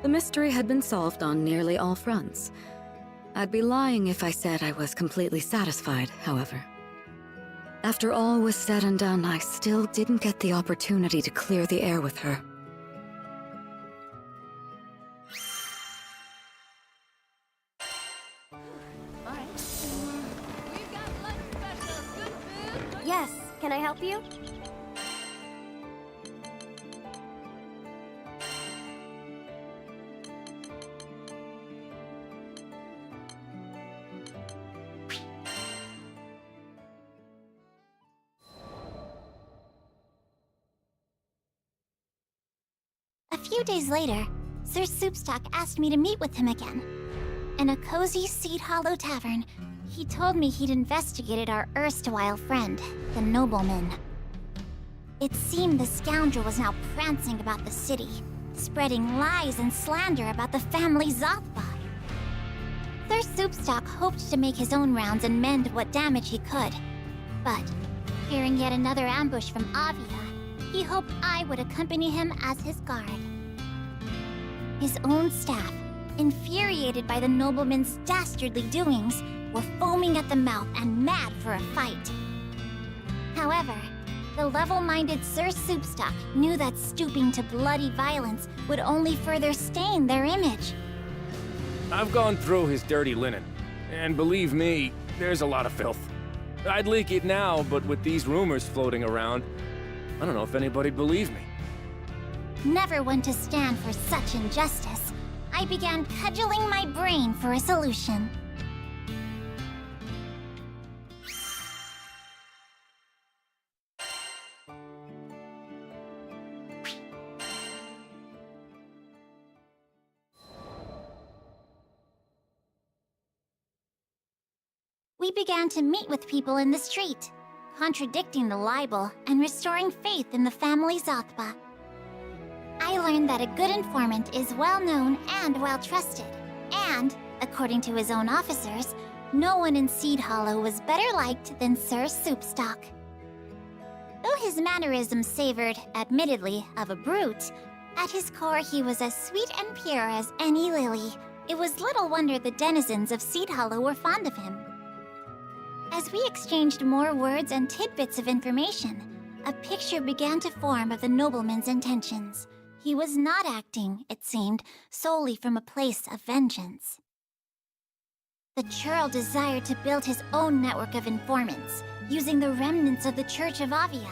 The mystery had been solved on nearly all fronts. I'd be lying if I said I was completely satisfied, however. After all was said and done, I still didn't get the opportunity to clear the air with her. Yes, can I help you? A few days later, Sir Soupstock asked me to meet with him again. In a cozy Seed Hollow tavern, he told me he'd investigated our erstwhile friend, the nobleman. It seemed the scoundrel was now prancing about the city, spreading lies and slander about the family Zothba. Sir Soupstock hoped to make his own rounds and mend what damage he could. But, fearing yet another ambush from Avia, he hoped I would accompany him as his guard. His own staff, infuriated by the nobleman's dastardly doings, were foaming at the mouth and mad for a fight. However, the level-minded Sir Soupstock knew that stooping to bloody violence would only further stain their image. I've gone through his dirty linen, and believe me, there's a lot of filth. I'd leak it now, but with these rumors floating around, I don't know if anybody'd believe me. Never one to stand for such injustice, I began cudgeling my brain for a solution. We began to meet with people in the street, contradicting the libel and restoring faith in the family Zothba. I learned that a good informant is well-known and well-trusted, and, according to his own officers, no one in Seed Hollow was better liked than Sir Soupstock. Though his mannerisms savored, admittedly, of a brute, at his core he was as sweet and pure as any lily. It was little wonder the denizens of Seed Hollow were fond of him. As we exchanged more words and tidbits of information, a picture began to form of the nobleman's intentions. He was not acting, it seemed, solely from a place of vengeance. The churl desired to build his own network of informants, using the remnants of the Church of Avia.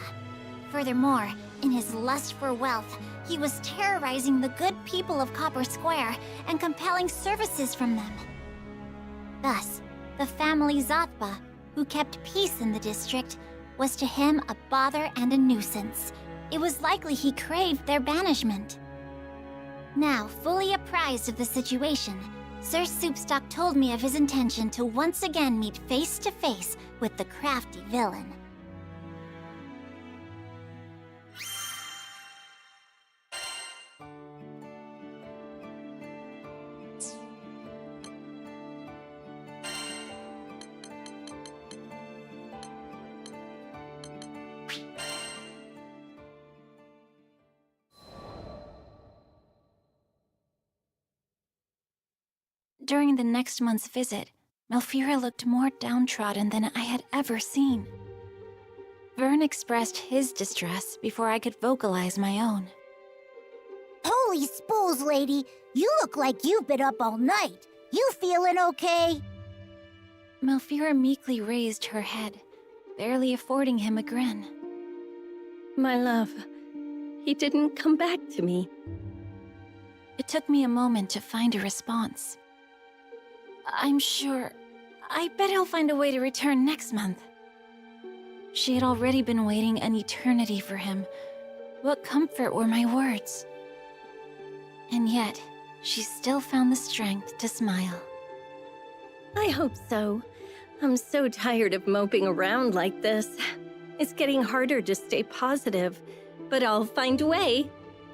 Furthermore, in his lust for wealth, he was terrorizing the good people of Copper Square and compelling services from them. Thus, the family Zothba, who kept peace in the district, was to him a bother and a nuisance. It was likely he craved their banishment. Now, fully apprised of the situation, Sir Soupstock told me of his intention to once again meet face to face with the crafty villain. During the next month's visit, Malfira looked more downtrodden than I had ever seen. Vern expressed his distress before I could vocalize my own. Holy spools, lady! You look like you've been up all night. You feeling okay? Malfira meekly raised her head, barely affording him a grin. My love, he didn't come back to me. It took me a moment to find a response. I'm sure... I bet he'll find a way to return next month. She had already been waiting an eternity for him. What comfort were my words? And yet, she still found the strength to smile. I hope so. I'm so tired of moping around like this. It's getting harder to stay positive, but I'll find a way,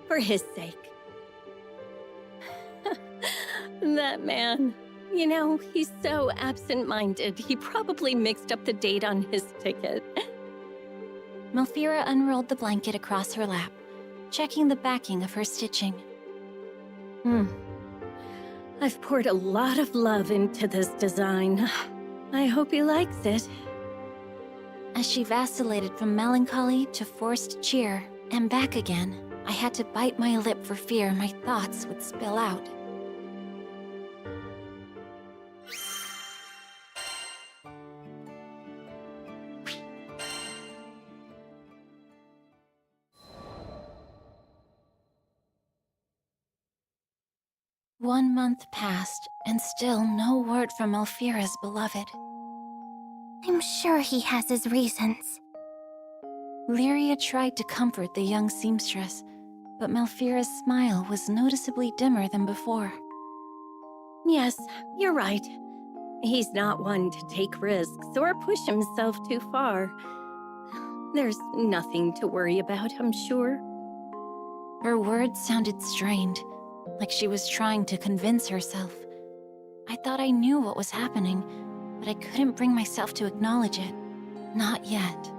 for his sake. That man, you know, he's so absent-minded, he probably mixed up the date on his ticket. Malfira unrolled the blanket across her lap, checking the backing of her stitching. I've poured a lot of love into this design. I hope he likes it. As she vacillated from melancholy to forced cheer, and back again, I had to bite my lip for fear my thoughts would spill out. One month passed, and still no word from Malfira's beloved. I'm sure he has his reasons. Lyria tried to comfort the young seamstress, but Malfira's smile was noticeably dimmer than before. Yes, you're right. He's not one to take risks or push himself too far. There's nothing to worry about, I'm sure. Her words sounded strained, like she was trying to convince herself. I thought I knew what was happening, but I couldn't bring myself to acknowledge it. Not yet.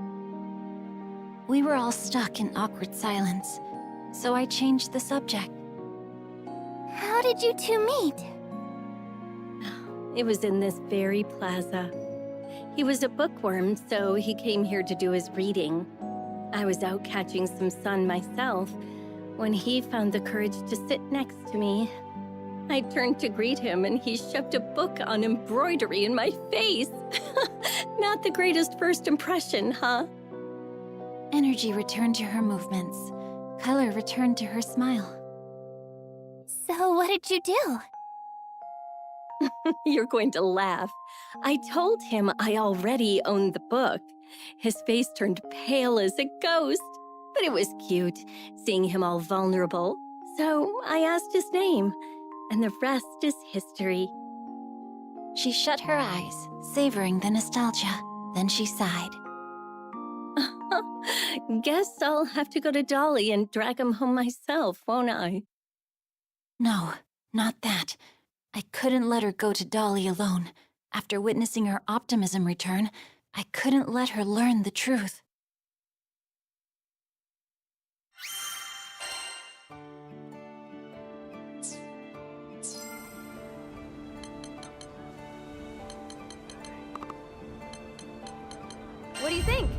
We were all stuck in awkward silence, so I changed the subject. How did you two meet? It was in this very plaza. He was a bookworm, so he came here to do his reading. I was out catching some sun myself when he found the courage to sit next to me. I turned to greet him, and he shoved a book on embroidery in my face. Not the greatest first impression, huh? Energy returned to her movements. Color returned to her smile. So what did you do? You're going to laugh. I told him I already owned the book. His face turned pale as a ghost, but it was cute, seeing him all vulnerable. So I asked his name, and the rest is history. She shut her eyes, savoring the nostalgia. Then she sighed. Guess I'll have to go to Dolly and drag him home myself, won't I? No, not that. I couldn't let her go to Dolly alone. After witnessing her optimism return, I couldn't let her learn the truth. What do you think?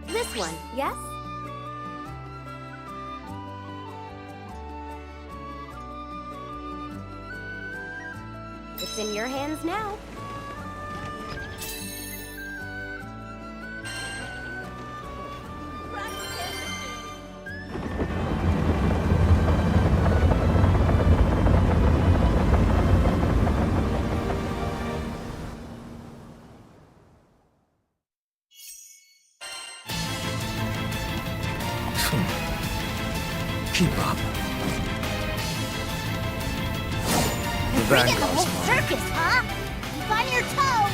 This one, yes? It's in your hands now. Keep up. Bring in the Vanguard's whole mine. circus, huh? Keep on your toes.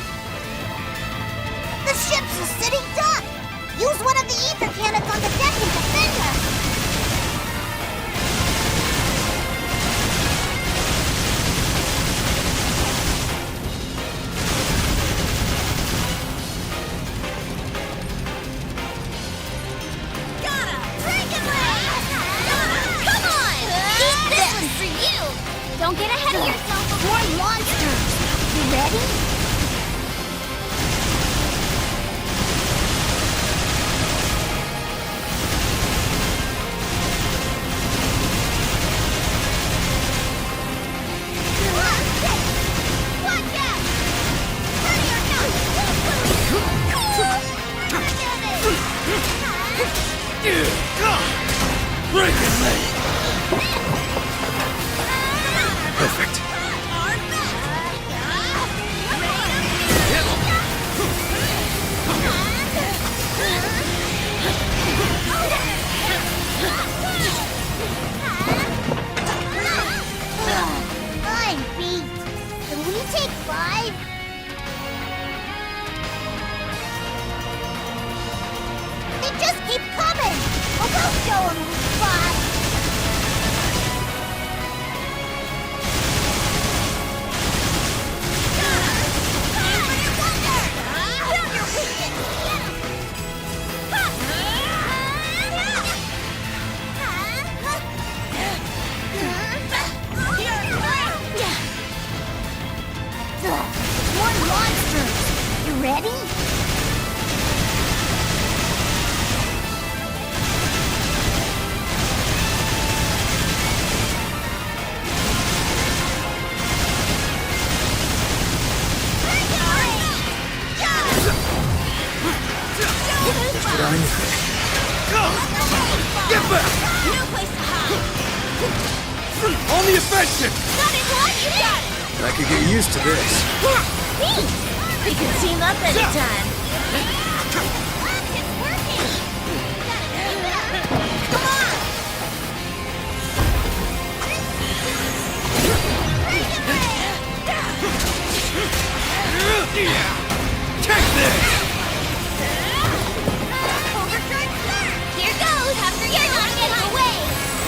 The ship's a sitting duck. Use one of the ether cannons on the deck and defend us. Come on! Eat this one for you! Don't get ahead of yourself before monsters! You ready? Watch out! Hurry or Perfect. I'm beat. Can we take 5? They just keep coming. Well, we'll show them who's boss. More monsters! You ready? Just what I needed. Get back! No place to hide! On the offensive! Got it, Lord! You got it! I could get used to this. We can team up anytime. It's working. Come on. Take this! Here goes! After you not get away!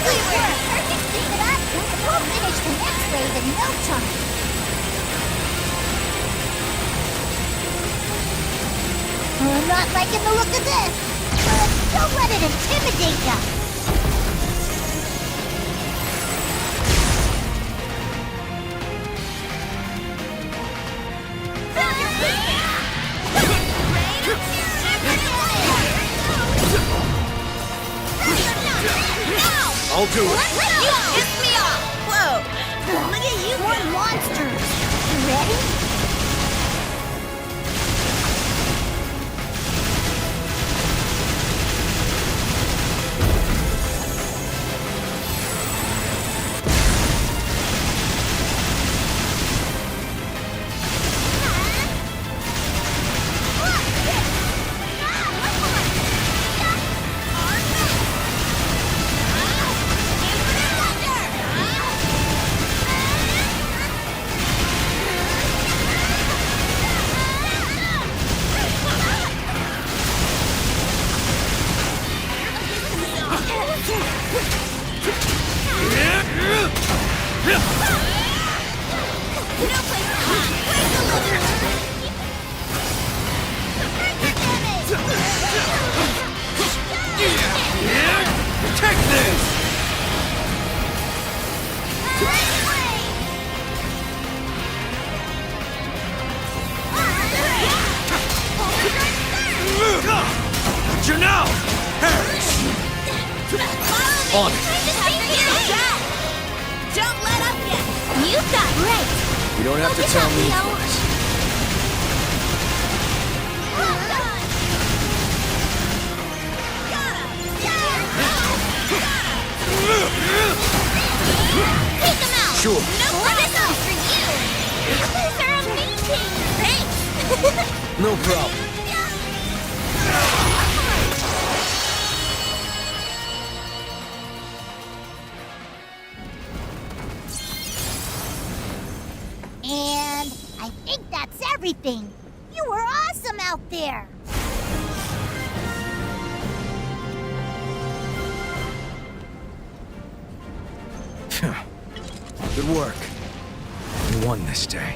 Good work. Perfect. Keep it up. We'll finish the next wave in no time. I'm not liking the look of this. But don't let it intimidate you. I'll do it. You pissed me off! Whoa! Look at you. More monsters. You ready? Take this! But you now! Perish! On it! Don't let up yet! You got right! You don't have to tell me twice. Take them out! Sure. No problem for you! These are amazing! Thanks! No problem. I think that's everything. You were awesome out there. Good work. You won this day.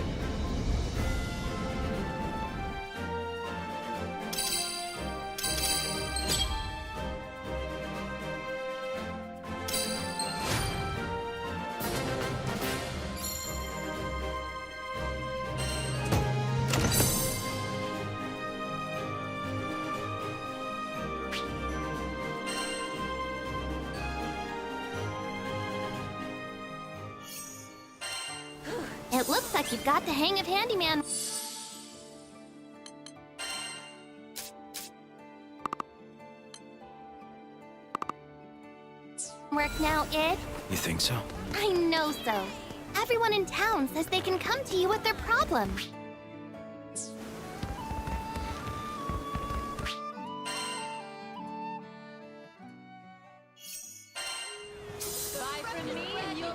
It looks like you've got the hang of handyman. Work now, Id? You think so? I know so. Everyone in town says they can come to you with their problems. Buy from me and you'll...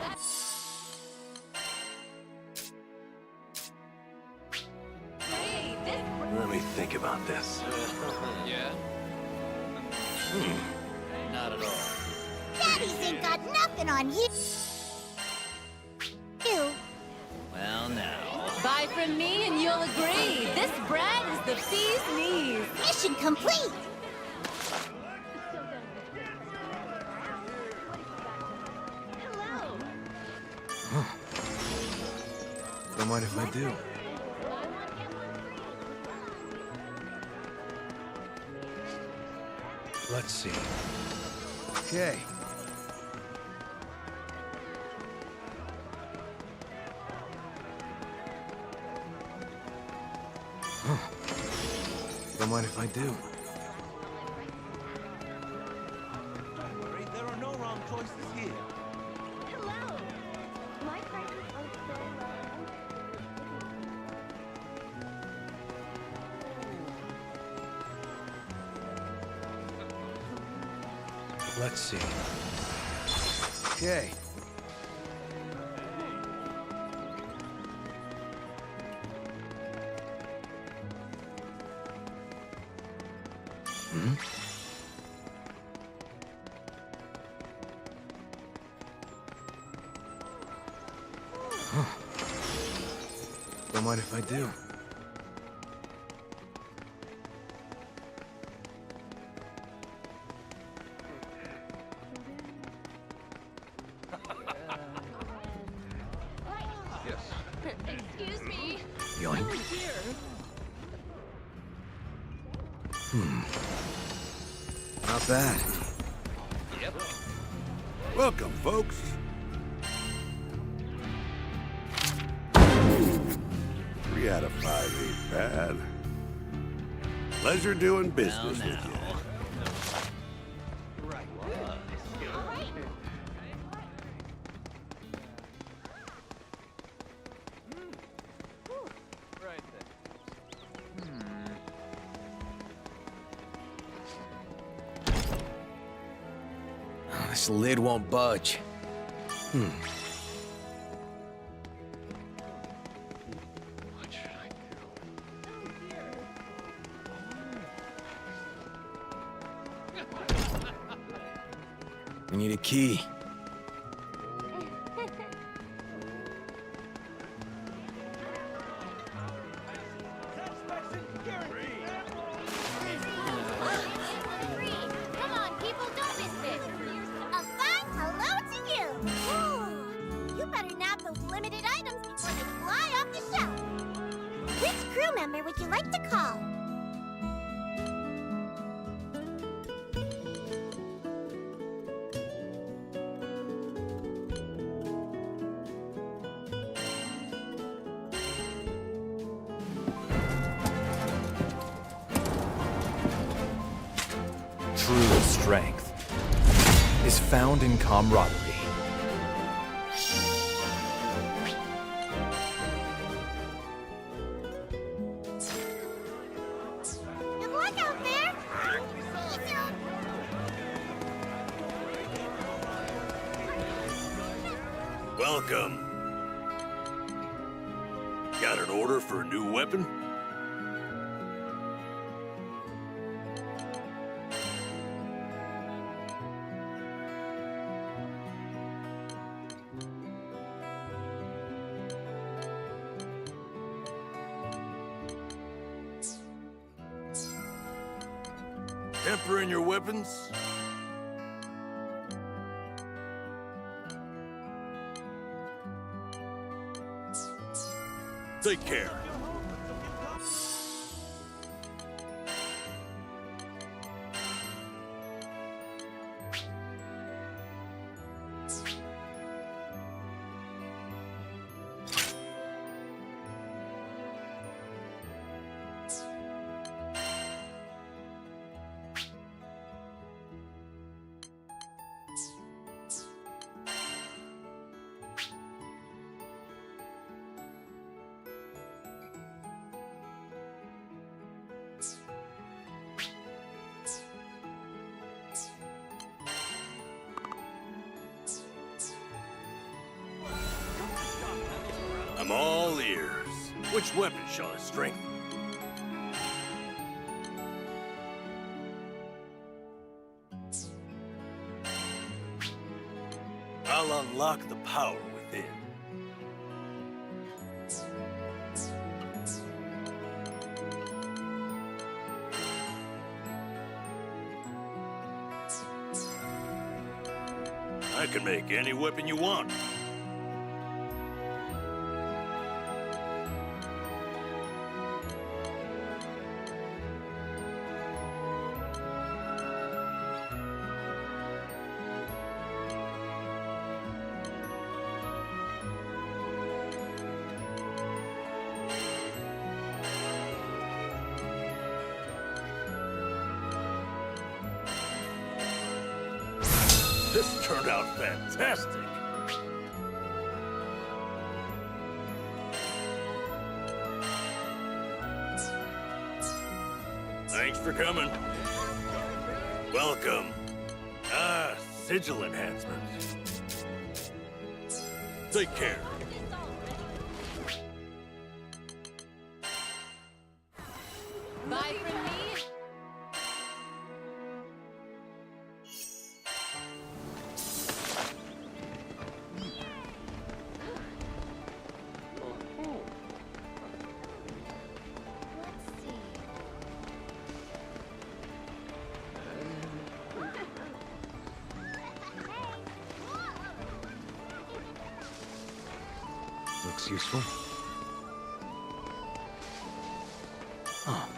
Hey, this... Let me think about this. Yeah? Not at all. Daddies ain't got nothing on you. Well, now. Buy from me and you'll agree. This bread is the bee's knees. Mission complete. Don't mind if I do. Let's see. Okay. Don't mind if I do. There are no wrong choices here. Let's see. Okay. Hmm? Huh. Don't mind if I do. Excuse me. Yoink. Over here. Not bad. Yep. Welcome, folks. 3 out of 5 ain't bad. Pleasure doing business with you. This lid won't budge. We need a key. Come on, people, don't miss this. A fun hello to you. Ooh, you better nab those limited items before they fly off the shelf. Which crew member would you like to call? True strength is found in camaraderie. Good luck out there. See you soon. Welcome. Got an order for a new weapon? Temper in your weapons? Take care. I'm all ears. Which weapon shall I strengthen? I'll unlock the power within. I can make any weapon you want. This turned out fantastic. Thanks for coming. Welcome. Sigil enhancement. Take care. Bye from me. Looks useful. Oh.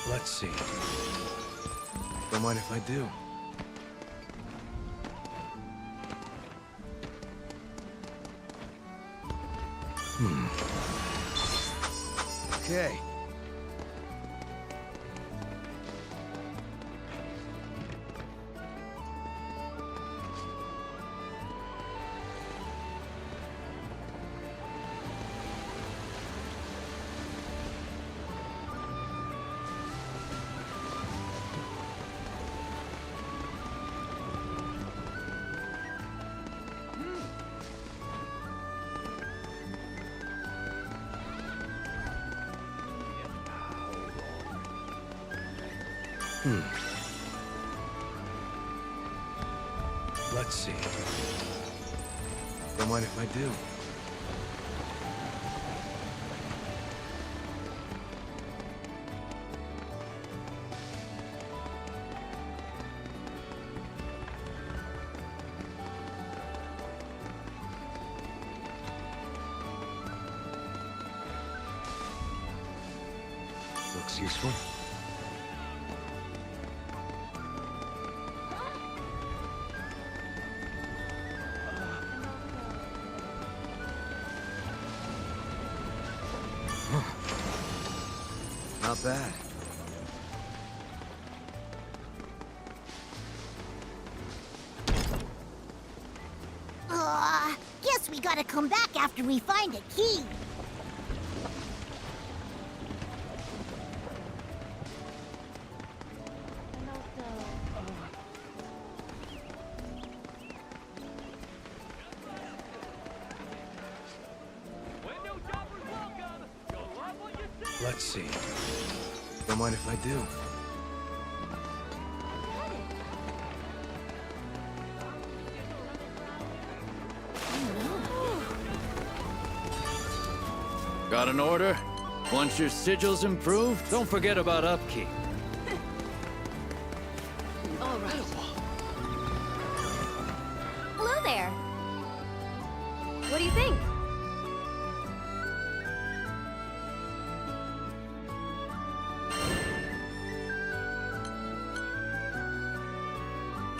Let's see. Don't mind if I do. Okay. Let's see. Don't mind if I do. Looks useful. Not bad. Guess we gotta come back after we find a key. Let's see. Don't mind if I do. Got an order? Once your sigil's improved, don't forget about upkeep. All right. Hello there. What do you think?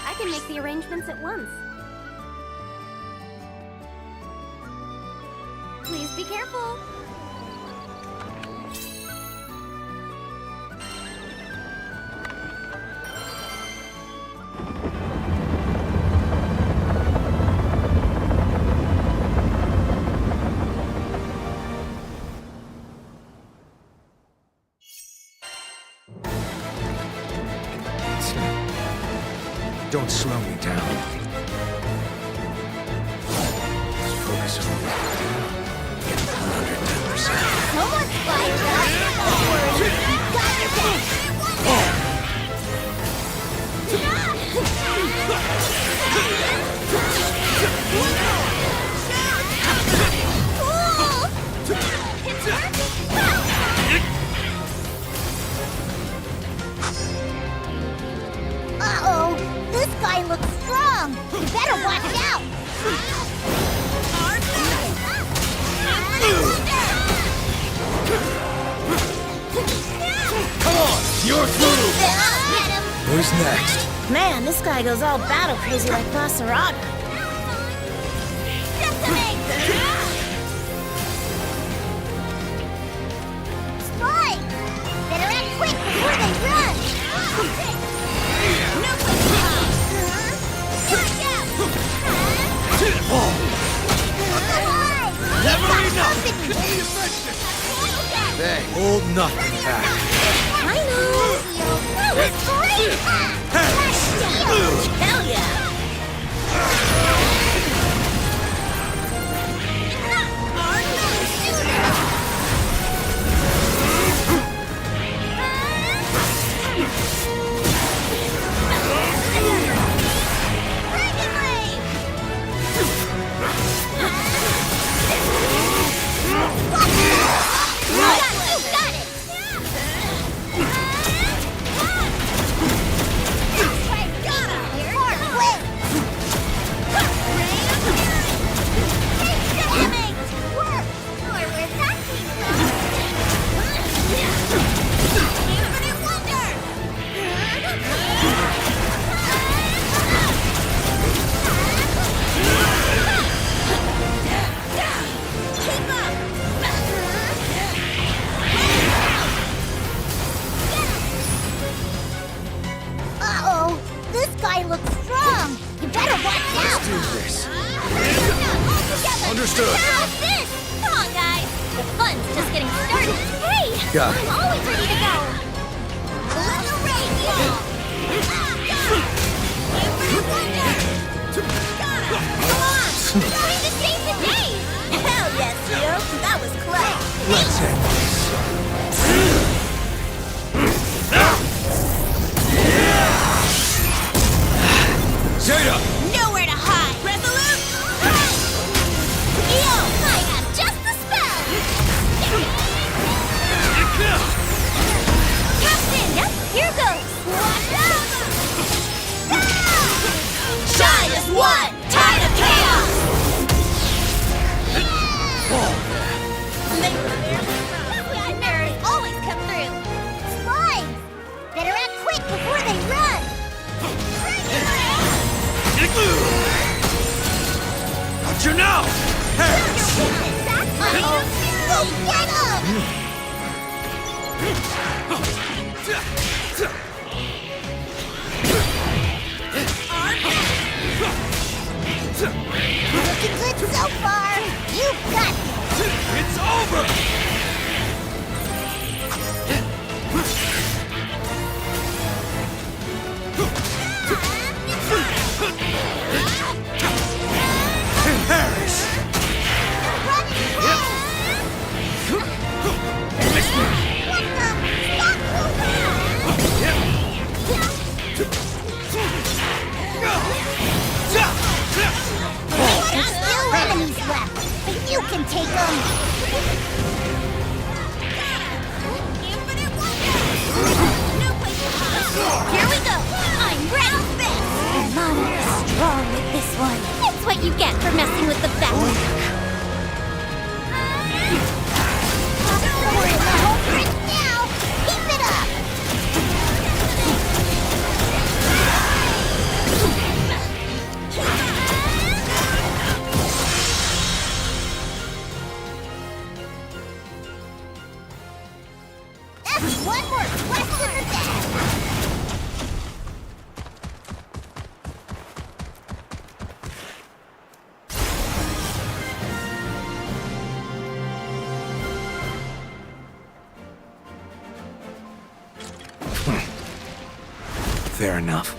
I can make the arrangements at once. Please be careful. Don't slow me down. Just focus on what I do. Get 110%. Someone's flying back. Don't worry. Got Uh-oh! This guy looks strong! You better watch out! Come on! You're through! Who's next? Man, this guy goes all battle crazy like Basarada. Spike! Better act quick before they run! No place to hide! Watch out! Never enough! They hold nothing back. I know! That was great! Hell yeah! Uh-oh! This guy looks strong! You better watch out! Do this. Understood! How's this? Come on, guys! The fun's just getting started. Hey! Got it. I'm always ready to go! Let the rain fall! Come on! Trying to save the day! Hell yes, Leo! That was close! Let's end this. Zeta! Nowhere to hide! Resolute! Yo! I have just the spell! Captain! Yep, here goes! Shine as one! Tide of chaos! Nightmares always come through! Slimes! Better act quick before they run! Got you now! Harris! Uh-oh! Go get him! Looking good so far! You've got this! It's over! Harris! Running wrong with this one? It's what you get for messing with the best. Don't worry about whole trick now. Keep it up. That's one more quest in the bag. Fair enough.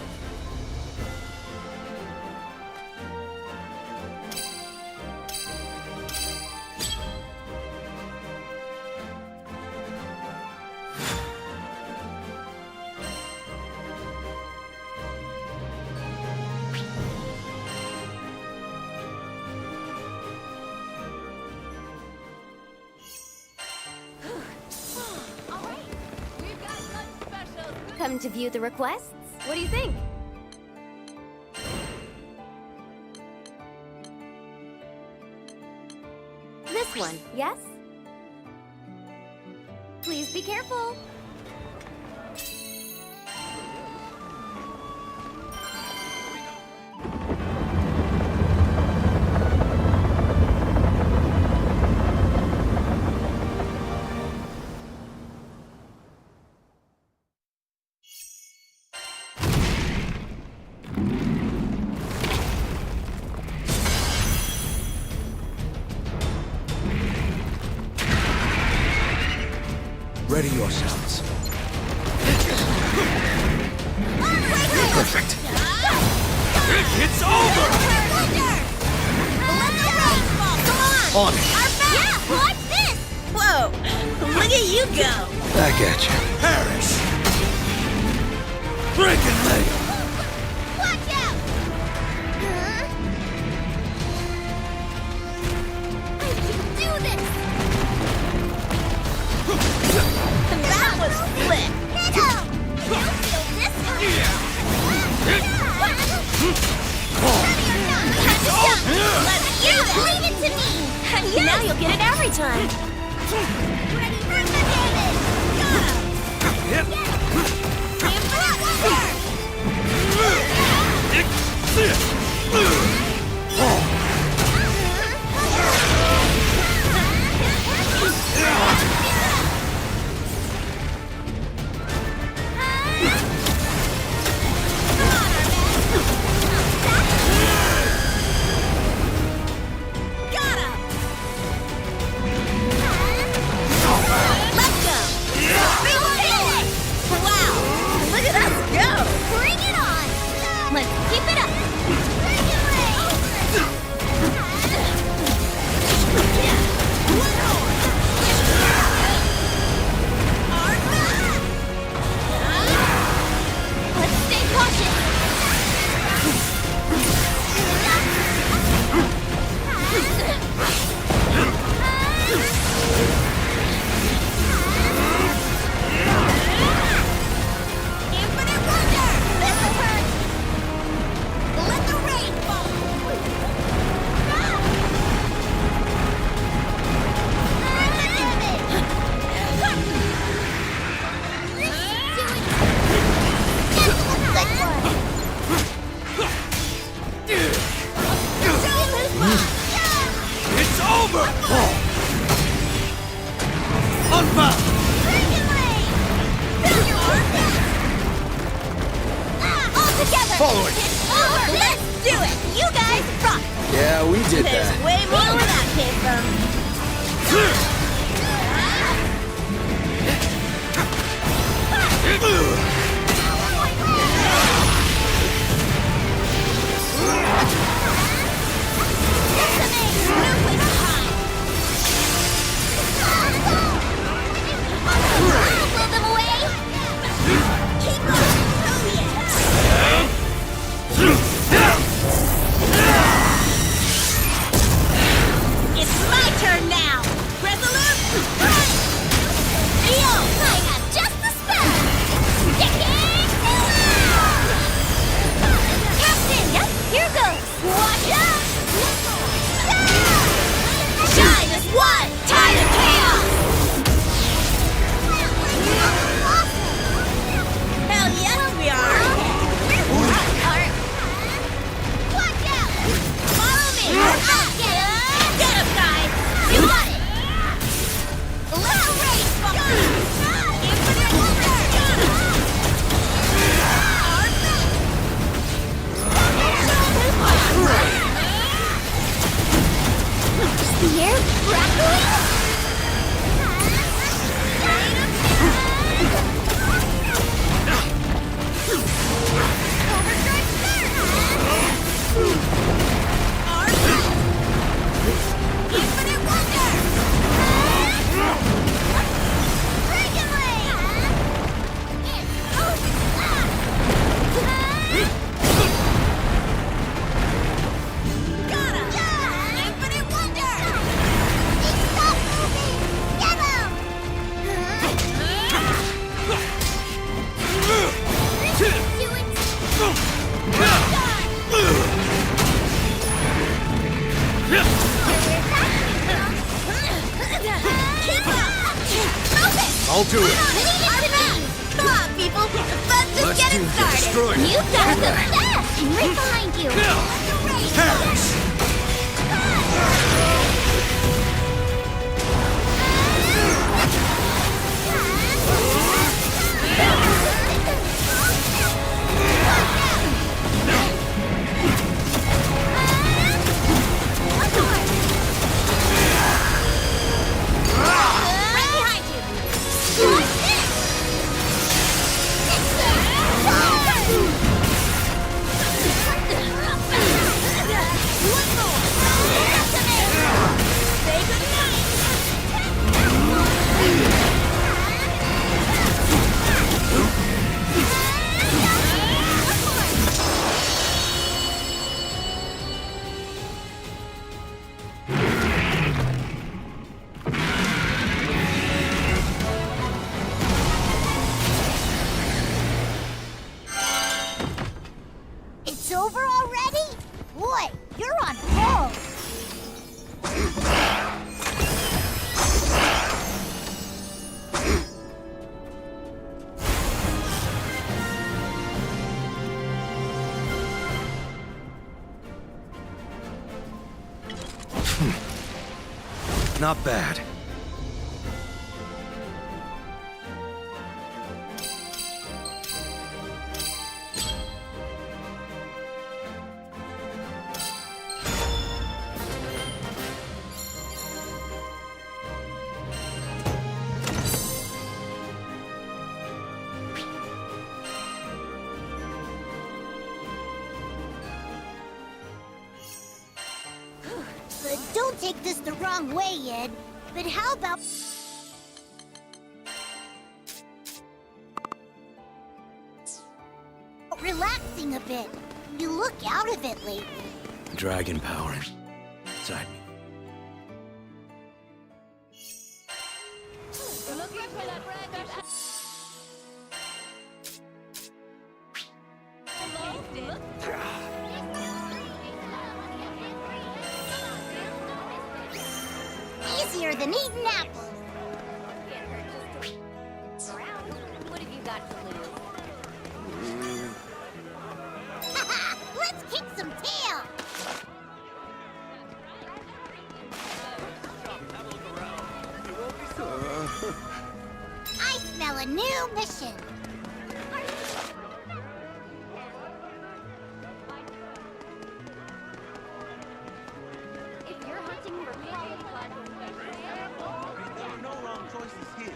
Come to view the requests? What do you think? This one, yes? Please be careful. Ready yourselves. Perfect. It's over! On it. Yeah, watch this! Whoa! Look at you go! I got you. Perish! Breaking leg! Watch out! I can do this! That was slick! Hit him! You'll feel this one! Let's do this! Leave it to me! Yes. Now you'll get it every time. Ready for the damage! Got him! Aim for that Forward! Let's do it! You guys rock! Yeah, we did There's that. way more where that came from. It's my turn now! Resolution! do it! Come on, people! Let's just get it started! Destroy it. You've got the best! Right behind you! Perish! It's over already? Boy, you're on a roll! Not bad. Don't take this the wrong way, Ed, but how about... relaxing a bit? You look out of it lately. Dragon power inside me. Easier than eating apples. What have you got to lose? Let's kick some tail. I smell a new mission. If you're hunting for quality content, There are no wrong choices here.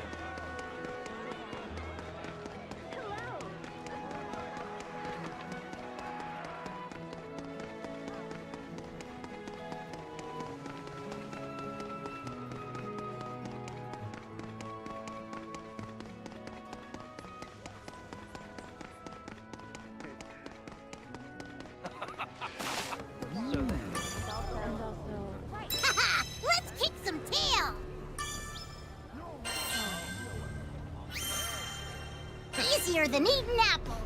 Let's kick some tail. Easier than eating apples.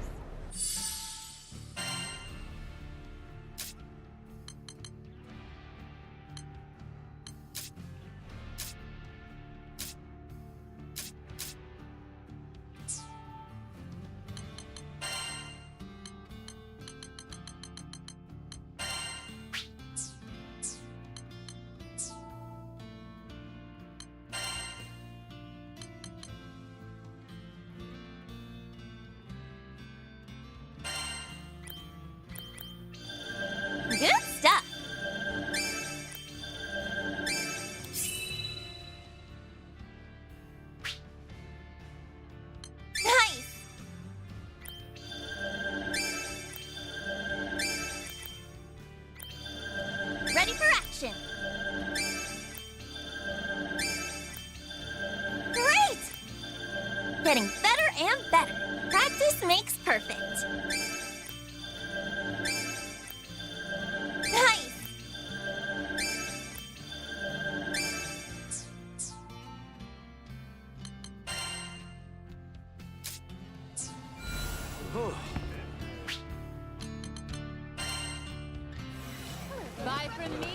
Good stuff. Nice. Ready for action. Great! Getting better and better. Practice makes perfect. Nice! Bye from me.